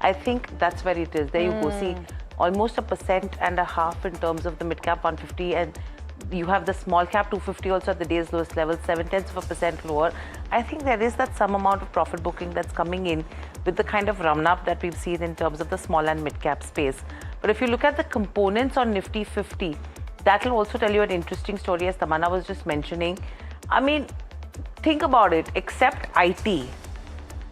I think that's where it is. There you go. See, almost 1.5% in terms of the mid cap 150, and you have the small cap 250 also at the day's lowest level, 0.7% lower. I think there is that some amount of profit booking that's coming in with the kind of run up that we've seen in terms of the small and mid cap space. But if you look at the components on Nifty 50, that will also tell you an interesting story, as Tamanna was just mentioning. I mean, think about it, except IT.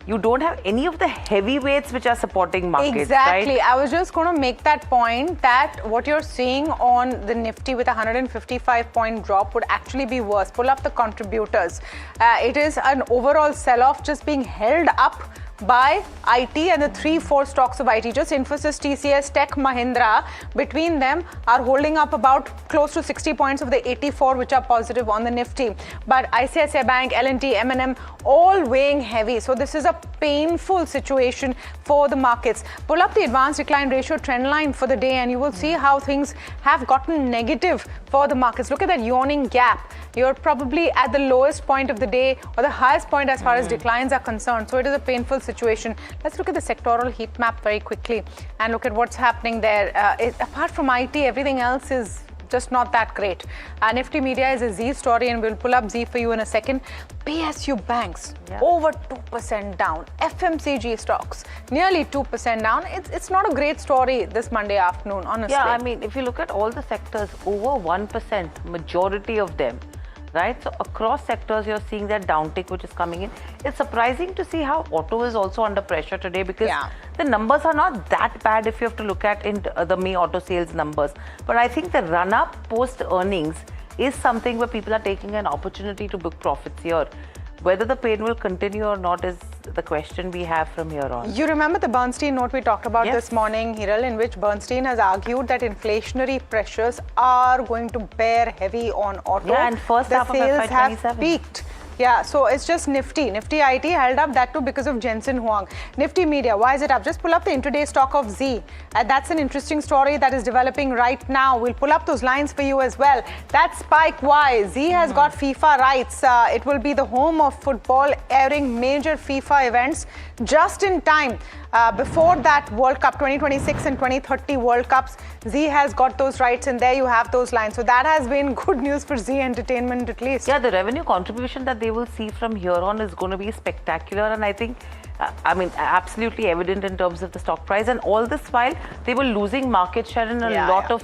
You don't have any of the heavyweights which are supporting markets. Exactly. Right? I was just going to make that point that what you're seeing on the Nifty with a 155-point drop would actually be worse. Pull up the contributors. It is an overall sell-off just being held up by IT and the 3-4 stocks of IT. Just Infosys, TCS, Tech Mahindra, between them are holding up about close to 60 points of the 84 which are positive on the Nifty. But ICICI Bank, L&T, M&M all weighing heavy. So this is a painful situation for the markets. Pull up the advanced decline ratio trend line for the day and you will see how things have gotten negative for the markets. Look at that yawning gap. You're probably at the lowest point of the day or the highest point as far as declines are concerned. So it is a painful situation. Let's look at the sectoral heat map very quickly and look at what's happening there. Apart from IT, everything else is just not that great. Nifty Media is a Z story, and we'll pull up Z for you in a second. PSU banks over 2% down. FMCG stocks nearly 2% down. It's not a great story this Monday afternoon, honestly. Yeah, I mean, if you look at all the sectors, over 1%, majority of them. Right, so across sectors you're seeing that downtick which is coming in. It's surprising to see how auto is also under pressure today, because the numbers are not that bad if you have to look at in the May auto sales numbers. But I think the run up post earnings is something where people are taking an opportunity to book profits here. Whether the pain will continue or not is the question we have from here on. You remember the Bernstein note we talked about this morning, Hiral, in which Bernstein has argued that inflationary pressures are going to bear heavy on auto. Yeah, and first half of FY 27. The sales have peaked. Yeah, so it's just Nifty. Nifty IT held up, that too because of Jensen Huang. Nifty Media, why is it up? Just pull up the intraday stock of Z. That's an interesting story that is developing right now. We'll pull up those lines for you as well. That's Spike Y. Z has got FIFA rights. It will be the home of football, airing major FIFA events just in time. Before that World Cup, 2026 and 2030 World Cups, Z has got those rights, and there you have those lines. So that has been good news for Z Entertainment at least. Yeah, the revenue contribution that they will see from here on is going to be spectacular, and I think, I mean, absolutely evident in terms of the stock price. And all this while, they were losing market share in a lot of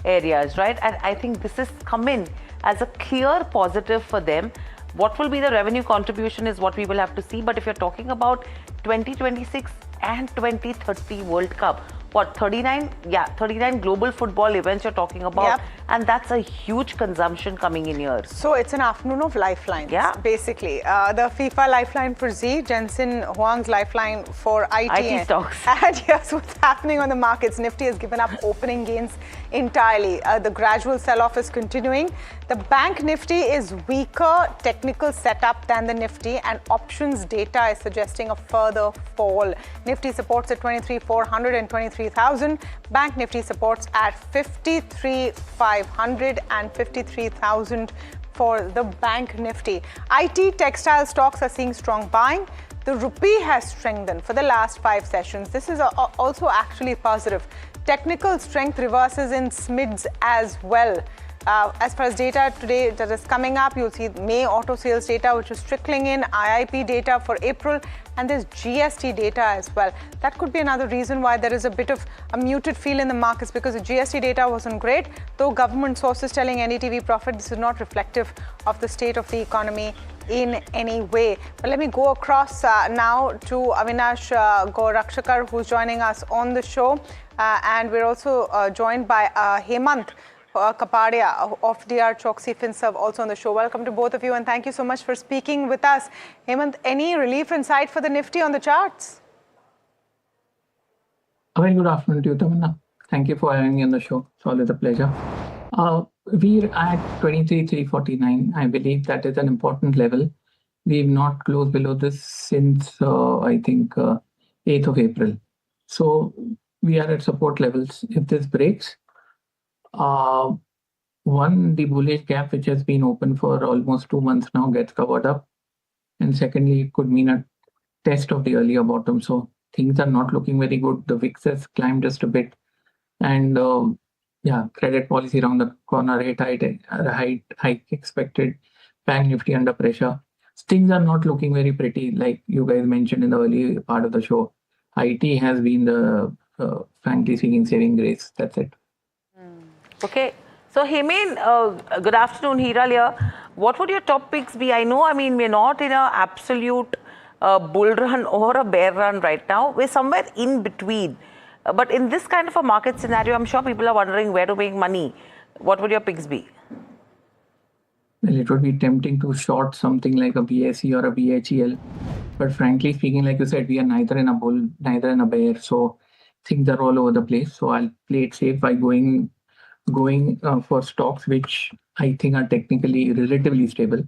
areas, right? And I think this has come in as a clear positive for them. What will be the revenue contribution is what we will have to see. But if you're talking about 2026 and 2030 World Cup, what, 39? Yeah, 39 global football events you're talking about. And that's a huge consumption coming in here. So it's an afternoon of lifelines, basically. The FIFA lifeline for Z, Jensen Huang's lifeline for IT stocks. And here's what's happening on the markets. Nifty has given up opening gains entirely. The gradual sell-off is continuing. The bank Nifty is weaker technical setup than the Nifty, and options data is suggesting a further fall. Nifty supports at 23,400 and 23,000. Bank Nifty supports at 53,500 and 53,000 for the Bank Nifty. IT textile stocks are seeing strong buying. The rupee has strengthened for the last 5 sessions. This is also actually positive. Technical strength reverses in SMIDs as well. As far as data today that is coming up, you'll see May auto sales data, which is trickling in, IIP data for April, and there's GST data as well. That could be another reason why there is a bit of a muted feel in the markets, because the GST data wasn't great, though government sources telling NDTV Profit this is not reflective of the state of the economy in any way. But let me go across now to Avinash Gorakshakar, who's joining us on the show. And we're also joined by Hemant Kapadia of DR Choksi FinServ also on the show. Welcome to both of you, and thank you so much for speaking with us. Hemant, any relief in sight for the Nifty on the charts? A very good afternoon to you, Tamanna. Thank you for having me on the show. It's always a pleasure. We're at 23,349. I believe that is an important level. We've not closed below this since, I think, 8th of April. So we are at support levels. If this breaks, one, the bullish gap, which has been open for almost 2 months now, gets covered up. And secondly, it could mean a test of the earlier bottom. So things are not looking very good. The VIX has climbed just a bit. And credit policy around the corner, rate hike expected, bank Nifty under pressure. Things are not looking very pretty, like you guys mentioned in the early part of the show. IT has been the, frankly speaking, saving grace. That's it. Okay. So, Hemen, good afternoon, Hiral here. What would your top picks be? I know, we're not in an absolute bull run or a bear run right now. We're somewhere in between. But in this kind of a market scenario, I'm sure people are wondering where to make money. What would your picks be? Well, it would be tempting to short something like a BSE or a BHEL. But frankly speaking, like you said, we are neither in a bull, neither in a bear. So things are all over the place. So I'll play it safe by going for stocks which I think are technically relatively stable.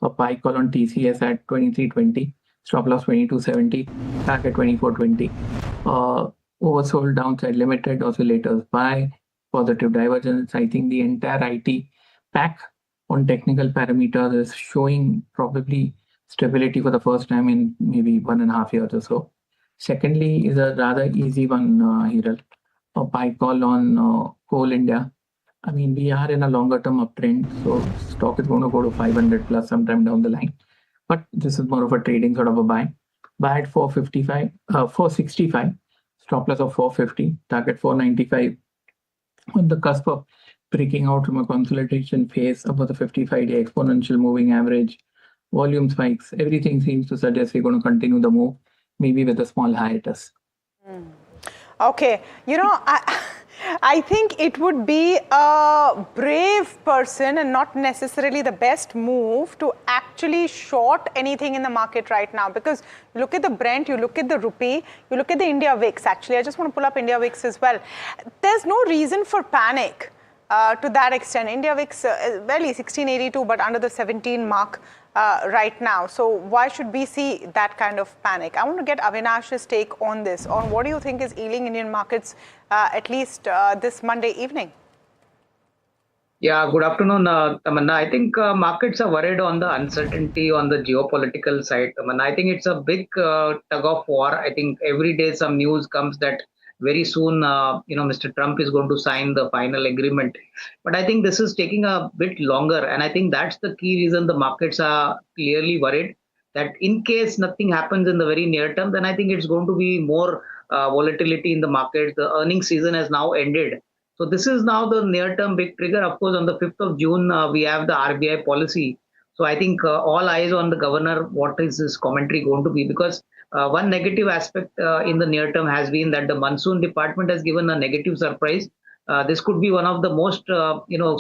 A buy call on TCS at 23.20, stop loss 22.70, target 24.20. Oversold downside limited oscillators buy, positive divergence. I think the entire IT pack on technical parameters is showing probably stability for the first time in maybe 1.5 years or so. Secondly is a rather easy one, Hiral. A buy call on Coal India. We are in a longer term uptrend, so stock is going to go to 500 plus sometime down the line. But this is more of a trading sort of a buy. Buy at 465. Stop loss of 450, target 495. On the cusp of breaking out from a consolidation phase above the 55-day exponential moving average, volume spikes, everything seems to suggest we're going to continue the move, maybe with a small hiatus. Okay, I think it would be a brave person and not necessarily the best move to actually short anything in the market right now, because you look at the Brent, you look at the rupee, you look at the India VIX. Actually, I just want to pull up India VIX as well. There's no reason for panic to that extent. India VIX barely 1682, but under the 17 mark right now. So why should we see that kind of panic? I want to get Avinash's take on this, on what do you think is ailing Indian markets, at least this Monday evening? Yeah, good afternoon, Tamanna. I think markets are worried on the uncertainty on the geopolitical side, Tamanna. I think it's a big tug of war. I think every day some news comes that very soon, Mr. Trump is going to sign the final agreement. But I think this is taking a bit longer. And I think that's the key reason the markets are clearly worried that in case nothing happens in the very near term, then I think it's going to be more volatility in the markets. The earnings season has now ended. So this is now the near-term big trigger. Of course, on the 5th of June, we have the RBI policy. So I think all eyes on the governor, what is his commentary going to be? Because one negative aspect in the near term has been that the monsoon department has given a negative surprise. This could be one of the most,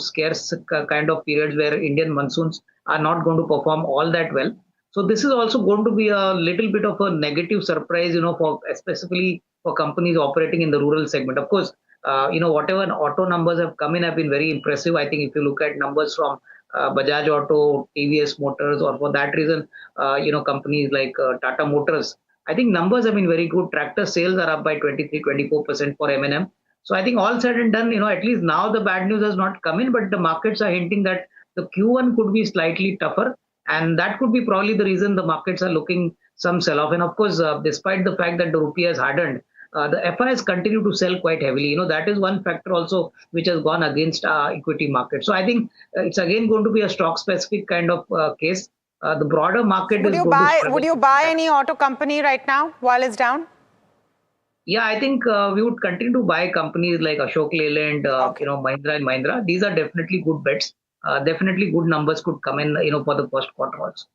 scarce kind of periods where Indian monsoons are not going to perform all that well. So this is also going to be a little bit of a negative surprise, for specifically for companies operating in the rural segment. Of course, whatever auto numbers have come in have been very impressive. I think if you look at numbers from Bajaj Auto, TVS Motors, or for that reason, companies like Tata Motors, I think numbers have been very good. Tractor sales are up by 23-24% for M&M. So I think all said and done, at least now the bad news has not come in, but the markets are hinting that the Q1 could be slightly tougher. And that could be probably the reason the markets are looking some sell-off. And of course, despite the fact that the rupee has hardened, the FIs continue to sell quite heavily. That is one factor also which has gone against equity market. So I think it's again going to be a stock specific kind of case. The broader market Would is you going to buy? struggle. Would you buy any auto company right now while it's down? Yeah, I think we would continue to buy companies like Ashok Leyland, Mahindra and Mahindra. These are definitely good bets. Definitely good numbers could come in, for the first quarter also.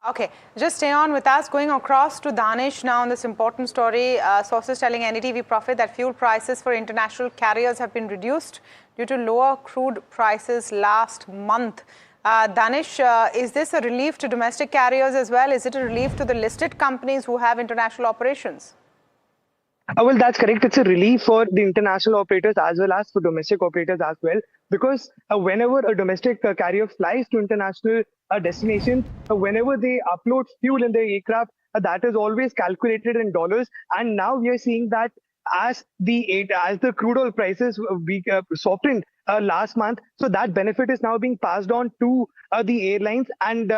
Okay, just stay on with us. Going across to Danish now on this important story. Sources telling NDTV Profit that fuel prices for international carriers have been reduced due to lower crude prices last month. Danish, is this a relief to domestic carriers as well? Is it a relief to the listed companies who have international operations? Well, that's correct. It's a relief for the international operators as well as for domestic operators as well, because whenever a domestic carrier flies to international destinations, whenever they upload fuel in their aircraft, that is always calculated in dollars. And now we are seeing that as the crude oil prices softened last month, so that benefit is now being passed on to the airlines, and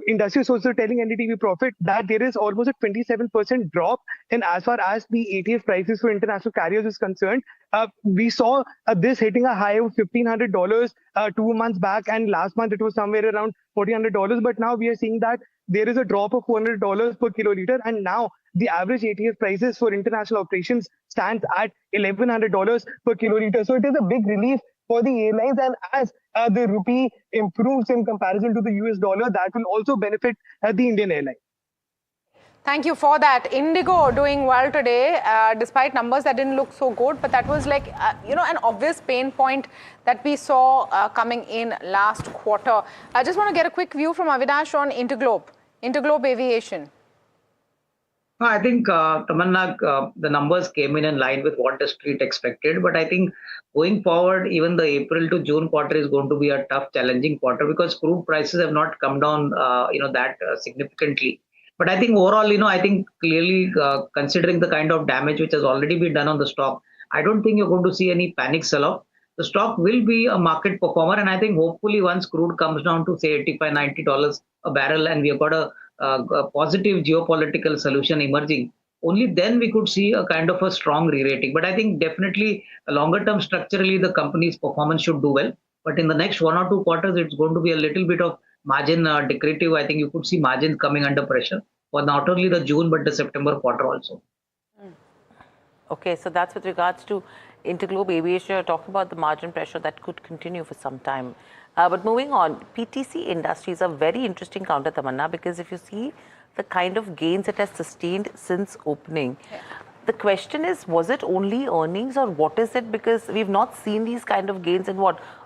industry sources are telling NDTV Profit that there is almost a 27% drop in as far as the ATF prices for international carriers is concerned. We saw this hitting a high of $1,500 2 months back, and last month it was somewhere around $1,400. But now we are seeing that there is a drop of $400 per kiloliter, and now the average ATF prices for international operations stands at $1,100 per kiloliter. So it is a big relief for the airlines, and as the rupee improves in comparison to the US dollar, that will also benefit the Indian airline. Thank you for that. Indigo doing well today, despite numbers that didn't look so good, but that was like, an obvious pain point that we saw coming in last quarter. I just want to get a quick view from Avinash on Interglobe Aviation. No, I think, Tamanna, the numbers came in line with what the street expected. But I think going forward, even the April to June quarter is going to be a tough, challenging quarter because crude prices have not come down, that significantly. But I think overall, I think clearly considering the kind of damage which has already been done on the stock, I don't think you're going to see any panic sell-off. The stock will be a market performer. And I think hopefully once crude comes down to say $85, $90 a barrel, and we have got a positive geopolitical solution emerging, only then we could see a kind of a strong re-rating. But I think definitely longer term structurally the company's performance should do well. But in the next 1 or 2 quarters, it's going to be a little bit of margin decretive. I think you could see margins coming under pressure for not only the June but the September quarter also. Okay, so that's with regards to Interglobe Aviation. You're talking about the margin pressure that could continue for some time. But moving on, PTC Industries are very interesting counter, Tamanna, because if you see the kind of gains it has sustained since opening, the question is, was it only earnings or what is it? Because we've not seen these kind of gains in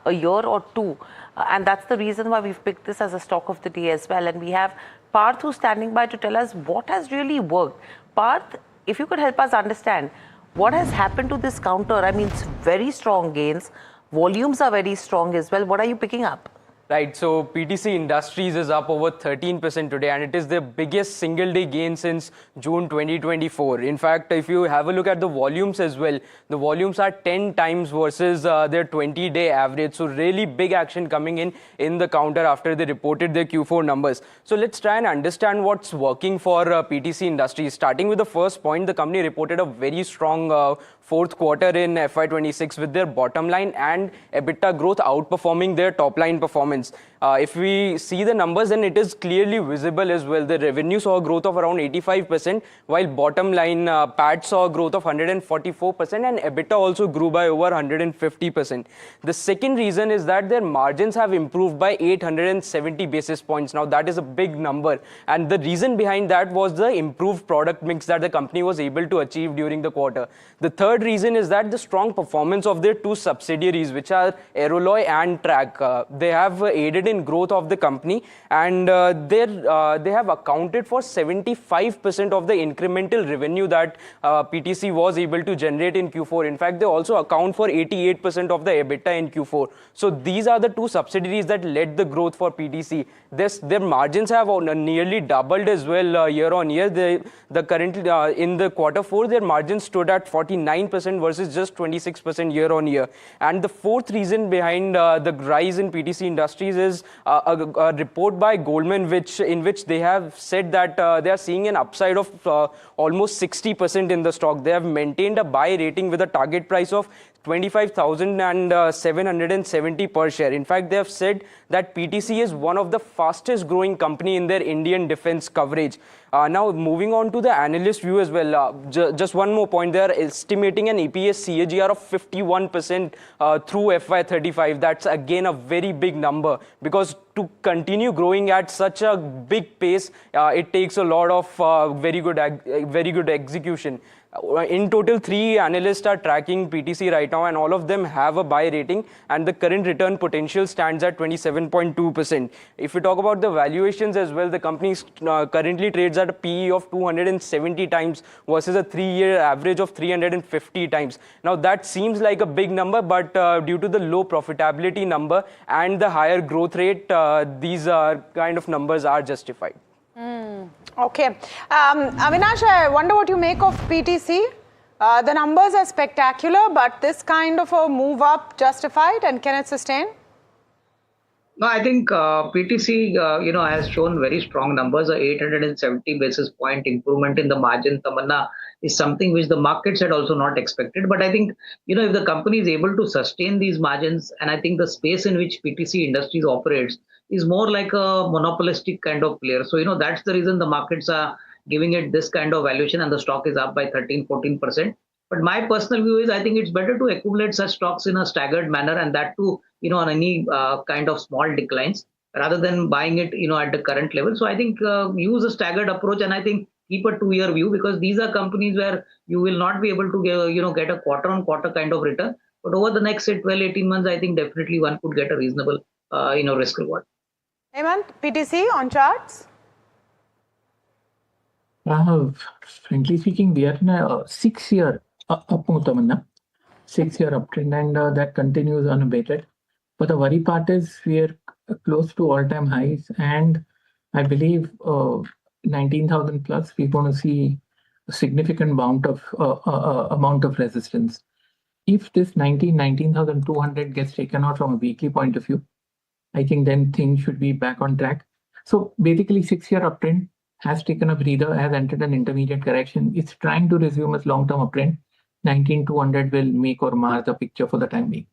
a year or two. And that's the reason why we've picked this as a stock of the day as well. And we have Parth who's standing by to tell us what has really worked. Parth, if you could help us understand, what has happened to this counter? I mean, it's very strong gains. Volumes are very strong as well. What are you picking up? Right, so PTC Industries is up over 13% today, and it is the biggest single-day gain since June 2024. In fact, if you have a look at the volumes as well, the volumes are 10 times versus their 20-day average. So really big action coming in the counter after they reported their Q4 numbers. So let's try and understand what's working for PTC Industries. Starting with the first point, the company reported a very strong fourth quarter in FY26 with their bottom line and EBITDA growth outperforming their top line performance. If we see the numbers, then it is clearly visible as well. The revenue saw a growth of around 85%, while bottom line PAT saw a growth of 144%, and EBITDA also grew by over 150%. The second reason is that their margins have improved by 870 basis points. Now that is a big number, and the reason behind that was the improved product mix that the company was able to achieve during the quarter. The third reason is that the strong performance of their two subsidiaries, which are Aeroloy and Track, they have aided in growth of the company, and they have accounted for 75% of the incremental revenue that PTC was able to generate in Q4. In fact, they also account for 88% of the EBITDA in Q4. So these are the two subsidiaries that led the growth for PTC. Their margins have nearly doubled as well year on year. The current in the quarter 4, their margins stood at 49% versus just 26% year on year. And the fourth reason behind the rise in PTC Industries is was a report by Goldman in which they have said that they are seeing an upside of almost 60% in the stock. They have maintained a buy rating with a target price of 25,770 per share. In fact, they have said that PTC is one of the fastest growing company in their Indian defense coverage. Now, moving on to the analyst view as well, just one more point. They are estimating an EPS CAGR of 51% through FY35. That's again a very big number, because to continue growing at such a big pace, it takes a lot of very good execution. In total, 3 analysts are tracking PTC right now, and all of them have a buy rating, and the current return potential stands at 27.2%. If we talk about the valuations as well, the company currently trades at a PE of 270 times versus a 3-year average of 350 times. Now, that seems like a big number, but due to the low profitability number and the higher growth rate, these kind of numbers are justified. Okay. Avinash, I wonder what you make of PTC. The numbers are spectacular, but this kind of a move up justified, and can it sustain? No, I think PTC, has shown very strong numbers. A 870 basis point improvement in the margin, Tamanna, is something which the markets had also not expected. But I think, if the company is able to sustain these margins, and I think the space in which PTC Industries operates is more like a monopolistic kind of player. So, that's the reason the markets are giving it this kind of valuation, and the stock is up by 13-14%. But my personal view is, I think it's better to accumulate such stocks in a staggered manner, and that too, on any kind of small declines, rather than buying it, at the current level. So I think use a staggered approach, and I think keep a 2-year view, because these are companies where you will not be able to get a quarter-on-quarter kind of return. But over the next, say, 12-18 months, I think definitely one could get a reasonable, risk reward. Hemant, PTC on charts? Frankly speaking, we are in a 6-year uptrend, and that continues unabated. But the worry part is we are close to all-time highs, and I believe 19,000 plus, we're going to see a significant amount of resistance. If this 19,200 gets taken out from a weekly point of view, I think then things should be back on track. So basically, 6-year uptrend has taken a breather, has entered an intermediate correction. It's trying to resume its long-term uptrend. 19,200 will make or mar the picture for the time being.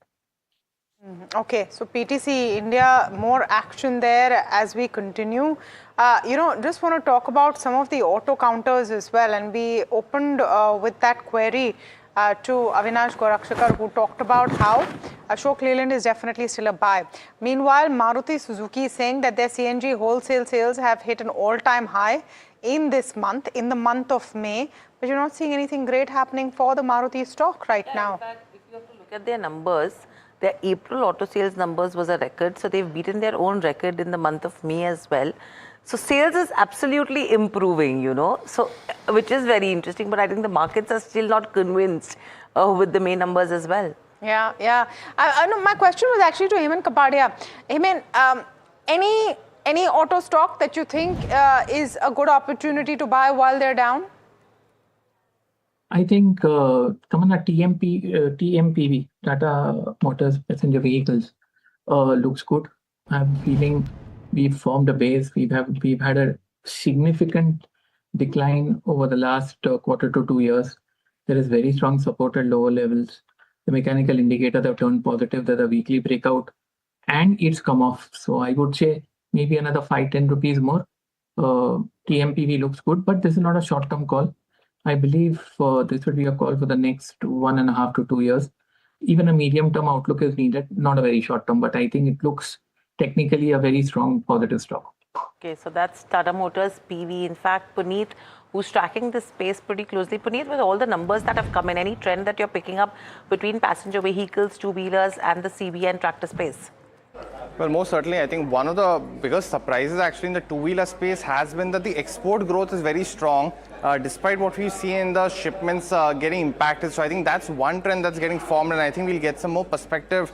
Okay, so PTC India, more action there as we continue. Just want to talk about some of the auto counters as well, and we opened with that query to Avinash Gorakshakar, who talked about how Ashok Leyland is definitely still a buy. Meanwhile, Maruti Suzuki is saying that their CNG wholesale sales have hit an all-time high in this month, in the month of May, but you're not seeing anything great happening for the Maruti stock right now. In fact, if you have to look at their numbers, their April auto sales numbers was a record, so they've beaten their own record in the month of May as well. So sales is absolutely improving, so which is very interesting, but I think the markets are still not convinced with the May numbers as well. Yeah. My question was actually to Hemant Kapadia. Hemant, any auto stock that you think is a good opportunity to buy while they're down? I think Tamanna, TMPV, Tata Motors Passenger Vehicles, looks good. I'm feeling we've formed a base. We've had a significant decline over the last quarter to 2 years. There is very strong support at lower levels. The mechanical indicators have turned positive. There's a weekly breakout, and it's come off. So I would say maybe another 5-10 rupees more. TMPV looks good, but this is not a short-term call. I believe this would be a call for the next 1.5 to 2 years. Even a medium-term outlook is needed, not a very short-term, but I think it looks technically a very strong positive stock. Okay, so that's Tata Motors PV. In fact, Puneet, who's tracking this space pretty closely. Puneet, with all the numbers that have come in, any trend that you're picking up between passenger vehicles, two-wheelers, and the CV and tractor space? Well, most certainly, I think one of the biggest surprises actually in the two-wheeler space has been that the export growth is very strong. despite what we see in the shipments getting impacted. So I think that's one trend that's getting formed, and I think we'll get some more perspective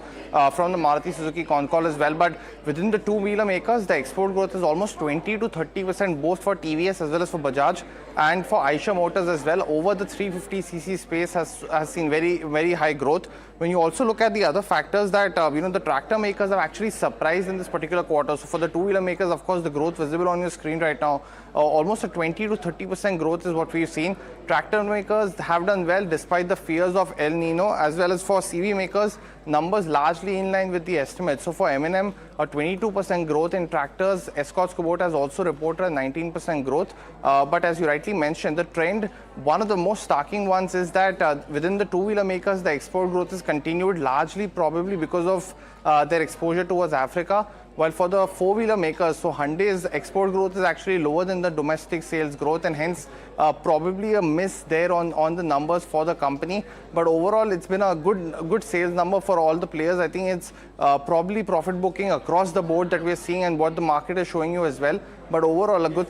from the Maruti Suzuki con call as well. But within the two-wheeler makers, the export growth is almost 20 to 30% both for TVS as well as for Bajaj, and for Eicher Motors as well. Over the 350cc space has seen very high growth. When you also look at the other factors that the tractor makers have actually surprised in this particular quarter. So for the two-wheeler makers, of course, the growth visible on your screen right now, almost a 20 to 30% growth is what we've seen. Tractor makers have done well despite the fears of El Nino, as well as for CV makers, numbers largely in line with the estimates. So for M&M, a 22% growth in tractors. Escorts Kubota has also reported a 19% growth. But as you rightly mentioned, the trend, one of the most starking ones is that within the two-wheeler makers, the export growth is continued, largely probably because of their exposure towards Africa. While for the four-wheeler makers, so Hyundai's export growth is actually lower than the domestic sales growth, and hence probably a miss there on the numbers for the company. But overall, it's been a good sales number for all the players. I think it's probably profit booking across the board that we're seeing and what the market is showing you as well. But overall, a good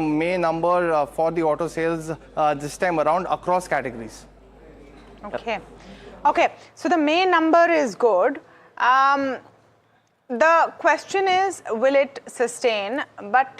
May number for the auto sales this time around across categories. Okay, so the May number is good. The question is, will it sustain? But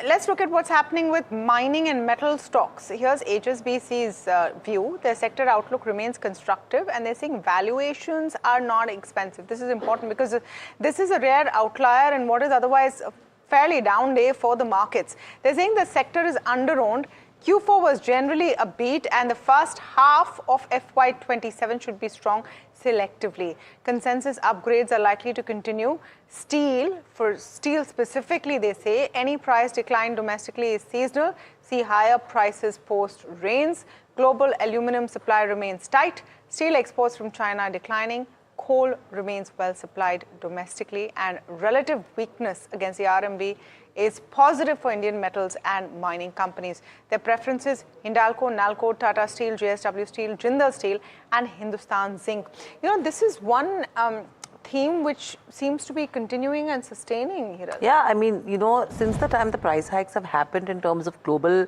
let's look at what's happening with mining and metal stocks. Here's HSBC's view. Their sector outlook remains constructive, and they're saying valuations are not expensive. This is important because this is a rare outlier in what is otherwise a fairly down day for the markets. They're saying the sector is under-owned. Q4 was generally a beat, and the first half of FY27 should be strong selectively. Consensus upgrades are likely to continue. For steel specifically, they say any price decline domestically is seasonal. See higher prices post rains. Global aluminum supply remains tight. Steel exports from China are declining. Coal remains well supplied domestically, and relative weakness against the RMB is positive for Indian metals and mining companies. Their preferences: Hindalco, Nalco, Tata Steel, JSW Steel, Jindal Steel, and Hindustan Zinc. This is one theme which seems to be continuing and sustaining here. Yeah, I mean, since the time the price hikes have happened in terms of global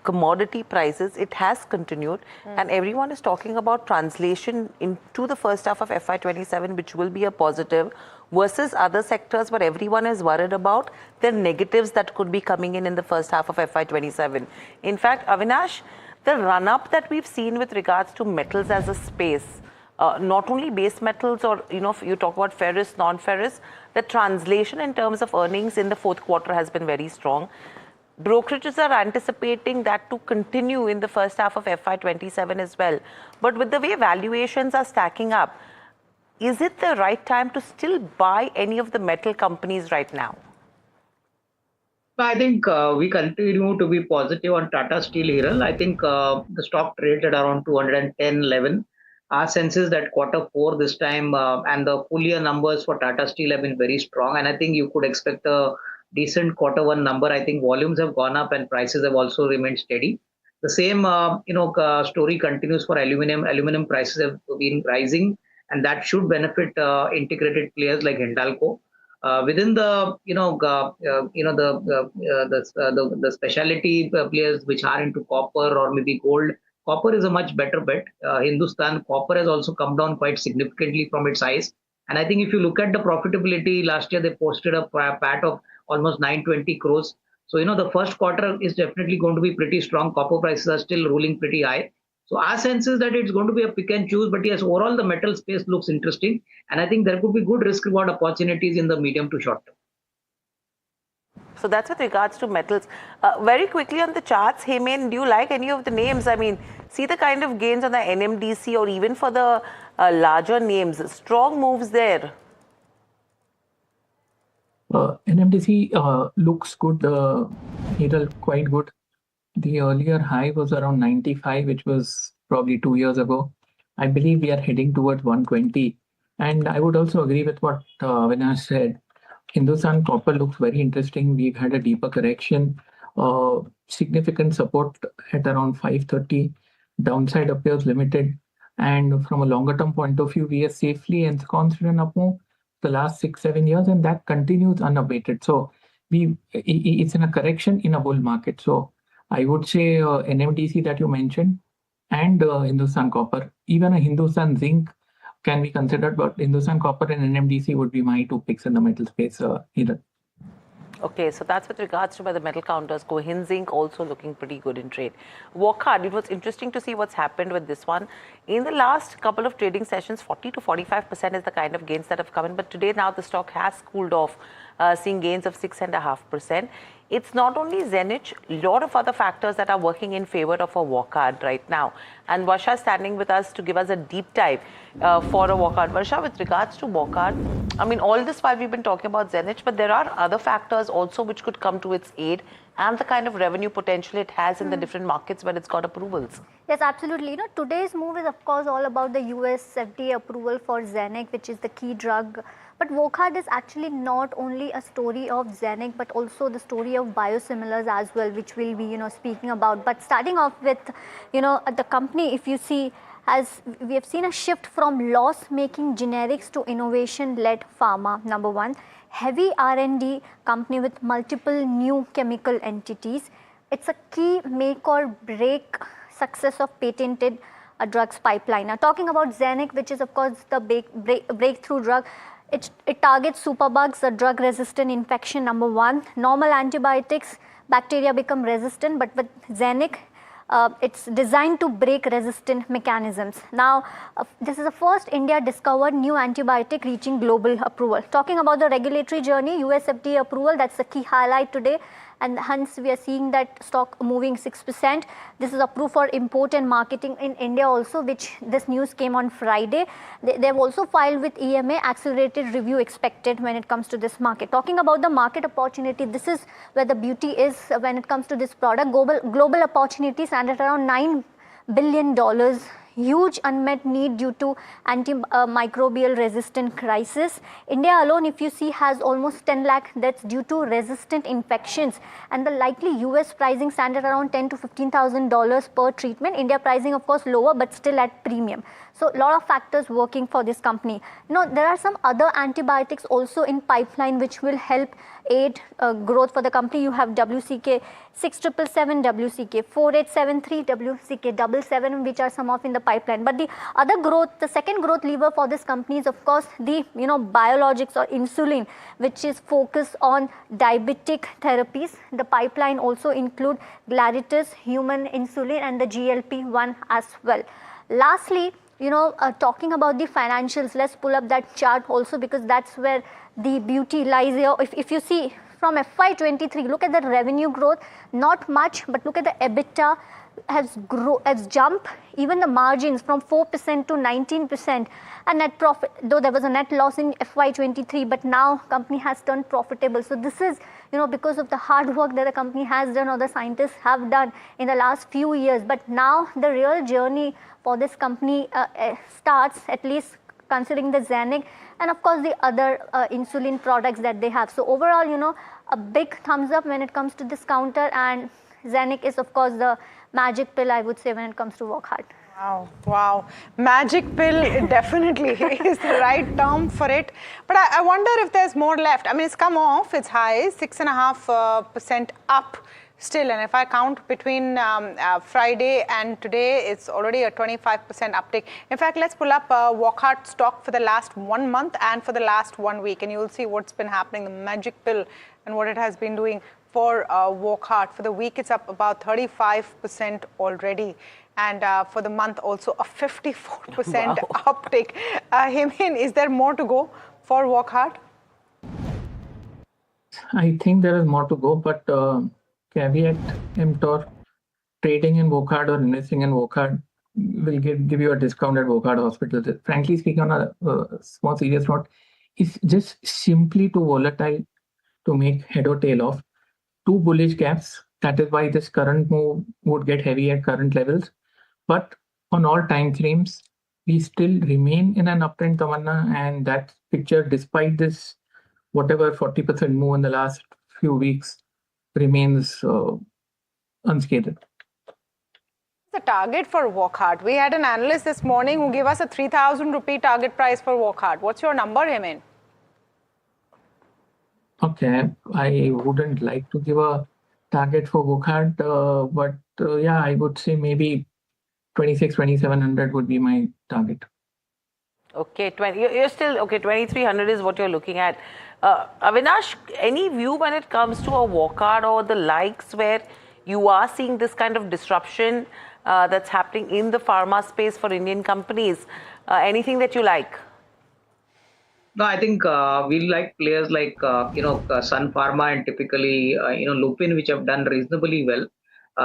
commodity prices, it has continued, and everyone is talking about translation into the first half of FY27, which will be a positive, versus other sectors where everyone is worried about the negatives that could be coming in the first half of FY27. In fact, Avinash, the run-up that we've seen with regards to metals as a space, not only base metals or, if you talk about ferrous, non-ferrous, the translation in terms of earnings in the fourth quarter has been very strong. Brokerages are anticipating that to continue in the first half of FY27 as well. But with the way valuations are stacking up, is it the right time to still buy any of the metal companies right now? I think we continue to be positive on Tata Steel here. I think the stock traded around 210.11. Our sense is that quarter 4 this time and the full year numbers for Tata Steel have been very strong. And I think you could expect a decent quarter 1 number. I think volumes have gone up and prices have also remained steady. The same, story continues for aluminum. Aluminum prices have been rising, and that should benefit integrated players like Hindalco. Within the specialty players which are into copper or maybe gold, copper is a much better bet. Hindustan Copper has also come down quite significantly from its highs. And I think if you look at the profitability, last year they posted a PAT of almost 920 crores. So, the first quarter is definitely going to be pretty strong. Copper prices are still ruling pretty high. So our sense is that it's going to be a pick and choose. But yes, overall, the metal space looks interesting. And I think there could be good risk-reward opportunities in the medium to short term. So that's with regards to metals. Very quickly on the charts, Heyman, do you like any of the names? I mean, see the kind of gains on the NMDC or even for the larger names. Strong moves there. NMDC looks good, quite good. The earlier high was around 95, which was probably 2 years ago. I believe we are heading towards 120. And I would also agree with what Avinash said. Hindustan Copper looks very interesting. We've had a deeper correction, significant support at around 530. Downside appears limited. And from a longer term point of view, we are safely ensconced in up move the last 6-7 years, and that continues unabated. So it's in a correction in a bull market. So I would say NMDC that you mentioned and Hindustan Copper. Even a Hindustan Zinc can be considered, but Hindustan Copper and NMDC would be my two picks in the metal space either. Okay, so that's with regards to by the metal counters. Cohen Zinc also looking pretty good in trade. Wockhardt, it was interesting to see what's happened with this one. In the last couple of trading sessions, 40 to 45% is the kind of gains that have come in. But today now the stock has cooled off, seeing gains of 6.5%. It's not only Zenith, a lot of other factors that are working in favor of a Wockhardt right now. And Varsha is standing with us to give us a deep dive for a Wockhardt. Varsha, with regards to Wockhardt, I mean, all this while we've been talking about Zenith, but there are other factors also which could come to its aid and the kind of revenue potential it has in the different markets where it's got approvals. Yes, absolutely. You know, today's move is of course all about the US FDA approval for Zenith, which is the key drug. But Wockhardt is actually not only a story of Zenith, but also the story of biosimilars as well, which we'll be, speaking about. But starting off with, the company, if you see, we have seen a shift from loss-making generics to innovation-led pharma, number one. Heavy R&D company with multiple new chemical entities. It's a key make or break success of patented drugs pipeline. Now talking about Zenith, which is of course the breakthrough drug, it targets superbugs, a drug-resistant infection, number one. Normal antibiotics, bacteria become resistant, but with Zenith, it's designed to break resistant mechanisms. Now, this is the first India-discovered new antibiotic reaching global approval. Talking about the regulatory journey, US FDA approval, that's the key highlight today. And hence, we are seeing that stock moving 6%. This is approved for import and marketing in India also, which this news came on Friday. They've also filed with EMA, accelerated review expected when it comes to this market. Talking about the market opportunity, this is where the beauty is when it comes to this product. Global opportunity stand at around $9 billion. Huge unmet need due to antimicrobial resistant crisis. India alone, if you see, has almost 10 lakh deaths due to resistant infections, and the likely US pricing stand at around $10,000 to $15,000 per treatment. India pricing of course lower, but still at premium. So a lot of factors working for this company. There are some other antibiotics also in pipeline which will help aid growth for the company. You have WCK 6777, WCK 4873, WCK 777, which are some of in the pipeline. But the other growth, the second growth lever for this company is of course the biologics or insulin, which is focused on diabetic therapies. The pipeline also include Glaritus, human insulin, and the GLP-1 as well. Lastly, talking about the financials, let's pull up that chart also, because that's where the beauty lies here. If you see from FY23, look at the revenue growth, not much, but look at the EBITDA has jumped, even the margins from 4% to 19%, and net profit, though there was a net loss in FY23, but now company has turned profitable. So this is, because of the hard work that the company has done or the scientists have done in the last few years. But now the real journey for this company starts, at least considering the Zenith and of course the other insulin products that they have. So overall, a big thumbs up when it comes to this counter, and Zenith is of course the magic pill, I would say, when it comes to Wockhardt. Wow. Magic pill definitely is the right term for it. But I wonder if there's more left. I mean, it's come off its highs, 6.5% up still. And if I count between Friday and today, it's already a 25% uptick. In fact, let's pull up Wockhardt stock for the last 1 month and for the last 1 week. And you'll see what's been happening, the magic pill and what it has been doing for Wockhardt. For the week, it's up about 35% already. And for the month, also a 54% uptick. Hemin, is there more to go for Wockhardt? I think there is more to go, but caveat emptor, trading in Wockhardt or investing in Wockhardt will give you a discount at Wockhardt Hospital. Frankly speaking, on a small serious note, it's just simply too volatile to make head or tail off. Two bullish gaps. That is why this current move would get heavy at current levels. But on all time frames, we still remain in an uptrend, Tamanna, and that picture, despite this whatever 40% move in the last few weeks, remains unscathed. The target for Wockhardt. We had an analyst this morning who gave us a 3,000 rupee target price for Wockhardt. What's your number, Hemin? Okay, I wouldn't like to give a target for Wokhart, but yeah, I would say maybe 26,000-27,000 would be my target. Okay, you're still, okay, 2,300 is what you're looking at. Avinash, any view when it comes to a Wokhart or the likes where you are seeing this kind of disruption that's happening in the pharma space for Indian companies? Anything that you like? No, I think we like players like Sun Pharma and typically Lupin, which have done reasonably well.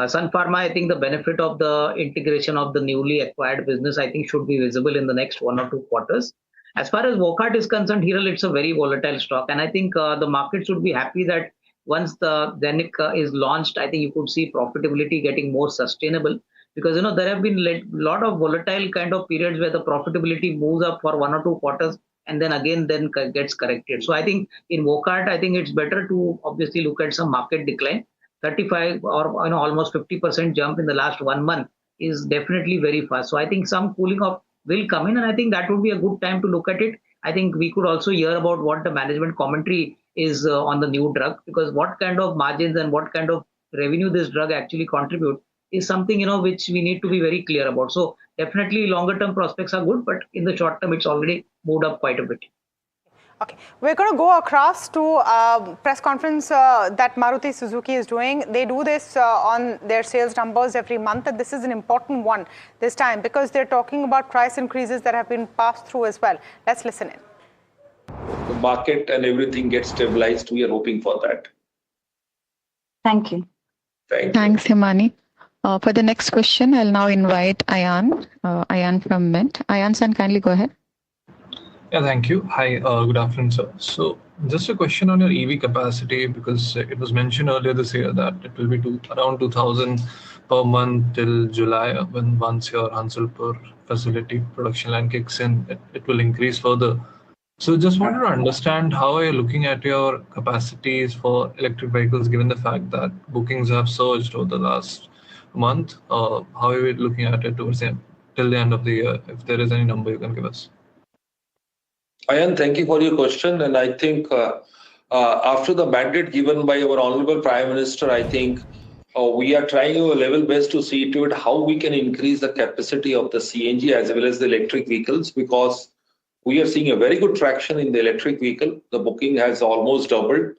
Sun Pharma, I think the benefit of the integration of the newly acquired business, I think, should be visible in the next 1 or 2 quarters. As far as Wokhart is concerned, Hiral, it's a very volatile stock, and I think the market should be happy that once the Zenith is launched, I think you could see profitability getting more sustainable, because there have been a lot of volatile kind of periods where the profitability moves up for 1 or 2 quarters and then again gets corrected. So I think in Wokhart, I think it's better to obviously look at some market decline. 35 or almost 50% jump in the last 1 month is definitely very fast. So I think some cooling off will come in, and I think that would be a good time to look at it. I think we could also hear about what the management commentary is on the new drug, because what kind of margins and what kind of revenue this drug actually contributes is something which we need to be very clear about. So definitely longer term prospects are good, but in the short term it's already moved up quite a bit. Okay, we're going to go across to a press conference that Maruti Suzuki is doing. They do this on their sales numbers every month, and this is an important one this time because they're talking about price increases that have been passed through as well. Let's listen in. The market and everything gets stabilized. We are hoping for that. Thank you. Thanks, Himani. For the next question, I'll now invite Ayan from Mint. Ayan, son, kindly go ahead. Yeah, thank you. Hi, good afternoon, sir. So just a question on your EV capacity, because it was mentioned earlier this year that it will be around 2,000 per month till July, when once your Hansalpur facility production line kicks in, it will increase further. So just wanted to understand how are you looking at your capacities for electric vehicles, given the fact that bookings have surged over the last month. How are you looking at it till the end of the year, if there is any number you can give us? Ayan, thank you for your question. And I think after the mandate given by our Honorable Prime Minister, I think we are trying our level best to see to it how we can increase the capacity of the CNG as well as the electric vehicles, because we are seeing a very good traction in the electric vehicle. The booking has almost doubled.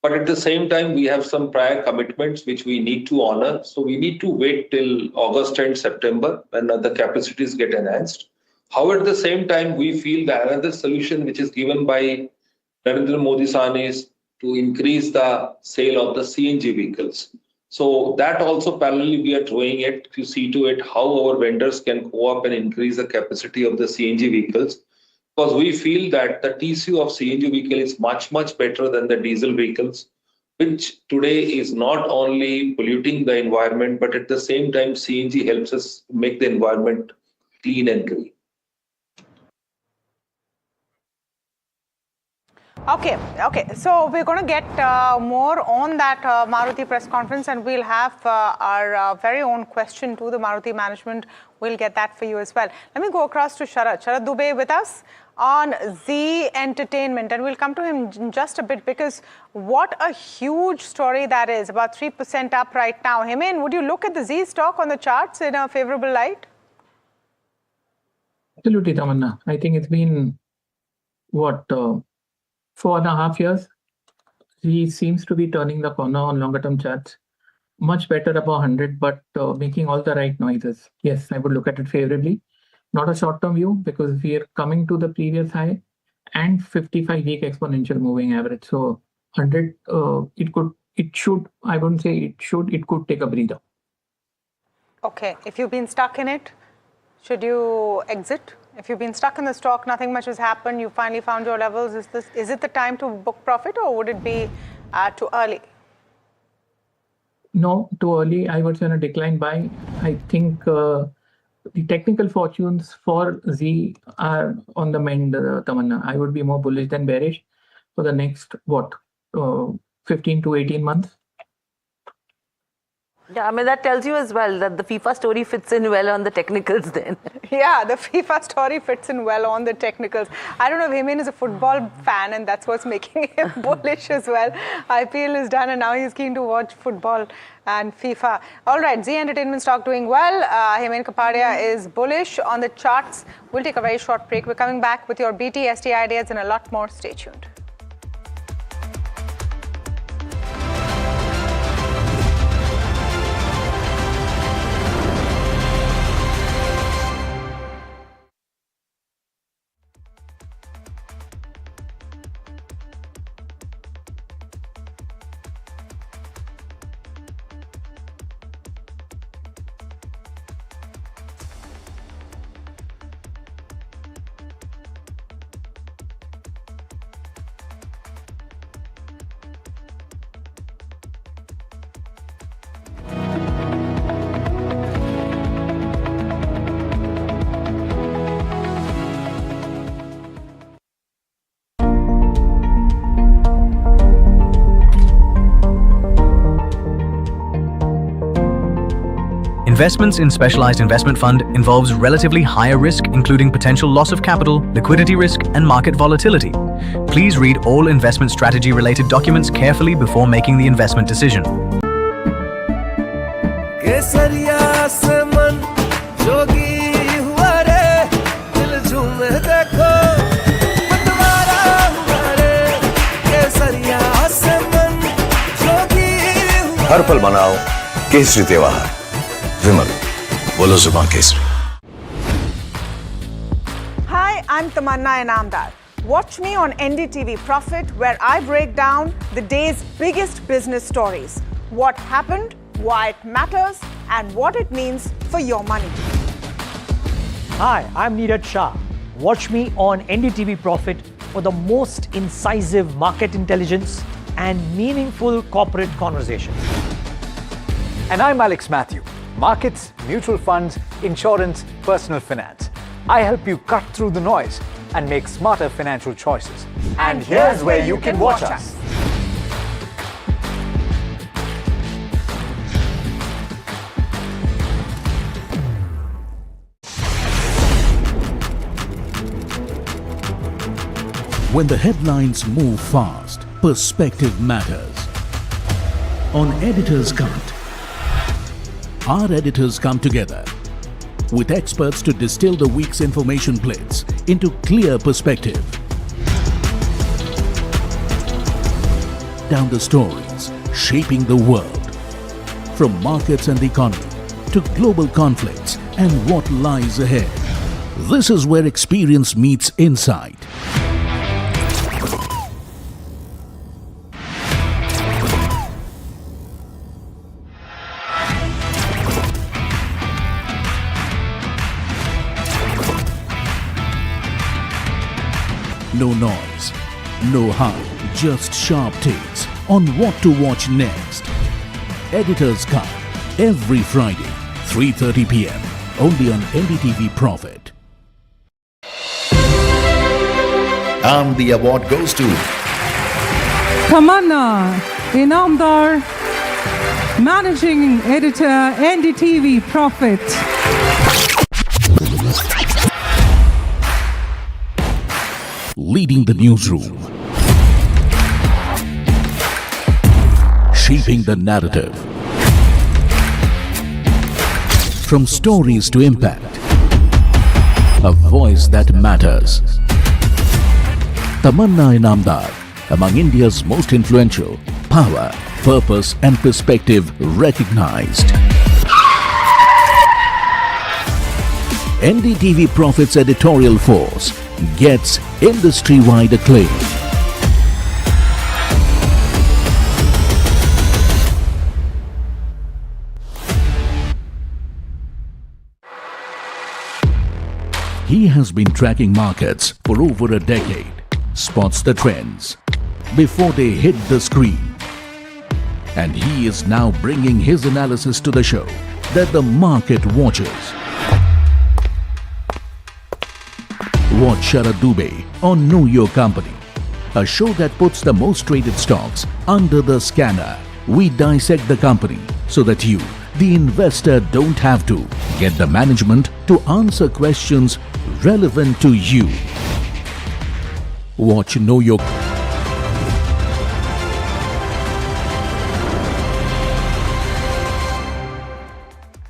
But at the same time, we have some prior commitments which we need to honor. So we need to wait till August and September when the capacities get enhanced. However, at the same time, we feel that another solution which is given by Narendra Modi-san is to increase the sale of the CNG vehicles. So that also parallelly we are doing it to see to it how our vendors can go up and increase the capacity of the CNG vehicles. Because we feel that the TCO of CNG vehicle is much, much better than the diesel vehicles, which today is not only polluting the environment, but at the same time, CNG helps us make the environment clean and green. Okay. So we're going to get more on that Maruti press conference, and we'll have our very own question to the Maruti management. We'll get that for you as well. Let me go across to Sharad Dubey with us on Zee Entertainment, and we'll come to him in just a bit, because what a huge story that is, about 3% up right now. Himen, would you look at the Zee stock on the charts in a favorable light? Absolutely, Tamanna. I think it's been, 4.5 years. He seems to be turning the corner on longer term charts. Much better above 100, but making all the right noises. Yes, I would look at it favorably. Not a short term view, because we are coming to the previous high and 55-week exponential moving average. So 100, it could take a breather. Okay, if you've been stuck in it, should you exit? If you've been stuck in the stock, nothing much has happened, you finally found your levels, is it the time to book profit, or would it be too early? No, too early. I would say on a decline buy. I think the technical fortunes for Zee are on the mend, Tamanna. I would be more bullish than bearish for the next, 15 to 18 months. Yeah, I mean, that tells you as well that the FIFA story fits in well on the technicals then. Yeah, the FIFA story fits in well on the technicals. I don't know if Heyman is a football fan and that's what's making him bullish as well. IPL is done and now he's keen to watch football and FIFA. All right, Z Entertainment stock doing well. Heyman Kapadia is bullish on the charts. We'll take a very short break. We're coming back with your BT, ST ideas and a lot more. Stay tuned. Investments in specialized investment fund involves relatively higher risk, including potential loss of capital, liquidity risk, and market volatility. Please read all investment strategy related documents carefully before making the investment decision. हर पल मनाओ केसरी त्योहार विमल बोलो जुबान Kesari. Hi, I'm Tamanna Inamdar. Watch me on NDTV Profit, where I break down the day's biggest business stories. What happened, why it matters, and what it means for your money. Hi, I'm Neeraj Shah. Watch me on NDTV Profit for the most incisive market intelligence and meaningful corporate conversation. And I'm Alex Matthew. Markets, mutual funds, insurance, personal finance. I help you cut through the noise and make smarter financial choices. And here's where you can watch us. When the headlines move fast, perspective matters. On Editor's Cut, our editors come together with experts to distill the week's information plates into clear perspective. Down the stories shaping the world, from markets and the economy to global conflicts and what lies ahead. This is where experience meets insight. No noise, no hype, just sharp takes on what to watch next. Editor's Cut, every Friday, 3:30 p.m. only on NDTV Profit. And the award goes to Tamanna Inamdar, Managing Editor, NDTV Profit. Leading the newsroom, shaping the narrative. From stories to impact, a voice that matters. Tamanna Inamdar, among India's most influential, power, purpose and perspective recognized. NDTV Profit's editorial force gets industry-wide acclaim. He has been tracking markets for over a decade, spots the trends before they hit the screen. And he is now bringing his analysis to the show that the market watches. Watch Sharad Dubey on Know Your Company, a show that puts the most traded stocks under the scanner. We dissect the company so that you The investor don't have to. Get the management to answer questions relevant to you. Watch Know Your...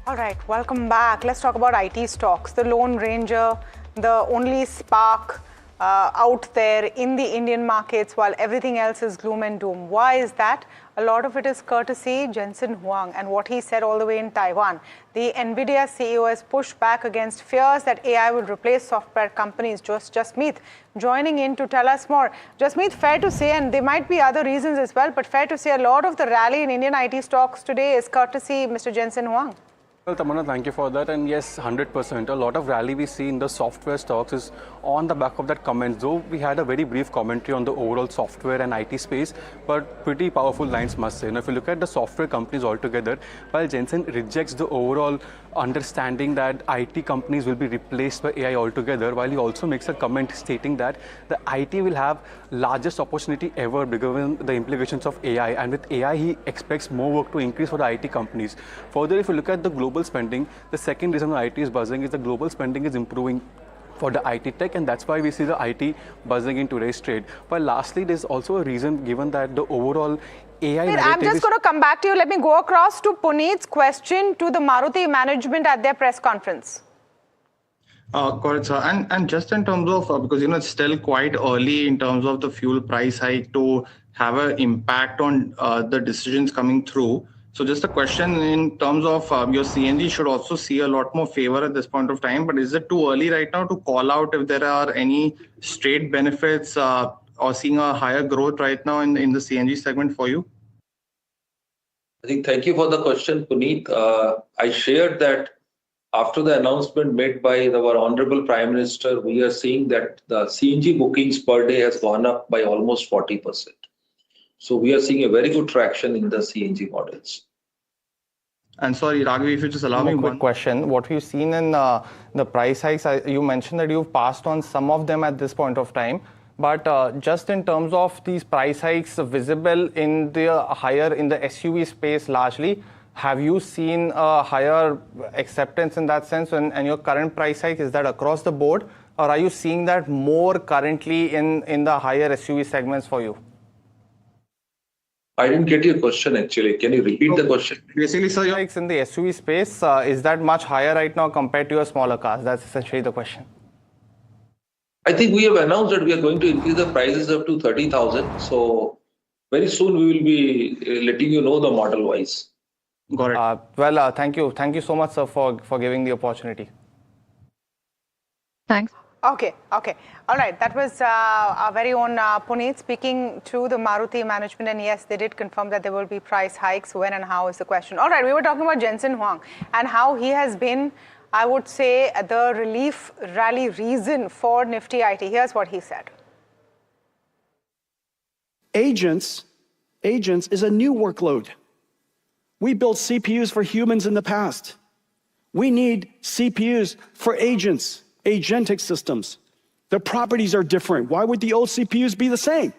All right, welcome back. Let's talk about IT stocks. The Lone Ranger, the only spark out there in the Indian markets while everything else is gloom and doom. Why is that? A lot of it is courtesy Jensen Huang and what he said all the way in Taiwan. The NVIDIA CEO has pushed back against fears that AI will replace software companies. Jasmeet joining in to tell us more. Jasmeet, fair to say, and there might be other reasons as well, but fair to say a lot of the rally in Indian IT stocks today is courtesy Mr. Jensen Huang. Well, Tamanna, thank you for that. And yes, 100%. A lot of rally we see in the software stocks is on the back of that comment. Though we had a very brief commentary on the overall software and IT space, but pretty powerful lines must say. Now, if you look at the software companies altogether, while Jensen rejects the overall understanding that IT companies will be replaced by AI altogether, while he also makes a comment stating that the IT will have largest opportunity ever given the implications of AI. And with AI, he expects more work to increase for the IT companies. Further, if you look at the global spending, the second reason why IT is buzzing is the global spending is improving for the IT tech, and that's why we see the IT buzzing in today's trade. But lastly, there's also a reason given that the overall AI I'm just going to come back to you. Let me go across to Puneet's question to the Maruti management at their press conference. Correct, sir. And just in terms of, because, it's still quite early in terms of the fuel price hike to have an impact on the decisions coming through. So just a question in terms of your CNG should also see a lot more favor at this point of time, but is it too early right now to call out if there are any straight benefits or seeing a higher growth right now in the CNG segment for you? I think thank you for the question, Puneet. I shared that after the announcement made by our Honorable Prime Minister, we are seeing that the CNG bookings per day has gone up by almost 40%. So we are seeing a very good traction in the CNG models. And sorry, Raghav, if you just allow me one question. What we've seen in the price hikes, you mentioned that you've passed on some of them at this point of time. But just in terms of these price hikes visible in the higher in the SUV space largely, have you seen a higher acceptance in that sense? And your current price hike, is that across the board? Or are you seeing that more currently in the higher SUV segments for you? I didn't get your question actually. Can you repeat the question? Basically, sir, your hikes in the SUV space, is that much higher right now compared to your smaller cars? That's essentially the question. I think we have announced that we are going to increase the prices up to 30,000. So very soon we will be letting you know the model wise. Got it. Well, thank you. Thank you so much, sir, for giving the opportunity. Thanks. Okay. All right. That was our very own Puneet speaking to the Maruti management. And yes, they did confirm that there will be price hikes. When and how is the question. All right. We were talking about Jensen Huang and how he has been, I would say, the relief rally reason for Nifty IT. Here's what he said. Agents is a new workload. We built CPUs for humans in the past. We need CPUs for agents, agentic systems. The properties are different. Why would the old CPUs be the same?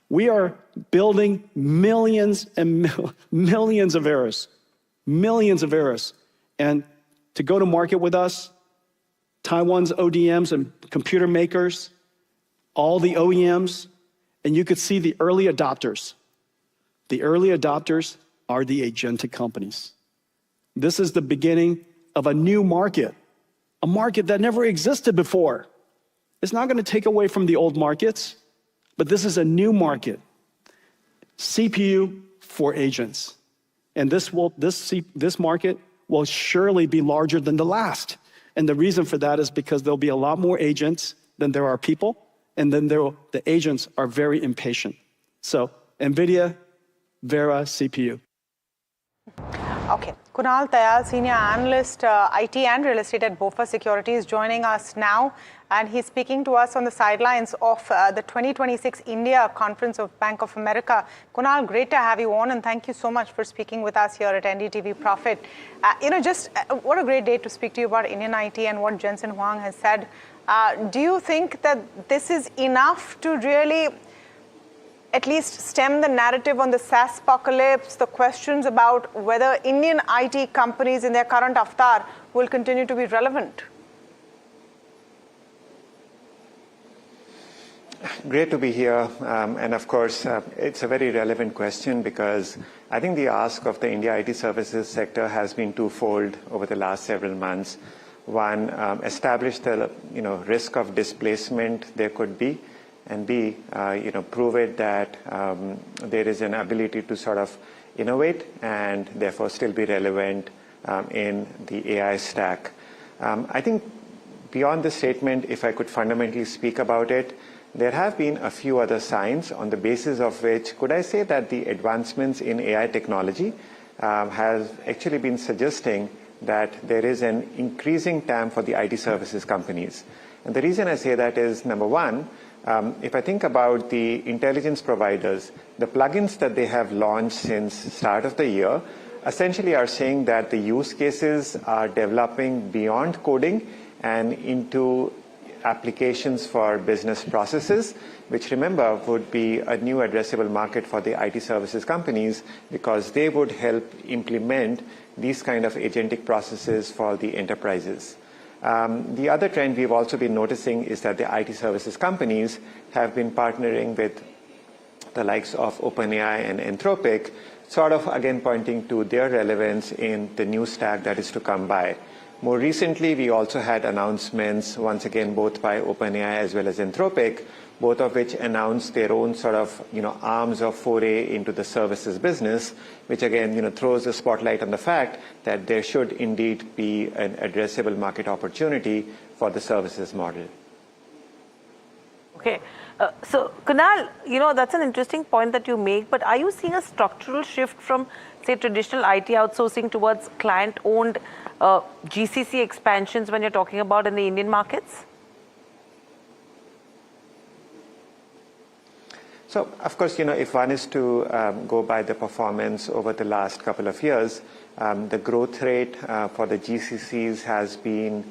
We are building millions and millions of errors. And to go to market with us, Taiwan's ODMs and computer makers, all the OEMs, and you could see the early adopters. The early adopters are the agentic companies. This is the beginning of a new market, a market that never existed before. It's not going to take away from the old markets, but this is a new market. CPU for agents. And this market will surely be larger than the last. And the reason for that is because there'll be a lot more agents than there are people, and then the agents are very impatient. So NVIDIA, Vera, CPU. Okay. Kunal Tayal, Senior Analyst, IT and Real Estate at BofA Securities, joining us now. And he's speaking to us on the sidelines of the 2026 India Conference of Bank of America. Kunal, great to have you on, and thank you so much for speaking with us here at NDTV Profit. What a great day to speak to you about Indian IT and what Jensen Huang has said. Do you think that this is enough to really at least stem the narrative on the SaaS apocalypse, the questions about whether Indian IT companies in their current avatar will continue to be relevant? Great to be here. And of course, it's a very relevant question because I think the ask of the India IT services sector has been twofold over the last several months. One, establish the risk of displacement there could be, and B, prove it that there is an ability to sort of innovate and therefore still be relevant in the AI stack. I think beyond this statement, if I could fundamentally speak about it, there have been a few other signs on the basis of which could I say that the advancements in AI technology has actually been suggesting that there is an increasing TAM for the IT services companies. And the reason I say that is, number one, if I think about the intelligence providers, the plugins that they have launched since start of the year essentially are saying that the use cases are developing beyond coding and into applications for business processes, which remember would be a new addressable market for the IT services companies because they would help implement these kind of agentic processes for the enterprises. The other trend we've also been noticing is that the IT services companies have been partnering with the likes of OpenAI and Anthropic, sort of again pointing to their relevance in the new stack that is to come by. More recently, we also had announcements, once again, both by OpenAI as well as Anthropic, both of which announced their own sort of, arms of foray into the services business, which again, throws the spotlight on the fact that there should indeed be an addressable market opportunity for the services model. Okay. So, Kunal, that's an interesting point that you make, but are you seeing a structural shift from, say, traditional IT outsourcing towards client-owned GCC expansions when you're talking about in the Indian markets? So, of course, if one is to go by the performance over the last couple of years, the growth rate for the GCCs has been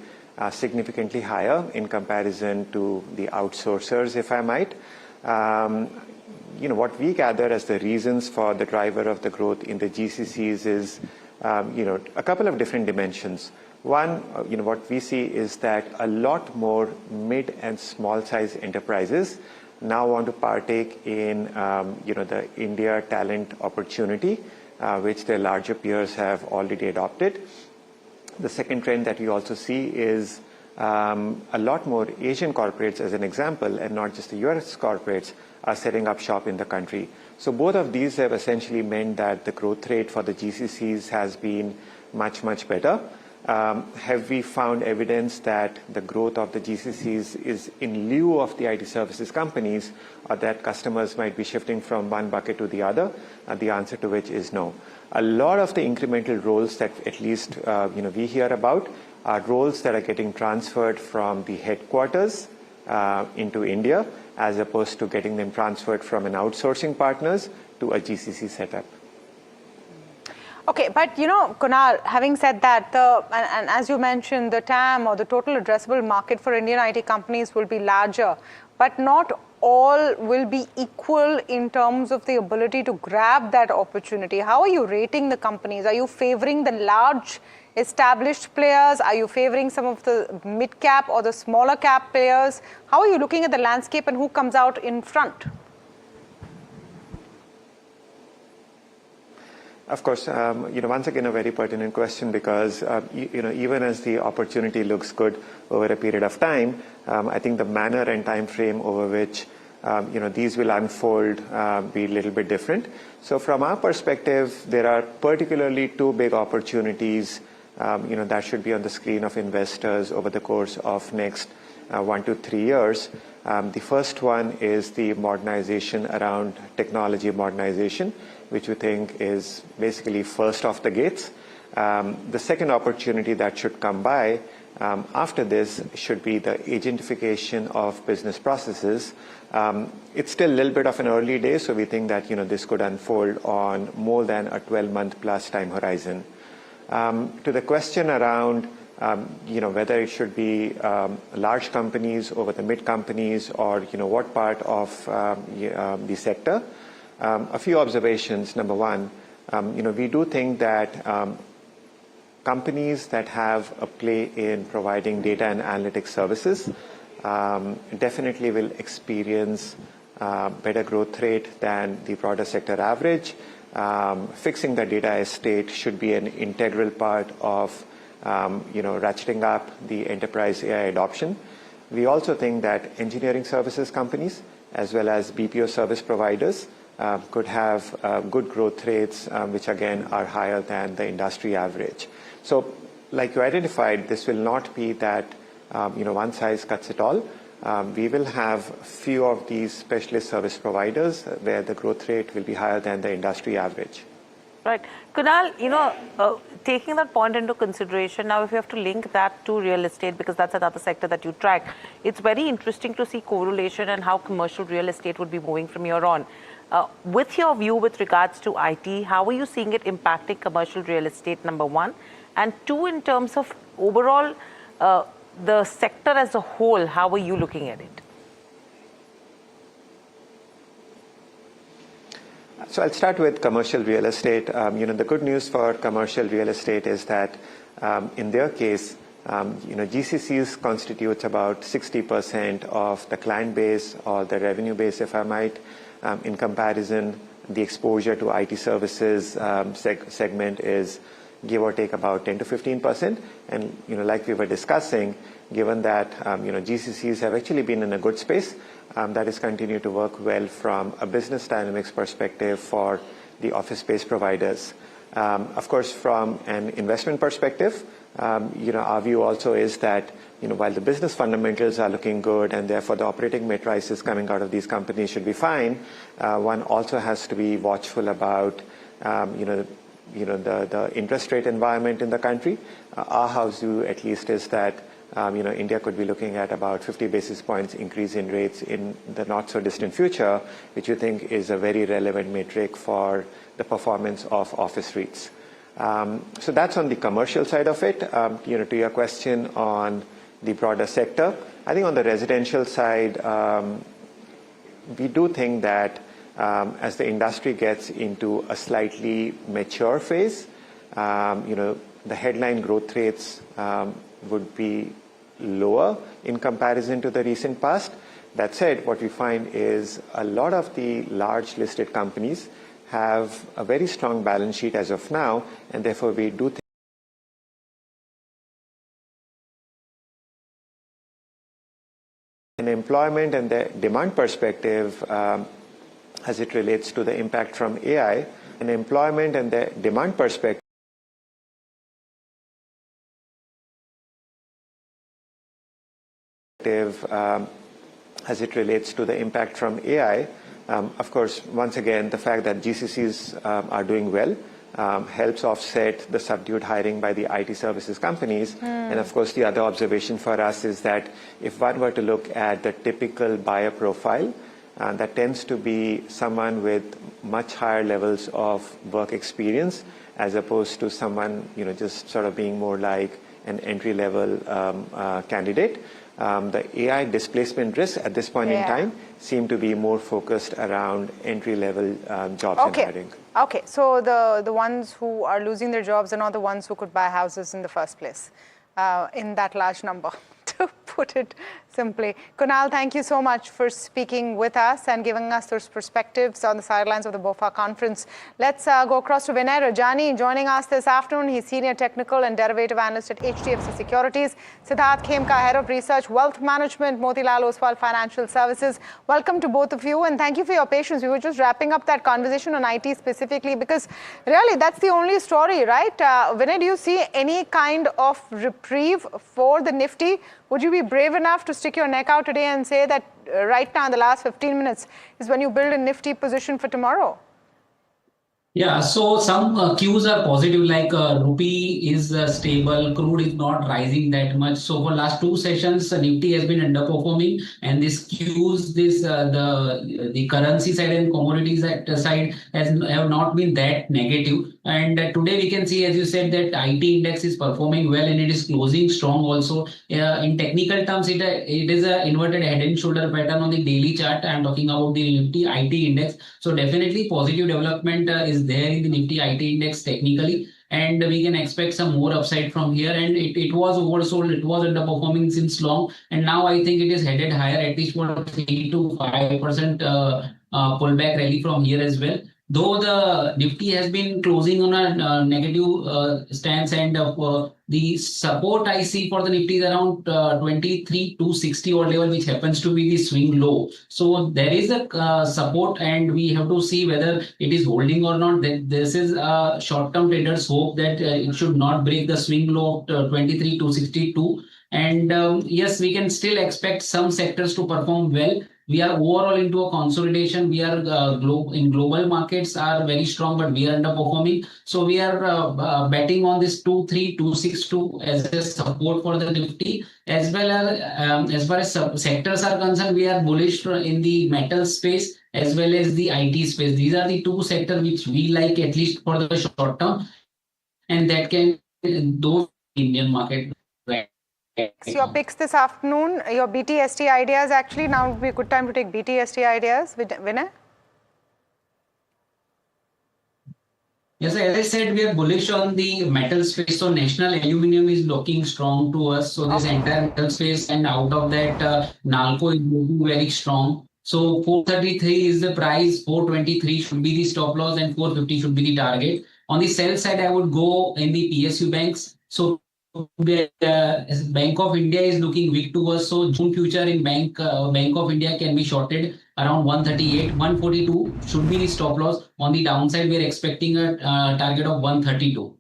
significantly higher in comparison to the outsourcers, if I might. What we gather as the reasons for the driver of the growth in the GCCs is, a couple of different dimensions. One, what we see is that a lot more mid and small size enterprises now want to partake in, the India talent opportunity, which their larger peers have already adopted. The second trend that we also see is a lot more Asian corporates, as an example, and not just the US corporates, are setting up shop in the country. So both of these have essentially meant that the growth rate for the GCCs has been much, much better. Have we found evidence that the growth of the GCCs is in lieu of the IT services companies, or that customers might be shifting from one bucket to the other? The answer to which is no. A lot of the incremental roles that at least we hear about are roles that are getting transferred from the headquarters into India, as opposed to getting them transferred from an outsourcing partners to a GCC setup. Okay, but Kunal, having said that, and as you mentioned, the TAM or the total addressable market for Indian IT companies will be larger, but not all will be equal in terms of the ability to grab that opportunity. How are you rating the companies? Are you favoring the large established players? Are you favoring some of the mid-cap or the smaller cap players? How are you looking at the landscape and who comes out in front? Of course, once again, a very pertinent question because, even as the opportunity looks good over a period of time, I think the manner and time frame over which, these will unfold be a little bit different. So from our perspective, there are particularly two big opportunities, that should be on the screen of investors over the course of next 1 to 3 years. The first one is the modernization around technology modernization, which we think is basically first off the gates. The second opportunity that should come by after this should be the agentification of business processes. It's still a little bit of an early day, so we think that this could unfold on more than a 12-month plus time horizon. To the question around whether it should be large companies over the mid companies or, what part of the sector. A few observations. Number one, we do think that companies that have a play in providing data and analytics services definitely will experience better growth rate than the broader sector average. Fixing the data estate should be an integral part of ratcheting up the enterprise AI adoption. We also think that engineering services companies as well as BPO service providers could have good growth rates, which again are higher than the industry average. So, like you identified, this will not be that one size cuts it all. We will have few of these specialist service providers where the growth rate will be higher than the industry average. Right. Kunal, taking that point into consideration, now if you have to link that to real estate, because that's another sector that you track, it's very interesting to see correlation and how commercial real estate would be moving from here on. With your view with regards to IT, how are you seeing it impacting commercial real estate, number one? And two, in terms of overall the sector as a whole, how are you looking at it? So I'll start with commercial real estate. The good news for commercial real estate is that in their case, GCCs constitutes about 60% of the client base or the revenue base, if I might. In comparison, the exposure to IT services segment is give or take about 10 to 15%. And, like we were discussing, given that, GCCs have actually been in a good space, that has continued to work well from a business dynamics perspective for the office space providers. Of course, from an investment perspective, our view also is that, while the business fundamentals are looking good and therefore the operating matrices coming out of these companies should be fine, one also has to be watchful about, the interest rate environment in the country. Our house view, at least, is that India could be looking at about 50 basis points increase in rates in the not so distant future, which we think is a very relevant metric for the performance of office REITs. So that's on the commercial side of it. To your question on the broader sector, I think on the residential side, we do think that as the industry gets into a slightly mature phase, the headline growth rates would be lower in comparison to the recent past. That said, what we find is a lot of the large listed companies have a very strong balance sheet as of now, and therefore we do think an employment and the demand perspective as it relates to the impact from AI, an employment and the demand perspective as it relates to the impact from AI. Of course, once again, the fact that GCCs are doing well helps offset the subdued hiring by the IT services companies. And of course, the other observation for us is that if one were to look at the typical buyer profile, that tends to be someone with much higher levels of work experience as opposed to someone, just sort of being more like an entry-level candidate. The AI displacement risk at this point in time seem to be more focused around entry-level jobs and hiring. Okay, so the ones who are losing their jobs are not the ones who could buy houses in the first place in that large number, to put it simply. Kunal, thank you so much for speaking with us and giving us those perspectives on the sidelines of the BOFA conference. Let's go across to Vinay Rajani joining us this afternoon. He's Senior Technical and Derivative Analyst at HDFC Securities. Siddharth Khemka, Head of Research, Wealth Management, Motilal Oswal Financial Services. Welcome to both of you and thank you for your patience. We were just wrapping up that conversation on IT specifically because really that's the only story, right? Vinay, do you see any kind of reprieve for the Nifty? Would you be brave enough to stick your neck out today and say that right now in the last 15 minutes is when you build a Nifty position for tomorrow? Yeah, so some cues are positive, like rupee is stable, crude is not rising that much. So for last two sessions, Nifty has been underperforming, and this cues, this the currency side and commodities side have not been that negative. And today we can see, as you said, that IT index is performing well and it is closing strong also. In technical terms, it is a inverted head and shoulder pattern on the daily chart. I am talking about the Nifty IT index. So definitely positive development is there in the Nifty IT index technically, and we can expect some more upside from here. And it was oversold, it was underperforming since long, and now I think it is headed higher, at least for 3 to 5% pullback rally from here as well. Though the Nifty has been closing on a negative stance, and the support I see for the Nifty is around 23,260 or level, which happens to be the swing low. So there is a support, and we have to see whether it is holding or not. This is a short-term traders' hope that it should not break the swing low of 23,262. And yes, we can still expect some sectors to perform well. We are overall into a consolidation. We are in global markets are very strong, but we are underperforming. So we are betting on this 23,262 as a support for the Nifty, as well as far as sectors are concerned. We are bullish in the metal space as well as the IT space. These are the two sectors which we like, at least for the short term, and that can those Indian market. Right. Your picks this afternoon, your BTST ideas. Actually, now would be a good time to take BTST ideas. Vinay? Yes, as I said, we are bullish on the metal space. So National Aluminium is looking strong to us. So this entire metal space, and out of that, Nalco is looking very strong. So 433 is the price, 423 should be the stop loss, and 450 should be the target. On the sell side, I would go in the PSU banks. So Bank of India is looking weak to us. So June future in Bank of India can be shorted around 138, 142 should be the stop loss. On the downside, we are expecting a target of 132.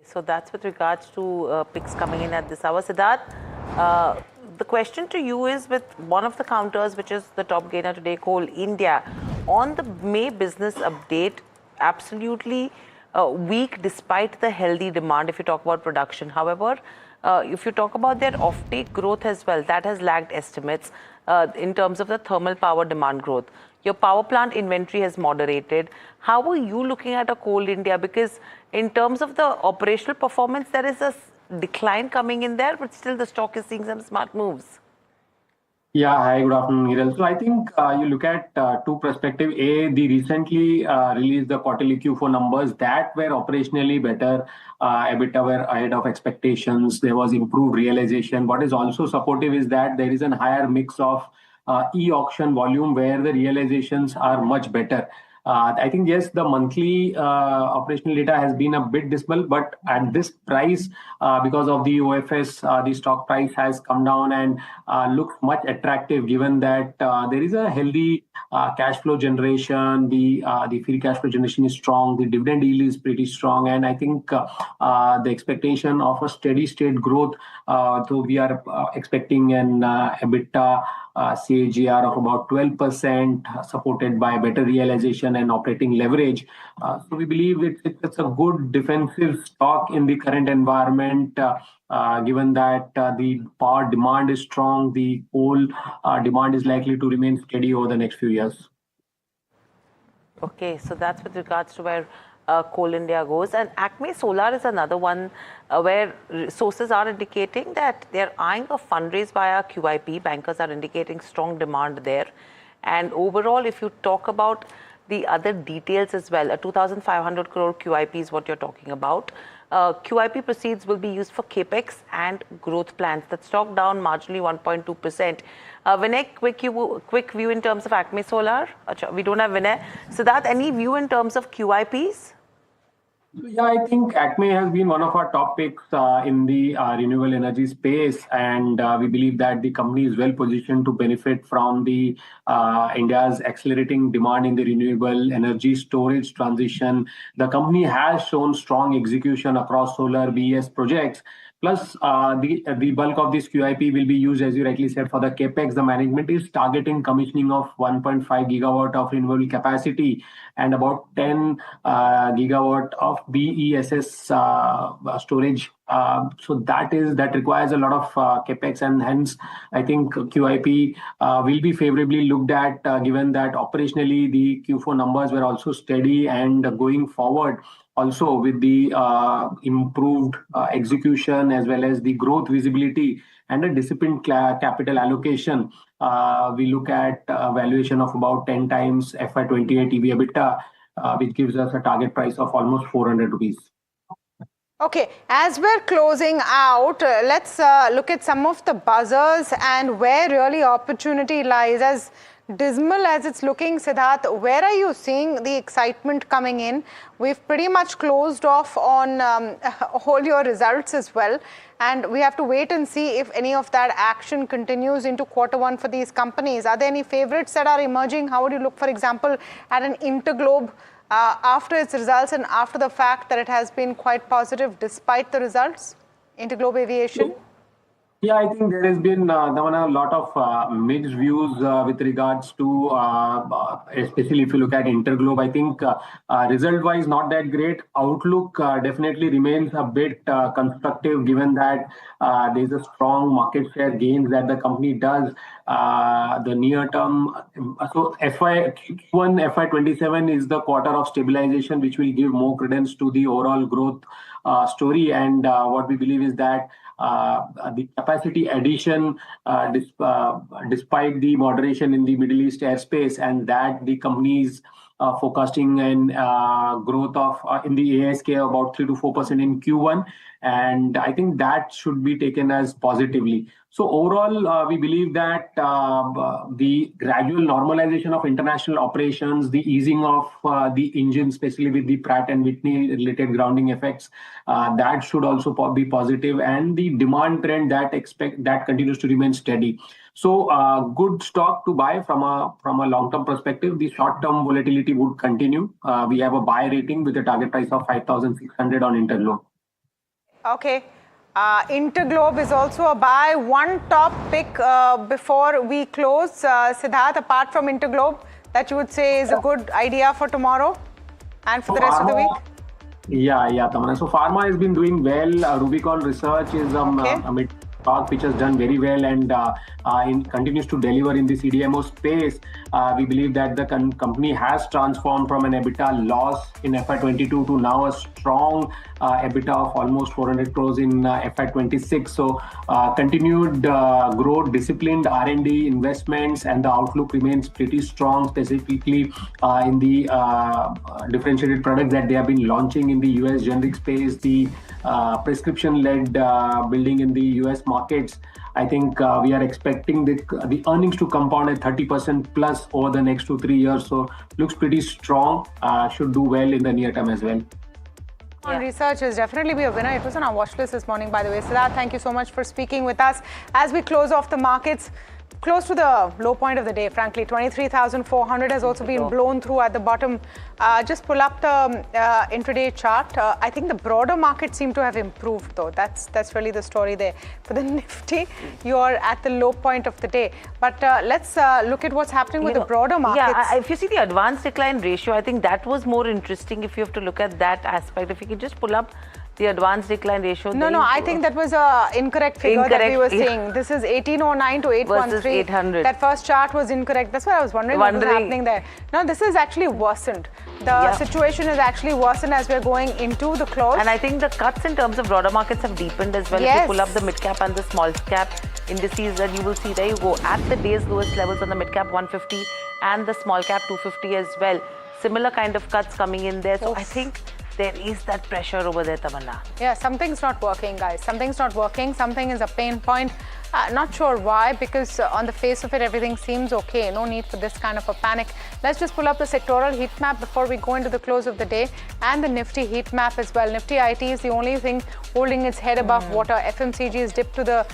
So that's with regards to picks coming in at this hour. Siddharth, the question to you is, with one of the counters, which is the top gainer today, Coal India, on the May business update, absolutely weak despite the healthy demand if you talk about production. However, if you talk about their offtake growth as well, that has lagged estimates in terms of the thermal power demand growth. Your power plant inventory has moderated. How are you looking at a Coal India? Because in terms of the operational performance, there is a decline coming in there, but still the stock is seeing some smart moves. Yeah, hi, good afternoon, Hiral. So I think you look at two perspectives. A, the recently released the quarterly Q4 numbers that were operationally better. EBITDA were ahead of expectations. There was improved realization. What is also supportive is that there is a higher mix of e-auction volume where the realizations are much better. I think, yes, the monthly operational data has been a bit dismal, but at this price, because of the OFS, the stock price has come down and looks much attractive, given that there is a healthy cash flow generation. The free cash flow generation is strong. The dividend yield is pretty strong. And I think the expectation of a steady state growth, so we are expecting an EBITDA CAGR of about 12%, supported by better realization and operating leverage. So we believe it's a good defensive stock in the current environment, given that the power demand is strong, the coal demand is likely to remain steady over the next few years. Okay, so that's with regards to where Coal India goes. And Acme Solar is another one where sources are indicating that they're eyeing a fundraise via QIP. Bankers are indicating strong demand there. And overall, if you talk about the other details as well, a 2,500 crore QIP is what you're talking about. QIP proceeds will be used for capex and growth plans. The stock down marginally 1.2%. Vinay, quick view in terms of Acme Solar. We don't have Vinay. Siddharth, any view in terms of QIPs? Yeah, I think Acme has been one of our top picks in the renewable energy space, and we believe that the company is well positioned to benefit from the India's accelerating demand in the renewable energy storage transition. The company has shown strong execution across solar BESS projects. Plus, the bulk of this QIP will be used, as you rightly said, for the capex. The management is targeting commissioning of 1.5 gigawatt of renewable capacity and about 10 gigawatt of BESS storage. So that requires a lot of capex, and hence I think QIP will be favorably looked at, given that operationally the Q4 numbers were also steady, and going forward also with the improved execution as well as the growth visibility and a disciplined capital allocation, we look at valuation of about 10 times FY28 EV EBITDA, which gives us a target price of almost 400 rupees. Okay, as we're closing out, let's look at some of the buzzers and where really opportunity lies. As dismal as it's looking, Siddharth, where are you seeing the excitement coming in? We've pretty much closed off on all your results as well, and we have to wait and see if any of that action continues into Q1 for these companies. Are there any favorites that are emerging? How would you look, for example, at an Interglobe after its results and after the fact that it has been quite positive despite the results? Interglobe Aviation? Yeah, I think there has been a lot of mixed views with regards to, especially if you look at Interglobe. I think result-wise not that great. Outlook definitely remains a bit constructive, given that there's a strong market share gains that the company does. The near term, so Q1 FY27 is the quarter of stabilization, which will give more credence to the overall growth story. And what we believe is that the capacity addition, despite the moderation in the Middle East airspace, and that the company's forecasting and growth of in the ASK about 3 to 4% in Q1, and I think that should be taken as positively. So overall, we believe that the gradual normalization of international operations, the easing of the engine, especially with the Pratt and Whitney related grounding effects, that should also be positive, and the demand trend that continues to remain steady. So good stock to buy from a long-term perspective. The short-term volatility would continue. We have a buy rating with a target price of 5,600 on Interglobe. Okay. Interglobe is also a buy. One top pick before we close, Siddharth, apart from Interglobe, that you would say is a good idea for tomorrow and for the rest of the week? Yeah, Tamana. So Pharma has been doing well. Rubicon Research is a mid stock which has done very well and continues to deliver in the CDMO space. We believe that the company has transformed from an EBITDA loss in FY22 to now a strong EBITDA of almost 400 crores in FY26. So continued growth, disciplined R&D investments, and the outlook remains pretty strong, specifically in the differentiated products that they have been launching in the US generic space, the prescription-led building in the US markets. I think we are expecting the earnings to compound at 30% plus over the next 2-3 years. So looks pretty strong. Should do well in the near term as well. Research is definitely be a winner. It was on our watch list this morning, by the way. Siddharth, thank you so much for speaking with us. As we close off the markets, close to the low point of the day, frankly. 23,400 has also been blown through at the bottom. Just pull up the intraday chart. I think the broader market seem to have improved, though. That's really the story there. For the Nifty, you're at the low point of the day. But let's look at what's happening with the broader markets. Yeah, if you see the advanced decline ratio, I think that was more interesting if you have to look at that aspect. If you could just pull up the advanced decline ratio. No, I think that was a incorrect figure that we were seeing. This is 1809 to 813. Versus 800. That first chart was incorrect. That's what I was wondering what was happening there. No, this is actually worsened. The situation is actually worsened as we're going into the close. And I think the cuts in terms of broader markets have deepened as well. Yes. If you pull up the mid-cap and the small-cap indices, then you will see there you go. At the day's lowest levels on the mid-cap 150 and the small-cap 250 as well. Similar kind of cuts coming in there. So I think there is that pressure over there, Tamanna. Yeah, something's not working, guys. Something's not working. Something is a pain point. Not sure why, because on the face of it, everything seems okay. No need for this kind of a panic. Let's just pull up the sectoral heat map before we go into the close of the day, and the Nifty heat map as well. Nifty IT is the only thing holding its head above water. FMCG is dipped to the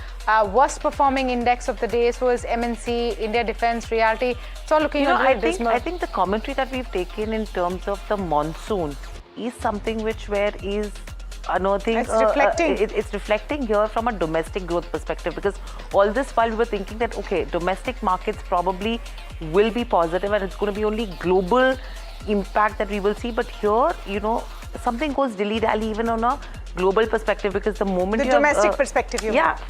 worst performing index of the day. So is MNC, India Defence, Realty. It's all looking a little dismal. I think the commentary that we've taken in terms of the monsoon is something where is think it's reflecting. It's reflecting here from a domestic growth perspective, because all this while we were thinking that, okay, domestic markets probably will be positive and it's going to be only global impact that we will see. But here, something goes dilly-dally even on a global perspective, because the moment the domestic perspective,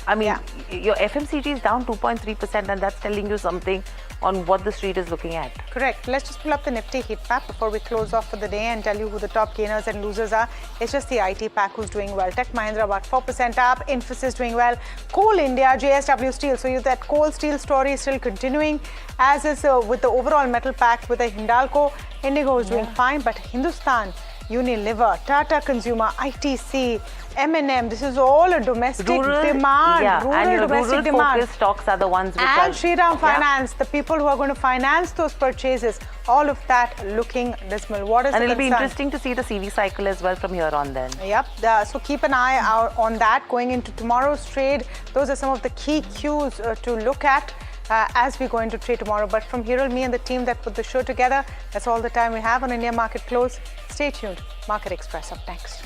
I mean, your FMCG is down 2.3%, and that's telling you something on what the street is looking at. Correct. Let's just pull up the Nifty heat map before we close off for the day and tell you who the top gainers and losers are. It's just the IT pack who's doing well. Tech Mahindra about 4% up. Infosys doing well. Coal India, JSW Steel. So that coal steel story is still continuing, as is with the overall metal pack with the Hindalco. Indigo is doing fine, but Hindustan, Unilever, Tata Consumer, ITC, M&M, this is all a domestic demand. Rural Domestic demand. Focused stocks are the ones which and are... Shriram Finance, the people who are going to finance those purchases, all of that looking dismal. What is and the it'll concern? be interesting to see the CV cycle as well from here on then. Yep, so keep an eye out on that going into tomorrow's trade. Those are some of the key cues to look at as we go into trade tomorrow. But from Hiral, me and the team that put the show together, that's all the time we have on India Market Close. Stay tuned. Market Express up next.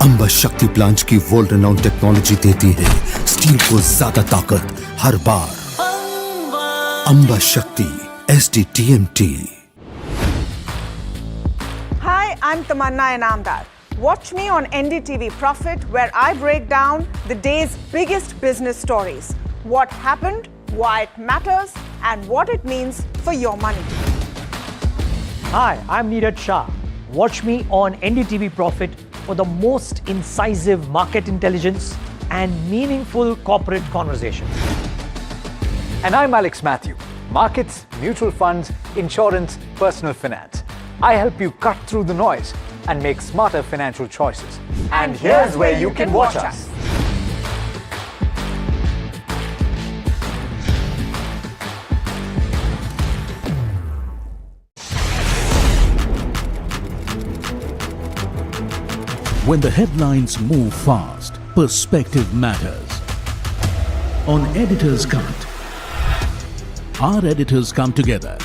Amba शक्ति plant की world renowned technology देती है steel को ज्यादा ताकत हर बार। अंबा शक्ति SDTMT। Hi, I'm Tamanna Inamdar. Watch me on NDTV Profit, where I break down the day's biggest business stories. What happened, why it matters, and what it means for your money. Hi, I'm Neeraj Shah. Watch me on NDTV Profit for the most incisive market intelligence and meaningful corporate conversation. And I'm Alex Matthew. Markets, mutual funds, insurance, personal finance. I help you cut through the noise and make smarter financial choices. And here's where you can watch us. When the headlines move fast, perspective matters. On Editor's Cut, our editors come together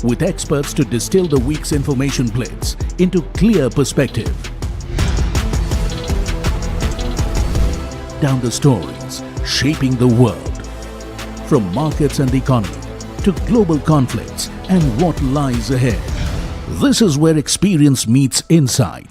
with experts to distill the week's information blitz into clear perspective. Down the stories shaping the world, from markets and the economy to global conflicts and what lies ahead. This is where experience meets insight.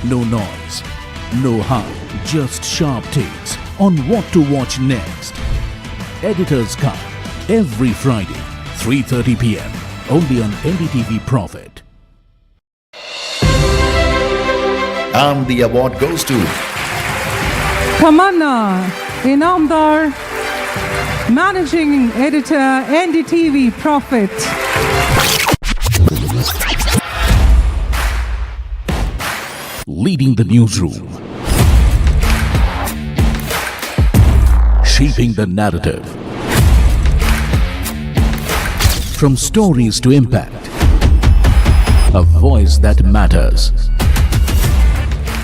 No noise, no hype, just sharp takes on what to watch next. Editor's Cut, every Friday, 3:30 p.m. only on NDTV Profit. And the award goes to Tamanna Inamdar, Managing Editor, NDTV Profit. Leading the newsroom, shaping the narrative, from stories to impact, a voice that matters.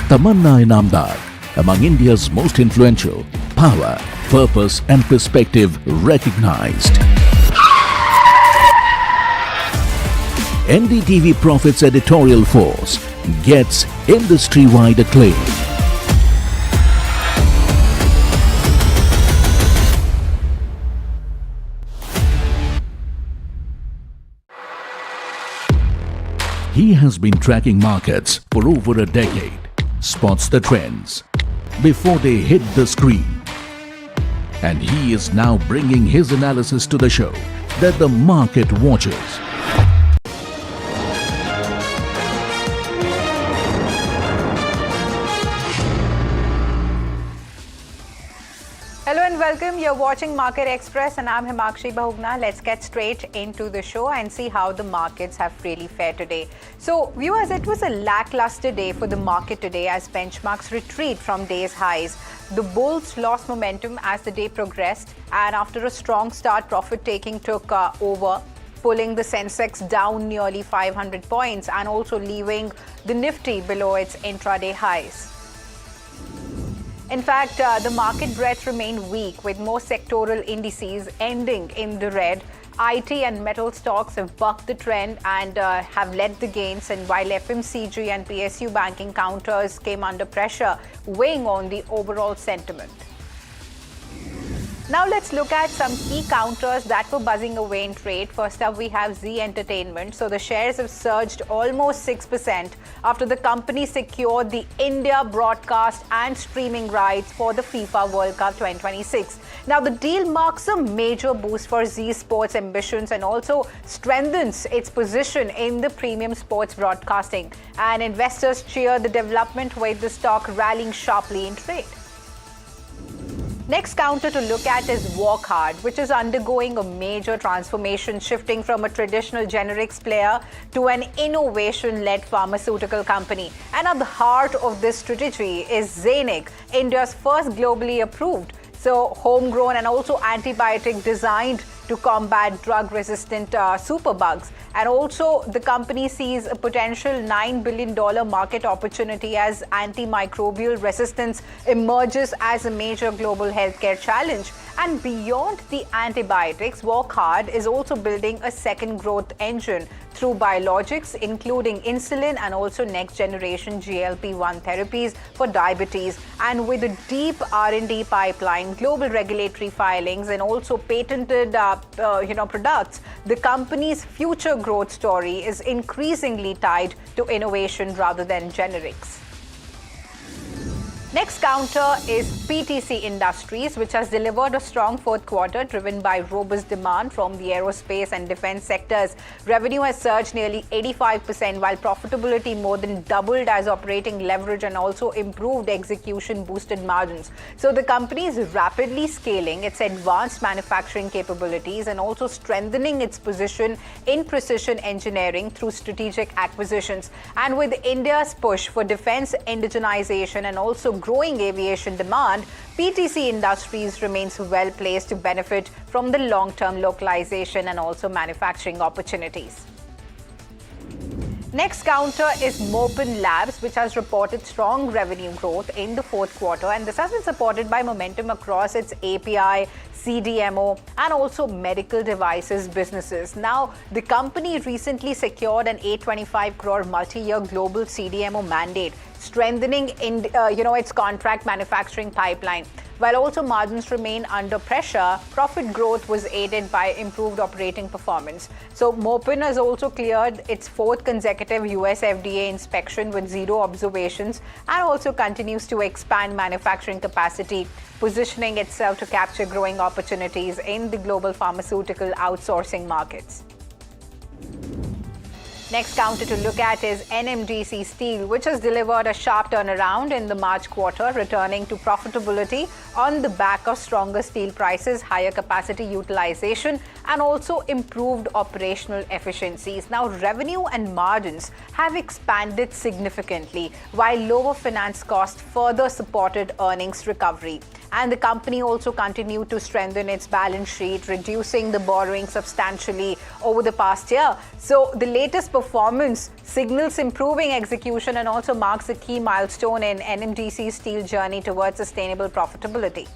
Tamanna Inamdar, among India's most influential, power, purpose and perspective recognized. NDTV Profit's editorial force gets industry-wide acclaim. He has been tracking markets for over a decade, spots the trends, before they hit the screen. And he is now bringing his analysis to the show that the market watches. Hello and welcome. You're watching Market Express and I'm Himakshi Bahugna. Let's get straight into the show and see how the markets have really fared today. So viewers, it was a lackluster day for the market today as benchmarks retreat from day's highs. The bulls lost momentum as the day progressed, and after a strong start, profit taking took over, pulling the Sensex down nearly 500 points and also leaving the Nifty below its intraday highs. In fact, the market breadth remained weak, with most sectoral indices ending in the red. IT and metal stocks have bucked the trend and have led the gains, and while FMCG and PSU banking counters came under pressure, weighing on the overall sentiment. Now let's look at some key counters that were buzzing away in trade. First up, we have Z Entertainment. So the shares have surged almost 6% after the company secured the India broadcast and streaming rights for the FIFA World Cup 2026. Now the deal marks a major boost for Z Sports' ambitions and also strengthens its position in the premium sports broadcasting. And investors cheer the development, with the stock rallying sharply in trade. Next counter to look at is Walk Hard, which is undergoing a major transformation, shifting from a traditional generics player to an innovation-led pharmaceutical company. And at the heart of this strategy is Zanuck, India's first globally approved, so homegrown and also antibiotic designed to combat drug-resistant superbugs. And also, the company sees a potential $9 billion market opportunity as antimicrobial resistance emerges as a major global healthcare challenge. And beyond the antibiotics, Walk Hard is also building a second growth engine through biologics, including insulin and also next-generation GLP-1 therapies for diabetes. And with a deep R&D pipeline, global regulatory filings, and also patented products, the company's future growth story is increasingly tied to innovation rather than generics. Next counter is PTC Industries, which has delivered a strong fourth quarter driven by robust demand from the aerospace and defense sectors. Revenue has surged nearly 85%, while profitability more than doubled as operating leverage and also improved execution boosted margins. So the company is rapidly scaling its advanced manufacturing capabilities and also strengthening its position in precision engineering through strategic acquisitions. And with India's push for defense indigenization and also growing aviation demand, PTC Industries remains well placed to benefit from the long-term localization and also manufacturing opportunities. Next counter is Mopin Labs, which has reported strong revenue growth in the fourth quarter, and this has been supported by momentum across its API, CDMO, and also medical devices businesses. Now, the company recently secured an 825 crore multi-year global CDMO mandate, strengthening its contract manufacturing pipeline. While also margins remain under pressure, profit growth was aided by improved operating performance. So Mopin has also cleared its fourth consecutive US FDA inspection with zero observations and also continues to expand manufacturing capacity, positioning itself to capture growing opportunities in the global pharmaceutical outsourcing markets. Next counter to look at is NMDC Steel, which has delivered a sharp turnaround in the March quarter, returning to profitability on the back of stronger steel prices, higher capacity utilization, and also improved operational efficiencies. Now, revenue and margins have expanded significantly, while lower finance costs further supported earnings recovery. And the company also continued to strengthen its balance sheet, reducing the borrowing substantially over the past year. So the latest performance signals improving execution and also marks a key milestone in NMDC Steel journey towards sustainable profitability.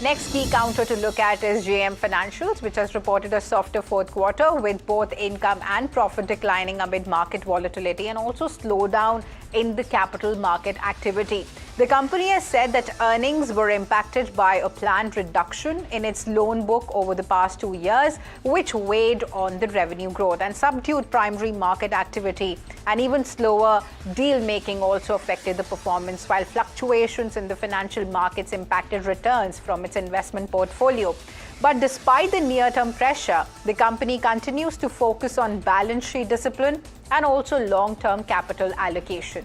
Next key counter to look at is JM Financials, which has reported a softer fourth quarter with both income and profit declining amid market volatility and also slowdown in the capital market activity. The company has said that earnings were impacted by a planned reduction in its loan book over the past 2 years, which weighed on the revenue growth, and subdued primary market activity and even slower deal making also affected the performance, while fluctuations in the financial markets impacted returns from its investment portfolio. But despite the near-term pressure, the company continues to focus on balance sheet discipline and also long-term capital allocation.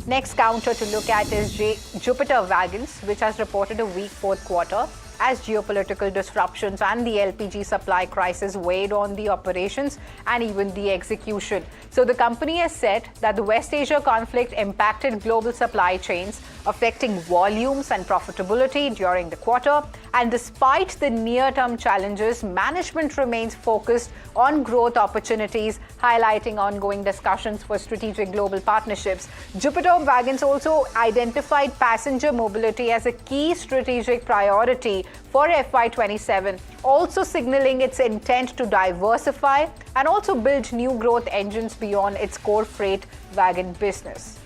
Next counter to look at is Jupiter Wagons, which has reported a weak fourth quarter as geopolitical disruptions and the LPG supply crisis weighed on the operations and even the execution. So the company has said that the West Asia conflict impacted global supply chains, affecting volumes and profitability during the quarter. And despite the near-term challenges, management remains focused on growth opportunities, highlighting ongoing discussions for strategic global partnerships. Jupiter Wagons also identified passenger mobility as a key strategic priority for FY27, also signaling its intent to diversify and also build new growth engines beyond its core freight wagon business.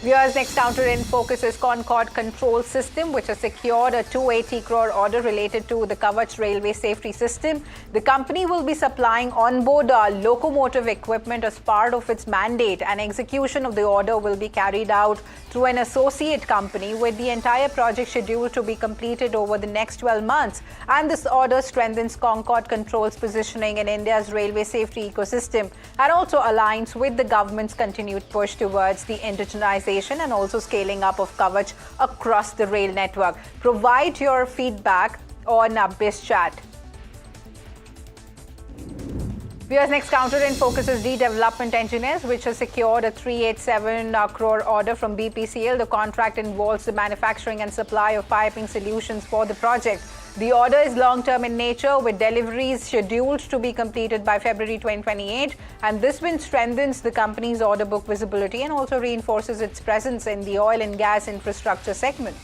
Viewers, next counter in focus is Concord Control System, which has secured a 280 crore order related to the Kavach railway safety system. The company will be supplying onboard locomotive equipment as part of its mandate, and execution of the order will be carried out through an associate company, with the entire project scheduled to be completed over the next 12 months. And this order strengthens Concord Control's positioning in India's railway safety ecosystem and also aligns with the government's continued push towards the indigenization and also scaling up of Kavach across the rail network. Provide your feedback on BizChat. Viewers, next counter in focus is Development Engineers, which has secured a 387 crore order from BPCL. The contract involves the manufacturing and supply of piping solutions for the project. The order is long-term in nature, with deliveries scheduled to be completed by February 2028, and this win strengthens the company's order book visibility and also reinforces its presence in the oil and gas infrastructure segment.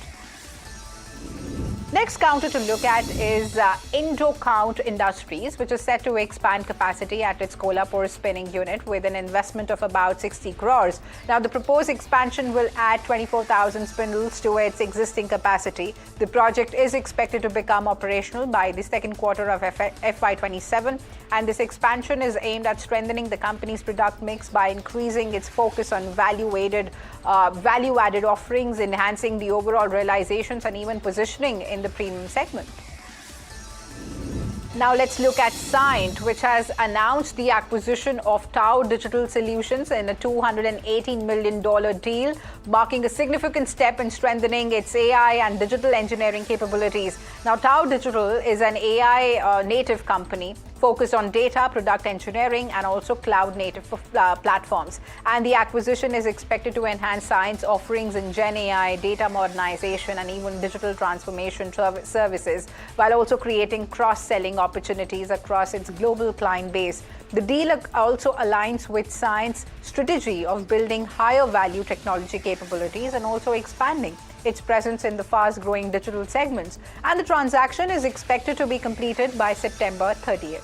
Next counter to look at is Indocount Industries, which is set to expand capacity at its Kolhapur spinning unit with an investment of about 60 crores. Now, the proposed expansion will add 24,000 spindles to its existing capacity. The project is expected to become operational by the second quarter of FY27, and this expansion is aimed at strengthening the company's product mix by increasing its focus on value-added offerings, enhancing the overall realizations, and even positioning in the premium segment. Now let's look at Cyient, which has announced the acquisition of Tau Digital Solutions in a $218 million deal, marking a significant step in strengthening its AI and digital engineering capabilities. Now, Tau Digital is an AI native company focused on data, product engineering, and also cloud-native platforms. And the acquisition is expected to enhance Cyient's offerings in Gen AI, data modernization, and even digital transformation services, while also creating cross-selling opportunities across its global client base. The deal also aligns with Cyient's strategy of building higher value technology capabilities and also expanding its presence in the fast-growing digital segments. And the transaction is expected to be completed by September 30th.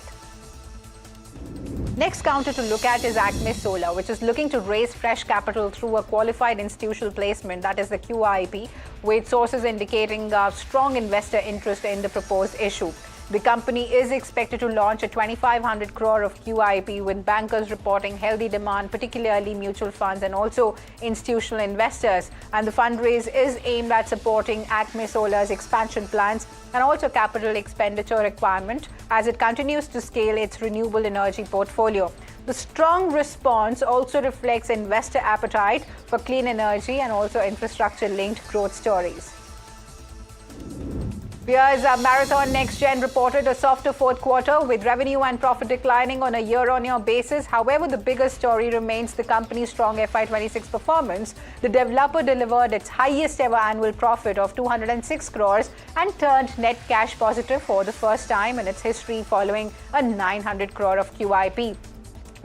Next counter to look at is Acme Solar, which is looking to raise fresh capital through a qualified institutional placement, that is the QIP, with sources indicating strong investor interest in the proposed issue. The company is expected to launch a 2,500 crore of QIP, with bankers reporting healthy demand, particularly mutual funds and also institutional investors. And the fundraise is aimed at supporting Acme Solar's expansion plans and also capital expenditure requirement as it continues to scale its renewable energy portfolio. The strong response also reflects investor appetite for clean energy and also infrastructure-linked growth stories. Here's Marathon Next Gen reported a softer fourth quarter, with revenue and profit declining on a year-on-year basis. However, the biggest story remains the company's strong FY26 performance. The developer delivered its highest ever annual profit of 206 crores and turned net cash positive for the first time in its history, following a 900 crore of QIP.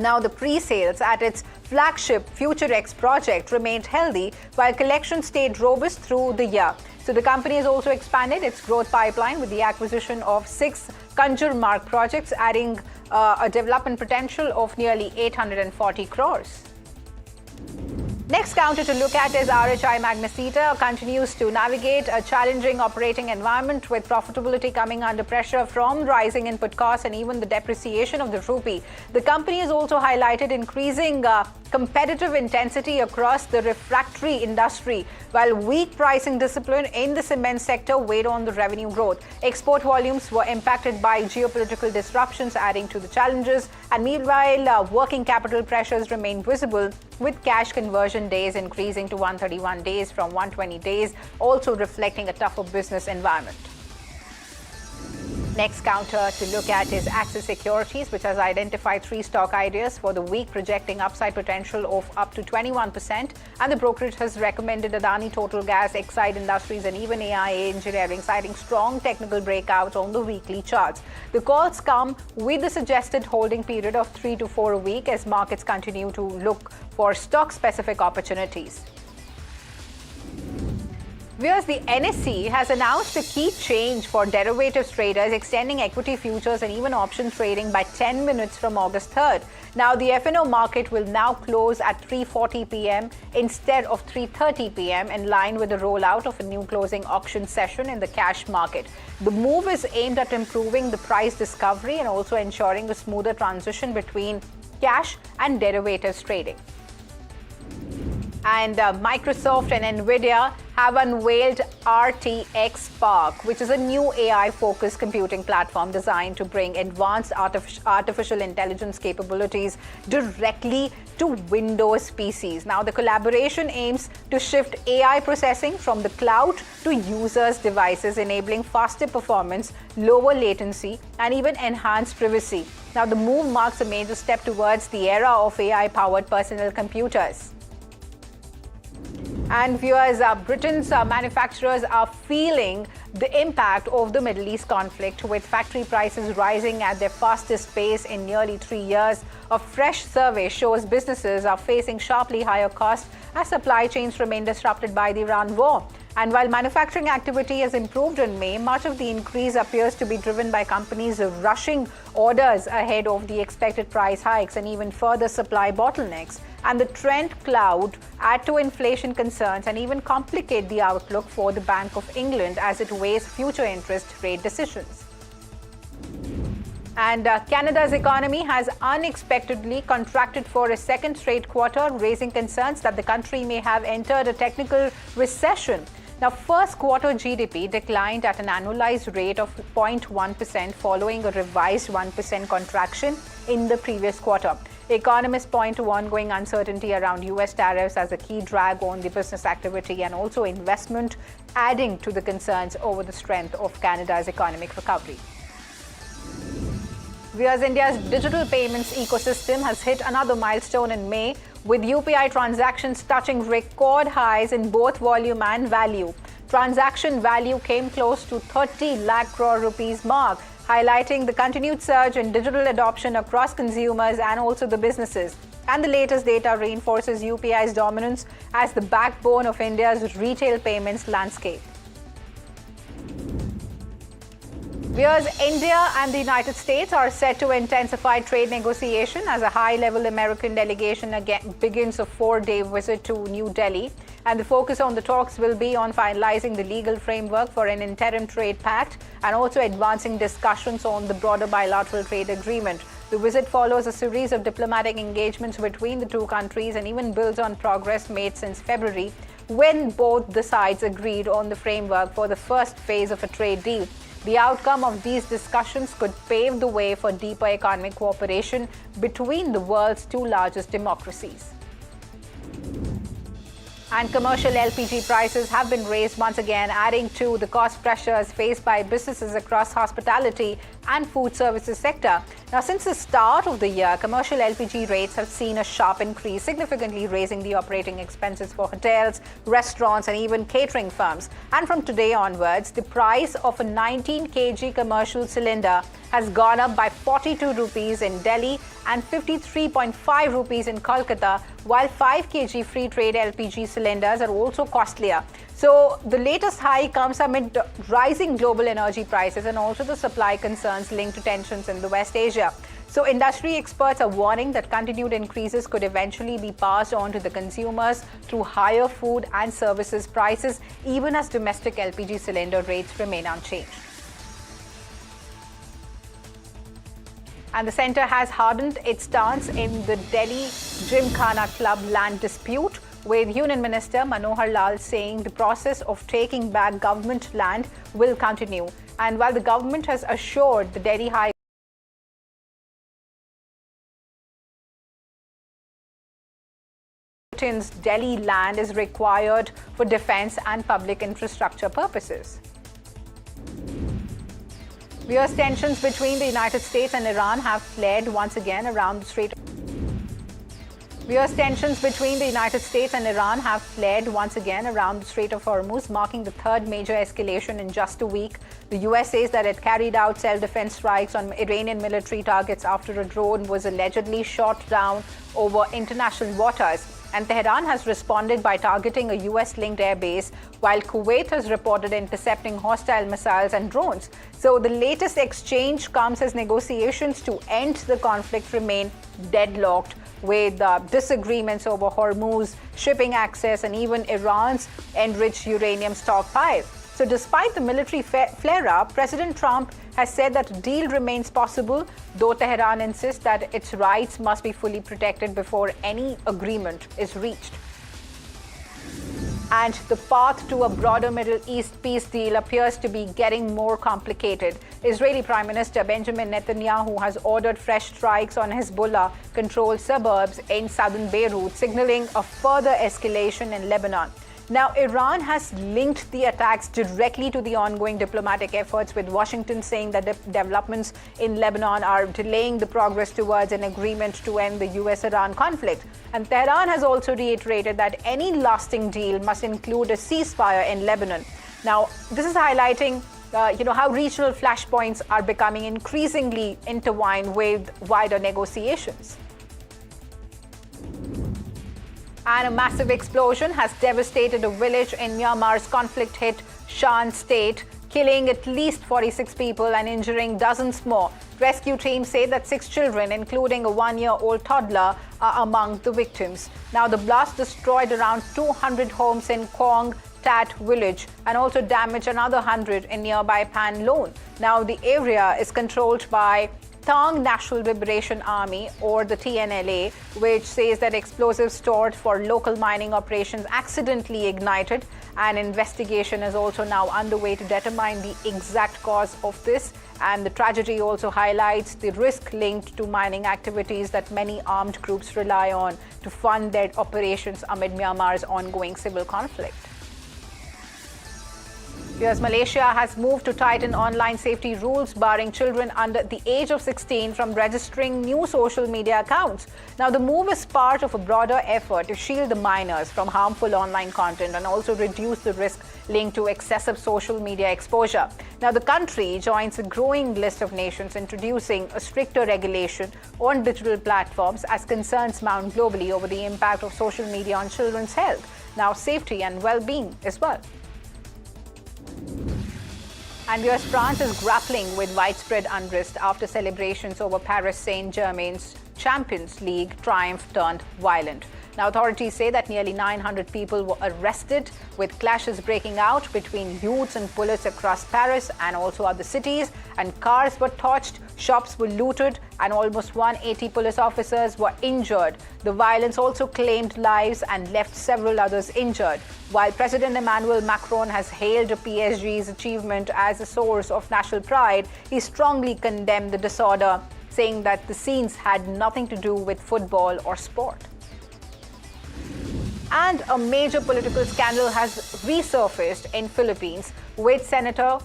Now, the pre-sales at its flagship FutureX project remained healthy, while collections stayed robust through the year. So the company has also expanded its growth pipeline with the acquisition of 6 Conjure Mark projects, adding a development potential of nearly 840 crores. Next counter to look at is RHI Magnesita continues to navigate a challenging operating environment with profitability coming under pressure from rising input costs and even the depreciation of the rupee. The company has also highlighted increasing competitive intensity across the refractory industry, while weak pricing discipline in the cement sector weighed on the revenue growth. Export volumes were impacted by geopolitical disruptions, adding to the challenges, and meanwhile, working capital pressures remain visible, with cash conversion days increasing to 131 days from 120 days, also reflecting a tougher business environment. Next counter to look at is Axis Securities, which has identified 3 stock ideas for the week, projecting upside potential of up to 21%. And the brokerage has recommended Adani Total Gas, Exide Industries, and even AIA Engineering, citing strong technical breakouts on the weekly charts. The calls come with the suggested holding period of 3 to 4 a week as markets continue to look for stock-specific opportunities. Viewers, the NSE has announced a key change for derivatives traders, extending equity futures and even option trading by 10 minutes from August 3rd. Now, the F&O market will now close at 3:40 p.m. instead of 3:30 p.m. in line with the rollout of a new closing auction session in the cash market. The move is aimed at improving the price discovery and also ensuring a smoother transition between cash and derivatives trading. And Microsoft and NVIDIA have unveiled RTX Spark, which is a new AI-focused computing platform designed to bring advanced artificial intelligence capabilities directly to Windows PCs. Now, the collaboration aims to shift AI processing from the cloud to users' devices, enabling faster performance, lower latency, and even enhanced privacy. Now, the move marks a major step towards the era of AI-powered personal computers. And viewers, Britain's manufacturers are feeling the impact of the Middle East conflict, with factory prices rising at their fastest pace in nearly 3 years. A fresh survey shows businesses are facing sharply higher costs as supply chains remain disrupted by the Iran war. And while manufacturing activity has improved in May, much of the increase appears to be driven by companies rushing orders ahead of the expected price hikes and even further supply bottlenecks. And the trend cloud add to inflation concerns and even complicate the outlook for the Bank of England as it weighs future interest rate decisions. And Canada's economy has unexpectedly contracted for a second straight quarter, raising concerns that the country may have entered a technical recession. Now, first quarter GDP declined at an annualized rate of 0.1% following a revised 1% contraction in the previous quarter. Economists point to ongoing uncertainty around US tariffs as a key drag on the business activity and also investment, adding to the concerns over the strength of Canada's economic recovery. Whereas India's digital payments ecosystem has hit another milestone in May, with UPI transactions touching record highs in both volume and value. Transaction value came close to 30 lakh crore rupees mark, highlighting the continued surge in digital adoption across consumers and also the businesses. And the latest data reinforces UPI's dominance as the backbone of India's retail payments landscape. Whereas India and the United States are set to intensify trade negotiation as a high-level American delegation again begins a 4-day visit to New Delhi. And the focus on the talks will be on finalizing the legal framework for an interim trade pact and also advancing discussions on the broader bilateral trade agreement. The visit follows a series of diplomatic engagements between the two countries and even builds on progress made since February, when both the sides agreed on the framework for the first phase of a trade deal. The outcome of these discussions could pave the way for deeper economic cooperation between the world's two largest democracies. And commercial LPG prices have been raised once again, adding to the cost pressures faced by businesses across hospitality and food services sector. Now, since the start of the year, commercial LPG rates have seen a sharp increase, significantly raising the operating expenses for hotels, restaurants, and even catering firms. And from today onwards, the price of a 19 kg commercial cylinder has gone up by 42 rupees in Delhi and 53.5 rupees in Kolkata, while 5 kg free trade LPG cylinders are also costlier. So the latest high comes amid rising global energy prices and also the supply concerns linked to tensions in the West Asia. So industry experts are warning that continued increases could eventually be passed on to the consumers through higher food and services prices, even as domestic LPG cylinder rates remain unchanged. And the centre has hardened its stance in the Delhi Gymkhana Club land dispute, with Union Minister Manohar Lal saying the process of taking back government land will continue. And while the government has assured the Delhi High Court's Delhi land is required for defence and public infrastructure purposes. Fierce tensions between the United States and Iran have flared once again around the Strait. Fierce tensions between the United States and Iran have flared once again around the Strait of Hormuz, marking the third major escalation in just a week. The US says that it carried out self-defense strikes on Iranian military targets after a drone was allegedly shot down over international waters. And Tehran has responded by targeting a US-linked airbase, while Kuwait has reported intercepting hostile missiles and drones. So the latest exchange comes as negotiations to end the conflict remain deadlocked, with disagreements over Hormuz, shipping access, and even Iran's enriched uranium stockpile. So despite the military flare-up, President Trump has said that a deal remains possible, though Tehran insists that its rights must be fully protected before any agreement is reached. And the path to a broader Middle East peace deal appears to be getting more complicated. Israeli Prime Minister Benjamin Netanyahu has ordered fresh strikes on Hezbollah-controlled suburbs in southern Beirut, signaling a further escalation in Lebanon. Now, Iran has linked the attacks directly to the ongoing diplomatic efforts, with Washington saying that developments in Lebanon are delaying the progress towards an agreement to end the US-Iran conflict. And Tehran has also reiterated that any lasting deal must include a ceasefire in Lebanon. Now, this is highlighting how regional flashpoints are becoming increasingly intertwined with wider negotiations. And a massive explosion has devastated a village in Myanmar's conflict-hit Shan state, killing at least 46 people and injuring dozens more. Rescue teams say that 6 children, including a 1-year-old toddler, are among the victims. Now, the blast destroyed around 200 homes in Kong Tat village and also damaged another 100 in nearby Pan Lone. Now, the area is controlled by Tang National Liberation Army, or the TNLA, which says that explosives stored for local mining operations accidentally ignited. An investigation is also now underway to determine the exact cause of this. And the tragedy also highlights the risk linked to mining activities that many armed groups rely on to fund their operations amid Myanmar's ongoing civil conflict. US Malaysia has moved to tighten online safety rules, barring children under the age of 16 from registering new social media accounts. Now, the move is part of a broader effort to shield the minors from harmful online content and also reduce the risk linked to excessive social media exposure. Now, the country joins a growing list of nations introducing a stricter regulation on digital platforms as concerns mount globally over the impact of social media on children's health, now safety and well-being as well. And US France is grappling with widespread unrest after celebrations over Paris Saint-Germain's Champions League triumph turned violent. Now, authorities say that nearly 900 people were arrested, with clashes breaking out between youths and police across Paris and also other cities, and cars were torched, shops were looted, and almost 180 police officers were injured. The violence also claimed lives and left several others injured. While President Emmanuel Macron has hailed PSG's achievement as a source of national pride, he strongly condemned the disorder, saying that the scenes had nothing to do with football or sport. And a major political scandal has resurfaced in Philippines, with Senator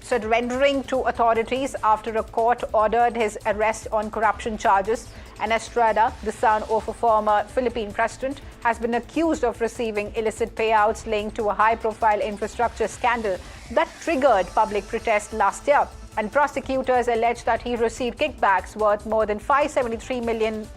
surrendering to authorities after a court ordered his arrest on corruption charges. And Estrada, the son of a former Philippine president, has been accused of receiving illicit payouts linked to a high-profile infrastructure scandal that triggered public protest last year. And prosecutors allege that he received kickbacks worth more than 573 million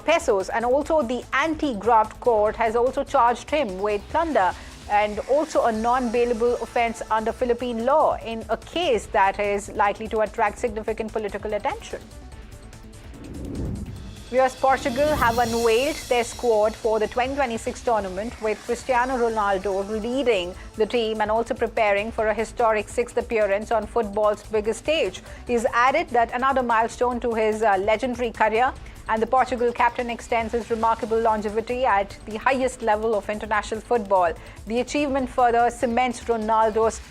pesos. And also the anti-graft court has also charged him with plunder and also a non-bailable offense under Philippine law in a case that is likely to attract significant political attention. US Portugal have unveiled their squad for the 2026 tournament, with Cristiano Ronaldo leading the team and also preparing for a historic 6th appearance on football's biggest stage. He's added that another milestone to his legendary career, and the Portugal captain extends his remarkable longevity at the highest level of international football. The achievement further cements Ronaldo's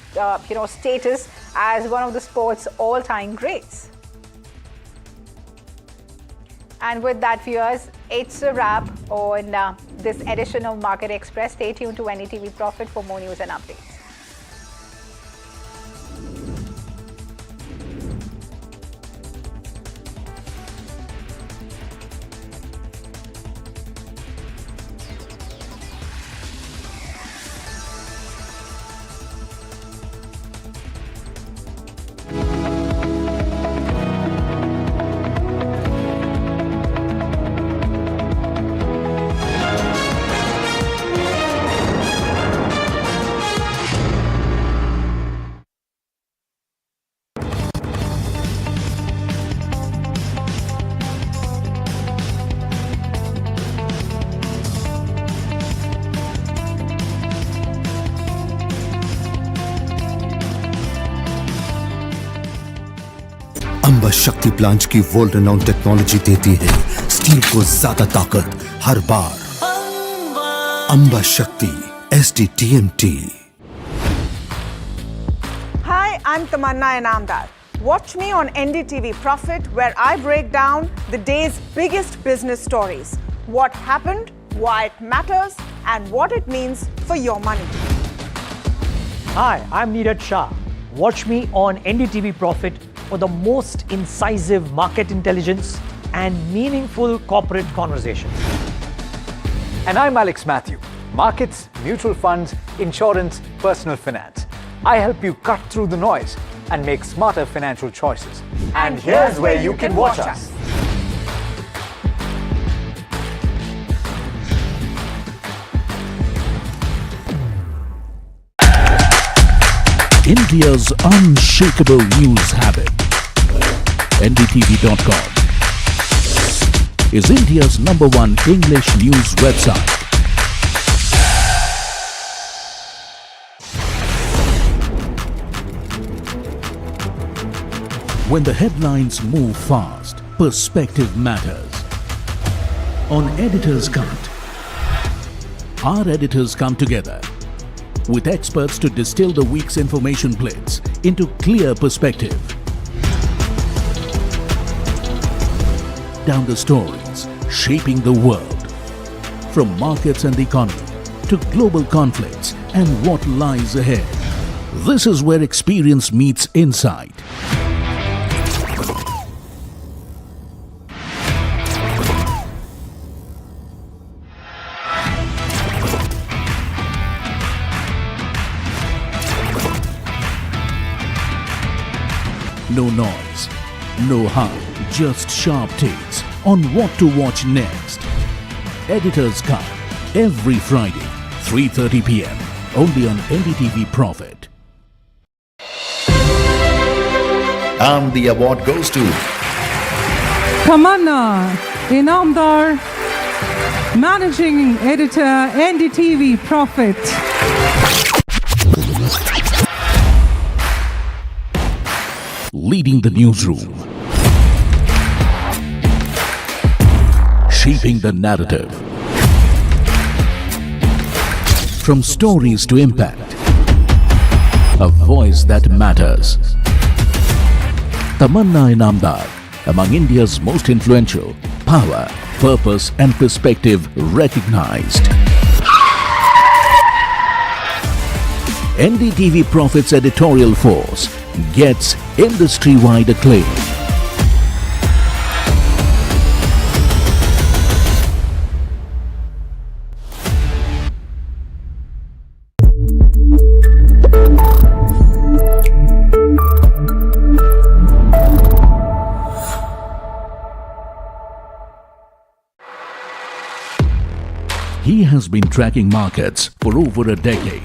status as one of the sport's all-time greats. And with that, viewers, it's a wrap on this edition of Market Express. Stay tuned to NDTV Profit for more news and updates. Amba शक्ति plant की world renowned technology देती है steel को ज्यादा ताकत हर बार। अंबा शक्ति SDTMT। Hi, I'm Tamanna Inamdar. Watch me on NDTV Profit, where I break down the day's biggest business stories. What happened, why it matters, and what it means for your money. Hi, I'm Neeraj Shah. Watch me on NDTV Profit for the most incisive market intelligence and meaningful corporate conversations. And I'm Alex Matthew. Markets, mutual funds, insurance, personal finance. I help you cut through the noise and make smarter financial choices. And here's where you can watch us. India's unshakable news habit. NDTV.com is India's #1 English news website. When the headlines move fast, perspective matters. On Editor's Cut, our editors come together with experts to distill the week's information blitz into clear perspective. Down the stories shaping the world, from markets and the economy to global conflicts and what lies ahead. This is where experience meets insight. No noise, no hype, just sharp takes on what to watch next. Editor's Cut, every Friday, 3:30 p.m. only on NDTV Profit. And the award goes to Tamanna Inamdar, Managing Editor, NDTV Profit. Leading the newsroom, shaping the narrative, from stories to impact, a voice that matters. Tamanna Inamdar, among India's most influential, power, purpose and perspective recognized. NDTV Profit's editorial force gets industry-wide acclaim. He has been tracking markets for over a decade.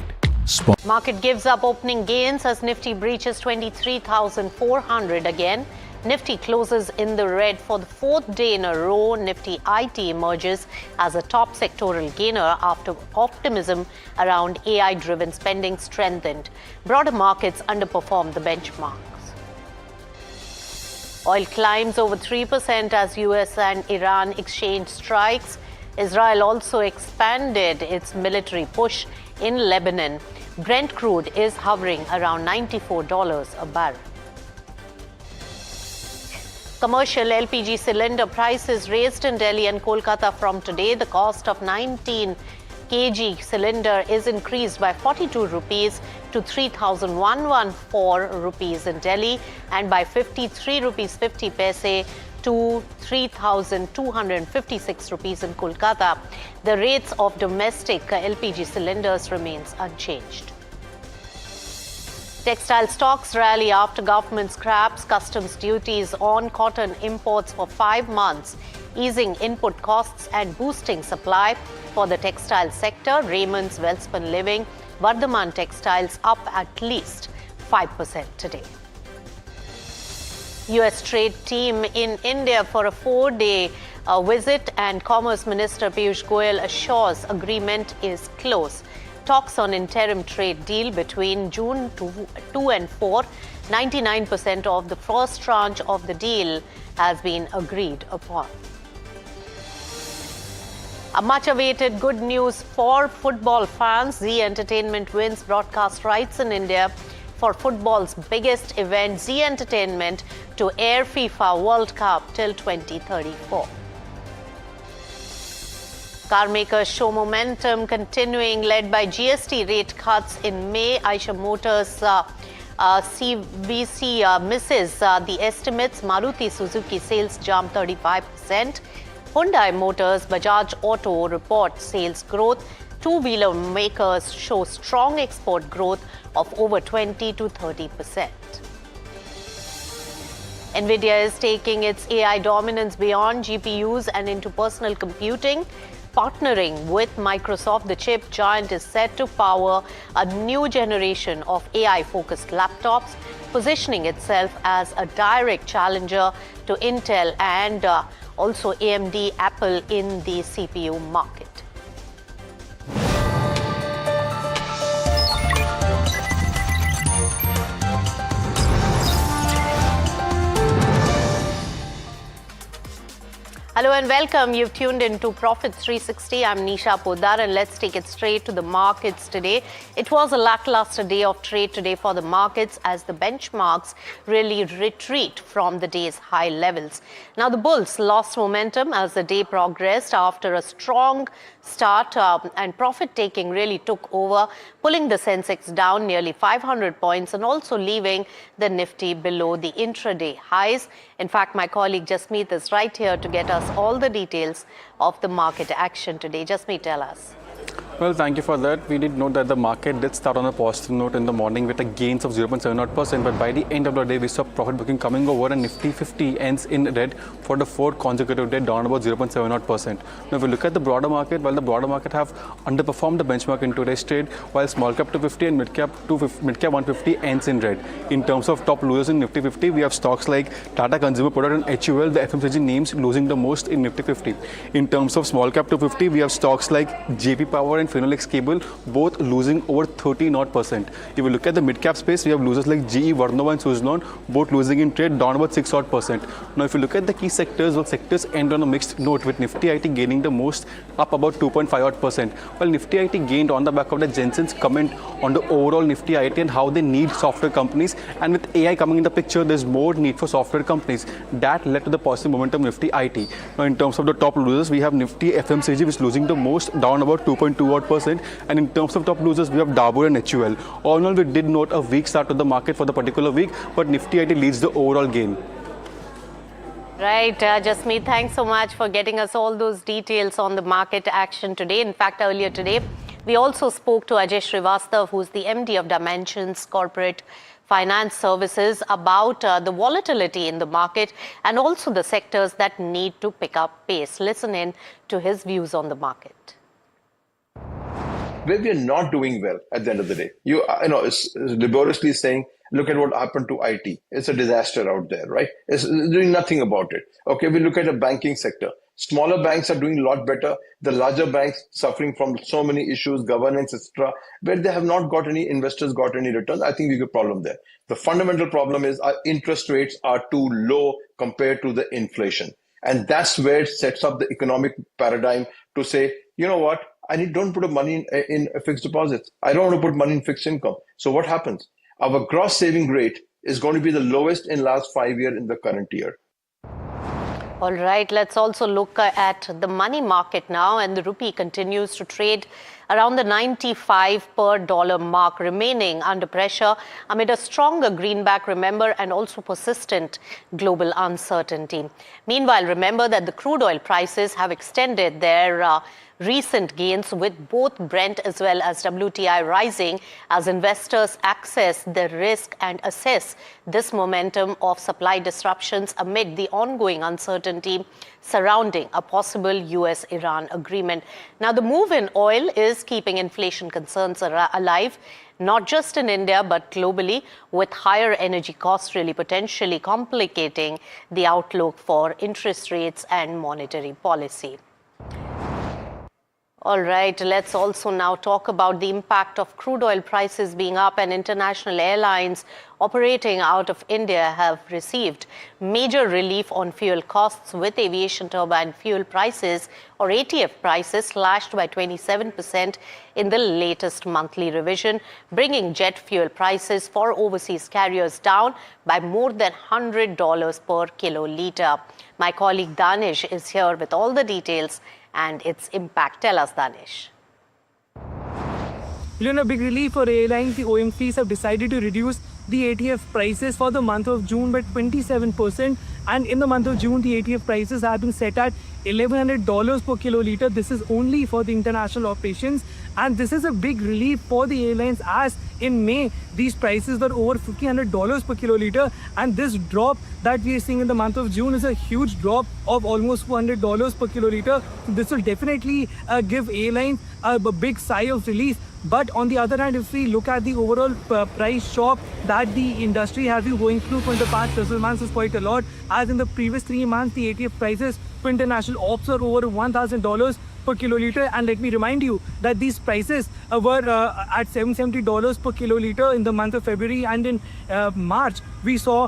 Market gives up opening gains as Nifty breaches 23,400 again. Nifty closes in the red for the fourth day in a row. Nifty IT emerges as a top sectoral gainer after optimism around AI-driven spending strengthened. Broader markets underperformed the benchmarks. Oil climbs over 3% as US and Iran exchange strikes. Israel also expanded its military push in Lebanon. Brent crude is hovering around $94 a barrel. Commercial LPG cylinder prices raised in Delhi and Kolkata from today. The cost of 19 kg cylinder is increased by 42 rupees to 3,114 rupees in Delhi and by 53 rupees 50 paise to 3,256 rupees in Kolkata. The rates of domestic LPG cylinders remains unchanged. Textile stocks rally after government scraps customs duties on cotton imports for 5 months, easing input costs and boosting supply for the textile sector. Raymond's, Welspun Living, Vardhaman Textiles up at least 5% today. US trade team in India for a 4-day visit, and Commerce Minister Piyush Goyal assures agreement is close. Talks on interim trade deal between June 2 and 4. 99% of the first tranche of the deal has been agreed upon. A much-awaited good news for football fans. Zee Entertainment wins broadcast rights in India for football's biggest event, Zee Entertainment, to air FIFA World Cup till 2034. Car makers show momentum continuing, led by GST rate cuts in May. Eicher Motors CVC misses the estimates. Maruti Suzuki sales jump 35%. Hyundai Motors, Bajaj Auto report sales growth. Two-wheeler makers show strong export growth of over 20 to 30%. NVIDIA is taking its AI dominance beyond GPUs and into personal computing. Partnering with Microsoft, the chip giant is set to power a new generation of AI-focused laptops, positioning itself as a direct challenger to Intel and also AMD, Apple in the CPU market. Hello and welcome. You've tuned into Profit 360. I'm Nisha Poddar, and let's take it straight to the markets today. It was a lackluster day of trade today for the markets as the benchmarks really retreat from the day's high levels. Now, the bulls lost momentum as the day progressed after a strong start and profit-taking really took over, pulling the Sensex down nearly 500 points and also leaving the Nifty below the intraday highs. In fact, my colleague Jasmeet is right here to get us all the details of the market action today. Jasmeet, tell us. Well, thank you for that. We did note that the market did start on a positive note in the morning with a gains of 0.78%, but by the end of the day, we saw profit booking coming over and Nifty 50 ends in red for the fourth consecutive day, down about 0.78%. Now, if we look at the broader market, while the broader market have underperformed the benchmark in today's trade, while small cap 250 and mid cap 150 ends in red. In terms of top losers in Nifty 50, we have stocks like Tata Consumer Product and HUL, the FMCG names losing the most in Nifty 50. In terms of small cap 250, we have stocks like JP Power and Finolex Cable, both losing over 30%. If you look at the mid-cap space, we have losers like GE, Vernova and Suzlon, both losing in trade, down about 6%. Now, if you look at the key sectors, well, sectors end on a mixed note, with Nifty IT gaining the most, up about 2.5%. While Nifty IT gained on the back of the Jensen's comment on the overall Nifty IT and how they need software companies, and with AI coming in the picture, there's more need for software companies. That led to the positive momentum of Nifty IT. Now, in terms of the top losers, we have Nifty FMCG, which is losing the most, down about 2.2%. And in terms of top losers, we have Dabur and HUL. All in all, we did note a weak start to the market for the particular week, but Nifty IT leads the overall gain. Right, Jasmeet, thanks so much for getting us all those details on the market action today. In fact, earlier today, we also spoke to Ajay Srivastav, who's the MD of Dimensions Corporate Finance Services, about the volatility in the market and also the sectors that need to pick up pace. Listen in to his views on the market. where we are not doing well at the end of the day. You know, it's laboriously saying, look at what happened to IT. It's a disaster out there, right? It's doing nothing about it. Okay, we look at the banking sector. Smaller banks are doing a lot better. The larger banks suffering from so many issues, governance, etc., where they have not got any investors, got any returns. I think we have a problem there. The fundamental problem is our interest rates are too low compared to the inflation. And that's where it sets up the economic paradigm to say, you know what, don't put money in fixed deposits. I don't want to put money in fixed income. So what happens? Our gross saving rate is going to be the lowest in last 5 years in the current year. All right, let's also look at the money market now, and the rupee continues to trade around the 95 per dollar mark, remaining under pressure amid a stronger greenback, remember, and also persistent global uncertainty. Meanwhile, remember that the crude oil prices have extended their recent gains, with both Brent as well as WTI rising as investors access the risk and assess this momentum of supply disruptions amid the ongoing uncertainty surrounding a possible US-Iran agreement. Now, the move in oil is keeping inflation concerns alive, not just in India, but globally, with higher energy costs really potentially complicating the outlook for interest rates and monetary policy. All right, let's also now talk about the impact of crude oil prices being up, and international airlines operating out of India have received major relief on fuel costs, with aviation turbine fuel prices, or ATF prices, slashed by 27% in the latest monthly revision, bringing jet fuel prices for overseas carriers down by more than $100 per kiloliter. My colleague Danish is here with all the details and its impact. Tell us, Danish. A big relief for airlines. The OMCs have decided to reduce the ATF prices for the month of June by 27%, and in the month of June the ATF prices have been set at $1,100 per kiloliter. This is only for the international operations, and this is a big relief for the airlines, as in May these prices were over $1,500 per kiloliter, and this drop that we are seeing in the month of June is a huge drop of almost $400 per kiloliter. So this will definitely give airlines a big sigh of relief. But on the other hand, if we look at the overall price shock that the industry has been going through for the past several months, is quite a lot. As in the previous 3 months, the ATF prices for international ops are over $1,000 per kiloliter, and let me remind you that these prices were at $770 per kiloliter in the month of February, and in March we saw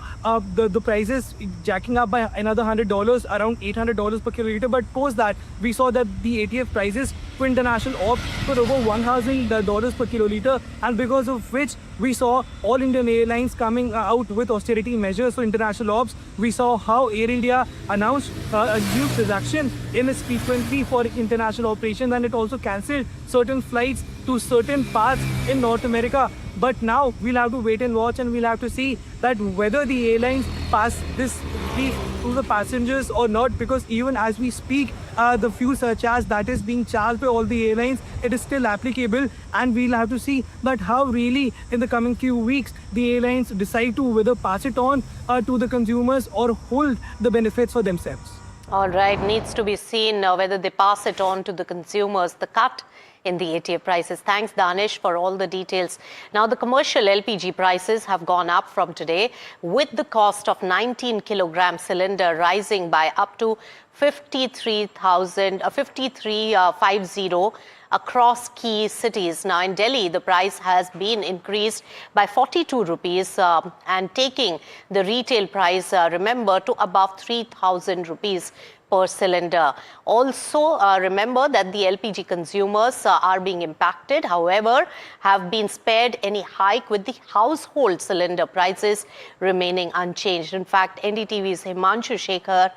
the prices jacking up by another $100, around $800 per kiloliter. But post that, we saw that the ATF prices for international ops were over $1,000 per kiloliter, and because of which we saw all Indian airlines coming out with austerity measures for international ops. We saw how Air India announced a huge reduction in its frequency for international operations, and it also cancelled certain flights to certain parts in North America. But now we'll have to wait and watch, and we'll have to see that whether the airlines pass this relief to the passengers or not, because even as we speak, the fuel surcharge that is being charged by all the airlines, it is still applicable, and we'll have to see that how really in the coming few weeks the airlines decide to whether pass it on to the consumers or hold the benefits for themselves. All right, needs to be seen whether they pass it on to the consumers, the cut in the ATF prices. Thanks, Danish, for all the details. Now, the commercial LPG prices have gone up from today, with the cost of 19 kilogram cylinder rising by up to 53,50 across key cities. Now, in Delhi, the price has been increased by 42 rupees and taking the retail price, remember, to above 3,000 rupees per cylinder. Also, remember that the LPG consumers are being impacted, however, have been spared any hike, with the household cylinder prices remaining unchanged. In fact, NDTV's Himanshu Shekhar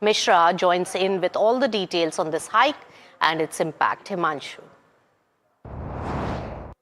Mishra joins in with all the details on this hike and its impact. Himanshu.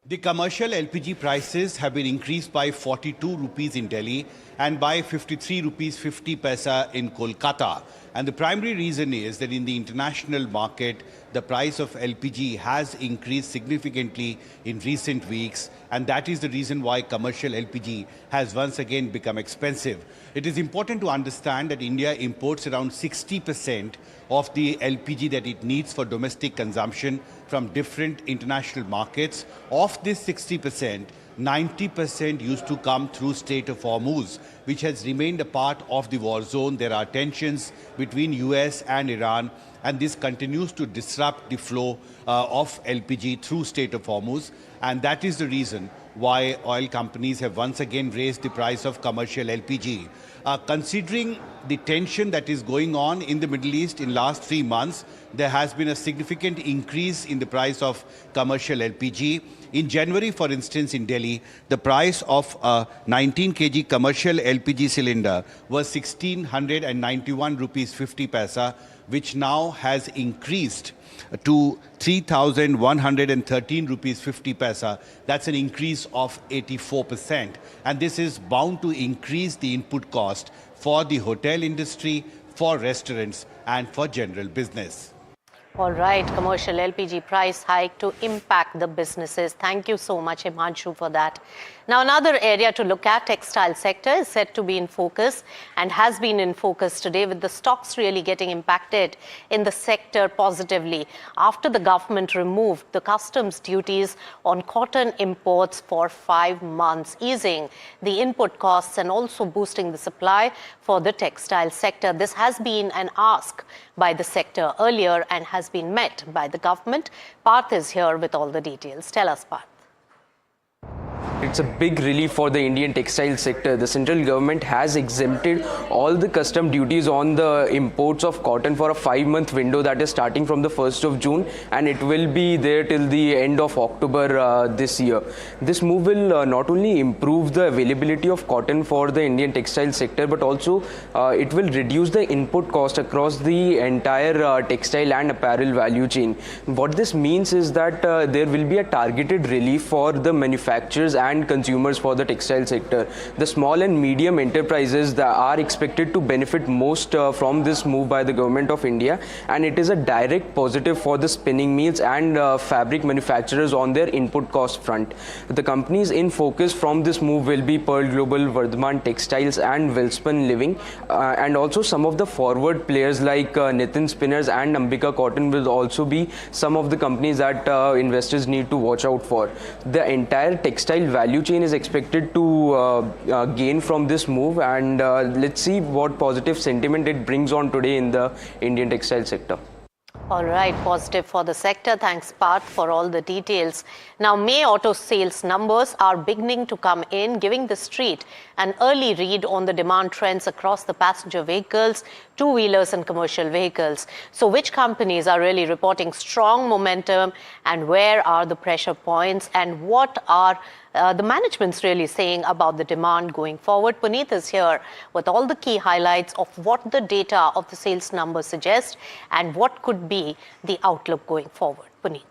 The commercial LPG prices have been increased by 42 rupees in Delhi and by 53 rupees 50 paisa in Kolkata. And the primary reason is that in the international market, the price of LPG has increased significantly in recent weeks, and that is the reason why commercial LPG has once again become expensive. It is important to understand that India imports around 60% of the LPG that it needs for domestic consumption from different international markets. Of this 60%, 90% used to come through Strait of Hormuz, which has remained a part of the war zone. There are tensions between US and Iran, and this continues to disrupt the flow of LPG through Strait of Hormuz. And that is the reason why oil companies have once again raised the price of commercial LPG. Considering the tension that is going on in the Middle East in last 3 months, there has been a significant increase in the price of commercial LPG. In January, for instance, in Delhi, the price of a 19 kg commercial LPG cylinder was 1,691 rupees 50 paisa, which now has increased to 3,113 rupees 50 paisa. That's an increase of 84%. And this is bound to increase the input cost for the hotel industry, for restaurants, and for general business. All right, commercial LPG price hike to impact the businesses. Thank you so much, Himanshu, for that. Now, another area to look at, textile sector, is set to be in focus and has been in focus today, with the stocks really getting impacted in the sector positively after the government removed the customs duties on cotton imports for 5 months, easing the input costs and also boosting the supply for the textile sector. This has been an ask by the sector earlier and has been met by the government. Parth is here with all the details. Tell us, Parth. It's a big relief for the Indian textile sector. The central government has exempted all the custom duties on the imports of cotton for a 5-month window that is starting from the 1st of June, and it will be there till the end of October this year. This move will not only improve the availability of cotton for the Indian textile sector, but also it will reduce the input cost across the entire textile and apparel value chain. What this means is that there will be a targeted relief for the manufacturers and consumers for the textile sector. The small and medium enterprises that are expected to benefit most from this move by the government of India, and it is a direct positive for the spinning mills and fabric manufacturers on their input cost front. The companies in focus from this move will be Pearl Global, Vardhman Textiles and Welspun Living, and also some of the forward players like Nitin Spinners and Ambika Cotton will also be some of the companies that investors need to watch out for. The entire textile value chain is expected to gain from this move, and let's see what positive sentiment it brings on today in the Indian textile sector. All right, positive for the sector. Thanks, Parth, for all the details. Now, May auto sales numbers are beginning to come in, giving the street an early read on the demand trends across the passenger vehicles, two-wheelers and commercial vehicles. So which companies are really reporting strong momentum, and where are the pressure points, and what are the management's really saying about the demand going forward? Puneet is here with all the key highlights of what the data of the sales numbers suggest and what could be the outlook going forward. Puneet.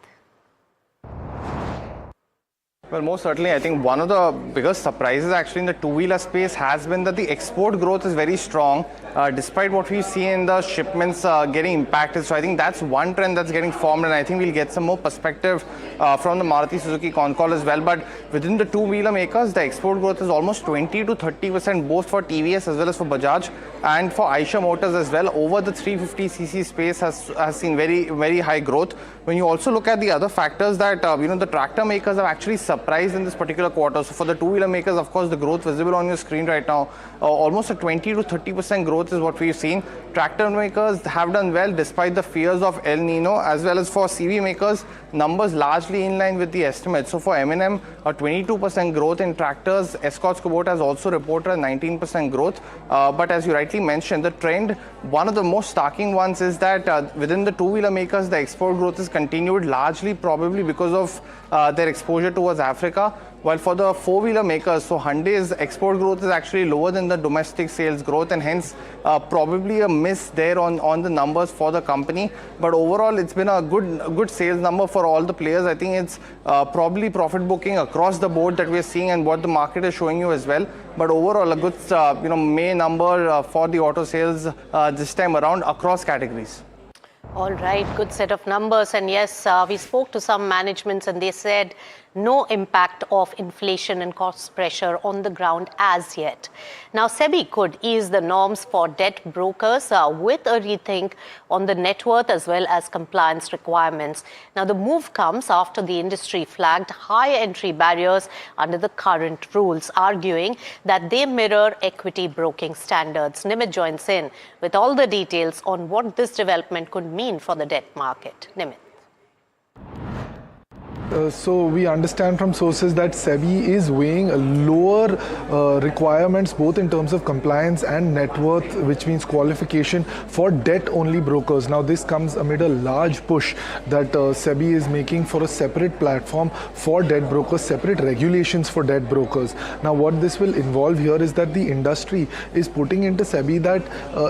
Well, most certainly, I think one of the biggest surprises actually in the two-wheeler space has been that the export growth is very strong, despite what we see in the shipments getting impacted. So I think that's one trend that's getting formed, and I think we'll get some more perspective from the Maruti Suzuki con call as well. But within the two-wheeler makers, the export growth is almost 20 to 30%, both for TVS as well as for Bajaj, and for Eicher Motors as well. Over the 350cc space has seen very, very high growth. When you also look at the other factors that, the tractor makers have actually surprised in this particular quarter. So for the two-wheeler makers, of course, the growth visible on your screen right now, almost a 20 to 30% growth is what we've seen. Tractor makers have done well despite the fears of El Nino, as well as for CV makers, numbers largely in line with the estimates. So for M&M, a 22% growth in tractors. Escorts Kubota has also reported a 19% growth. But as you rightly mentioned, the trend, one of the most starking ones is that within the two-wheeler makers, the export growth is continued, largely probably because of their exposure towards Africa. While for the four-wheeler makers, so Hyundai's export growth is actually lower than the domestic sales growth, and hence probably a miss there on the numbers for the company. But overall, it's been a good sales number for all the players. I think it's probably profit booking across the board that we're seeing and what the market is showing you as well. But overall, a good May number for the auto sales this time around across categories. All right, good set of numbers. And yes, we spoke to some managements and they said no impact of inflation and cost pressure on the ground as yet. Now, SEBI could ease the norms for debt brokers with a rethink on the net worth as well as compliance requirements. Now, the move comes after the industry flagged high entry barriers under the current rules, arguing that they mirror equity broking standards. Nimit joins in with all the details on what this development could mean for the debt market. Nimit. So we understand from sources that SEBI is weighing lower requirements both in terms of compliance and net worth, which means qualification for debt-only brokers. Now this comes amid a large push that SEBI is making for a separate platform for debt brokers, separate regulations for debt brokers. Now what this will involve here is that the industry is putting into SEBI that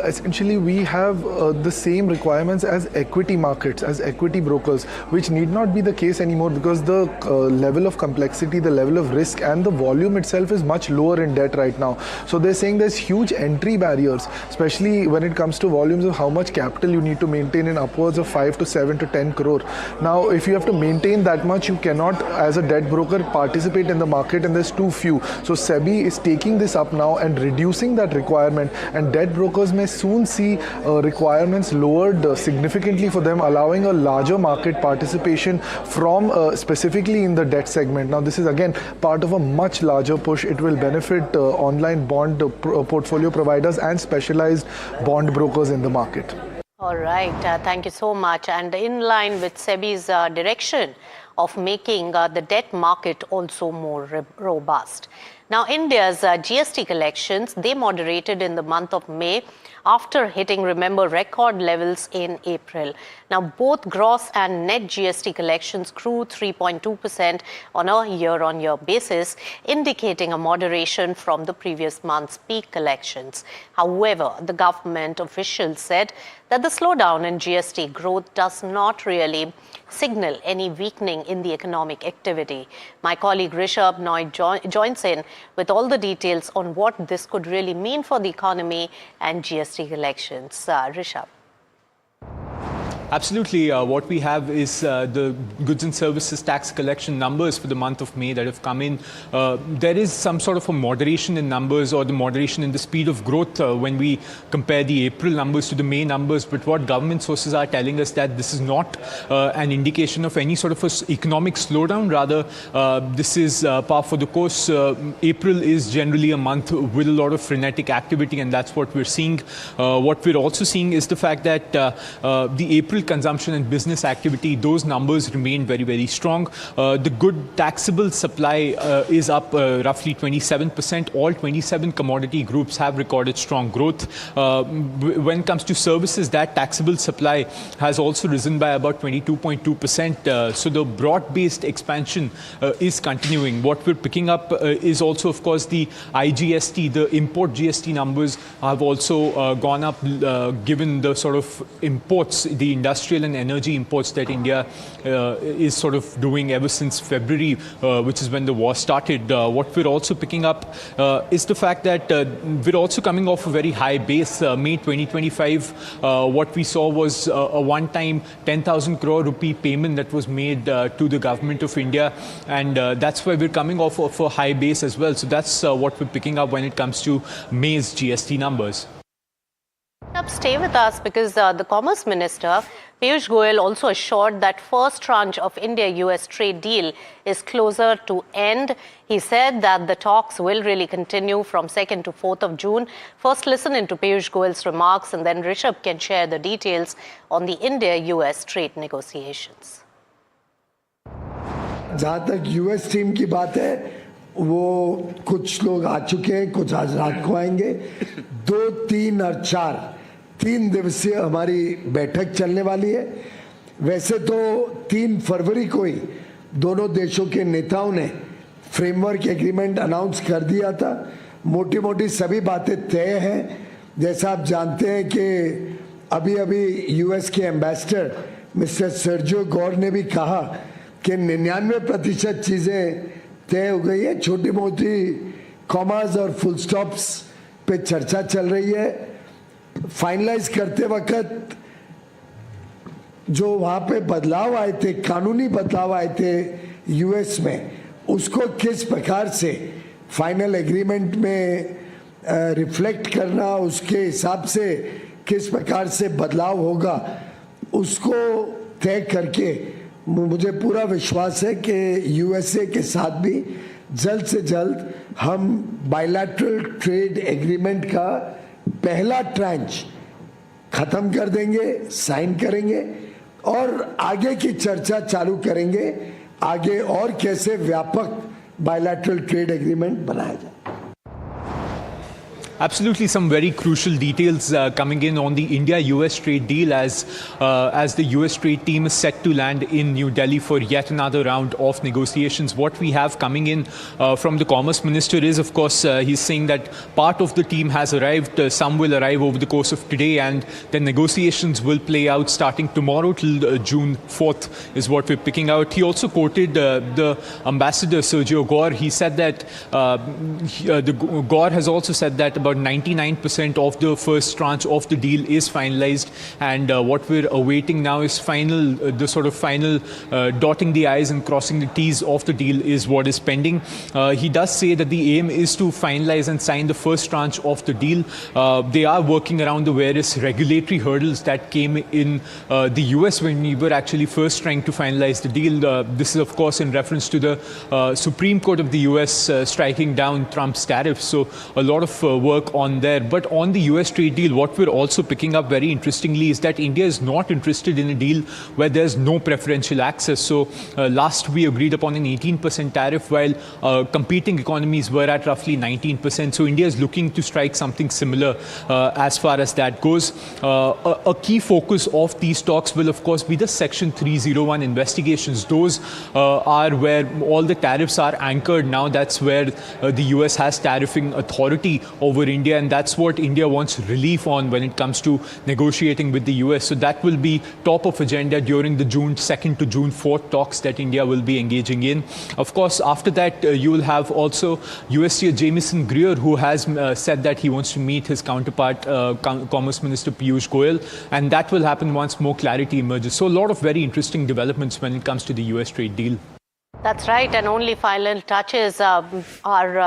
essentially we have the same requirements as equity markets, as equity brokers, which need not be the case anymore because the level of complexity, the level of risk and the volume itself is much lower in debt right now. So they're saying there's huge entry barriers, especially when it comes to volumes of how much capital you need to maintain in upwards of 5 to 7 to 10 crore. Now, if you have to maintain that much, you cannot, as a debt broker, participate in the market and there's too few. So SEBI is taking this up now and reducing that requirement, and debt brokers may soon see requirements lowered significantly for them, allowing a larger market participation from specifically in the debt segment. Now this is again part of a much larger push. It will benefit online bond portfolio providers and specialized bond brokers in the market. All right, thank you so much. And in line with SEBI's direction of making the debt market also more robust. Now, India's GST collections, they moderated in the month of May after hitting, remember, record levels in April. Now, both gross and net GST collections grew 3.2% on a year-on-year basis, indicating a moderation from the previous month's peak collections. However, the government officials said that the slowdown in GST growth does not really signal any weakening in the economic activity. My colleague Rishabh Noy joins in with all the details on what this could really mean for the economy and GST collections. Rishabh. Absolutely. What we have is the goods and services tax collection numbers for the month of May that have come in. There is some sort of a moderation in numbers, or the moderation in the speed of growth when we compare the April numbers to the May numbers. But what government sources are telling us that this is not an indication of any sort of economic slowdown. Rather, this is par for the course. April is generally a month with a lot of frenetic activity, and that's what we're seeing. What we're also seeing is the fact that the April consumption and business activity, those numbers remain very, very strong. The good taxable supply is up roughly 27%. All 27 commodity groups have recorded strong growth. When it comes to services, that taxable supply has also risen by about 22.2%. So the broad-based expansion is continuing. What we're picking up is also, of course, the IGST, the import GST numbers have also gone up given the sort of imports, the industrial and energy imports that India is sort of doing ever since February, which is when the war started. What we're also picking up is the fact that we're also coming off a very high base. May 2025, what we saw was a one-time 10,000 crore rupee payment that was made to the government of India, and that's why we're coming off of a high base as well. So that's what we're picking up when it comes to May's GST numbers. Stay with us because the Commerce Minister, Piyush Goyal, also assured that first tranche of India-US trade deal is closer to end. He said that the talks will really continue from 2nd to 4th of June. First, listen into Piyush Goyal's remarks, and then Rishabh can share the details on the India-US trade negotiations. जहाँ तक US team की बात है, वो कुछ लोग आ चुके हैं, कुछ आज रात को आएंगे. 2, 3 और 4 3 दिवसीय हमारी बैठक चलने वाली है. वैसे तो 3 फरवरी को ही दोनों देशों के नेताओं ने फ्रेमवर्क एग्रीमेंट अनाउंस कर दिया था. मोटी मोटी सभी बातें तय हैं. जैसा आप जानते हैं कि अभी यूएस के एम्बेसडर मिस्टर सर्जियो गौर ने भी कहा कि 99% चीज़ें तय हो गई है. छोटी मोटी कॉमास और फुल स्टॉप्स पे चर्चा चल रही है. फाइनलाइज करते वक्त जो वहाँ पे बदलाव आए थे, कानूनी बदलाव आए थे यूएस में, उसको किस प्रकार से फाइनल एग्रीमेंट में रिफ्लेक्ट करना, उसके हिसाब से किस प्रकार से बदलाव होगा, उसको तय करके मुझे पूरा विश्वास है कि यूएसए के साथ भी जल्द से जल्द हम बायलैटरल ट्रेड एग्रीमेंट का पहला ट्रांच खत्म कर देंगे, साइन करेंगे और आगे की चर्चा चालू करेंगे, आगे और कैसे व्यापक बायलैटरल ट्रेड एग्रीमेंट बनाया जाए। Absolutely, some very crucial details coming in on the India-US trade deal as the US trade team is set to land in New Delhi for yet another round of negotiations. What we have coming in from the Commerce Minister is, of course, he's saying that part of the team has arrived, some will arrive over the course of today, and the negotiations will play out starting tomorrow till June 4th is what we're picking out. He also quoted the Ambassador Sergio Gore. He said that Gore has also said that about 99% of the first tranche of the deal is finalized, and what we're awaiting now is the sort of final dotting the I's and crossing the T's of the deal is what is pending. He does say that the aim is to finalize and sign the first tranche of the deal. They are working around the various regulatory hurdles that came in the US when we were actually first trying to finalize the deal. This is, of course, in reference to the Supreme Court of the US striking down Trump's tariffs. So a lot of work on there. But on the US trade deal, what we're also picking up very interestingly is that India is not interested in a deal where there's no preferential access. So last we agreed upon an 18% tariff, while competing economies were at roughly 19%. So India is looking to strike something similar as far as that goes. A key focus of these talks will, of course, be the Section 301 investigations. Those are where all the tariffs are anchored now. That's where the US has tariffing authority over India, and that's what India wants relief on when it comes to negotiating with the US. So that will be top of agenda during the June 2nd to June 4th talks that India will be engaging in. Of course, after that, you will have also USTR Jamieson Greer, who has said that he wants to meet his counterpart, Commerce Minister Piyush Goyal, and that will happen once more clarity emerges. So a lot of very interesting developments when it comes to the US trade deal. That's right, and only final touches are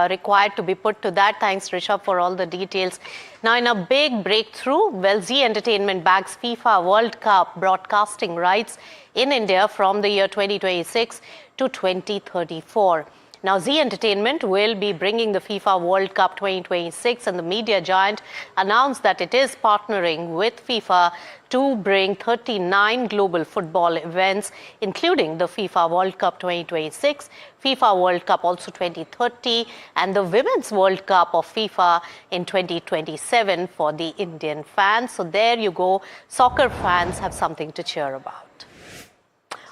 required to be put to that. Thanks, Rishabh, for all the details. Now, in a big breakthrough, well, Zee Entertainment bags FIFA World Cup broadcasting rights in India from the year 2026 to 2034. Now, Zee Entertainment will be bringing the FIFA World Cup 2026, and the media giant announced that it is partnering with FIFA to bring 39 global football events, including the FIFA World Cup 2026, FIFA World Cup also 2030, and the Women's World Cup of FIFA in 2027 for the Indian fans. So there you go, soccer fans have something to cheer about.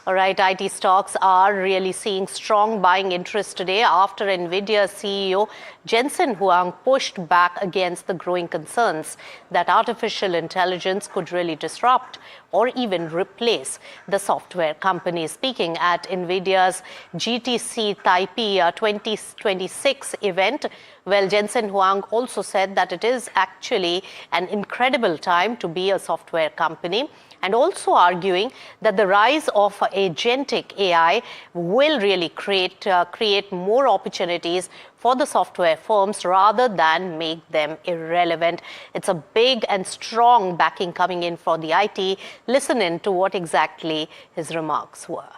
All right, IT stocks are really seeing strong buying interest today after NVIDIA CEO Jensen Huang pushed back against the growing concerns that artificial intelligence could really disrupt or even replace the software companies. Speaking at NVIDIA's GTC Taipei 2026 event, well, Jensen Huang also said that it is actually an incredible time to be a software company, and also arguing that the rise of agentic AI will really create more opportunities for the software firms rather than make them irrelevant. It's a big and strong backing coming in for the IT. Listen in to what exactly his remarks were.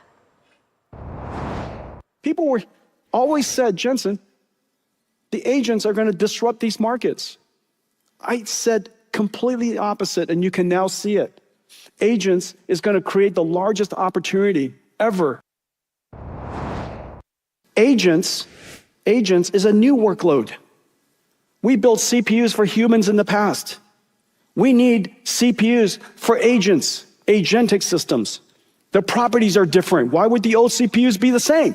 People were always said, Jensen, the agents are going to disrupt these markets. I said completely opposite, and you can now see it. Agents is going to create the largest opportunity ever. Agents is a new workload. We built CPUs for humans in the past. We need CPUs for agents, agentic systems. The properties are different. Why would the old CPUs be the same?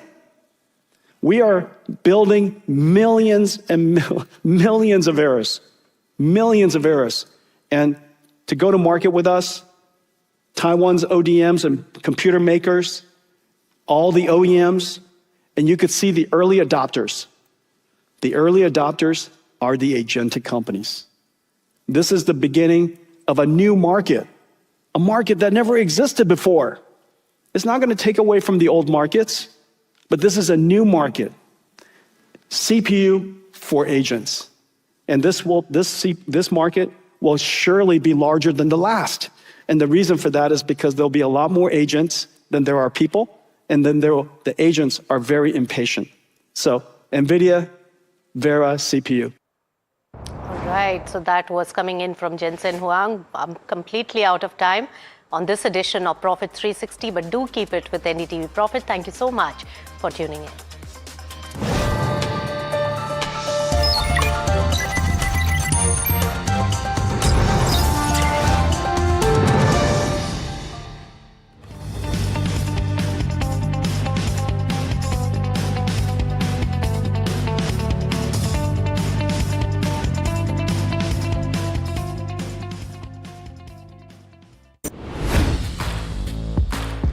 We are building millions and millions of errors. And to go to market with us, Taiwan's ODMs and computer makers, all the OEMs, and you could see the early adopters. The early adopters are the agentic companies. This is the beginning of a new market a market that never existed before. It's not going to take away from the old markets, but this is a new market. CPU for agents. And this market will surely be larger than the last. And the reason for that is because there'll be a lot more agents than there are people, and then the agents are very impatient. So NVIDIA, Vera, CPU. All right, so that was coming in from Jensen Huang. I'm completely out of time on this edition of Profit 360, but do keep it with NDTV Profit. Thank you so much for tuning in.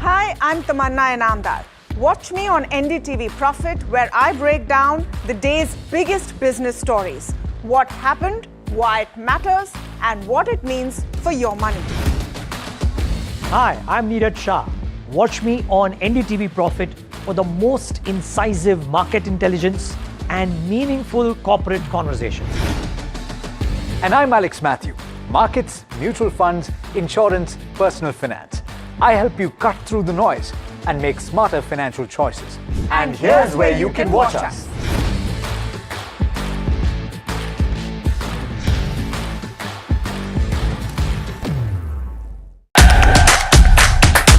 Hi, I'm Tamanna Inamdar. Watch me on NDTV Profit, where I break down the day's biggest business stories. What happened, why it matters, and what it means for your money. Hi, I'm Neeraj Shah. Watch me on NDTV Profit for the most incisive market intelligence and meaningful corporate conversations. And I'm Alex Matthew. Markets, mutual funds, insurance, personal finance. I help you cut through the noise and make smarter financial choices. And here's where you can watch us.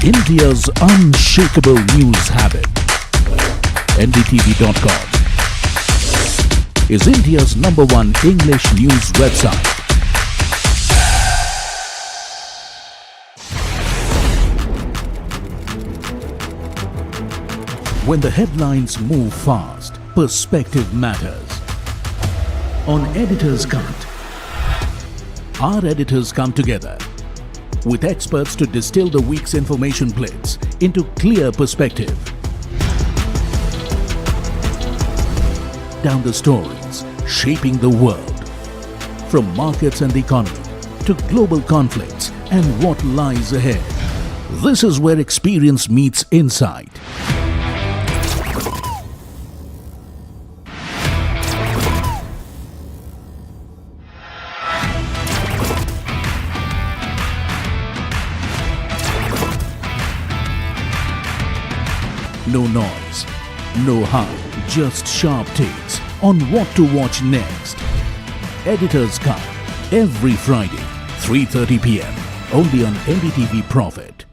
India's unshakable news habit. NDTV.com is India's #1 English news website. When the headlines move fast, perspective matters. On Editor's Cut, our editors come together with experts to distill the week's information blitz into clear perspective. Down the stories shaping the world, from markets and the economy to global conflicts and what lies ahead. This is where experience meets insight. No noise, no hype, just sharp takes on what to watch next. Editor's Cut, every Friday, 3:30 p.m. only on NDTV Profit.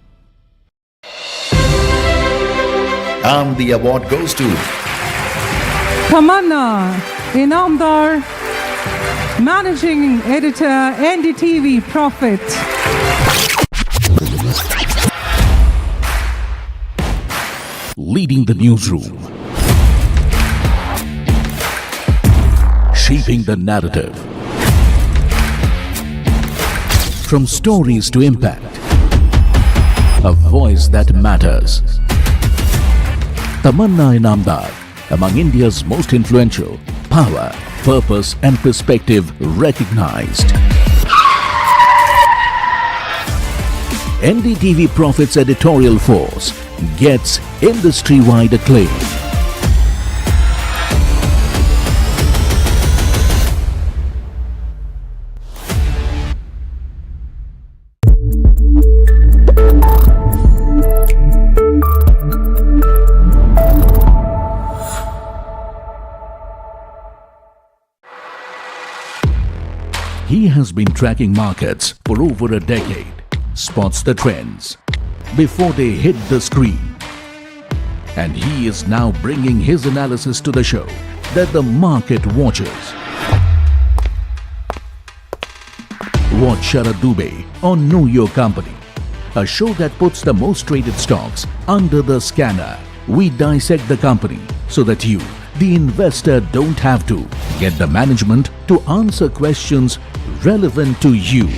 And the award goes to Tamanna Inamdar, Managing Editor, NDTV Profit. Leading the newsroom, shaping the narrative, from stories to impact, a voice that matters. Tamanna Inamdar, among India's most influential, power, purpose and perspective recognized. NDTV Profit's editorial force gets industry-wide acclaim. He has been tracking markets for over a decade, spots the trends before they hit the screen. And he is now bringing his analysis to the show that the market watches. Watch Sharad Dubey on Know Your Company, a show that puts the most traded stocks under the scanner. We dissect the company so that you, the investor, don't have to get the management to answer questions relevant to you.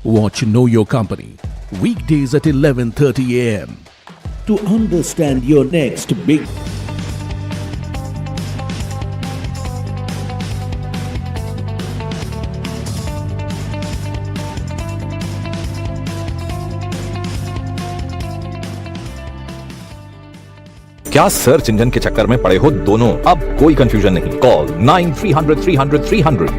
Watch Know Your Company, weekdays at 11:30 a.m. to understand your next big. क्या search engine के चक्कर में पड़े हो दोनों? अब कोई confusion नहीं। Call 9300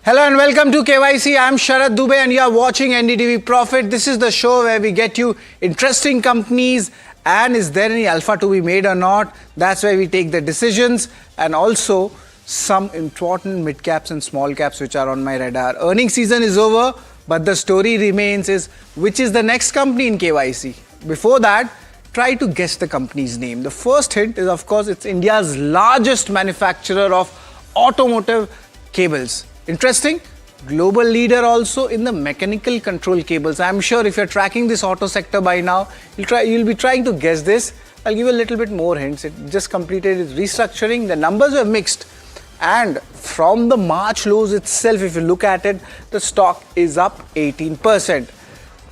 Hello and welcome to KYC. I'm Sharad Dubey and you are watching NDTV Profit. This is the show where we get you interesting companies and is there any alpha to be made or not. That's where we take the decisions and also some important mid caps and small caps which are on my radar. Earnings season is over, but the story remains is which is the next company in KYC. Before that, try to guess the company's name. The first hint is, of course, it's India's largest manufacturer of automotive cables. Interesting. Global leader also in the mechanical control cables. I'm sure if you're tracking this auto sector by now, you'll be trying to guess this. I'll give you a little bit more hints. It just completed its restructuring. The numbers were mixed. And from the March lows itself, if you look at it, the stock is up 18%.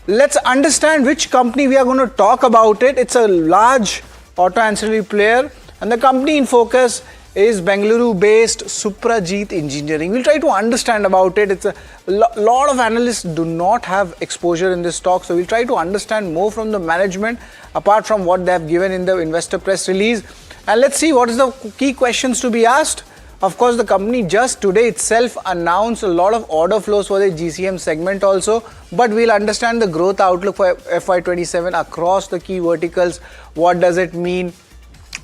Let's understand which company we are going to talk about it. It's a large auto ancillary player and the company in focus is Bengaluru-based Suprajit Engineering. We'll try to understand about it. It's a lot of analysts do not have exposure in this stock, so we'll try to understand more from the management apart from what they have given in the investor press release. And let's see what is the key questions to be asked. Of course, the company just today itself announced a lot of order flows for the GCM segment also, but we'll understand the growth outlook for FY27 across the key verticals. What does it mean?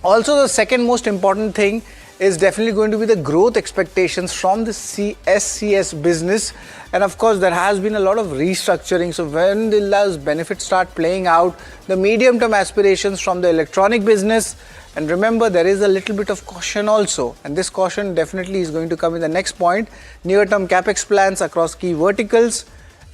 Also, the second most important thing is definitely going to be the growth expectations from the SCS business. And of course, there has been a lot of restructuring. So when those benefits start playing out, the medium-term aspirations from the electronic business. And remember, there is a little bit of caution also. And this caution definitely is going to come in the next point. Near-term capex plans across key verticals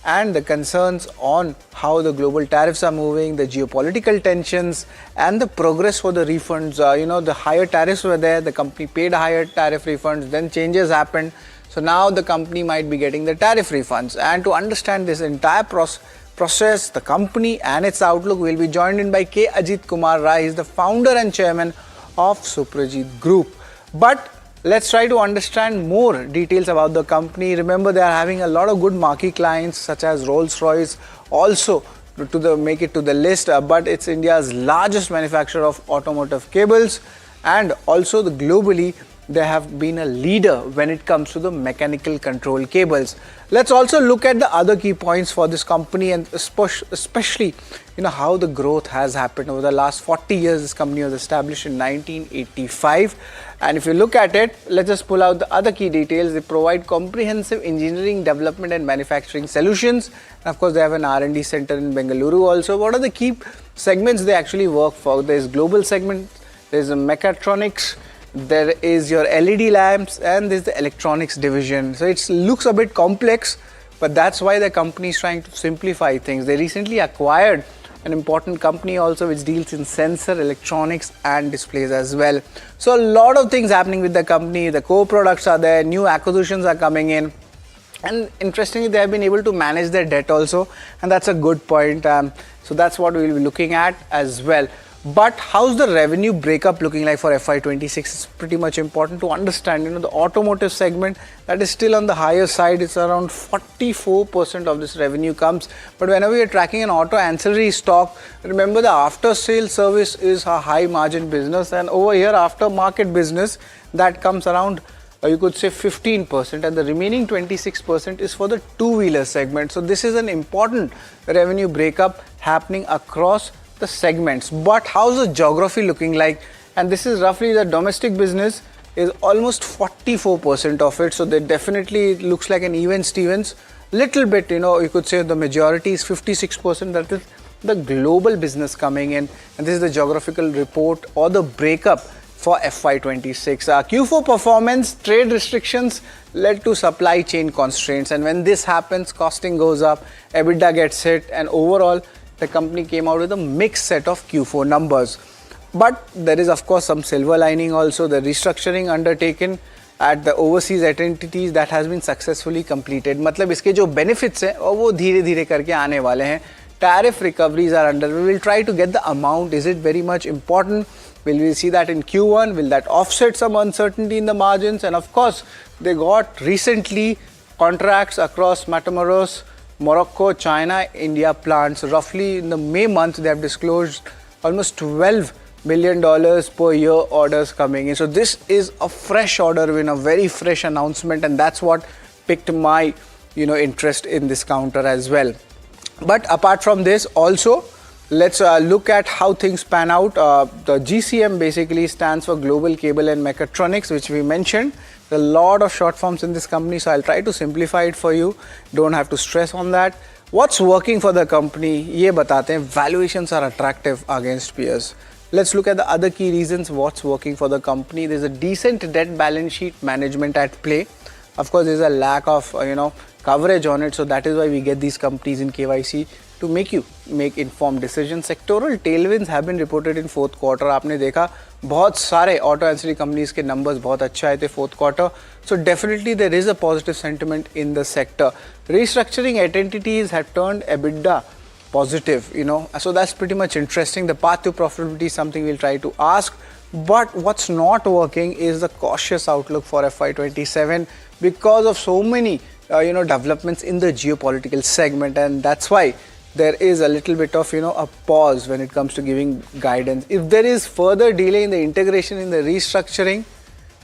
and the concerns on how the global tariffs are moving, the geopolitical tensions and the progress for the refunds. The higher tariffs were there, the company paid higher tariff refunds, then changes happened. So now the company might be getting the tariff refunds. And to understand this entire process, the company and its outlook, will be joined in by K. Ajit Kumar Rai. He is the founder and chairman of Suprajit Group. But let's try to understand more details about the company. Remember, they are having a lot of good marquee clients such as Rolls-Royce also to make it to the list, but it's India's largest manufacturer of automotive cables and also globally they have been a leader when it comes to the mechanical control cables. Let's also look at the other key points for this company and especially how the growth has happened over the last 40 years. This company was established in 1985. And if you look at it, let's just pull out the other key details. They provide comprehensive engineering, development and manufacturing solutions. And of course, they have an R&D center in Bengaluru also. What are the key segments they actually work for? There's global segment, there's a mechatronics, there is your LED lamps and there's the electronics division. So it looks a bit complex, but that's why the company is trying to simplify things. They recently acquired an important company also which deals in sensor, electronics and displays as well. So a lot of things happening with the company. The core products are there, new acquisitions are coming in. And interestingly, they have been able to manage their debt also. And that's a good point. So that's what we'll be looking at as well. But how's the revenue breakup looking like for FY26? It's pretty much important to understand. The automotive segment, that is still on the higher side. It's around 44% of this revenue comes. But whenever you're tracking an auto ancillary stock, remember the after sale service is a high margin business. And over here, after market business, that comes around, you could say 15%. And the remaining 26% is for the two-wheeler segment. So this is an important revenue breakup happening across the segments. But how's the geography looking like? And this is roughly the domestic business is almost 44% of it. So they definitely it looks like an even Stevens. Little bit, you could say the majority is 56%. That is the global business coming in. And this is the geographical report or the breakup for FY26. Q4 performance, trade restrictions led to supply chain constraints. And when this happens, costing goes up, EBITDA gets hit, and overall, the company came out with a mixed set of Q4 numbers. But there is, of course, some silver lining also. The restructuring undertaken at the overseas entities that has been successfully completed. मतलब इसके जो benefits हैं वो धीरे-धीरे करके आने वाले हैं. Tariff recoveries are under. We will try to get the amount. Is it very much important? Will we see that in Q1? Will that offset some uncertainty in the margins? And of course, they got recently contracts across Matamoros, Morocco, China, India plants. Roughly in the May month, they have disclosed almost $12 million per year orders coming in. So this is a fresh order win, a very fresh announcement, and that's what piqued my interest in this counter as well. But apart from this, also let's look at how things pan out. The GCM basically stands for Global Cable and Mechatronics, which we mentioned. There are a lot of short forms in this company, so I'll try to simplify it for you. Don't have to stress on that. What's working for the company? Ye batate hain. Valuations are attractive against peers. Let's look at the other key reasons what's working for the company. There's a decent debt balance sheet management at play. Of course, there's a lack of coverage on it, so that is why we get these companies in KYC to make you make informed decisions. Sectoral tailwinds have been reported in fourth quarter. आपने देखा बहुत सारे auto ancillary companies के numbers बहुत अच्छे आए थे fourth quarter. So definitely there is a positive sentiment in the sector. Restructuring entities have turned EBITDA positive, so that's pretty much interesting. The path to profitability is something we'll try to ask. But what's not working is the cautious outlook for FY27 because of so many developments in the geopolitical segment, and that's why there is a little bit of a pause when it comes to giving guidance. If there is further delay in the integration, in the restructuring,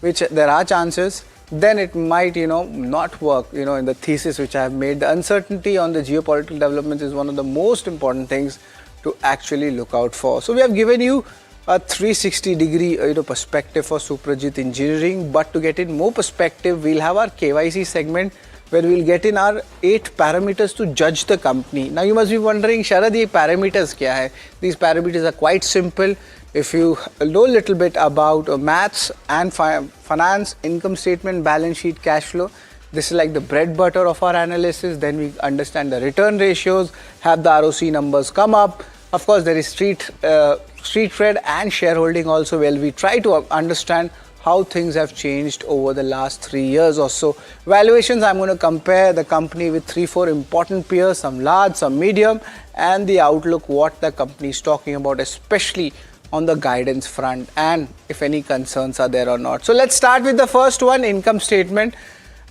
which there are chances, then it might not work in the thesis which I have made. The uncertainty on the geopolitical developments is one of the most important things to actually look out for. So we have given you a 360-degree perspective for Suprajit Engineering, but to get in more perspective, we'll have our KYC segment where we'll get in our 8 parameters to judge the company. Now you must be wondering, Sharad, ye parameters kya hai? These parameters are quite simple. If you know a little bit about maths and finance, income statement, balance sheet, cash flow, this is like the bread butter of our analysis. Then we understand the return ratios, have the ROC numbers come up. Of course, there is street cred and shareholding also, where we try to understand how things have changed over the last 3 years or so. Valuations, I'm going to compare the company with 3-4 important peers, some large, some medium, and the outlook, what the company is talking about, especially on the guidance front, and if any concerns are there or not. So let's start with the first one, income statement.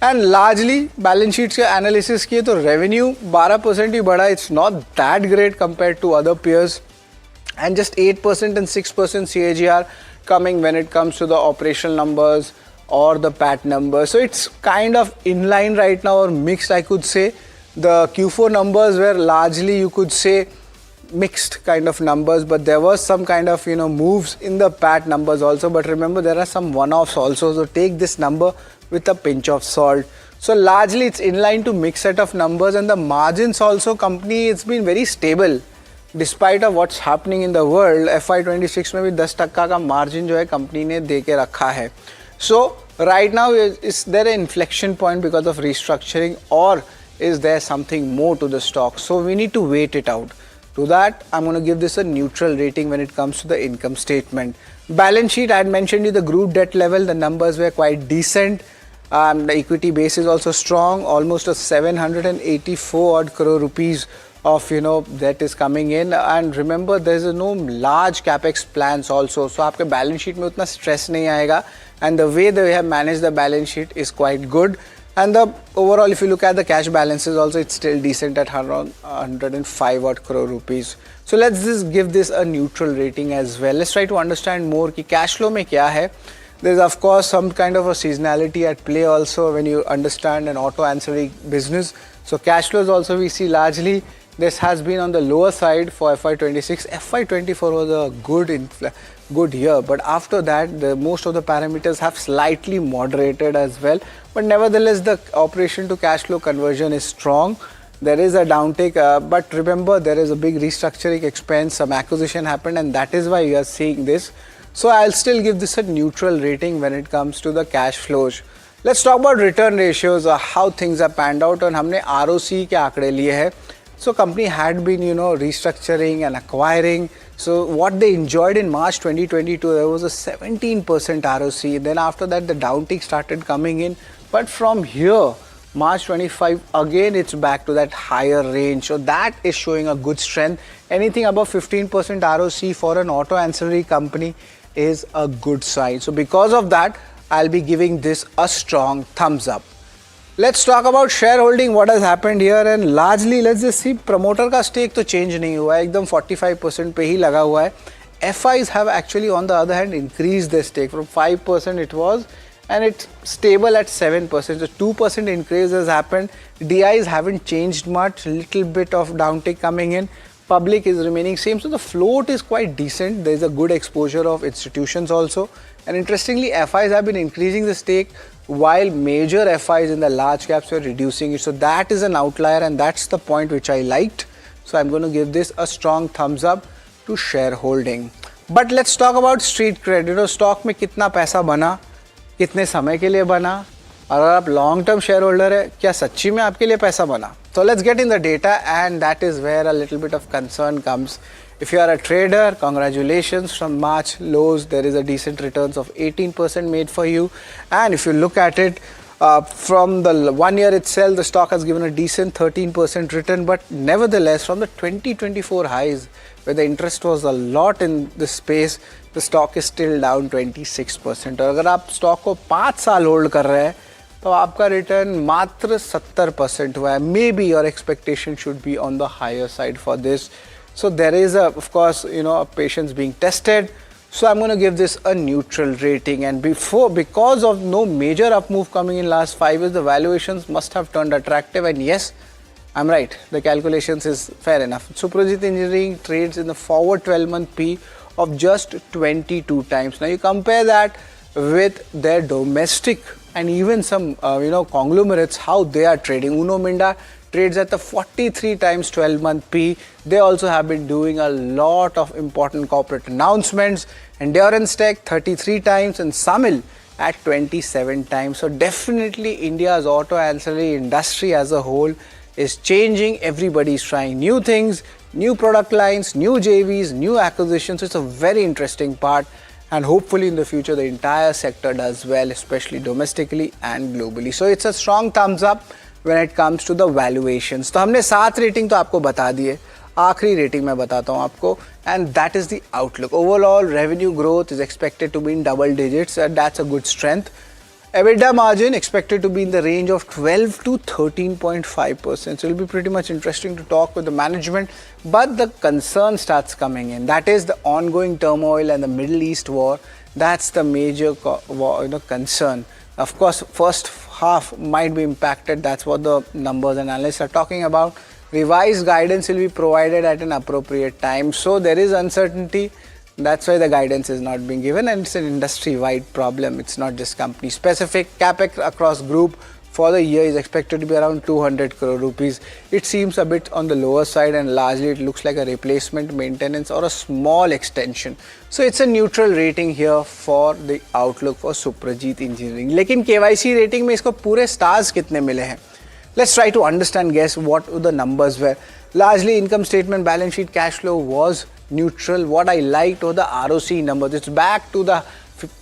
And largely balance sheets के analysis किए तो revenue 12% ही बढ़ा. It's not that great compared to other peers, and just 8% and 6% CAGR coming when it comes to the operational numbers or the PAT numbers. So it's kind of in line right now, or mixed, I could say. The Q4 numbers were largely, you could say, mixed kind of numbers, but there was some kind of moves in the PAT numbers also. But remember, there are some one-offs also, so take this number with a pinch of salt. So largely it's in line to mixed set of numbers, and the margins also, company, it's been very stable despite of what's happening in the world. FY26 में भी 10% का margin जो है company ने दे के रखा है. So right now, is there an inflection point because of restructuring, or is there something more to the stock? So we need to wait it out. To that, I'm going to give this a neutral rating when it comes to the income statement. Balance sheet, I had mentioned you the group debt level, the numbers were quite decent. The equity base is also strong, almost a 784 odd crore rupees of debt is coming in. And remember, there is no large capex plans also, so आपके balance sheet में उतना stress नहीं आएगा, and the way they have managed the balance sheet is quite good. And the overall, if you look at the cash balances also, it's still decent at around 105 odd crore rupees. So let's just give this a neutral rating as well. Let's try to understand more कि cash flow में क्या है. There's of course some kind of a seasonality at play also when you understand an auto ancillary business. So cash flows also we see largely this has been on the lower side for FY26. FY24 was a good year, but after that most of the parameters have slightly moderated as well. But nevertheless, the operation to cash flow conversion is strong. There is a downtake, but remember, there is a big restructuring expense, some acquisition happened, and that is why you are seeing this. So I'll still give this a neutral rating when it comes to the cash flows. Let's talk about return ratios, how things have panned out, and हमने ROC के आंकड़े लिए हैं. So company had been restructuring and acquiring. So what they enjoyed in March 2022, there was a 17% ROC. Then after that, the downtick started coming in. But from here, March 25, again it's back to that higher range. So that is showing a good strength. Anything above 15% ROC for an auto ancillary company is a good sign. So because of that, I'll be giving this a strong thumbs up. Let's talk about shareholding, what has happened here, and largely let's just see promoter का stake तो change नहीं हुआ है, एकदम 45% पे ही लगा हुआ है. FIs have actually on the other hand increased their stake from 5% it was, and it's stable at 7%. So 2% increase has happened. DIs haven't changed much, little bit of downtick coming in. Public is remaining same, so the float is quite decent. There's a good exposure of institutions also, and interestingly FIs have been increasing the stake while major FIs in the large caps were reducing it. So that is an outlier, and that's the point which I liked. So I'm going to give this a strong thumbs up to shareholding. But let's talk about street credit. You know, stock में कितना पैसा बना, कितने समय के लिए बना, और अगर आप long term shareholder है, क्या सच्ची में आपके लिए पैसा बना? So let's get in the data, and that is where a little bit of concern comes. If you are a trader, congratulations, from March lows there is a decent returns of 18% made for you. And if you look at it from the 1 year itself, the stock has given a decent 13% return, but nevertheless from the 2024 highs where the interest was a lot in this space, the stock is still down 26%. और अगर आप stock को 5 साल hold कर रहे हैं तो आपका return मात्र 70% हुआ है. Maybe your expectation should be on the higher side for this. So there is of course, a patience being tested. So I'm going to give this a neutral rating, and because of no major up move coming in last 5 years, the valuations must have turned attractive, and yes, I'm right, the calculations is fair enough. Suprajit Engineering trades in the forward 12-month P of just 22 times. Now you compare that with their domestic and even some conglomerates, how they are trading. Uno Minda trades at the 43 times 12-month P. They also have been doing a lot of important corporate announcements. Endurance Tech 33 times, and Samil at 27 times. So definitely India's auto ancillary industry as a whole is changing. Everybody is trying new things, new product lines, new JVs, new acquisitions. So it's a very interesting part, and hopefully in the future the entire sector does well, especially domestically and globally. So it's a strong thumbs up when it comes to the valuations. तो हमने 7 rating तो आपको बता दिए, आखिरी rating मैं बताता हूँ आपको, and that is the outlook. Overall revenue growth is expected to be in double digits, and that's a good strength. EBITDA margin expected to be in the range of 12 to 13.5%. So it will be pretty much interesting to talk with the management, but the concern starts coming in. That is the ongoing turmoil and the Middle East war. That's the major concern. Of course, first half might be impacted. That's what the numbers and analysts are talking about. Revised guidance will be provided at an appropriate time. So there is uncertainty. That's why the guidance is not being given, and it's an industry-wide problem. It's not just company specific. Capex across group for the year is expected to be around 200 crore rupees. It seems a bit on the lower side, and largely it looks like a replacement, maintenance, or a small extension. So it's a neutral rating here for the outlook for Suprajit Engineering. लेकिन KYC rating में इसको पूरे stars कितने मिले हैं? Let's try to understand, guess what the numbers were. Largely income statement, balance sheet, cash flow was neutral. What I liked were the ROC numbers. It's back to the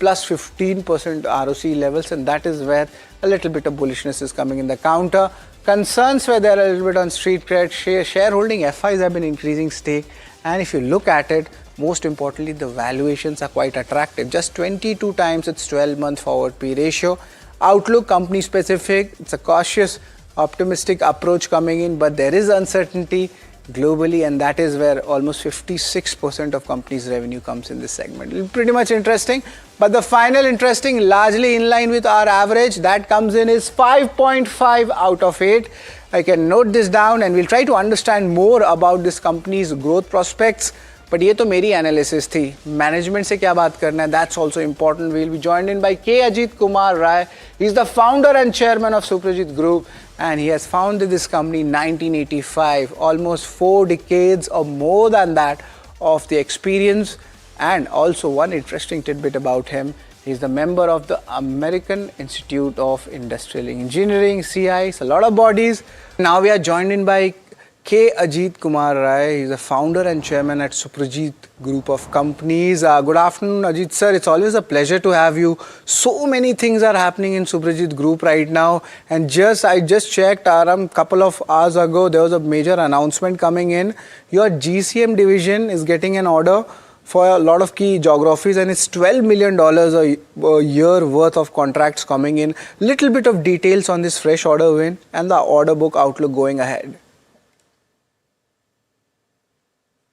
plus 15% ROC levels, and that is where a little bit of bullishness is coming in the counter. Concerns were there a little bit on street credit. Shareholding FIs have been increasing stake, and if you look at it, most importantly, the valuations are quite attractive. Just 22 times its 12-month forward P ratio. Outlook company specific. It's a cautious, optimistic approach coming in, but there is uncertainty globally, and that is where almost 56% of companies' revenue comes in this segment. Pretty much interesting, but the final interesting, largely in line with our average, that comes in is 5.5 out of 8. I can note this down, and we'll try to understand more about this company's growth prospects. But ये तो मेरी analysis थी. Management से क्या बात करना है? That's also important. We'll be joined in by K. Ajit Kumar Rai. He's the founder and chairman of Suprajit Group, and he has founded this company in 1985. Almost 4 decades or more than that of the experience. And also one interesting tidbit about him. He's the member of the American Institute of Industrial Engineering, CIs, a lot of bodies. Now we are joined in by K. Ajit Kumar Rai. He's the founder and chairman at Suprajit Group of Companies. Good afternoon, Ajit sir. It's always a pleasure to have you. So many things are happening in Suprajit Group right now. And I just checked, a couple of hours ago, there was a major announcement coming in. Your GCM division is getting an order for a lot of key geographies, and it's $12 million a year worth of contracts coming in. Little bit of details on this fresh order win and the order book outlook going ahead.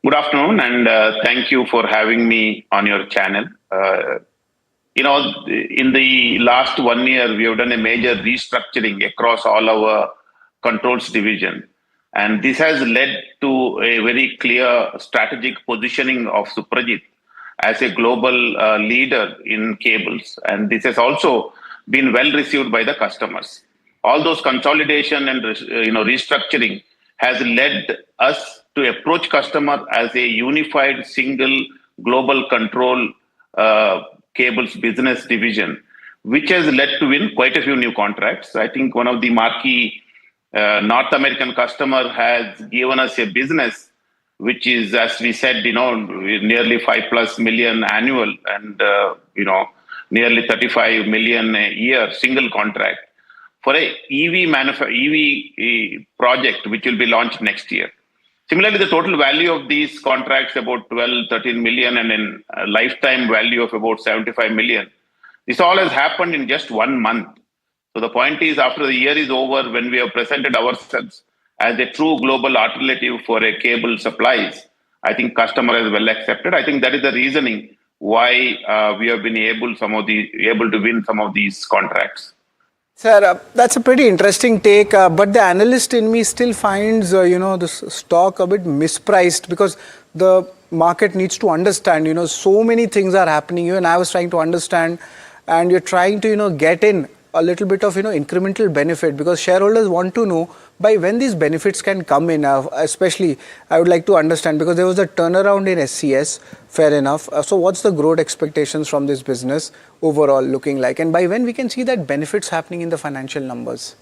Good afternoon, and thank you for having me on your channel. In the last 1 year, we have done a major restructuring across all our controls division. And this has led to a very clear strategic positioning of Suprajit as a global leader in cables. And this has also been well received by the customers. All those consolidation and restructuring has led us to approach customer as a unified single global control cables business division, which has led to win quite a few new contracts. I think one of the marquee North American customer has given us a business which is, as we said, nearly 5+ million annual and nearly 35 million a year single contract for a EV project which will be launched next year. Similarly, the total value of these contracts about 12-13 million and in a lifetime value of about 75 million. This all has happened in just 1 month. So the point is, after the year is over, when we have presented ourselves as a true global alternative for a cable supplies, I think customer has well accepted. I think that is the reasoning why we have been able to win some of these contracts. Sir, that's a pretty interesting take, but the analyst in me still finds, this stock a bit mispriced, because the market needs to understand, so many things are happening. You and I was trying to understand, and you're trying to, get in a little bit of, incremental benefit, because shareholders want to know by when these benefits can come in. Especially, I would like to understand, because there was a turnaround in SCS, fair enough. So what's the growth expectations from this business overall looking like? And by when we can see that benefits happening in the financial numbers?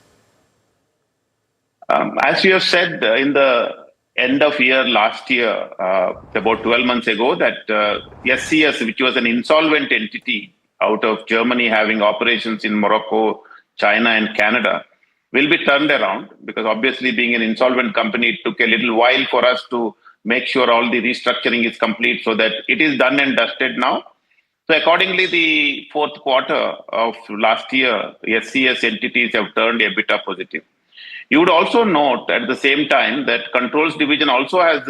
As you have said, in the end of year last year, about 12 months ago, that SCS, which was an insolvent entity out of Germany having operations in Morocco, China and Canada, will be turned around, because obviously being an insolvent company, it took a little while for us to make sure all the restructuring is complete so that it is done and dusted now. So accordingly, the fourth quarter of last year, SCS entities have turned EBITDA positive. You would also note at the same time that controls division also has,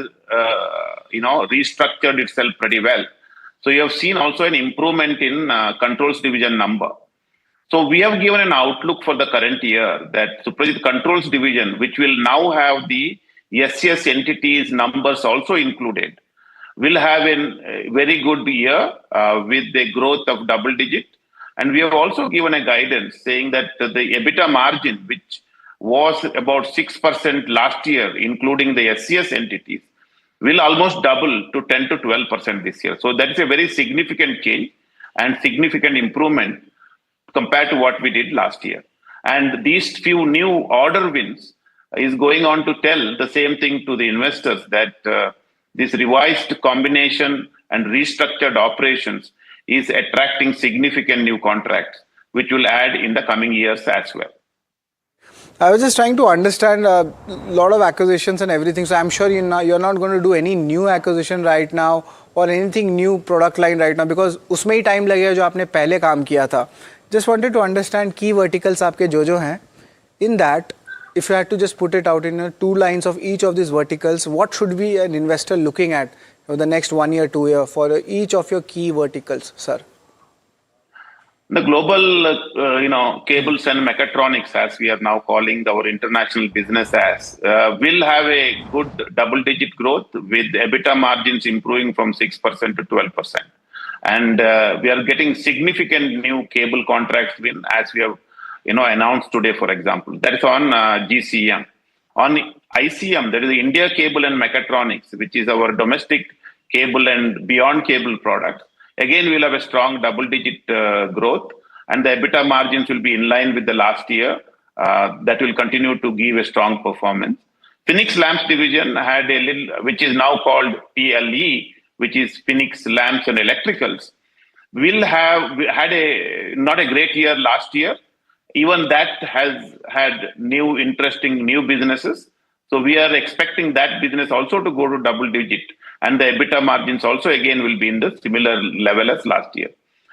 restructured itself pretty well. So you have seen also an improvement in controls division number. So we have given an outlook for the current year that Suprajit Controls division, which will now have the SCS entities numbers also included, will have a very good year with a growth of double digit. And we have also given a guidance saying that the EBITDA margin, which was about 6% last year, including the SCS entities, will almost double to 10 to 12% this year. So that is a very significant change and significant improvement compared to what we did last year. And these few new order wins is going on to tell the same thing to the investors, that this revised combination and restructured operations is attracting significant new contracts, which will add in the coming years as well. I was just trying to understand a lot of acquisitions and everything. So I'm sure you're not going to do any new acquisition right now or anything new product line right now, because उसमें ही time लगेगा जो आपने पहले काम किया था. Just wanted to understand key verticals आपके जो हैं. In that, if you had to just put it out in 2 lines of each of these verticals, what should be an investor looking at for the next 1 year, 2 year for each of your key verticals, sir? The global, cables and mechatronics, as we are now calling our international business as, will have a good double-digit growth with EBITDA margins improving from 6% to 12%. And we are getting significant new cable contracts win, as we have, announced today, for example. That is on GCM. On ICM, there is the India Cable and Mechatronics, which is our domestic cable and beyond cable products. Again, we'll have a strong double-digit growth, and the EBITDA margins will be in line with the last year. That will continue to give a strong performance. Phoenix Lamps division had a little, which is now called PLE, which is Phoenix Lamps and Electricals. We had not a great year last year. Even that has had interesting new businesses. So we are expecting that business also to go to double digit, and the EBITDA margins also again will be in the similar level as last year.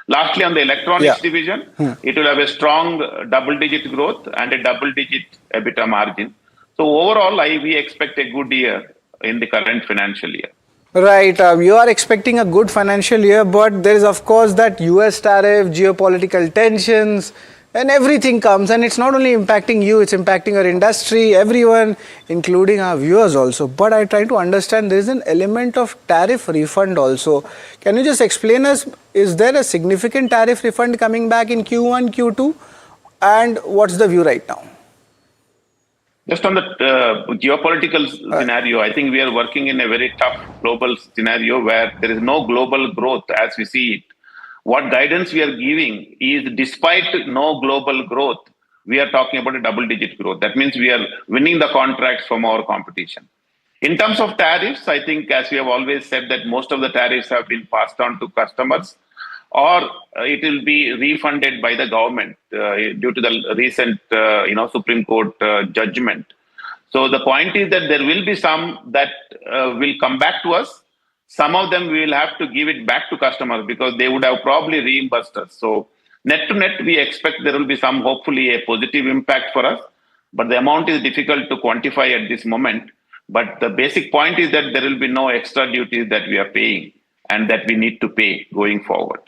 Lastly, on the electronics division, it will have a strong double-digit growth and a double-digit EBITDA margin. So overall, we expect a good year in the current financial year. Right, you are expecting a good financial year, but there is of course that US tariff, geopolitical tensions, and everything comes, and it's not only impacting you, it's impacting our industry, everyone, including our viewers also. But I try to understand there is an element of tariff refund also. Can you just explain us, is there a significant tariff refund coming back in Q1, Q2, and what's the view right now? Just on the geopolitical scenario, I think we are working in a very tough global scenario where there is no global growth as we see it. What guidance we are giving is, despite no global growth, we are talking about a double-digit growth. That means we are winning the contracts from our competition. In terms of tariffs, I think, as we have always said, that most of the tariffs have been passed on to customers, or it will be refunded by the government due to the recent Supreme Court judgment. So the point is that there will be some that will come back to us. Some of them we will have to give it back to customers because they would have probably reimbursed us. So net to net, we expect there will be some, hopefully, a positive impact for us. But the amount is difficult to quantify at this moment. But the basic point is that there will be no extra duties that we are paying and that we need to pay going forward.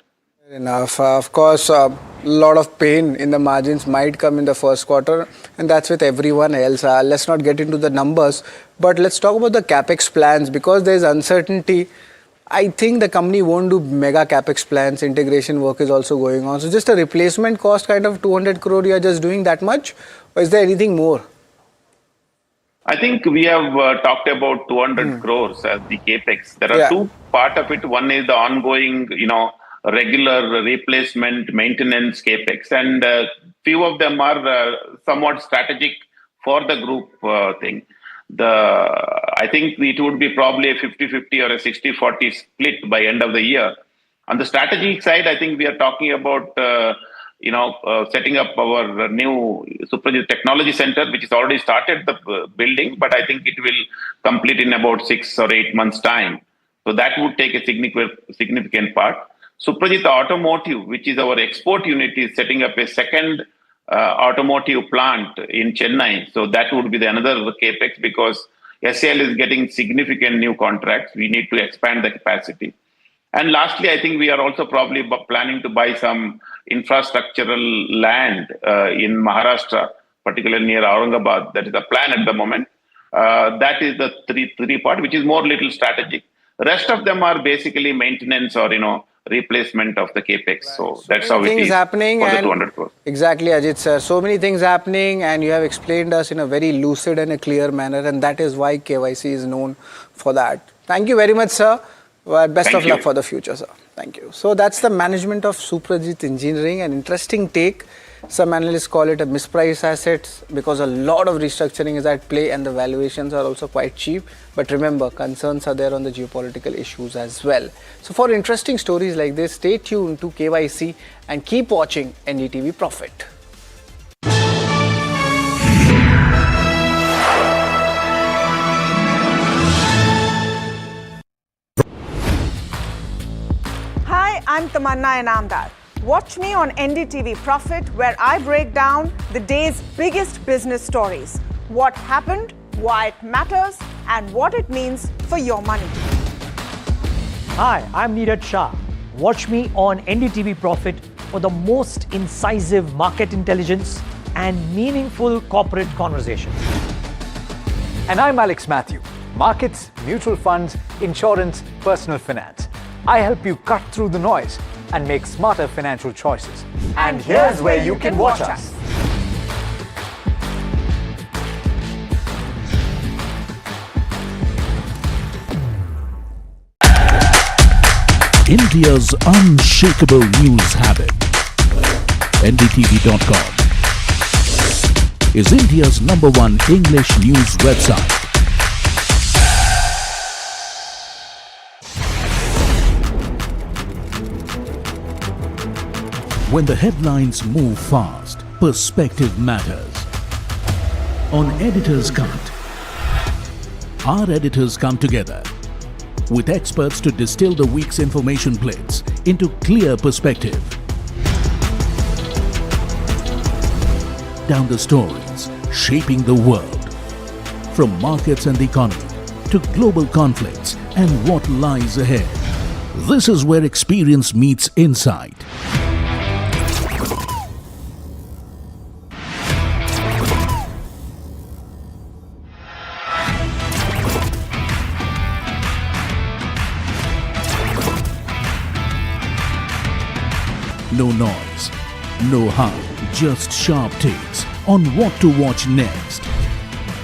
Enough. Of course, a lot of pain in the margins might come in the first quarter, and that's with everyone else. Let's not get into the numbers, but let's talk about the capex plans. Because there's uncertainty, I think the company won't do mega capex plans. Integration work is also going on. So just a replacement cost kind of 200 crore, you are just doing that much? Or is there anything more? I think we have talked about 200 crores as the capex. There are two parts of it. One is the ongoing, regular replacement, maintenance capex, and few of them are somewhat strategic for the group thing. I think it would be probably a 50-50 or a 60-40 split by end of the year. On the strategic side, I think we are talking about setting up our new Suprajit Technology Center, which is already started the building, but I think it will complete in about 6 or 8 months' time. So that would take a significant part. Suprajit Automotive, which is our export unit, is setting up a second automotive plant in Chennai. So that would be another capex because SAL is getting significant new contracts. We need to expand the capacity. And lastly, I think we are also probably planning to buy some infrastructural land in Maharashtra, particularly near Aurangabad. That is the plan at the moment. That is the three part, which is more little strategic. The rest of them are basically maintenance or, replacement of the capex. Right. So that's how it is happening for the 200 crores. Exactly, Ajit sir. So many things happening, and you have explained us in a very lucid and a clear manner, and that is why KYC is known for that. Thank you very much, sir. Best of luck for the future, sir. Thank you. So that's the management of Suprajit Engineering. An interesting take. Some analysts call it a mispriced assets because a lot of restructuring is at play and the valuations are also quite cheap. But remember, concerns are there on the geopolitical issues as well. So for interesting stories like this, stay tuned to KYC and keep watching NDTV Profit. Hi, I'm Tamanna Inamdar. Watch me on NDTV Profit, where I break down the day's biggest business stories. What happened, why it matters, and what it means for your money. Hi, I'm Neeraj Shah. Watch me on NDTV Profit for the most incisive market intelligence and meaningful corporate conversations. And I'm Alex Matthew. Markets, mutual funds, insurance, personal finance. I help you cut through the noise and make smarter financial choices. And here's where you can watch us. India's unshakable news habit. NDTV.com is India's #1 English news website. When the headlines move fast, perspective matters. On Editor's Cut, our editors come together with experts to distill the week's information blitz into clear perspective. Down the stories shaping the world, from markets and the economy to global conflicts and what lies ahead. This is where experience meets insight. No noise, no hype, just sharp takes on what to watch next.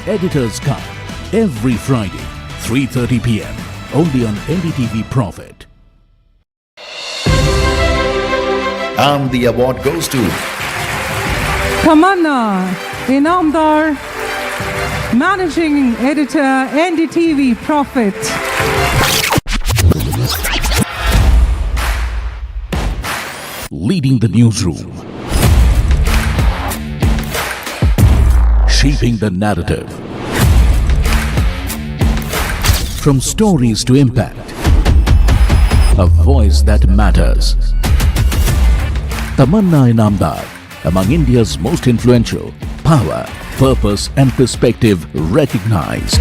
Editors Cut, every Friday, 3:30 p.m. only on NDTV Profit. And the award goes to Tamanna Inamdar, Managing Editor, NDTV Profit. Leading the newsroom, shaping the narrative, from stories to impact, a voice that matters. Tamanna Inamdar, among India's most influential, power, purpose and perspective recognized.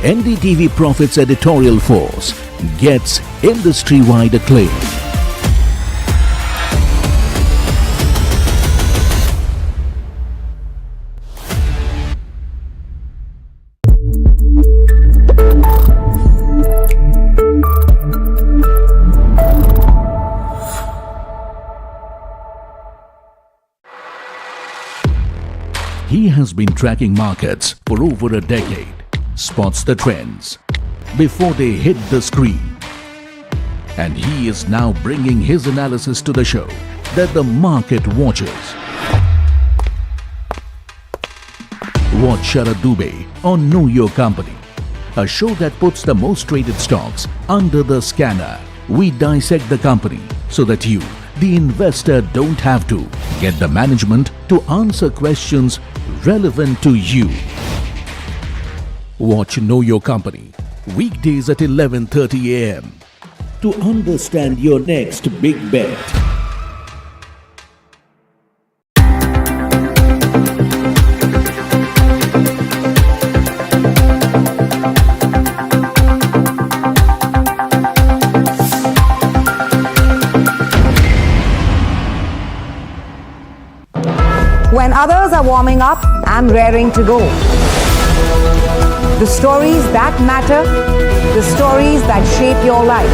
NDTV Profit's editorial force gets industry-wide acclaim. He has been tracking markets for over a decade, spots the trends before they hit the screen. And he is now bringing his analysis to the show that the market watches. Watch Sharad Dubey on Know Your Company, a show that puts the most traded stocks under the scanner. We dissect the company so that you, the investor, don't have to get the management to answer questions relevant to you. Watch Know Your Company weekdays at 11:30 a.m. to understand your next big bet. When others are warming up, I'm raring to go. The stories that matter, the stories that shape your life.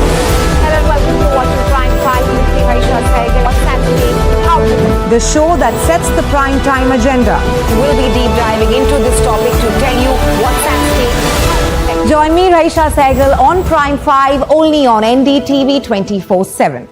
Hello and welcome to watching Prime 5 with me, Raisha Sehgal. What's happening? How to The show that sets the prime time agenda. We'll be deep diving into this topic to tell you what's at stake. Join me, Raisha Sehgal, on Prime 5 only on NDTV 24/7.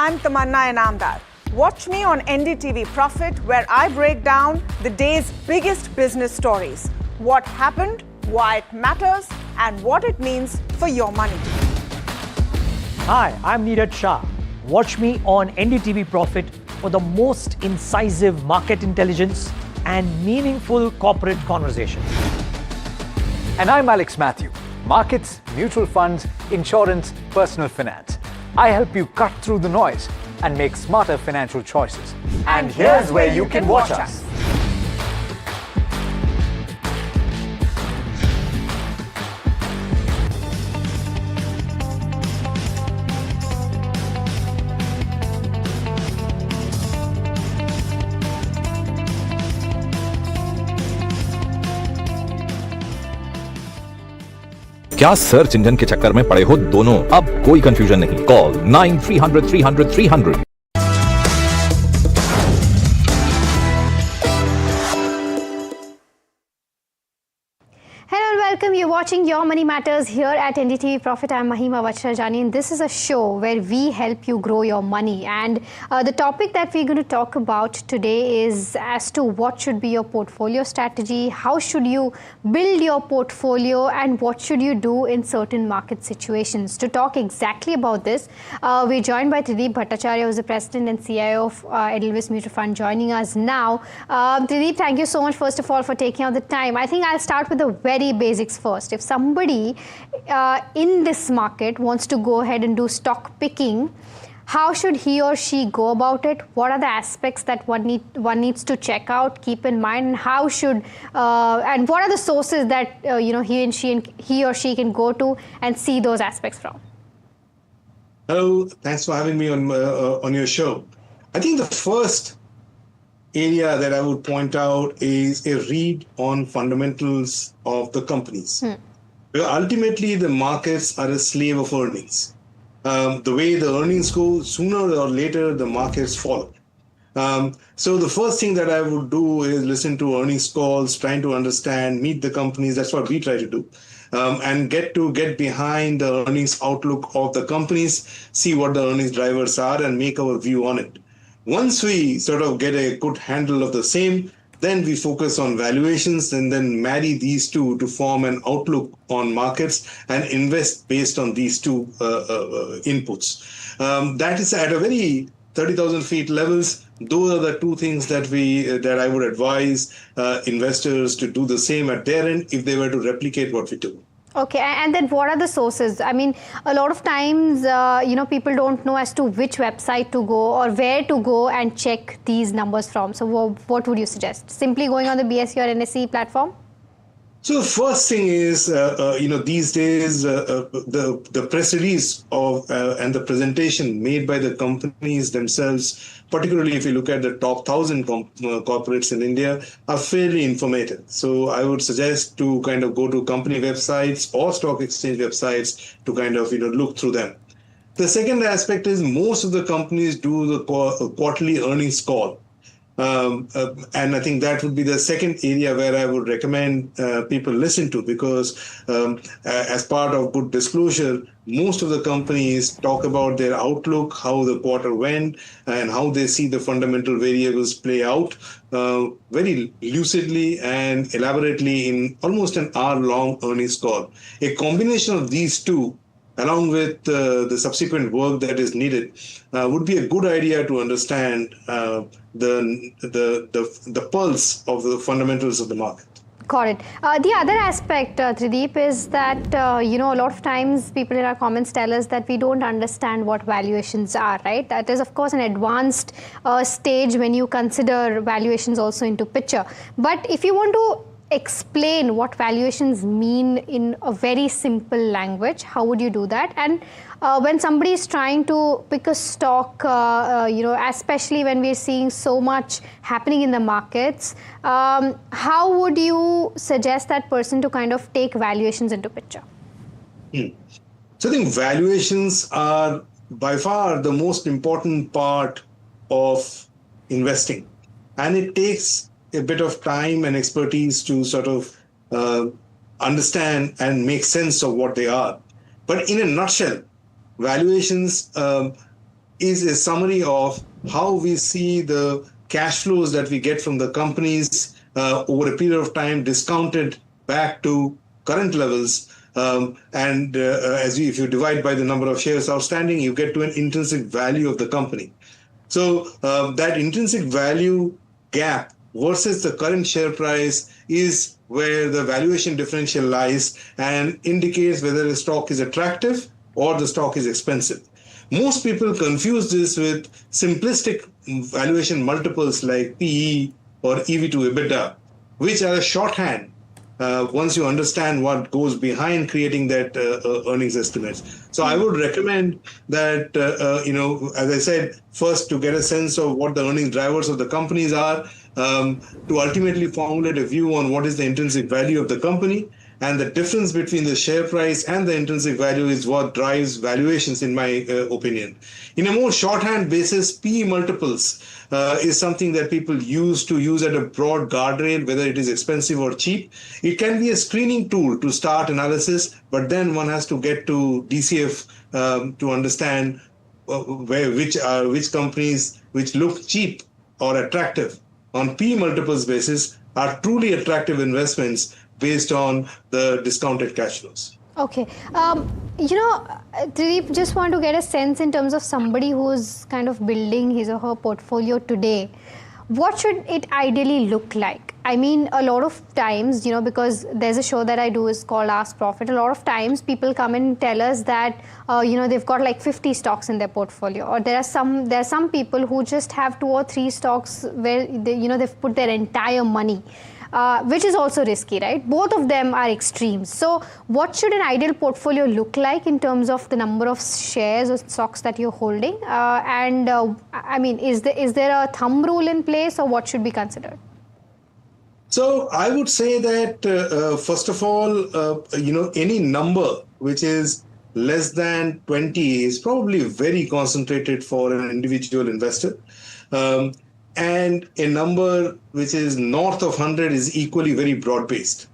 I'm Tamanna Inamdar. Watch me on NDTV Profit, where I break down the day's biggest business stories. What happened, why it matters, and what it means for your money. Hi, I'm Neeraj Shah. Watch me on NDTV Profit for the most incisive market intelligence and meaningful corporate conversation. And I'm Alex Matthew. Markets, mutual funds, insurance, personal finance. I help you cut through the noise and make smarter financial choices. And here's where you can watch us. क्या search engine के चक्कर में पड़े हो दोनों? अब कोई confusion नहीं। Call 9300 Hello and welcome. You're watching Your Money Matters here at NDTV Profit. I'm Mahima Vachrajani, and this is a show where we help you grow your money. And the topic that we're going to talk about today is as to what should be your portfolio strategy, how should you build your portfolio, and what should you do in certain market situations. To talk exactly about this, we're joined by Trideep Bhattacharya, who's the President and CIO of Edelweiss Mutual Fund, joining us now. Trideep, thank you so much, first of all, for taking out the time. I think I'll start with the very basics first. If somebody in this market wants to go ahead and do stock picking, how should he or she go about it? What are the aspects that one needs to check out, keep in mind, and how should and what are the sources that he or she can go to and see those aspects from? Hello, thanks for having me on your show. I think the first area that I would point out is a read on fundamentals of the companies. Ultimately, the markets are a slave of earnings. The way the earnings go, sooner or later, the markets follow. So the first thing that I would do is listen to earnings calls, trying to understand, meet the companies. That's what we try to do. And get behind the earnings outlook of the companies, see what the earnings drivers are, and make our view on it. Once we sort of get a good handle of the same, then we focus on valuations and then marry these two to form an outlook on markets and invest based on these two inputs. That is at a very 30,000 feet levels. Those are the two things that I would advise investors to do the same at their end if they were to replicate what we do. Okay, and then what are the sources? I mean, a lot of times, people don't know as to which website to go or where to go and check these numbers from. So what would you suggest? Simply going on the BSE or NSE platform? So the first thing is, these days, the press release of and the presentation made by the companies themselves, particularly if you look at the top 1,000 corporates in India, are fairly informative. So I would suggest to kind of go to company websites or stock exchange websites to kind of look through them. The second aspect is most of the companies do the quarterly earnings call. And I think that would be the second area where I would recommend people listen to, because as part of good disclosure, most of the companies talk about their outlook, how the quarter went, and how they see the fundamental variables play out very lucidly and elaborately in almost an hour-long earnings call. A combination of these two, along with the subsequent work that is needed, would be a good idea to understand the pulse of the fundamentals of the market. Got it. The other aspect, Trideep, is that, a lot of times people in our comments tell us that we don't understand what valuations are, right? That is, of course, an advanced stage when you consider valuations also into picture. But if you want to explain what valuations mean in a very simple language, how would you do that? And when somebody is trying to pick a stock, especially when we're seeing so much happening in the markets, how would you suggest that person to kind of take valuations into picture? So I think valuations are by far the most important part of investing, and it takes a bit of time and expertise to sort of understand and make sense of what they are. But in a nutshell, valuations is a summary of how we see the cash flows that we get from the companies over a period of time discounted back to current levels. If you divide by the number of shares outstanding, you get to an intrinsic value of the company. So that intrinsic value gap versus the current share price is where the valuation differential lies and indicates whether a stock is attractive or the stock is expensive. Most people confuse this with simplistic valuation multiples like PE or EV to EBITDA, which are a shorthand once you understand what goes behind creating that earnings estimates. So I would recommend that, as I said, first to get a sense of what the earnings drivers of the companies are, to ultimately formulate a view on what is the intrinsic value of the company. And the difference between the share price and the intrinsic value is what drives valuations, in my opinion. In a more shorthand basis, PE multiples is something that people use at a broad guardrail, whether it is expensive or cheap. It can be a screening tool to start analysis, but then one has to get to DCF to understand which companies which look cheap or attractive on PE multiples basis are truly attractive investments based on the discounted cash flows. Okay. Dilip, just want to get a sense in terms of somebody who's kind of building his or her portfolio today. What should it ideally look like? I mean, a lot of times, because there's a show that I do is called Ask Profit. A lot of times people come and tell us that, they've got like 50 stocks in their portfolio. Or there are some people who just have 2 or 3 stocks where they've put their entire money. Which is also risky, right? Both of them are extremes. So what should an ideal portfolio look like in terms of the number of shares or stocks that you're holding? Is there a thumb rule in place, or what should be considered? So I would say that, first of all, any number which is less than 20 is probably very concentrated for an individual investor. And a number which is north of 100 is equally very broad-based.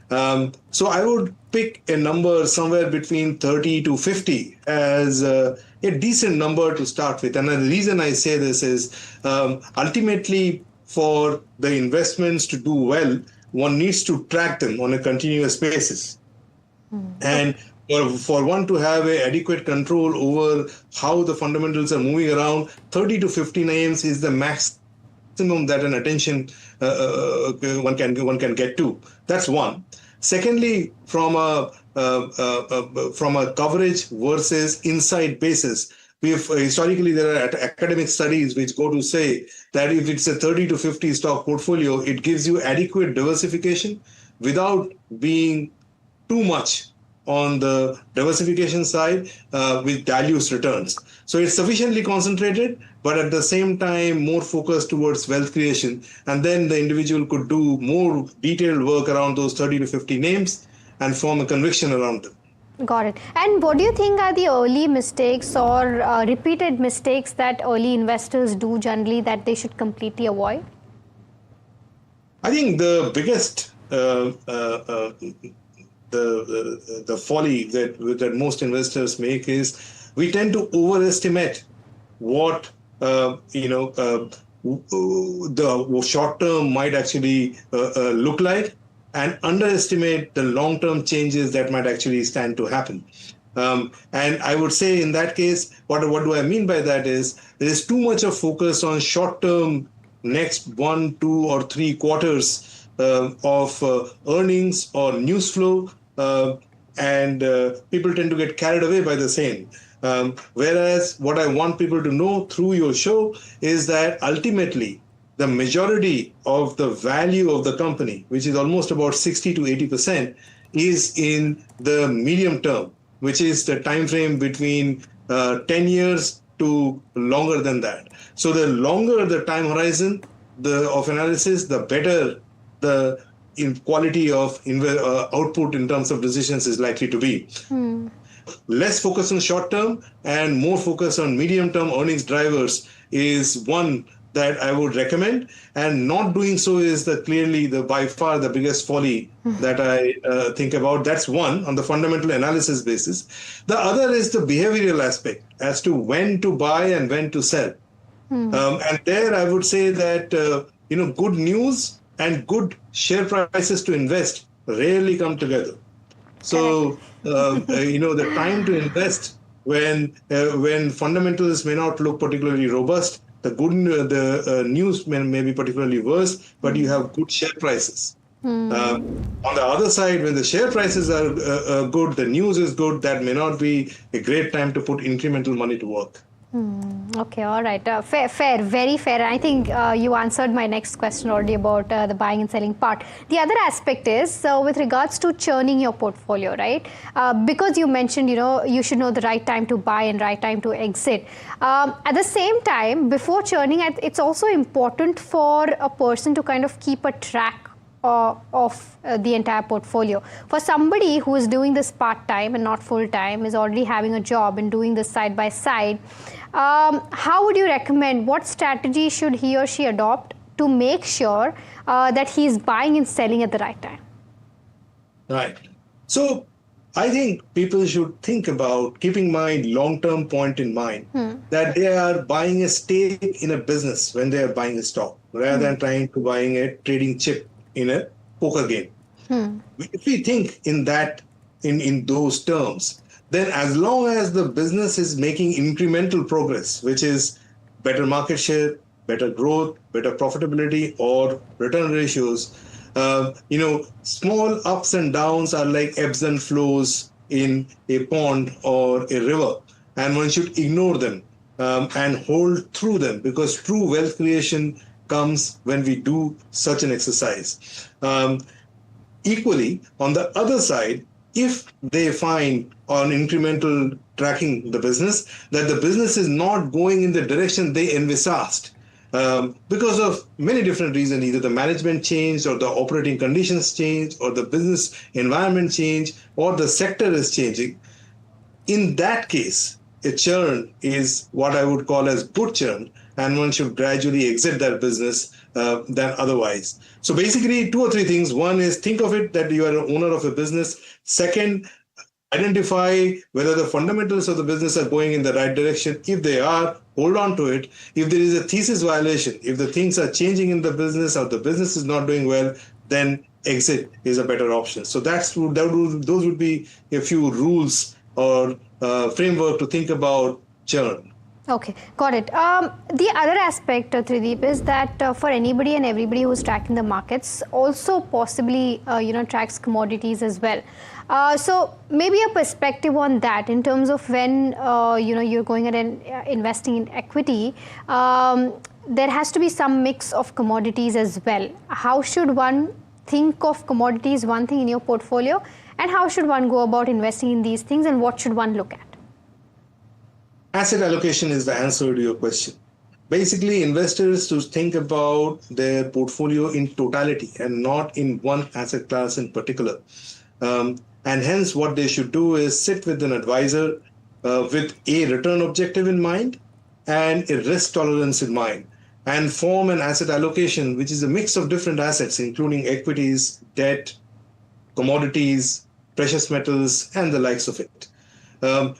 So I would pick a number somewhere between 30 to 50 as a decent number to start with. And the reason I say this is ultimately for the investments to do well, one needs to track them on a continuous basis. And for one to have an adequate control over how the fundamentals are moving around, 30 to 50 names is the maximum that an attention one can get to. That's one. Secondly, from a coverage versus insight basis, historically there are academic studies which go to say that if it's a 30 to 50 stock portfolio, it gives you adequate diversification without being too much on the diversification side with dilutes returns. So it's sufficiently concentrated, but at the same time more focused towards wealth creation. And then the individual could do more detailed work around those 30 to 50 names and form a conviction around them. Got it. And what do you think are the early mistakes or repeated mistakes that early investors do generally that they should completely avoid? I think the biggest the folly that most investors make is we tend to overestimate what the short term might actually look like, and underestimate the long term changes that might actually stand to happen. And I would say in that case, what do I mean by that is there is too much of focus on short term, next 1, 2, or 3 quarters of earnings or news flow. And people tend to get carried away by the same. Whereas what I want people to know through your show is that ultimately the majority of the value of the company, which is almost about 60 to 80%, is in the medium term, which is the time frame between 10 years to longer than that. So the longer the time horizon of analysis, the better the quality of output in terms of decisions is likely to be. Less focus on short term and more focus on medium term earnings drivers is one that I would recommend, and not doing so is clearly by far the biggest folly that I think about. That's one on the fundamental analysis basis. The other is the behavioral aspect as to when to buy and when to sell. And there I would say that good news and good share prices to invest rarely come together. So the time to invest when fundamentals may not look particularly robust, the news may be particularly worse, but you have good share prices. On the other side, when the share prices are good, the news is good, that may not be a great time to put incremental money to work. Okay, all right. Fair, very fair. I think you answered my next question already about the buying and selling part. The other aspect is with regards to churning your portfolio, right? Because you mentioned, you should know the right time to buy and right time to exit. At the same time, before churning, it's also important for a person to kind of keep a track of the entire portfolio. For somebody who is doing this part-time and not full-time, is already having a job and doing this side by side, how would you recommend, what strategy should he or she adopt to make sure that he's buying and selling at the right time? Right. So I think people should think about keeping my long-term point in mind, that they are buying a stake in a business when they are buying a stock, rather than trying to buying a trading chip in a poker game. If we think in those terms, then as long as the business is making incremental progress, which is better market share, better growth, better profitability, or return ratios, small ups and downs are like ebbs and flows in a pond or a river, and one should ignore them and hold through them, because true wealth creation comes when we do such an exercise. Equally, on the other side, if they find on incremental tracking the business that the business is not going in the direction they envisaged, because of many different reasons, either the management changed or the operating conditions changed or the business environment changed or the sector is changing, in that case, a churn is what I would call as good churn, and one should gradually exit that business than otherwise. So basically, 2 or 3 things. One is think of it that you are an owner of a business. Second, identify whether the fundamentals of the business are going in the right direction. If they are, hold on to it. If there is a thesis violation, if the things are changing in the business or the business is not doing well, then exit is a better option. So those would be a few rules or framework to think about churn. Okay, got it. The other aspect, Trideep, is that for anybody and everybody who's tracking the markets, also possibly tracks commodities as well. So maybe a perspective on that in terms of when you're going ahead and investing in equity, there has to be some mix of commodities as well. How should one think of commodities, one thing in your portfolio, and how should one go about investing in these things, and what should one look at? Asset allocation is the answer to your question. Basically, investors to think about their portfolio in totality and not in one asset class in particular. And hence, what they should do is sit with an advisor with a return objective in mind and a risk tolerance in mind, and form an asset allocation, which is a mix of different assets, including equities, debt, commodities, precious metals, and the likes of it.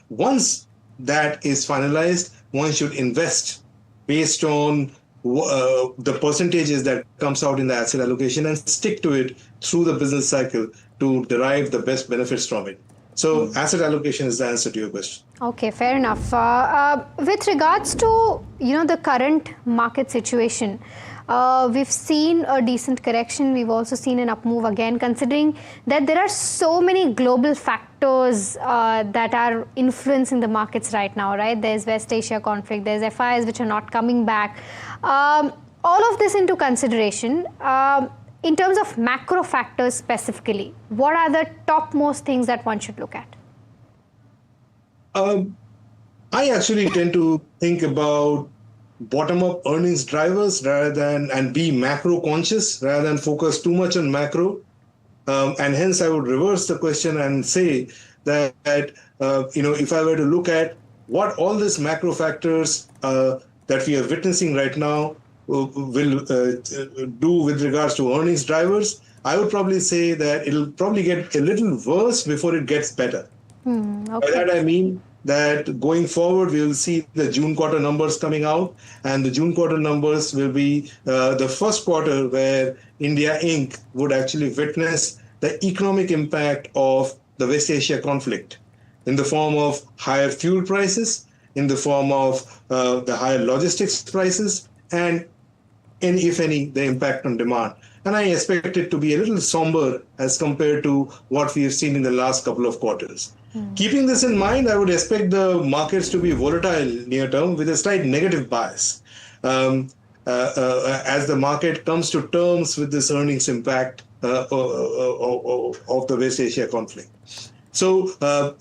Once that is finalized, one should invest based on the percentages that comes out in the asset allocation and stick to it through the business cycle to derive the best benefits from it. So asset allocation is the answer to your question. Okay, fair enough. With regards to the current market situation, we've seen a decent correction. We've also seen an up move again, considering that there are so many global factors that are influencing the markets right now, right? There's West Asia conflict, there's FIs which are not coming back. All of this into consideration, in terms of macro factors specifically, what are the topmost things that one should look at? I actually tend to think about bottom-up earnings drivers and be macro conscious rather than focus too much on macro. And hence I would reverse the question and say that, if I were to look at what all these macro factors that we are witnessing right now will do with regards to earnings drivers, I would probably say that it'll probably get a little worse before it gets better. Okay. By that I mean that going forward, we will see the June quarter numbers coming out, and the June quarter numbers will be the first quarter where India Inc. would actually witness the economic impact of the West Asia conflict in the form of higher fuel prices, in the form of the higher logistics prices, and if any, the impact on demand. and I expect it to be a little somber as compared to what we have seen in the last couple of quarters. Keeping this in mind, I would expect the markets to be volatile near term with a slight negative bias as the market comes to terms with this earnings impact of the West Asia conflict. So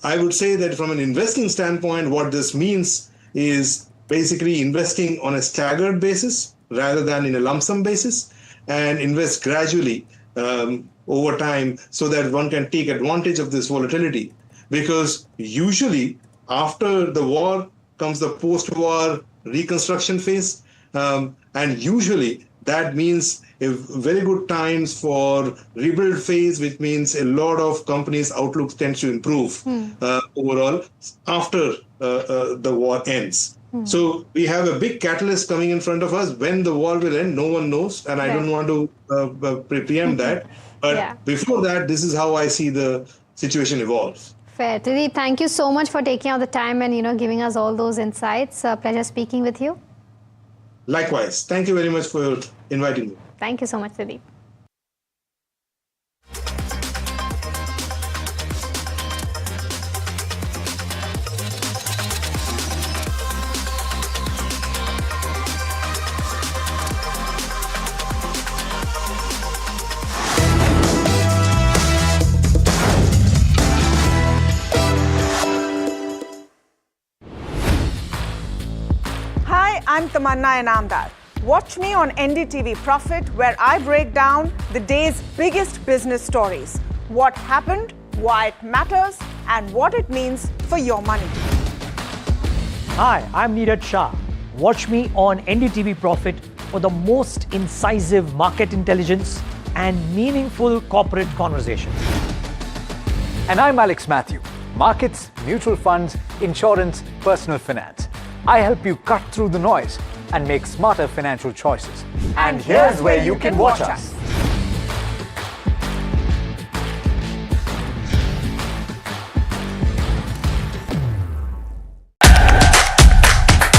I would say that from an investing standpoint, what this means is basically investing on a staggered basis rather than in a lump sum basis, and invest gradually over time so that one can take advantage of this volatility. Because usually after the war comes the post-war reconstruction phase, and usually that means a very good times for rebuild phase, which means a lot of companies' outlook tends to improve overall after the war ends. So we have a big catalyst coming in front of us. When the war will end, no one knows, and I don't want to preempt that. But before that, this is how I see the situation evolve. Fair. Tridip, thank you so much for taking out the time and giving us all those insights. Pleasure speaking with you. Likewise. Thank you very much for inviting me. Thank you so much, Tridip. Hi, I'm Tamanna Inamdar. Watch me on NDTV Profit, where I break down the day's biggest business stories. What happened, why it matters, and what it means for your money. Hi, I'm Neeraj Shah. Watch me on NDTV Profit for the most incisive market intelligence and meaningful corporate conversations. And I'm Alex Matthew. Markets, mutual funds, insurance, personal finance. I help you cut through the noise and make smarter financial choices. And here's where you can watch us.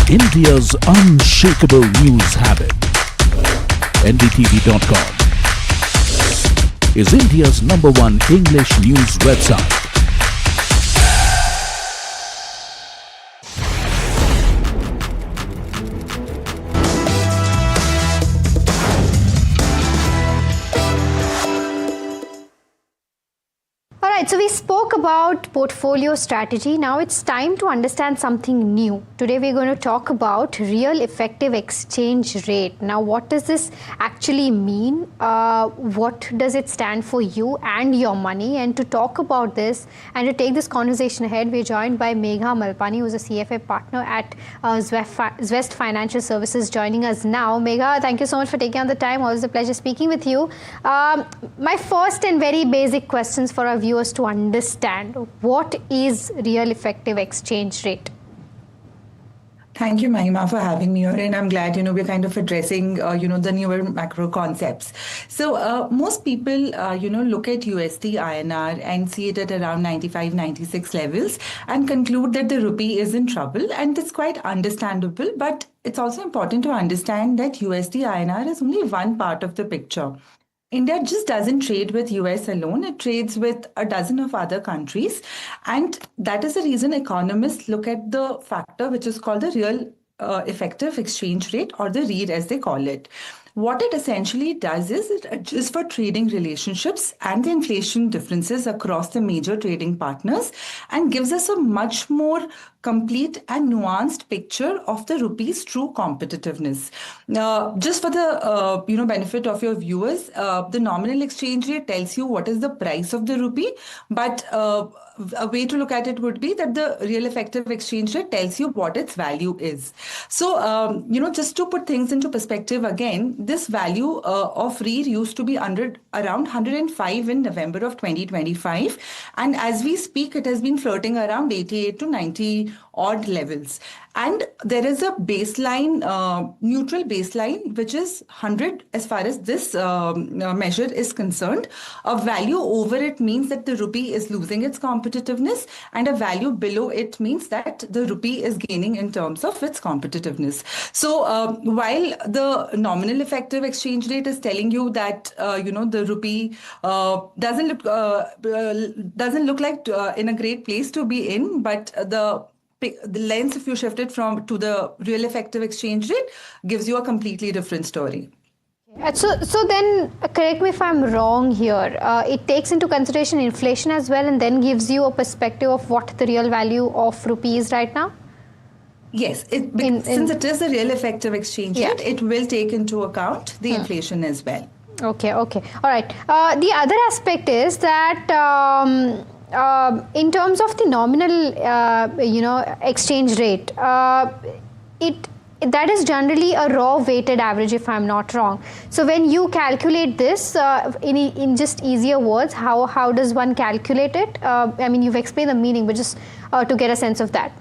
India's unshakable news habit. NDTV.com is India's #1 English news website. So we spoke about portfolio strategy. Now it's time to understand something new. Today we're going to talk about real effective exchange rate. Now what does this actually mean? What does it stand for you and your money? And to talk about this and to take this conversation ahead, we're joined by Megha Malpani, who's a CFA partner at Zwest Financial Services, joining us now. Megha, thank you so much for taking on the time. Always a pleasure speaking with you. My first and very basic questions for our viewers to understand: what is real effective exchange rate? Thank you, Mahima, for having me here. And I'm glad, we're kind of addressing, the newer macro concepts. So most people, look at USD INR and see it at around 95, 96 levels and conclude that the rupee is in trouble. And it's quite understandable. But it's also important to understand that USD INR is only one part of the picture. India just doesn't trade with US alone. It trades with a dozen of other countries. And that is the reason economists look at the factor which is called the real effective exchange rate, or the REIT as they call it. What it essentially does is it adjusts for trading relationships and the inflation differences across the major trading partners and gives us a much more complete and nuanced picture of the rupee's true competitiveness. Just for the benefit of your viewers, the nominal exchange rate tells you what is the price of the rupee, but a way to look at it would be that the real effective exchange rate tells you what its value is. So, just to put things into perspective again, this value of REIT used to be around 105 in November of 2025. And as we speak, it has been flirting around 88 to 90 odd levels. And there is a baseline, neutral baseline, which is 100 as far as this measure is concerned. A value over it means that the rupee is losing its competitiveness, and a value below it means that the rupee is gaining in terms of its competitiveness. So while the nominal effective exchange rate is telling you that the rupee doesn't look like in a great place to be in, but the lens, if you shift it to the real effective exchange rate, gives you a completely different story. So then, correct me if I'm wrong here, it takes into consideration inflation as well and then gives you a perspective of what the real value of rupee is right now? Yes, since it is a real effective exchange rate, it will take into account the inflation as well. Okay. All right. The other aspect is that in terms of the nominal, exchange rate, that is generally a raw weighted average, if I'm not wrong. So when you calculate this in just easier words, how does one calculate it? I mean, you've explained the meaning, but just to get a sense of that.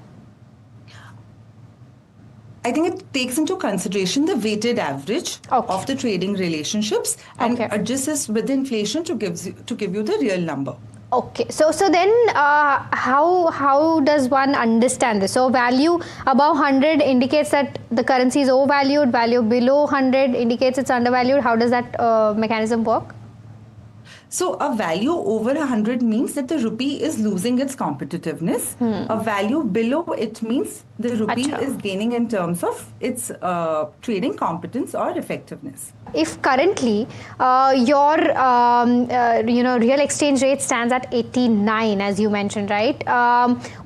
I think it takes into consideration the weighted average of the trading relationships and adjusts with inflation to give you the real number. Okay, so then how does one understand this? So value above 100 indicates that the currency is overvalued, value below 100 indicates it's undervalued. How does that mechanism work? So a value over 100 means that the rupee is losing its competitiveness. A value below it means the rupee is gaining in terms of its trading competence or effectiveness. If currently your real exchange rate stands at 89, as you mentioned, right?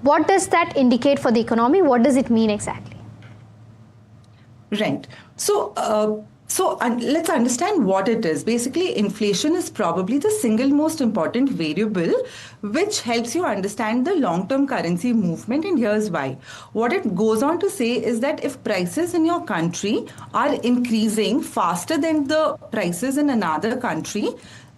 What does that indicate for the economy? What does it mean exactly? Right. So let's understand what it is. Basically, inflation is probably the single most important variable which helps you understand the long-term currency movement, and here's why. What it goes on to say is that if prices in your country are increasing faster than the prices in another country,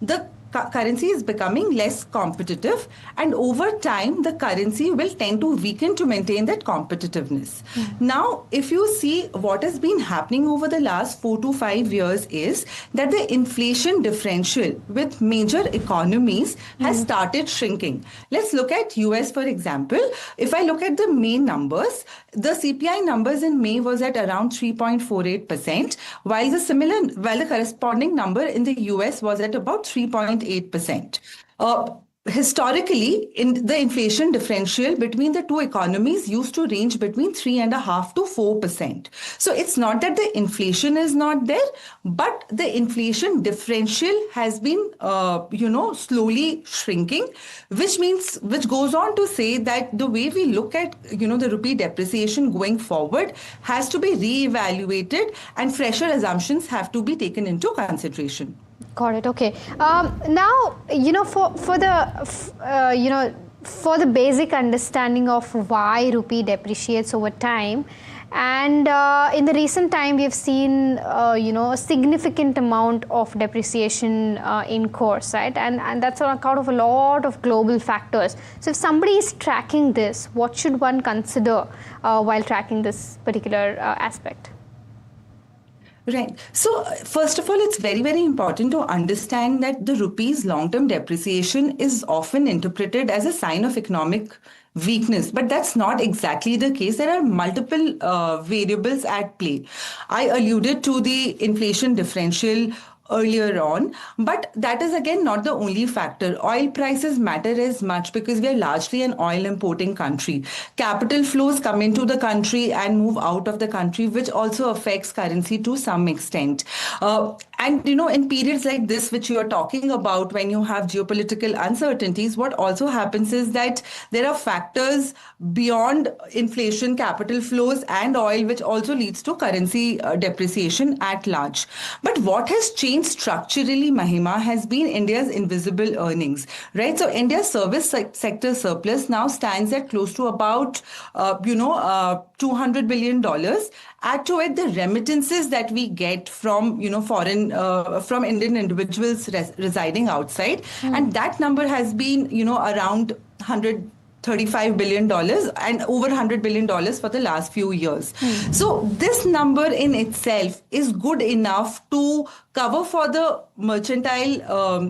the currency is becoming less competitive, and over time the currency will tend to weaken to maintain that competitiveness. Now, if you see what has been happening over the last 4 to 5 years is that the inflation differential with major economies has started shrinking. Let's look at US, for example. If I look at the May numbers, the CPI numbers in May was at around 3.48%, while the corresponding number in the US was at about 3.8%. Historically, the inflation differential between the two economies used to range between 3.5% to 4%. So it's not that the inflation is not there, but the inflation differential has been, slowly shrinking, which goes on to say that the way we look at, the rupee depreciation going forward has to be reevaluated, and fresher assumptions have to be taken into consideration. Got it. Okay. Now, for the basic understanding of why rupee depreciates over time, and in the recent time we've seen a significant amount of depreciation in course, right? And that's on account of a lot of global factors. So if somebody is tracking this, what should one consider while tracking this particular aspect? Right. So first of all, it's very, very important to understand that the rupee's long-term depreciation is often interpreted as a sign of economic weakness, but that's not exactly the case. There are multiple variables at play. I alluded to the inflation differential earlier on, but that is again not the only factor. Oil prices matter as much because we are largely an oil importing country. Capital flows come into the country and move out of the country, which also affects currency to some extent. And in periods like this, which you are talking about, when you have geopolitical uncertainties, what also happens is that there are factors beyond inflation, capital flows, and oil, which also leads to currency depreciation at large. But what has changed structurally, Mahima, has been India's invisible earnings, right? So India's service sector surplus now stands at close to about, $200 billion. Add to it the remittances that we get from, from Indian individuals residing outside. And that number has been, around 130 $35 billion and over $100 billion for the last few years. So this number in itself is good enough to cover for the mercantile,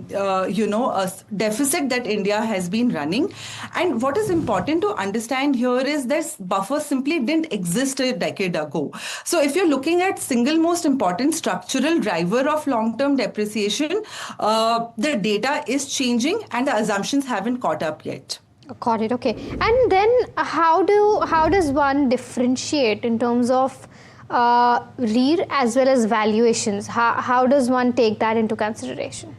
deficit that India has been running. And what is important to understand here is that buffer simply didn't exist a decade ago. So if you're looking at single most important structural driver of long-term depreciation, the data is changing and the assumptions haven't caught up yet. Got it. Okay. And then how does one differentiate in terms of REIR as well as valuations? How does one take that into consideration?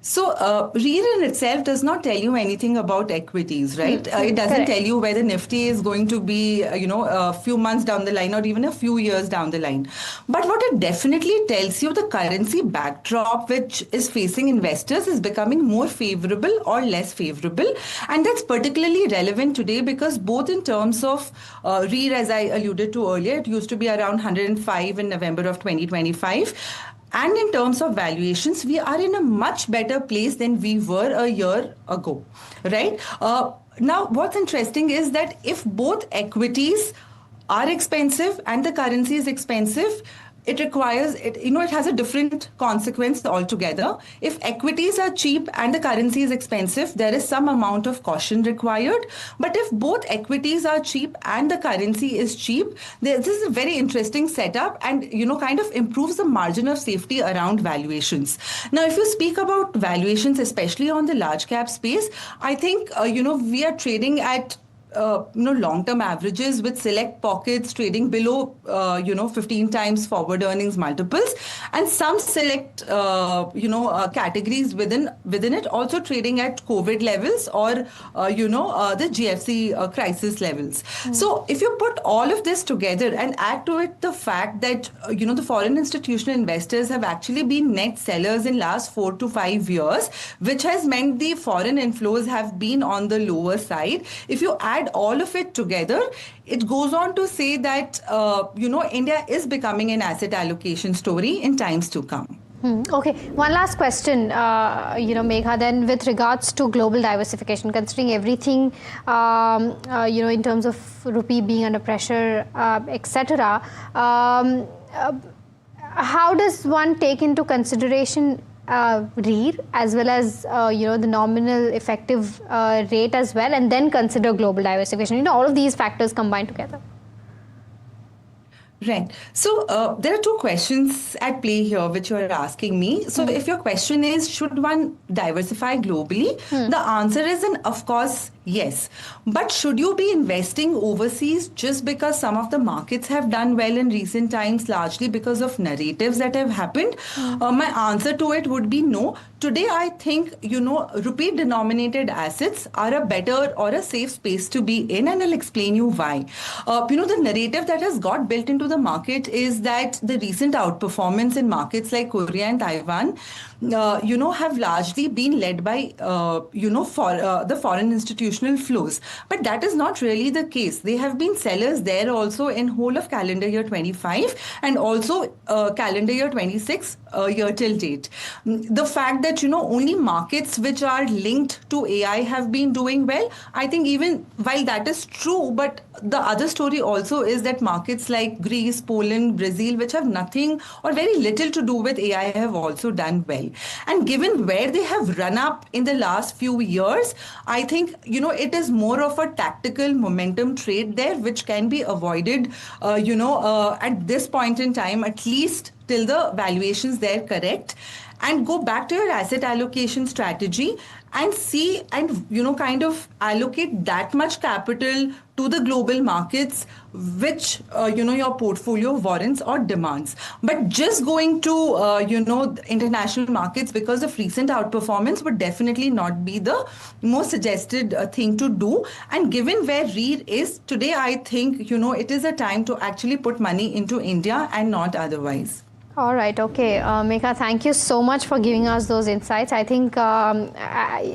So, REIR in itself does not tell you anything about equities, right? It doesn't tell you whether Nifty is going to be, a few months down the line or even a few years down the line. But what it definitely tells you, the currency backdrop which is facing investors is becoming more favorable or less favorable. And that's particularly relevant today because both in terms of REIR, as I alluded to earlier, it used to be around 105 in November of 2025. And in terms of valuations, we are in a much better place than we were a year ago, right? Now, what's interesting is that if both equities are expensive and the currency is expensive, it requires, it has a different consequence altogether. If equities are cheap and the currency is expensive, there is some amount of caution required. But if both equities are cheap and the currency is cheap, this is a very interesting setup and, kind of improves the margin of safety around valuations. Now, if you speak about valuations, especially on the large cap space, I think, we are trading at long-term averages with select pockets trading below, 15 times forward earnings multiples, and some select, categories within it also trading at COVID levels or, the GFC crisis levels. So if you put all of this together and add to it the fact that, the foreign institutional investors have actually been net sellers in last 4 to 5 years, which has meant the foreign inflows have been on the lower side. If you add all of it together, it goes on to say that, India is becoming an asset allocation story in times to come. Okay, one last question, Megha, then with regards to global diversification, considering everything, in terms of rupee being under pressure, etc., how does one take into consideration REIR as well as the nominal effective rate as well, and then consider global diversification? All of these factors combined together. Right. So there are two questions at play here which you are asking me. So if your question is, should one diversify globally? The answer is, of course, yes. But should you be investing overseas just because some of the markets have done well in recent times, largely because of narratives that have happened? My answer to it would be no. Today, I think, rupee-denominated assets are a better or a safe space to be in, and I'll explain you why. The narrative that has got built into the market is that the recent outperformance in markets like Korea and Taiwan, have largely been led by, the foreign institutional flows. But that is not really the case. They have been sellers there also in whole of calendar year 25 and also calendar year 26 year till date. The fact that, only markets which are linked to AI have been doing well, I think even while that is true, but the other story also is that markets like Greece, Poland, Brazil, which have nothing or very little to do with AI, have also done well. And given where they have run up in the last few years, I think, it is more of a tactical momentum trade there, which can be avoided, at this point in time, at least till the valuations there correct. And go back to your asset allocation strategy and see and, kind of allocate that much capital to the global markets, which, your portfolio warrants or demands. But just going to, international markets because of recent outperformance would definitely not be the most suggested thing to do. And given where REIR is today, I think, it is a time to actually put money into India and not otherwise. All right. Okay. Megha, thank you so much for giving us those insights. I think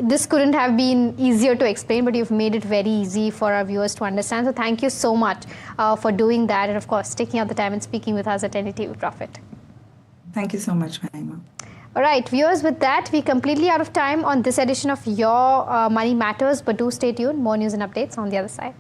this couldn't have been easier to explain, but you've made it very easy for our viewers to understand. So thank you so much for doing that. And of course, taking out the time and speaking with us at NDTV Profit. Thank you so much, Mahima. All right, viewers, with that, we're completely out of time on this edition of Your Money Matters, but do stay tuned. More news and updates on the other side.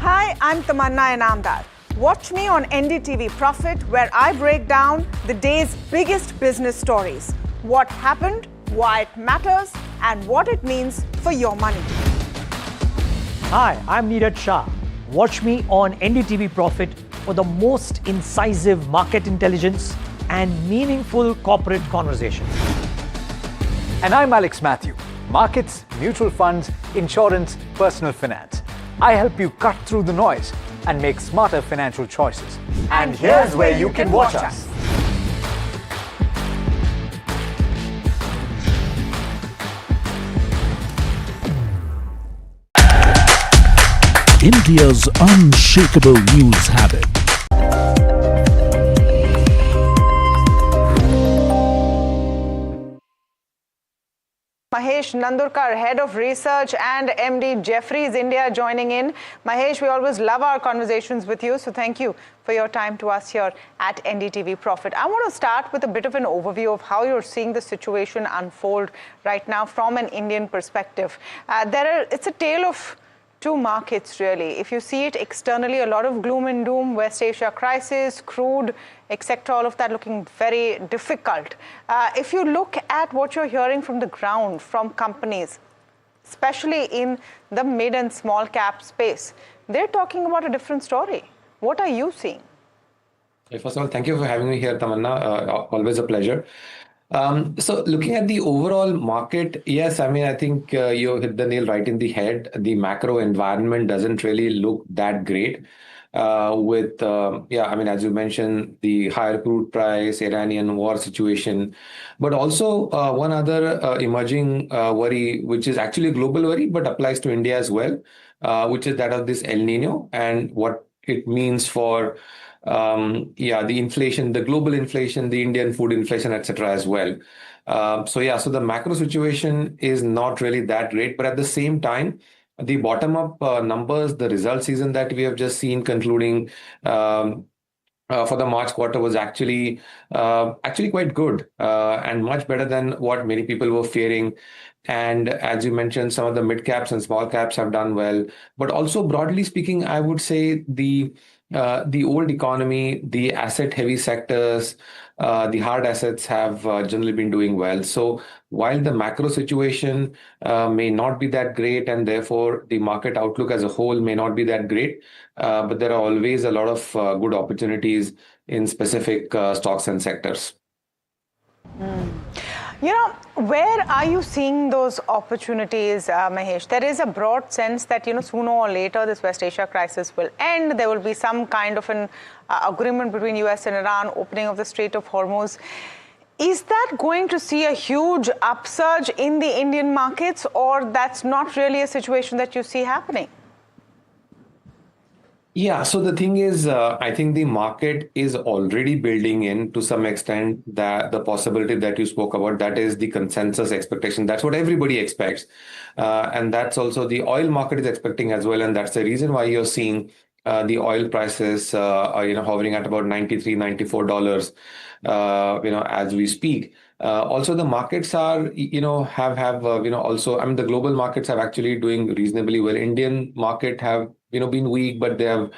Hi, I'm Tamanna Inamdar. Watch me on NDTV Profit, where I break down the day's biggest business stories. What happened, why it matters, and what it means for your money. Hi, I'm Neeraj Shah. Watch me on NDTV Profit for the most incisive market intelligence and meaningful corporate conversations. And I'm Alex Matthew. Markets, mutual funds, insurance, personal finance. I help you cut through the noise and make smarter financial choices. And here's where you can watch us. India's unshakable news habit. Mahesh Nandurkar, Head of Research and MD Jefferies India, joining in. Mahesh, we always love our conversations with you, so thank you for your time to us here at NDTV Profit. I want to start with a bit of an overview of how you're seeing the situation unfold right now from an Indian perspective. It's a tale of two markets, really. If you see it externally, a lot of gloom and doom, West Asia crisis, crude, etc., all of that looking very difficult. If you look at what you're hearing from the ground, from companies, especially in the mid and small cap space, they're talking about a different story. What are you seeing? First of all, thank you for having me here, Tamanna. Always a pleasure. So looking at the overall market, yes, I mean, I think you hit the nail right in the head. The macro environment doesn't really look that great. I mean, as you mentioned, the higher crude price, Iranian war situation, but also one other emerging worry, which is actually a global worry, but applies to India as well, which is that of this El Nino and what it means for the inflation, the global inflation, the Indian food inflation, etc. as well. So the macro situation is not really that great, but at the same time, the bottom-up numbers, the result season that we have just seen concluding for the March quarter was actually quite good and much better than what many people were fearing. And as you mentioned, some of the mid caps and small caps have done well, but also broadly speaking, I would say the old economy, the asset-heavy sectors, the hard assets have generally been doing well. So while the macro situation may not be that great, and therefore the market outlook as a whole may not be that great, but there are always a lot of good opportunities in specific stocks and sectors. You know, where are you seeing those opportunities, Mahesh? There is a broad sense that, sooner or later this West Asia crisis will end. There will be some kind of an agreement between US and Iran, opening of the Strait of Hormuz. Is that going to see a huge upsurge in the Indian markets, or that's not really a situation that you see happening? Yeah, so the thing is, I think the market is already building in to some extent that the possibility that you spoke about, that is the consensus expectation. That's what everybody expects. And that's also the oil market is expecting as well. And that's the reason why you're seeing the oil prices hovering at about $93, $94, as we speak. Also, the markets are, also, I mean, the global markets have actually doing reasonably well. Indian market have, been weak, but they have,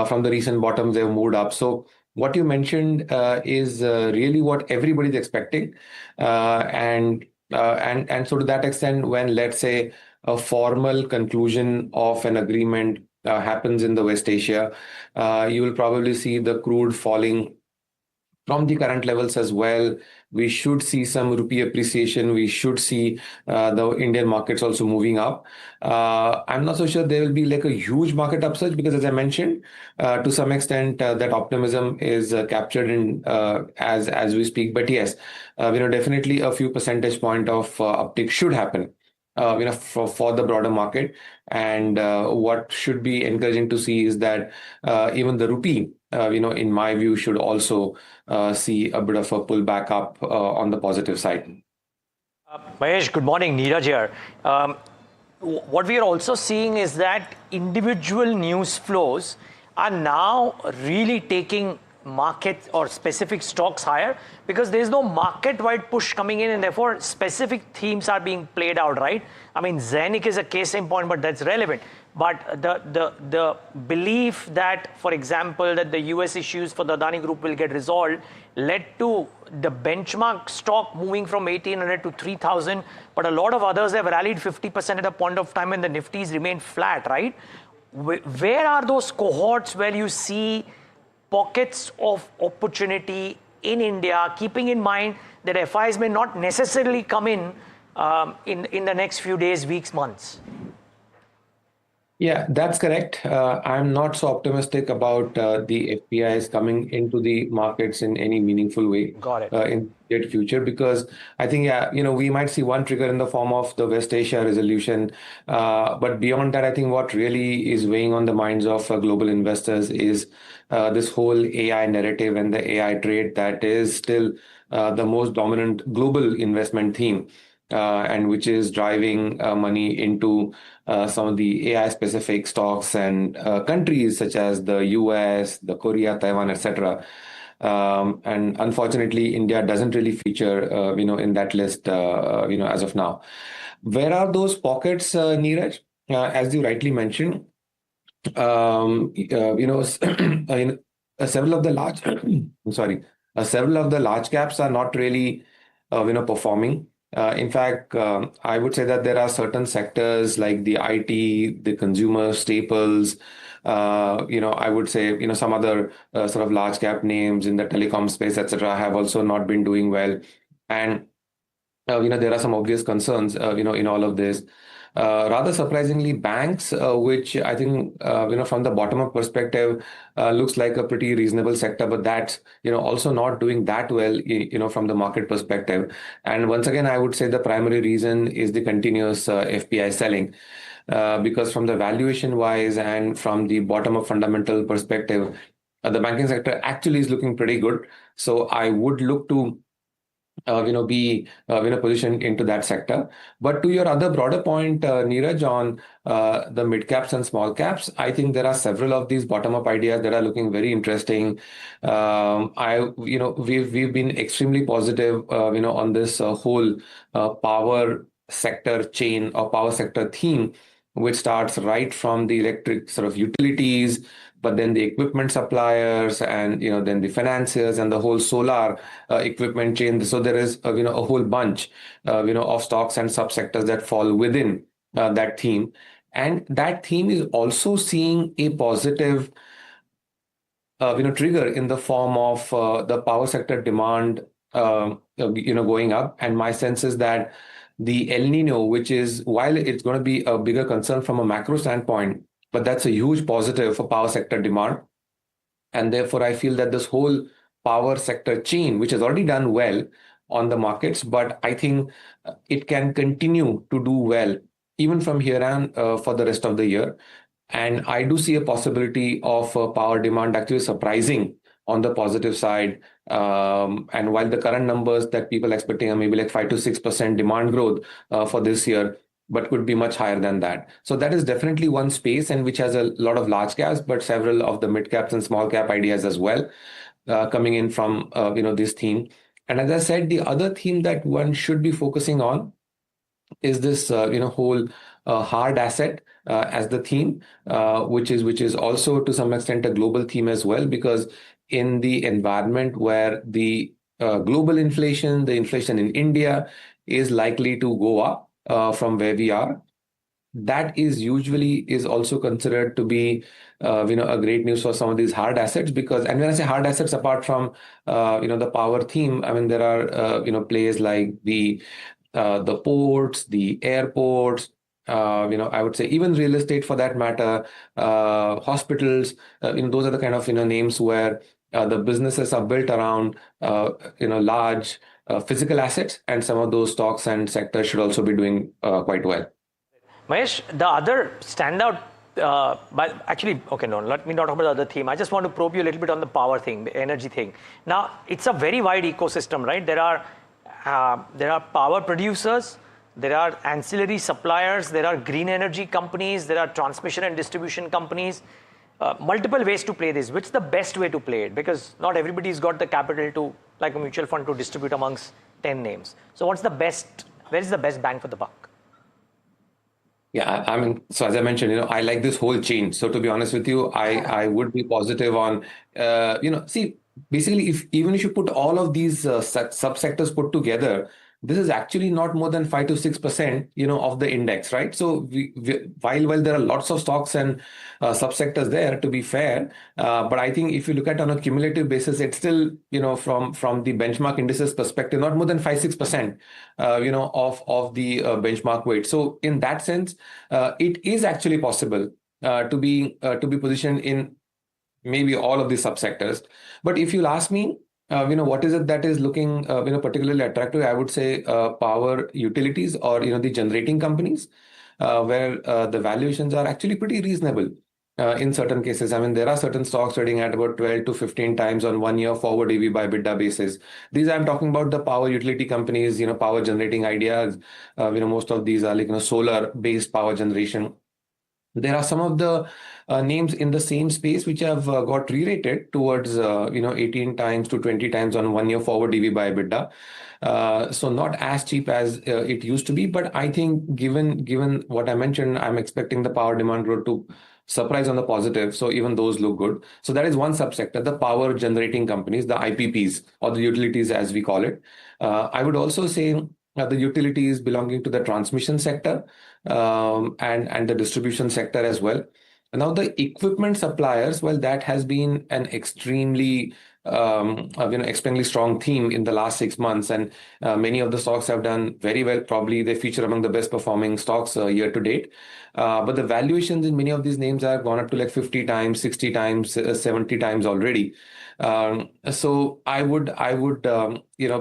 from the recent bottoms, they've moved up. So what you mentioned is really what everybody's expecting. And so to that extent, when, let's say, a formal conclusion of an agreement happens in the West Asia, you will probably see the crude falling from the current levels as well. We should see some rupee appreciation. We should see the Indian markets also moving up. I'm not so sure there will be like a huge market upsurge because, as I mentioned, to some extent that optimism is captured in as we speak. But yes, definitely a few percentage point of uptick should happen. For the broader market. And what should be encouraging to see is that even the rupee, in my view, should also see a bit of a pullback up on the positive side. Mahesh, good morning. Neeraj here. What we are also seeing is that individual news flows are now really taking market or specific stocks higher because there's no market-wide push coming in, and therefore specific themes are being played out, right? I mean, Zenix is a case in point, but that's relevant. But the belief that, for example, that the US issues for the Adani Group will get resolved led to the benchmark stock moving from 1,800 to 3,000. But a lot of others have rallied 50% at a point of time when the Nifties remain flat, right? Where are those cohorts where you see pockets of opportunity in India, keeping in mind that FIs may not necessarily come in the next few days, weeks, months? Yeah, that's correct. I'm not so optimistic about the FPIs coming into the markets in any meaningful way. Got it. In the future, because I think, we might see one trigger in the form of the West Asia resolution. But beyond that, I think what really is weighing on the minds of global investors is this whole AI narrative and the AI trade that is still the most dominant global investment theme. And which is driving money into some of the AI-specific stocks and countries such as the US, the Korea, Taiwan, etc. And unfortunately, India doesn't really feature, in that list, as of now. Where are those pockets, Neeraj? As you rightly mentioned, several of the large, several of the large caps are not really, performing. In fact, I would say that there are certain sectors like the IT, the consumer staples, I would say, some other sort of large cap names in the telecom space, etc., have also not been doing well. And, there are some obvious concerns, in all of this. Rather surprisingly, banks, which I think, from the bottom-up perspective, looks like a pretty reasonable sector, but that's, also not doing that well, from the market perspective. And once again, I would say the primary reason is the continuous FPI selling. Because from the valuation-wise and from the bottom-up fundamental perspective, the banking sector actually is looking pretty good. So I would look to be positioned into that sector. But to your other broader point, Neeraj, on the mid caps and small caps, I think there are several of these bottom-up ideas that are looking very interesting. We've been extremely positive, on this whole power sector chain or power sector theme, which starts right from the electric sort of utilities, but then the equipment suppliers and then the financiers and the whole solar equipment chain. So there is a whole bunch of stocks and subsectors that fall within that theme, and that theme is also seeing a positive trigger in the form of the power sector demand going up. And my sense is that the El Nino, which is, while it's going to be a bigger concern from a macro standpoint, but that's a huge positive for power sector demand. And therefore, I feel that this whole power sector chain, which has already done well on the markets, but I think it can continue to do well even from here on for the rest of the year. And I do see a possibility of power demand actually surprising on the positive side. And while the current numbers that people are expecting are maybe like 5 to 6% demand growth for this year, but could be much higher than that. So that is definitely one space, and which has a lot of large caps, but several of the mid caps and small cap ideas as well coming in from this theme. And as I said, the other theme that one should be focusing on is this whole hard asset as the theme, which is also to some extent a global theme as well, because in the environment where the global inflation, the inflation in India is likely to go up from where we are, that is usually also considered to be a great news for some of these hard assets, because, and when I say hard assets, apart from the power theme, I mean there are plays like the ports, the airports, I would say even real estate for that matter, hospitals, those are the kind of names where the businesses are built around large physical assets, and some of those stocks and sectors should also be doing quite well. Mahesh, the other standout, but actually, okay, no, let me not talk about the other theme. I just want to probe you a little bit on the power thing, the energy thing. Now, it's a very wide ecosystem, right? There are power producers, there are ancillary suppliers, there are green energy companies, there are transmission and distribution companies. Multiple ways to play this. Which is the best way to play it? Because not everybody's got the capital to, like a mutual fund, to distribute amongst 10 names. So what's the best, where is the best bang for the buck? Yeah, I mean, so as I mentioned, I like this whole chain. So to be honest with you, I would be positive on, see, basically, even if you put all of these subsectors put together, this is actually not more than 5 to 6%, of the index, right? So while there are lots of stocks and subsectors there, to be fair, but I think if you look at on a cumulative basis, it's still, from the benchmark indices perspective, not more than 5-6%, of the benchmark weight. So in that sense, it is actually possible to be positioned in maybe all of the subsectors. But if you'll ask me, what is it that is looking, particularly attractive? I would say power utilities, or the generating companies, where the valuations are actually pretty reasonable. In certain cases, I mean, there are certain stocks trading at about 12 to 15 times on 1 year forward EV by EBITDA basis. These I'm talking about the power utility companies, power generating ideas. Most of these are like solar based power generation. There are some of the names in the same space which have got re-rated towards 18 times to 20 times on 1 year forward EV by EBITDA. So not as cheap as it used to be, but I think given what I mentioned, I'm expecting the power demand growth to surprise on the positive. So even those look good. So that is one subsector, the power generating companies, the IPPs, or the utilities as we call it. I would also say the utilities belonging to the transmission sector, and the distribution sector as well. Now the equipment suppliers, well, that has been an extremely strong theme in the last 6 months, and many of the stocks have done very well. Probably they feature among the best performing stocks year to date. But the valuations in many of these names have gone up to like 50 times, 60 times, 70 times already. So I would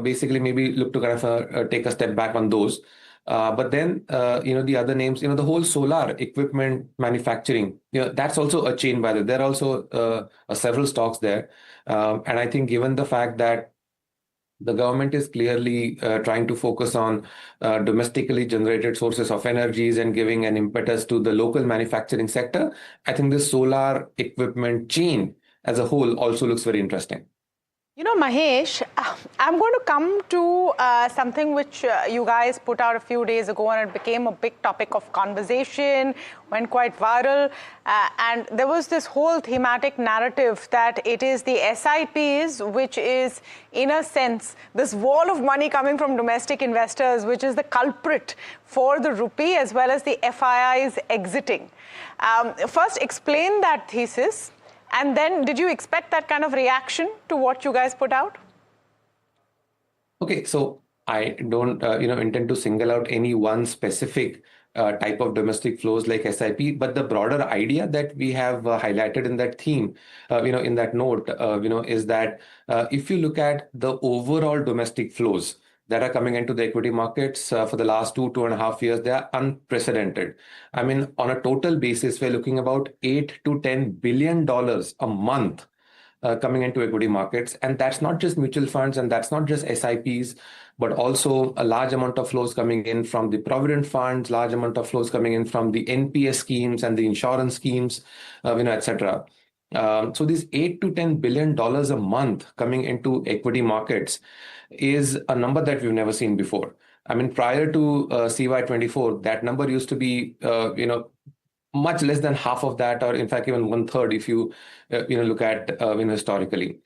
basically maybe look to kind of take a step back on those. But then, the other names, the whole solar equipment manufacturing, that's also a chain by the way. There are also several stocks there. And I think given the fact that the government is clearly trying to focus on domestically generated sources of energies and giving an impetus to the local manufacturing sector, I think the solar equipment chain as a whole also looks very interesting. Mahesh, I'm going to come to something which you guys put out a few days ago, and it became a big topic of conversation, went quite viral. And there was this whole thematic narrative that it is the SIPs, which is, in a sense, this wall of money coming from domestic investors, which is the culprit for the rupee, as well as the FIIs exiting. First, explain that thesis. And then, did you expect that kind of reaction to what you guys put out? Okay, so I don't, intend to single out any one specific type of domestic flows like SIP, but the broader idea that we have highlighted in that theme, in that note, is that if you look at the overall domestic flows that are coming into the equity markets for the last 2.5 years, they are unprecedented. I mean, on a total basis, we're looking about $8 to $10 billion a month coming into equity markets. And that's not just mutual funds, and that's not just SIPs, but also a large amount of flows coming in from the provident funds, large amount of flows coming in from the NPS schemes and the insurance schemes, etc. So these $8 to $10 billion a month coming into equity markets is a number that we've never seen before. I mean, prior to CY24, that number used to be, much less than half of that, or in fact, even 1/3 if you, look at historically.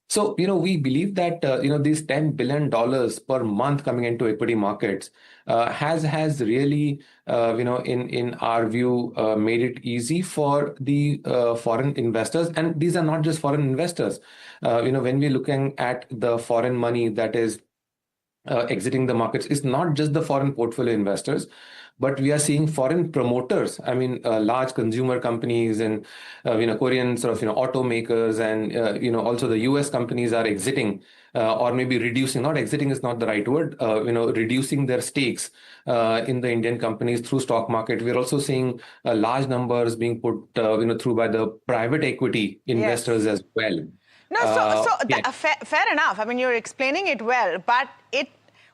So, we believe that, these $10 billion per month coming into equity markets has really, in our view, made it easy for the foreign investors. And these are not just foreign investors. When we're looking at the foreign money that is exiting the markets, it's not just the foreign portfolio investors, but we are seeing foreign promoters. I mean, large consumer companies and Korean sort of automakers and also the US companies are exiting or maybe reducing. Not exiting is not the right word. Reducing their stakes in the Indian companies through stock market. We're also seeing large numbers being put through by the private equity investors as well. No, fair enough. I mean, you're explaining it well, but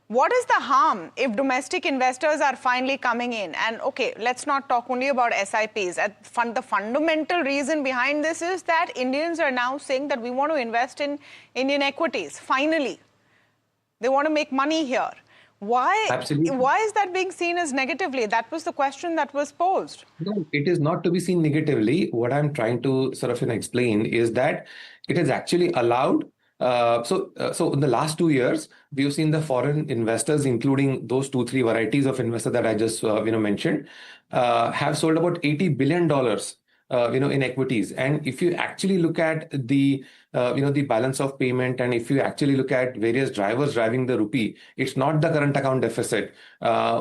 what is the harm if domestic investors are finally coming in? And okay, let's not talk only about SIPs. The fundamental reason behind this is that Indians are now saying that we want to invest in Indian equities. Finally, they want to make money here. Why is that being seen as negatively? That was the question that was posed. No, it is not to be seen negatively. What I'm trying to sort of explain is that it is actually allowed. So in the last 2 years, we've seen the foreign investors, including those 2-3 varieties of investors that I just mentioned, have sold about $80 billion in equities. And if you actually look at the the balance of payment, and if you actually look at various drivers driving the rupee, it's not the current account deficit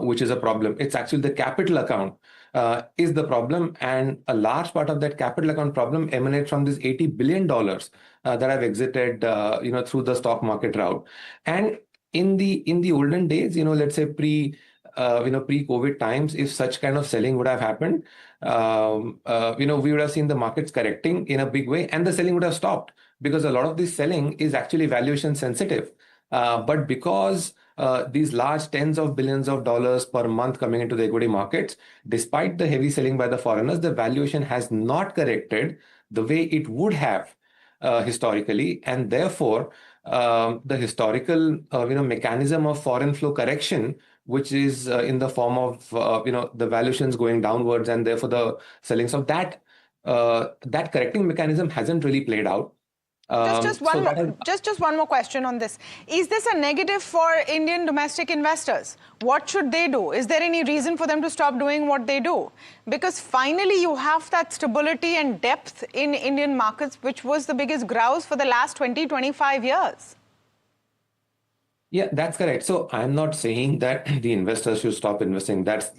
which is a problem. It's actually the capital account is the problem, and a large part of that capital account problem emanates from this $80 billion that have exited through the stock market route. And in the olden days, let's say pre-COVID times, if such kind of selling would have happened, we would have seen the markets correcting in a big way, and the selling would have stopped, because a lot of this selling is actually valuation sensitive. But because these large tens of billions of dollars per month coming into the equity markets, despite the heavy selling by the foreigners, the valuation has not corrected the way it would have historically, and therefore the historical mechanism of foreign flow correction, which is in the form of the valuations going downwards, and therefore the sellings of that correcting mechanism hasn't really played out. Just one more question on this. Is this a negative for Indian domestic investors? What should they do? Is there any reason for them to stop doing what they do? Because finally you have that stability and depth in Indian markets, which was the biggest grouse for the last 20-25 years. Yeah, that's correct. So I'm not saying that the investors should stop investing. That's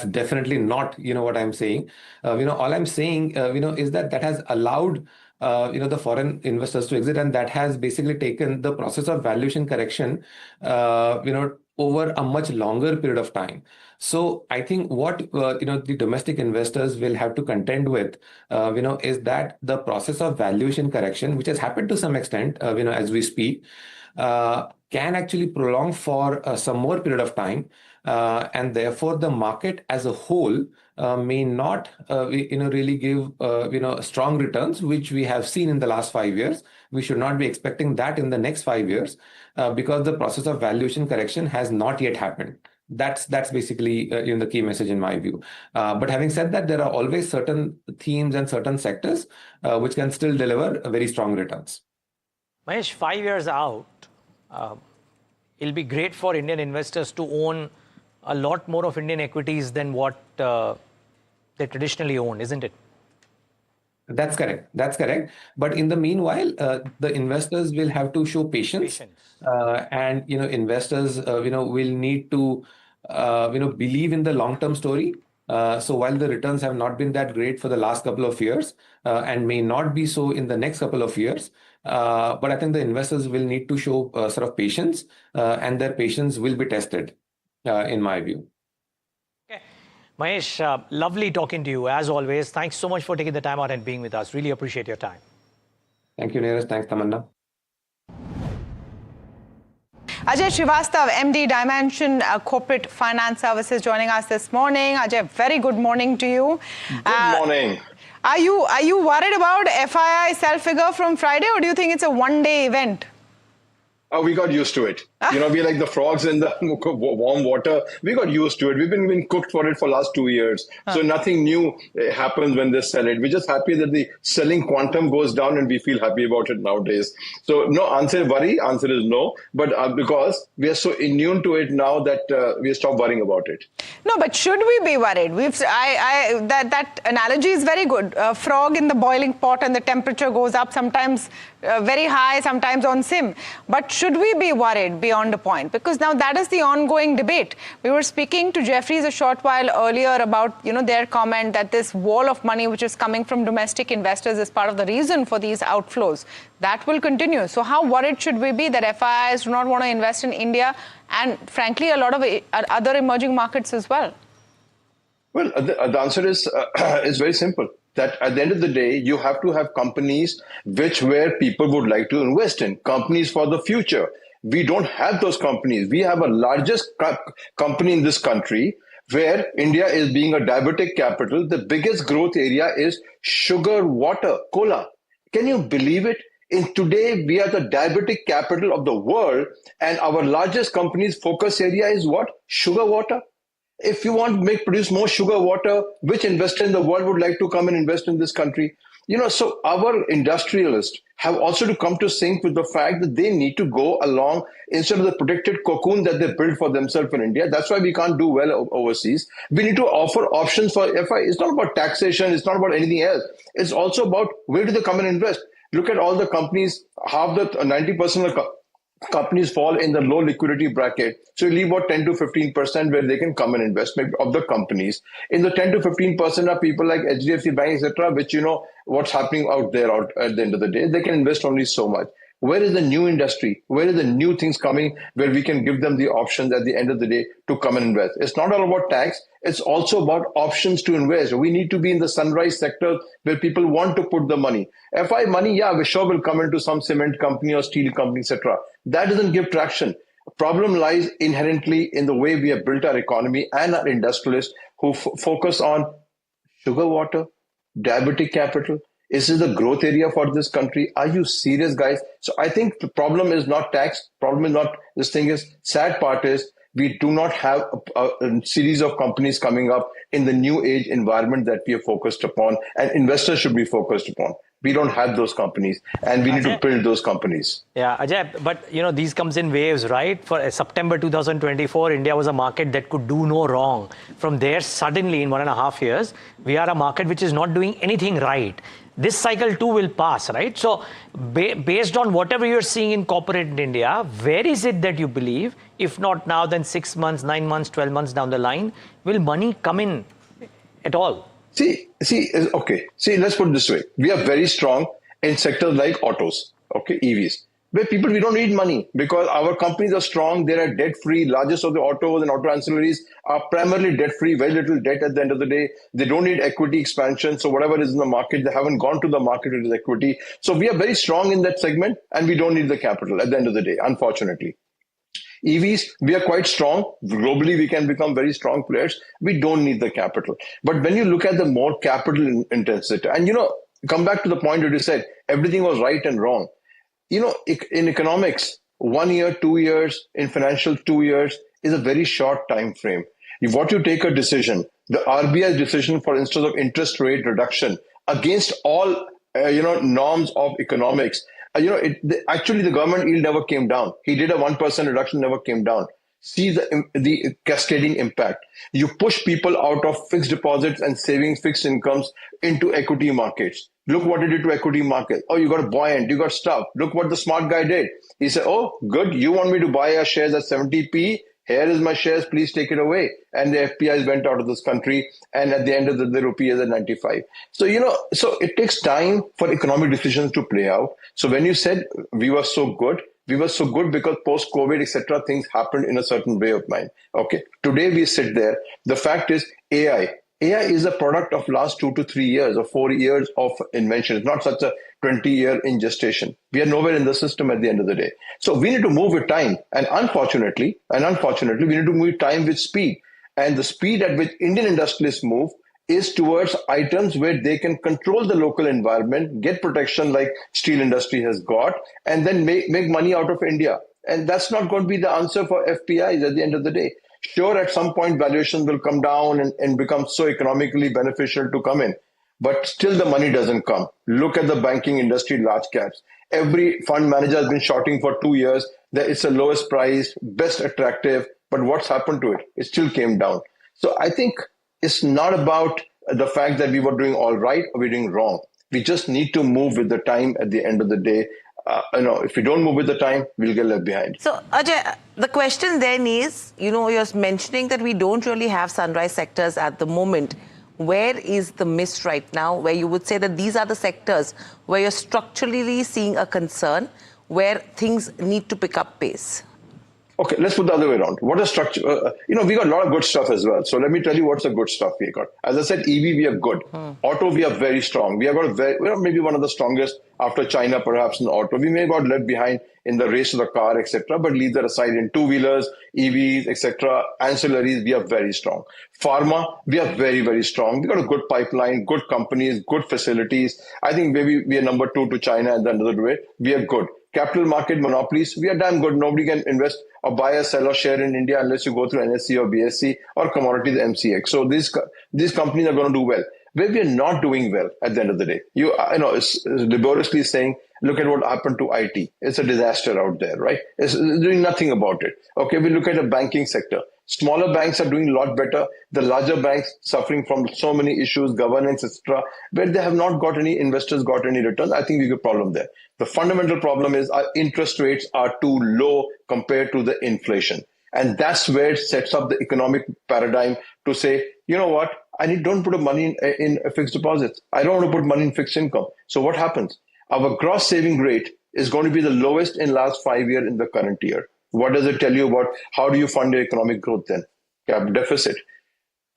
definitely not, what I'm saying. All I'm saying, is that has allowed, the foreign investors to exit, and that has basically taken the process of valuation correction, over a much longer period of time. So I think what, the domestic investors will have to contend with, is that the process of valuation correction, which has happened to some extent, as we speak, can actually prolong for some more period of time, and therefore the market as a whole may not really give strong returns, which we have seen in the last 5 years. We should not be expecting that in the next 5 years, because the process of valuation correction has not yet happened. That's basically the key message in my view. But having said that, there are always certain themes and certain sectors which can still deliver very strong returns. Mahesh, 5 years out, it'll be great for Indian investors to own a lot more of Indian equities than what they traditionally own, isn't it? That's correct. But in the meanwhile, the investors will have to show patience. And investors will need to believe in the long-term story. So while the returns have not been that great for the last couple of years, and may not be so in the next couple of years, but I think the investors will need to show sort of patience, and their patience will be tested, in my view. Okay. Mahesh, lovely talking to you as always. Thanks so much for taking the time out and being with us. Really appreciate your time. Thank you, Neeraj. Thanks, Tamanna. Ajay Srivastav, MD Dimension Corporate Finance Services, joining us this morning. Ajay, very good morning to you. Good morning. Are you worried about FII sell figure from Friday, or do you think it's a one-day event? We got used to it. We're like the frogs in the warm water. We got used to it. We've been cooked for it for last 2 years. So nothing new happens when they sell it. We're just happy that the selling quantum goes down and we feel happy about it nowadays. So no answer is no. But because we are so immune to it now that we stop worrying about it. No, but should we be worried? That analogy is very good. A frog in the boiling pot and the temperature goes up, sometimes very high, sometimes on sim. But should we be worried beyond a point? Because now that is the ongoing debate. We were speaking to Jefferies a short while earlier about their comment that this wall of money which is coming from domestic investors is part of the reason for these outflows. That will continue. So how worried should we be that FIIs do not want to invest in India and frankly a lot of other emerging markets as well? Well, the answer is very simple. That at the end of the day, you have to have companies where people would like to invest in, companies for the future. We don't have those companies. We have a largest company in this country where India is being a diabetic capital. The biggest growth area is sugar, water, cola. Can you believe it? Today, we are the diabetic capital of the world, and our largest company's focus area is what? Sugar, water. If you want to produce more sugar water, which investor in the world would like to come and invest in this country? So our industrialists have also to come to sync with the fact that they need to go along instead of the protected cocoon that they built for themselves in India. That's why we can't do well overseas. We need to offer options for FI. It's not about taxation. It's not about anything else. It's also about where do they come and invest? Look at all the companies, 90% of the companies fall in the low liquidity bracket. So you leave about 10 to 15% where they can come and invest of the companies. In the 10 to 15% are people like HDFC Bank, etc., which what's happening out there at the end of the day. They can invest only so much. Where is the new industry? Where is the new things coming where we can give them the options at the end of the day to come and invest? It's not all about tax. It's also about options to invest. We need to be in the sunrise sector where people want to put the money. FI money, we sure will come into some cement company or steel company, etc. That doesn't give traction. Problem lies inherently in the way we have built our economy and our industrialists who focus on sugar, water, diabetic capital. Is this the growth area for this country? Are you serious, guys? So I think the problem is not tax. Problem is not this thing is sad part is we do not have a series of companies coming up in the new age environment that we are focused upon and investors should be focused upon. We don't have those companies and we need to build those companies. Yeah, Ajay, but these comes in waves, right? For September 2024, India was a market that could do no wrong. From there, suddenly in 1.5 years, we are a market which is not doing anything right. This cycle too will pass, right? So based on whatever you're seeing in corporate India, where is it that you believe, if not now, then 6 months, 9 months, 12 months down the line, will money come in at all? Okay. Let's put it this way. We are very strong in sectors like autos, EVs, where we don't need money because our companies are strong. They are debt-free. Largest of the autos and auto ancillaries are primarily debt-free, very little debt at the end of the day. They don't need equity expansion. So whatever is in the market, they haven't gone to the market with equity. So we are very strong in that segment and we don't need the capital at the end of the day, unfortunately. EVs, we are quite strong. Globally, we can become very strong players. We don't need the capital. But when you look at the more capital intensity, and come back to the point that you said, everything was right and wrong. In economics, 1 year, 2 years, in financial 2 years is a very short time frame. What you take a decision, the RBI decision, for instance, of interest rate reduction against all, norms of economics, actually the government yield never came down. He did a 1% reduction, never came down. See the cascading impact. You push people out of fixed deposits and savings, fixed incomes into equity markets. Look what it did to equity market. Oh, you got buoyant, you got stuff. Look what the smart guy did. He said, oh, good. You want me to buy your shares at 70p? Here is my shares. Please take it away. And the FPIs went out of this country. And at the end of the rupee is at 95. So, so it takes time for economic decisions to play out. So when you said we were so good because post-COVID, etc., things happened in a certain way of mind. Okay. Today we sit there. The fact is AI is a product of last 2 to 3 years or 4 years of invention. It's not such a 20-year in gestation. We are nowhere in the system at the end of the day. So we need to move with time. And unfortunately, we need to move with time with speed. And the speed at which Indian industrialists move is towards items where they can control the local environment, get protection like steel industry has got, and then make money out of India. And that's not going to be the answer for FPIs at the end of the day. Sure, at some point, valuations will come down and become so economically beneficial to come in. But still the money doesn't come. Look at the banking industry, large caps. Every fund manager has been shorting for 2 years that it's the lowest price, best attractive. But what's happened to it? It still came down. So I think it's not about the fact that we were doing all right or we're doing wrong. We just need to move with the time at the end of the day. If we don't move with the time, we'll get left behind. So, Ajay, the question then is, you're mentioning that we don't really have sunrise sectors at the moment. Where is the miss right now, where you would say that these are the sectors where you're structurally seeing a concern, where things need to pick up pace? Okay, let's put the other way around. What is structure? We got a lot of good stuff as well. So let me tell you what's the good stuff we got. As I said, EV, we are good. Auto, we are very strong. We are maybe one of the strongest after China, perhaps, in auto. We may have got left behind in the race to the car, etc. But leave that aside. In two-wheelers, EVs, etc., ancillaries, we are very strong. Pharma, we are very, very strong. We got a good pipeline, good companies, good facilities. I think maybe we are number 2 to China and the other way. We are good. Capital market monopolies, we are damn good. Nobody can invest or buy or sell or share in India unless you go through NSE or BSE or commodities MCX. So these companies are going to do well. Where we are not doing well at the end of the day, it's laboriously saying, look at what happened to IT. It's a disaster out there, right? It's doing nothing about it. Okay, we look at the banking sector. Smaller banks are doing a lot better. The larger banks suffering from so many issues, governance, etc., where they have not got any investors, got any returns. I think we have a problem there. The fundamental problem is our interest rates are too low compared to the inflation. And that's where it sets up the economic paradigm to say, you know what, don't put money in fixed deposits. I don't want to put money in fixed income. So what happens? Our gross saving rate is going to be the lowest in last 5 years in the current year. What does it tell you about how do you fund your economic growth then? Cap deficit.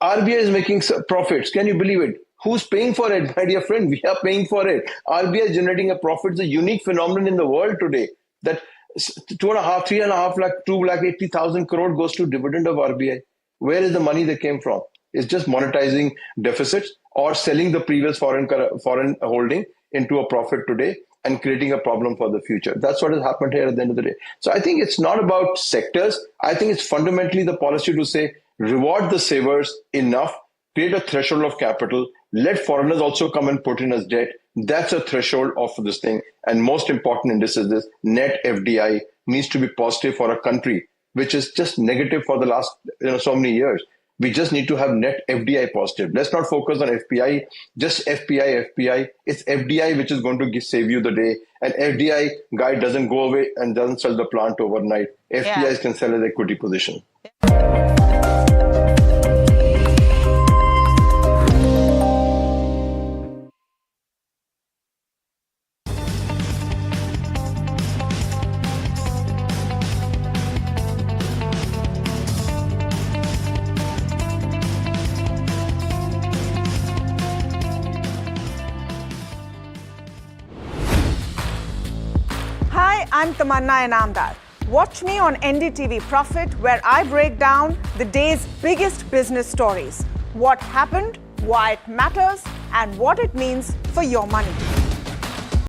RBI is making profits. Can you believe it? Who's paying for it, my dear friend? We are paying for it. RBI is generating a profit. It's a unique phenomenon in the world today that 3.5 lakh, 2,80,000 crore goes to dividend of RBI. Where is the money that came from? It's just monetizing deficits or selling the previous foreign holding into a profit today and creating a problem for the future. That's what has happened here at the end of the day. So I think it's not about sectors. I think it's fundamentally the policy to say, reward the savers enough, create a threshold of capital, let foreigners also come and put in as debt. That's a threshold of this thing. And most important in this is this, net FDI needs to be positive for a country, which is just negative for the last so many years. We just need to have net FDI positive. Let's not focus on FPI, just FPI. It's FDI which is going to save you the day. And FDI guy doesn't go away and doesn't sell the plant overnight. FPIs can sell an equity position. Hi, I'm Tamanna Inamdar. Watch me on NDTV Profit, where I break down the day's biggest business stories. What happened, why it matters, and what it means for your money.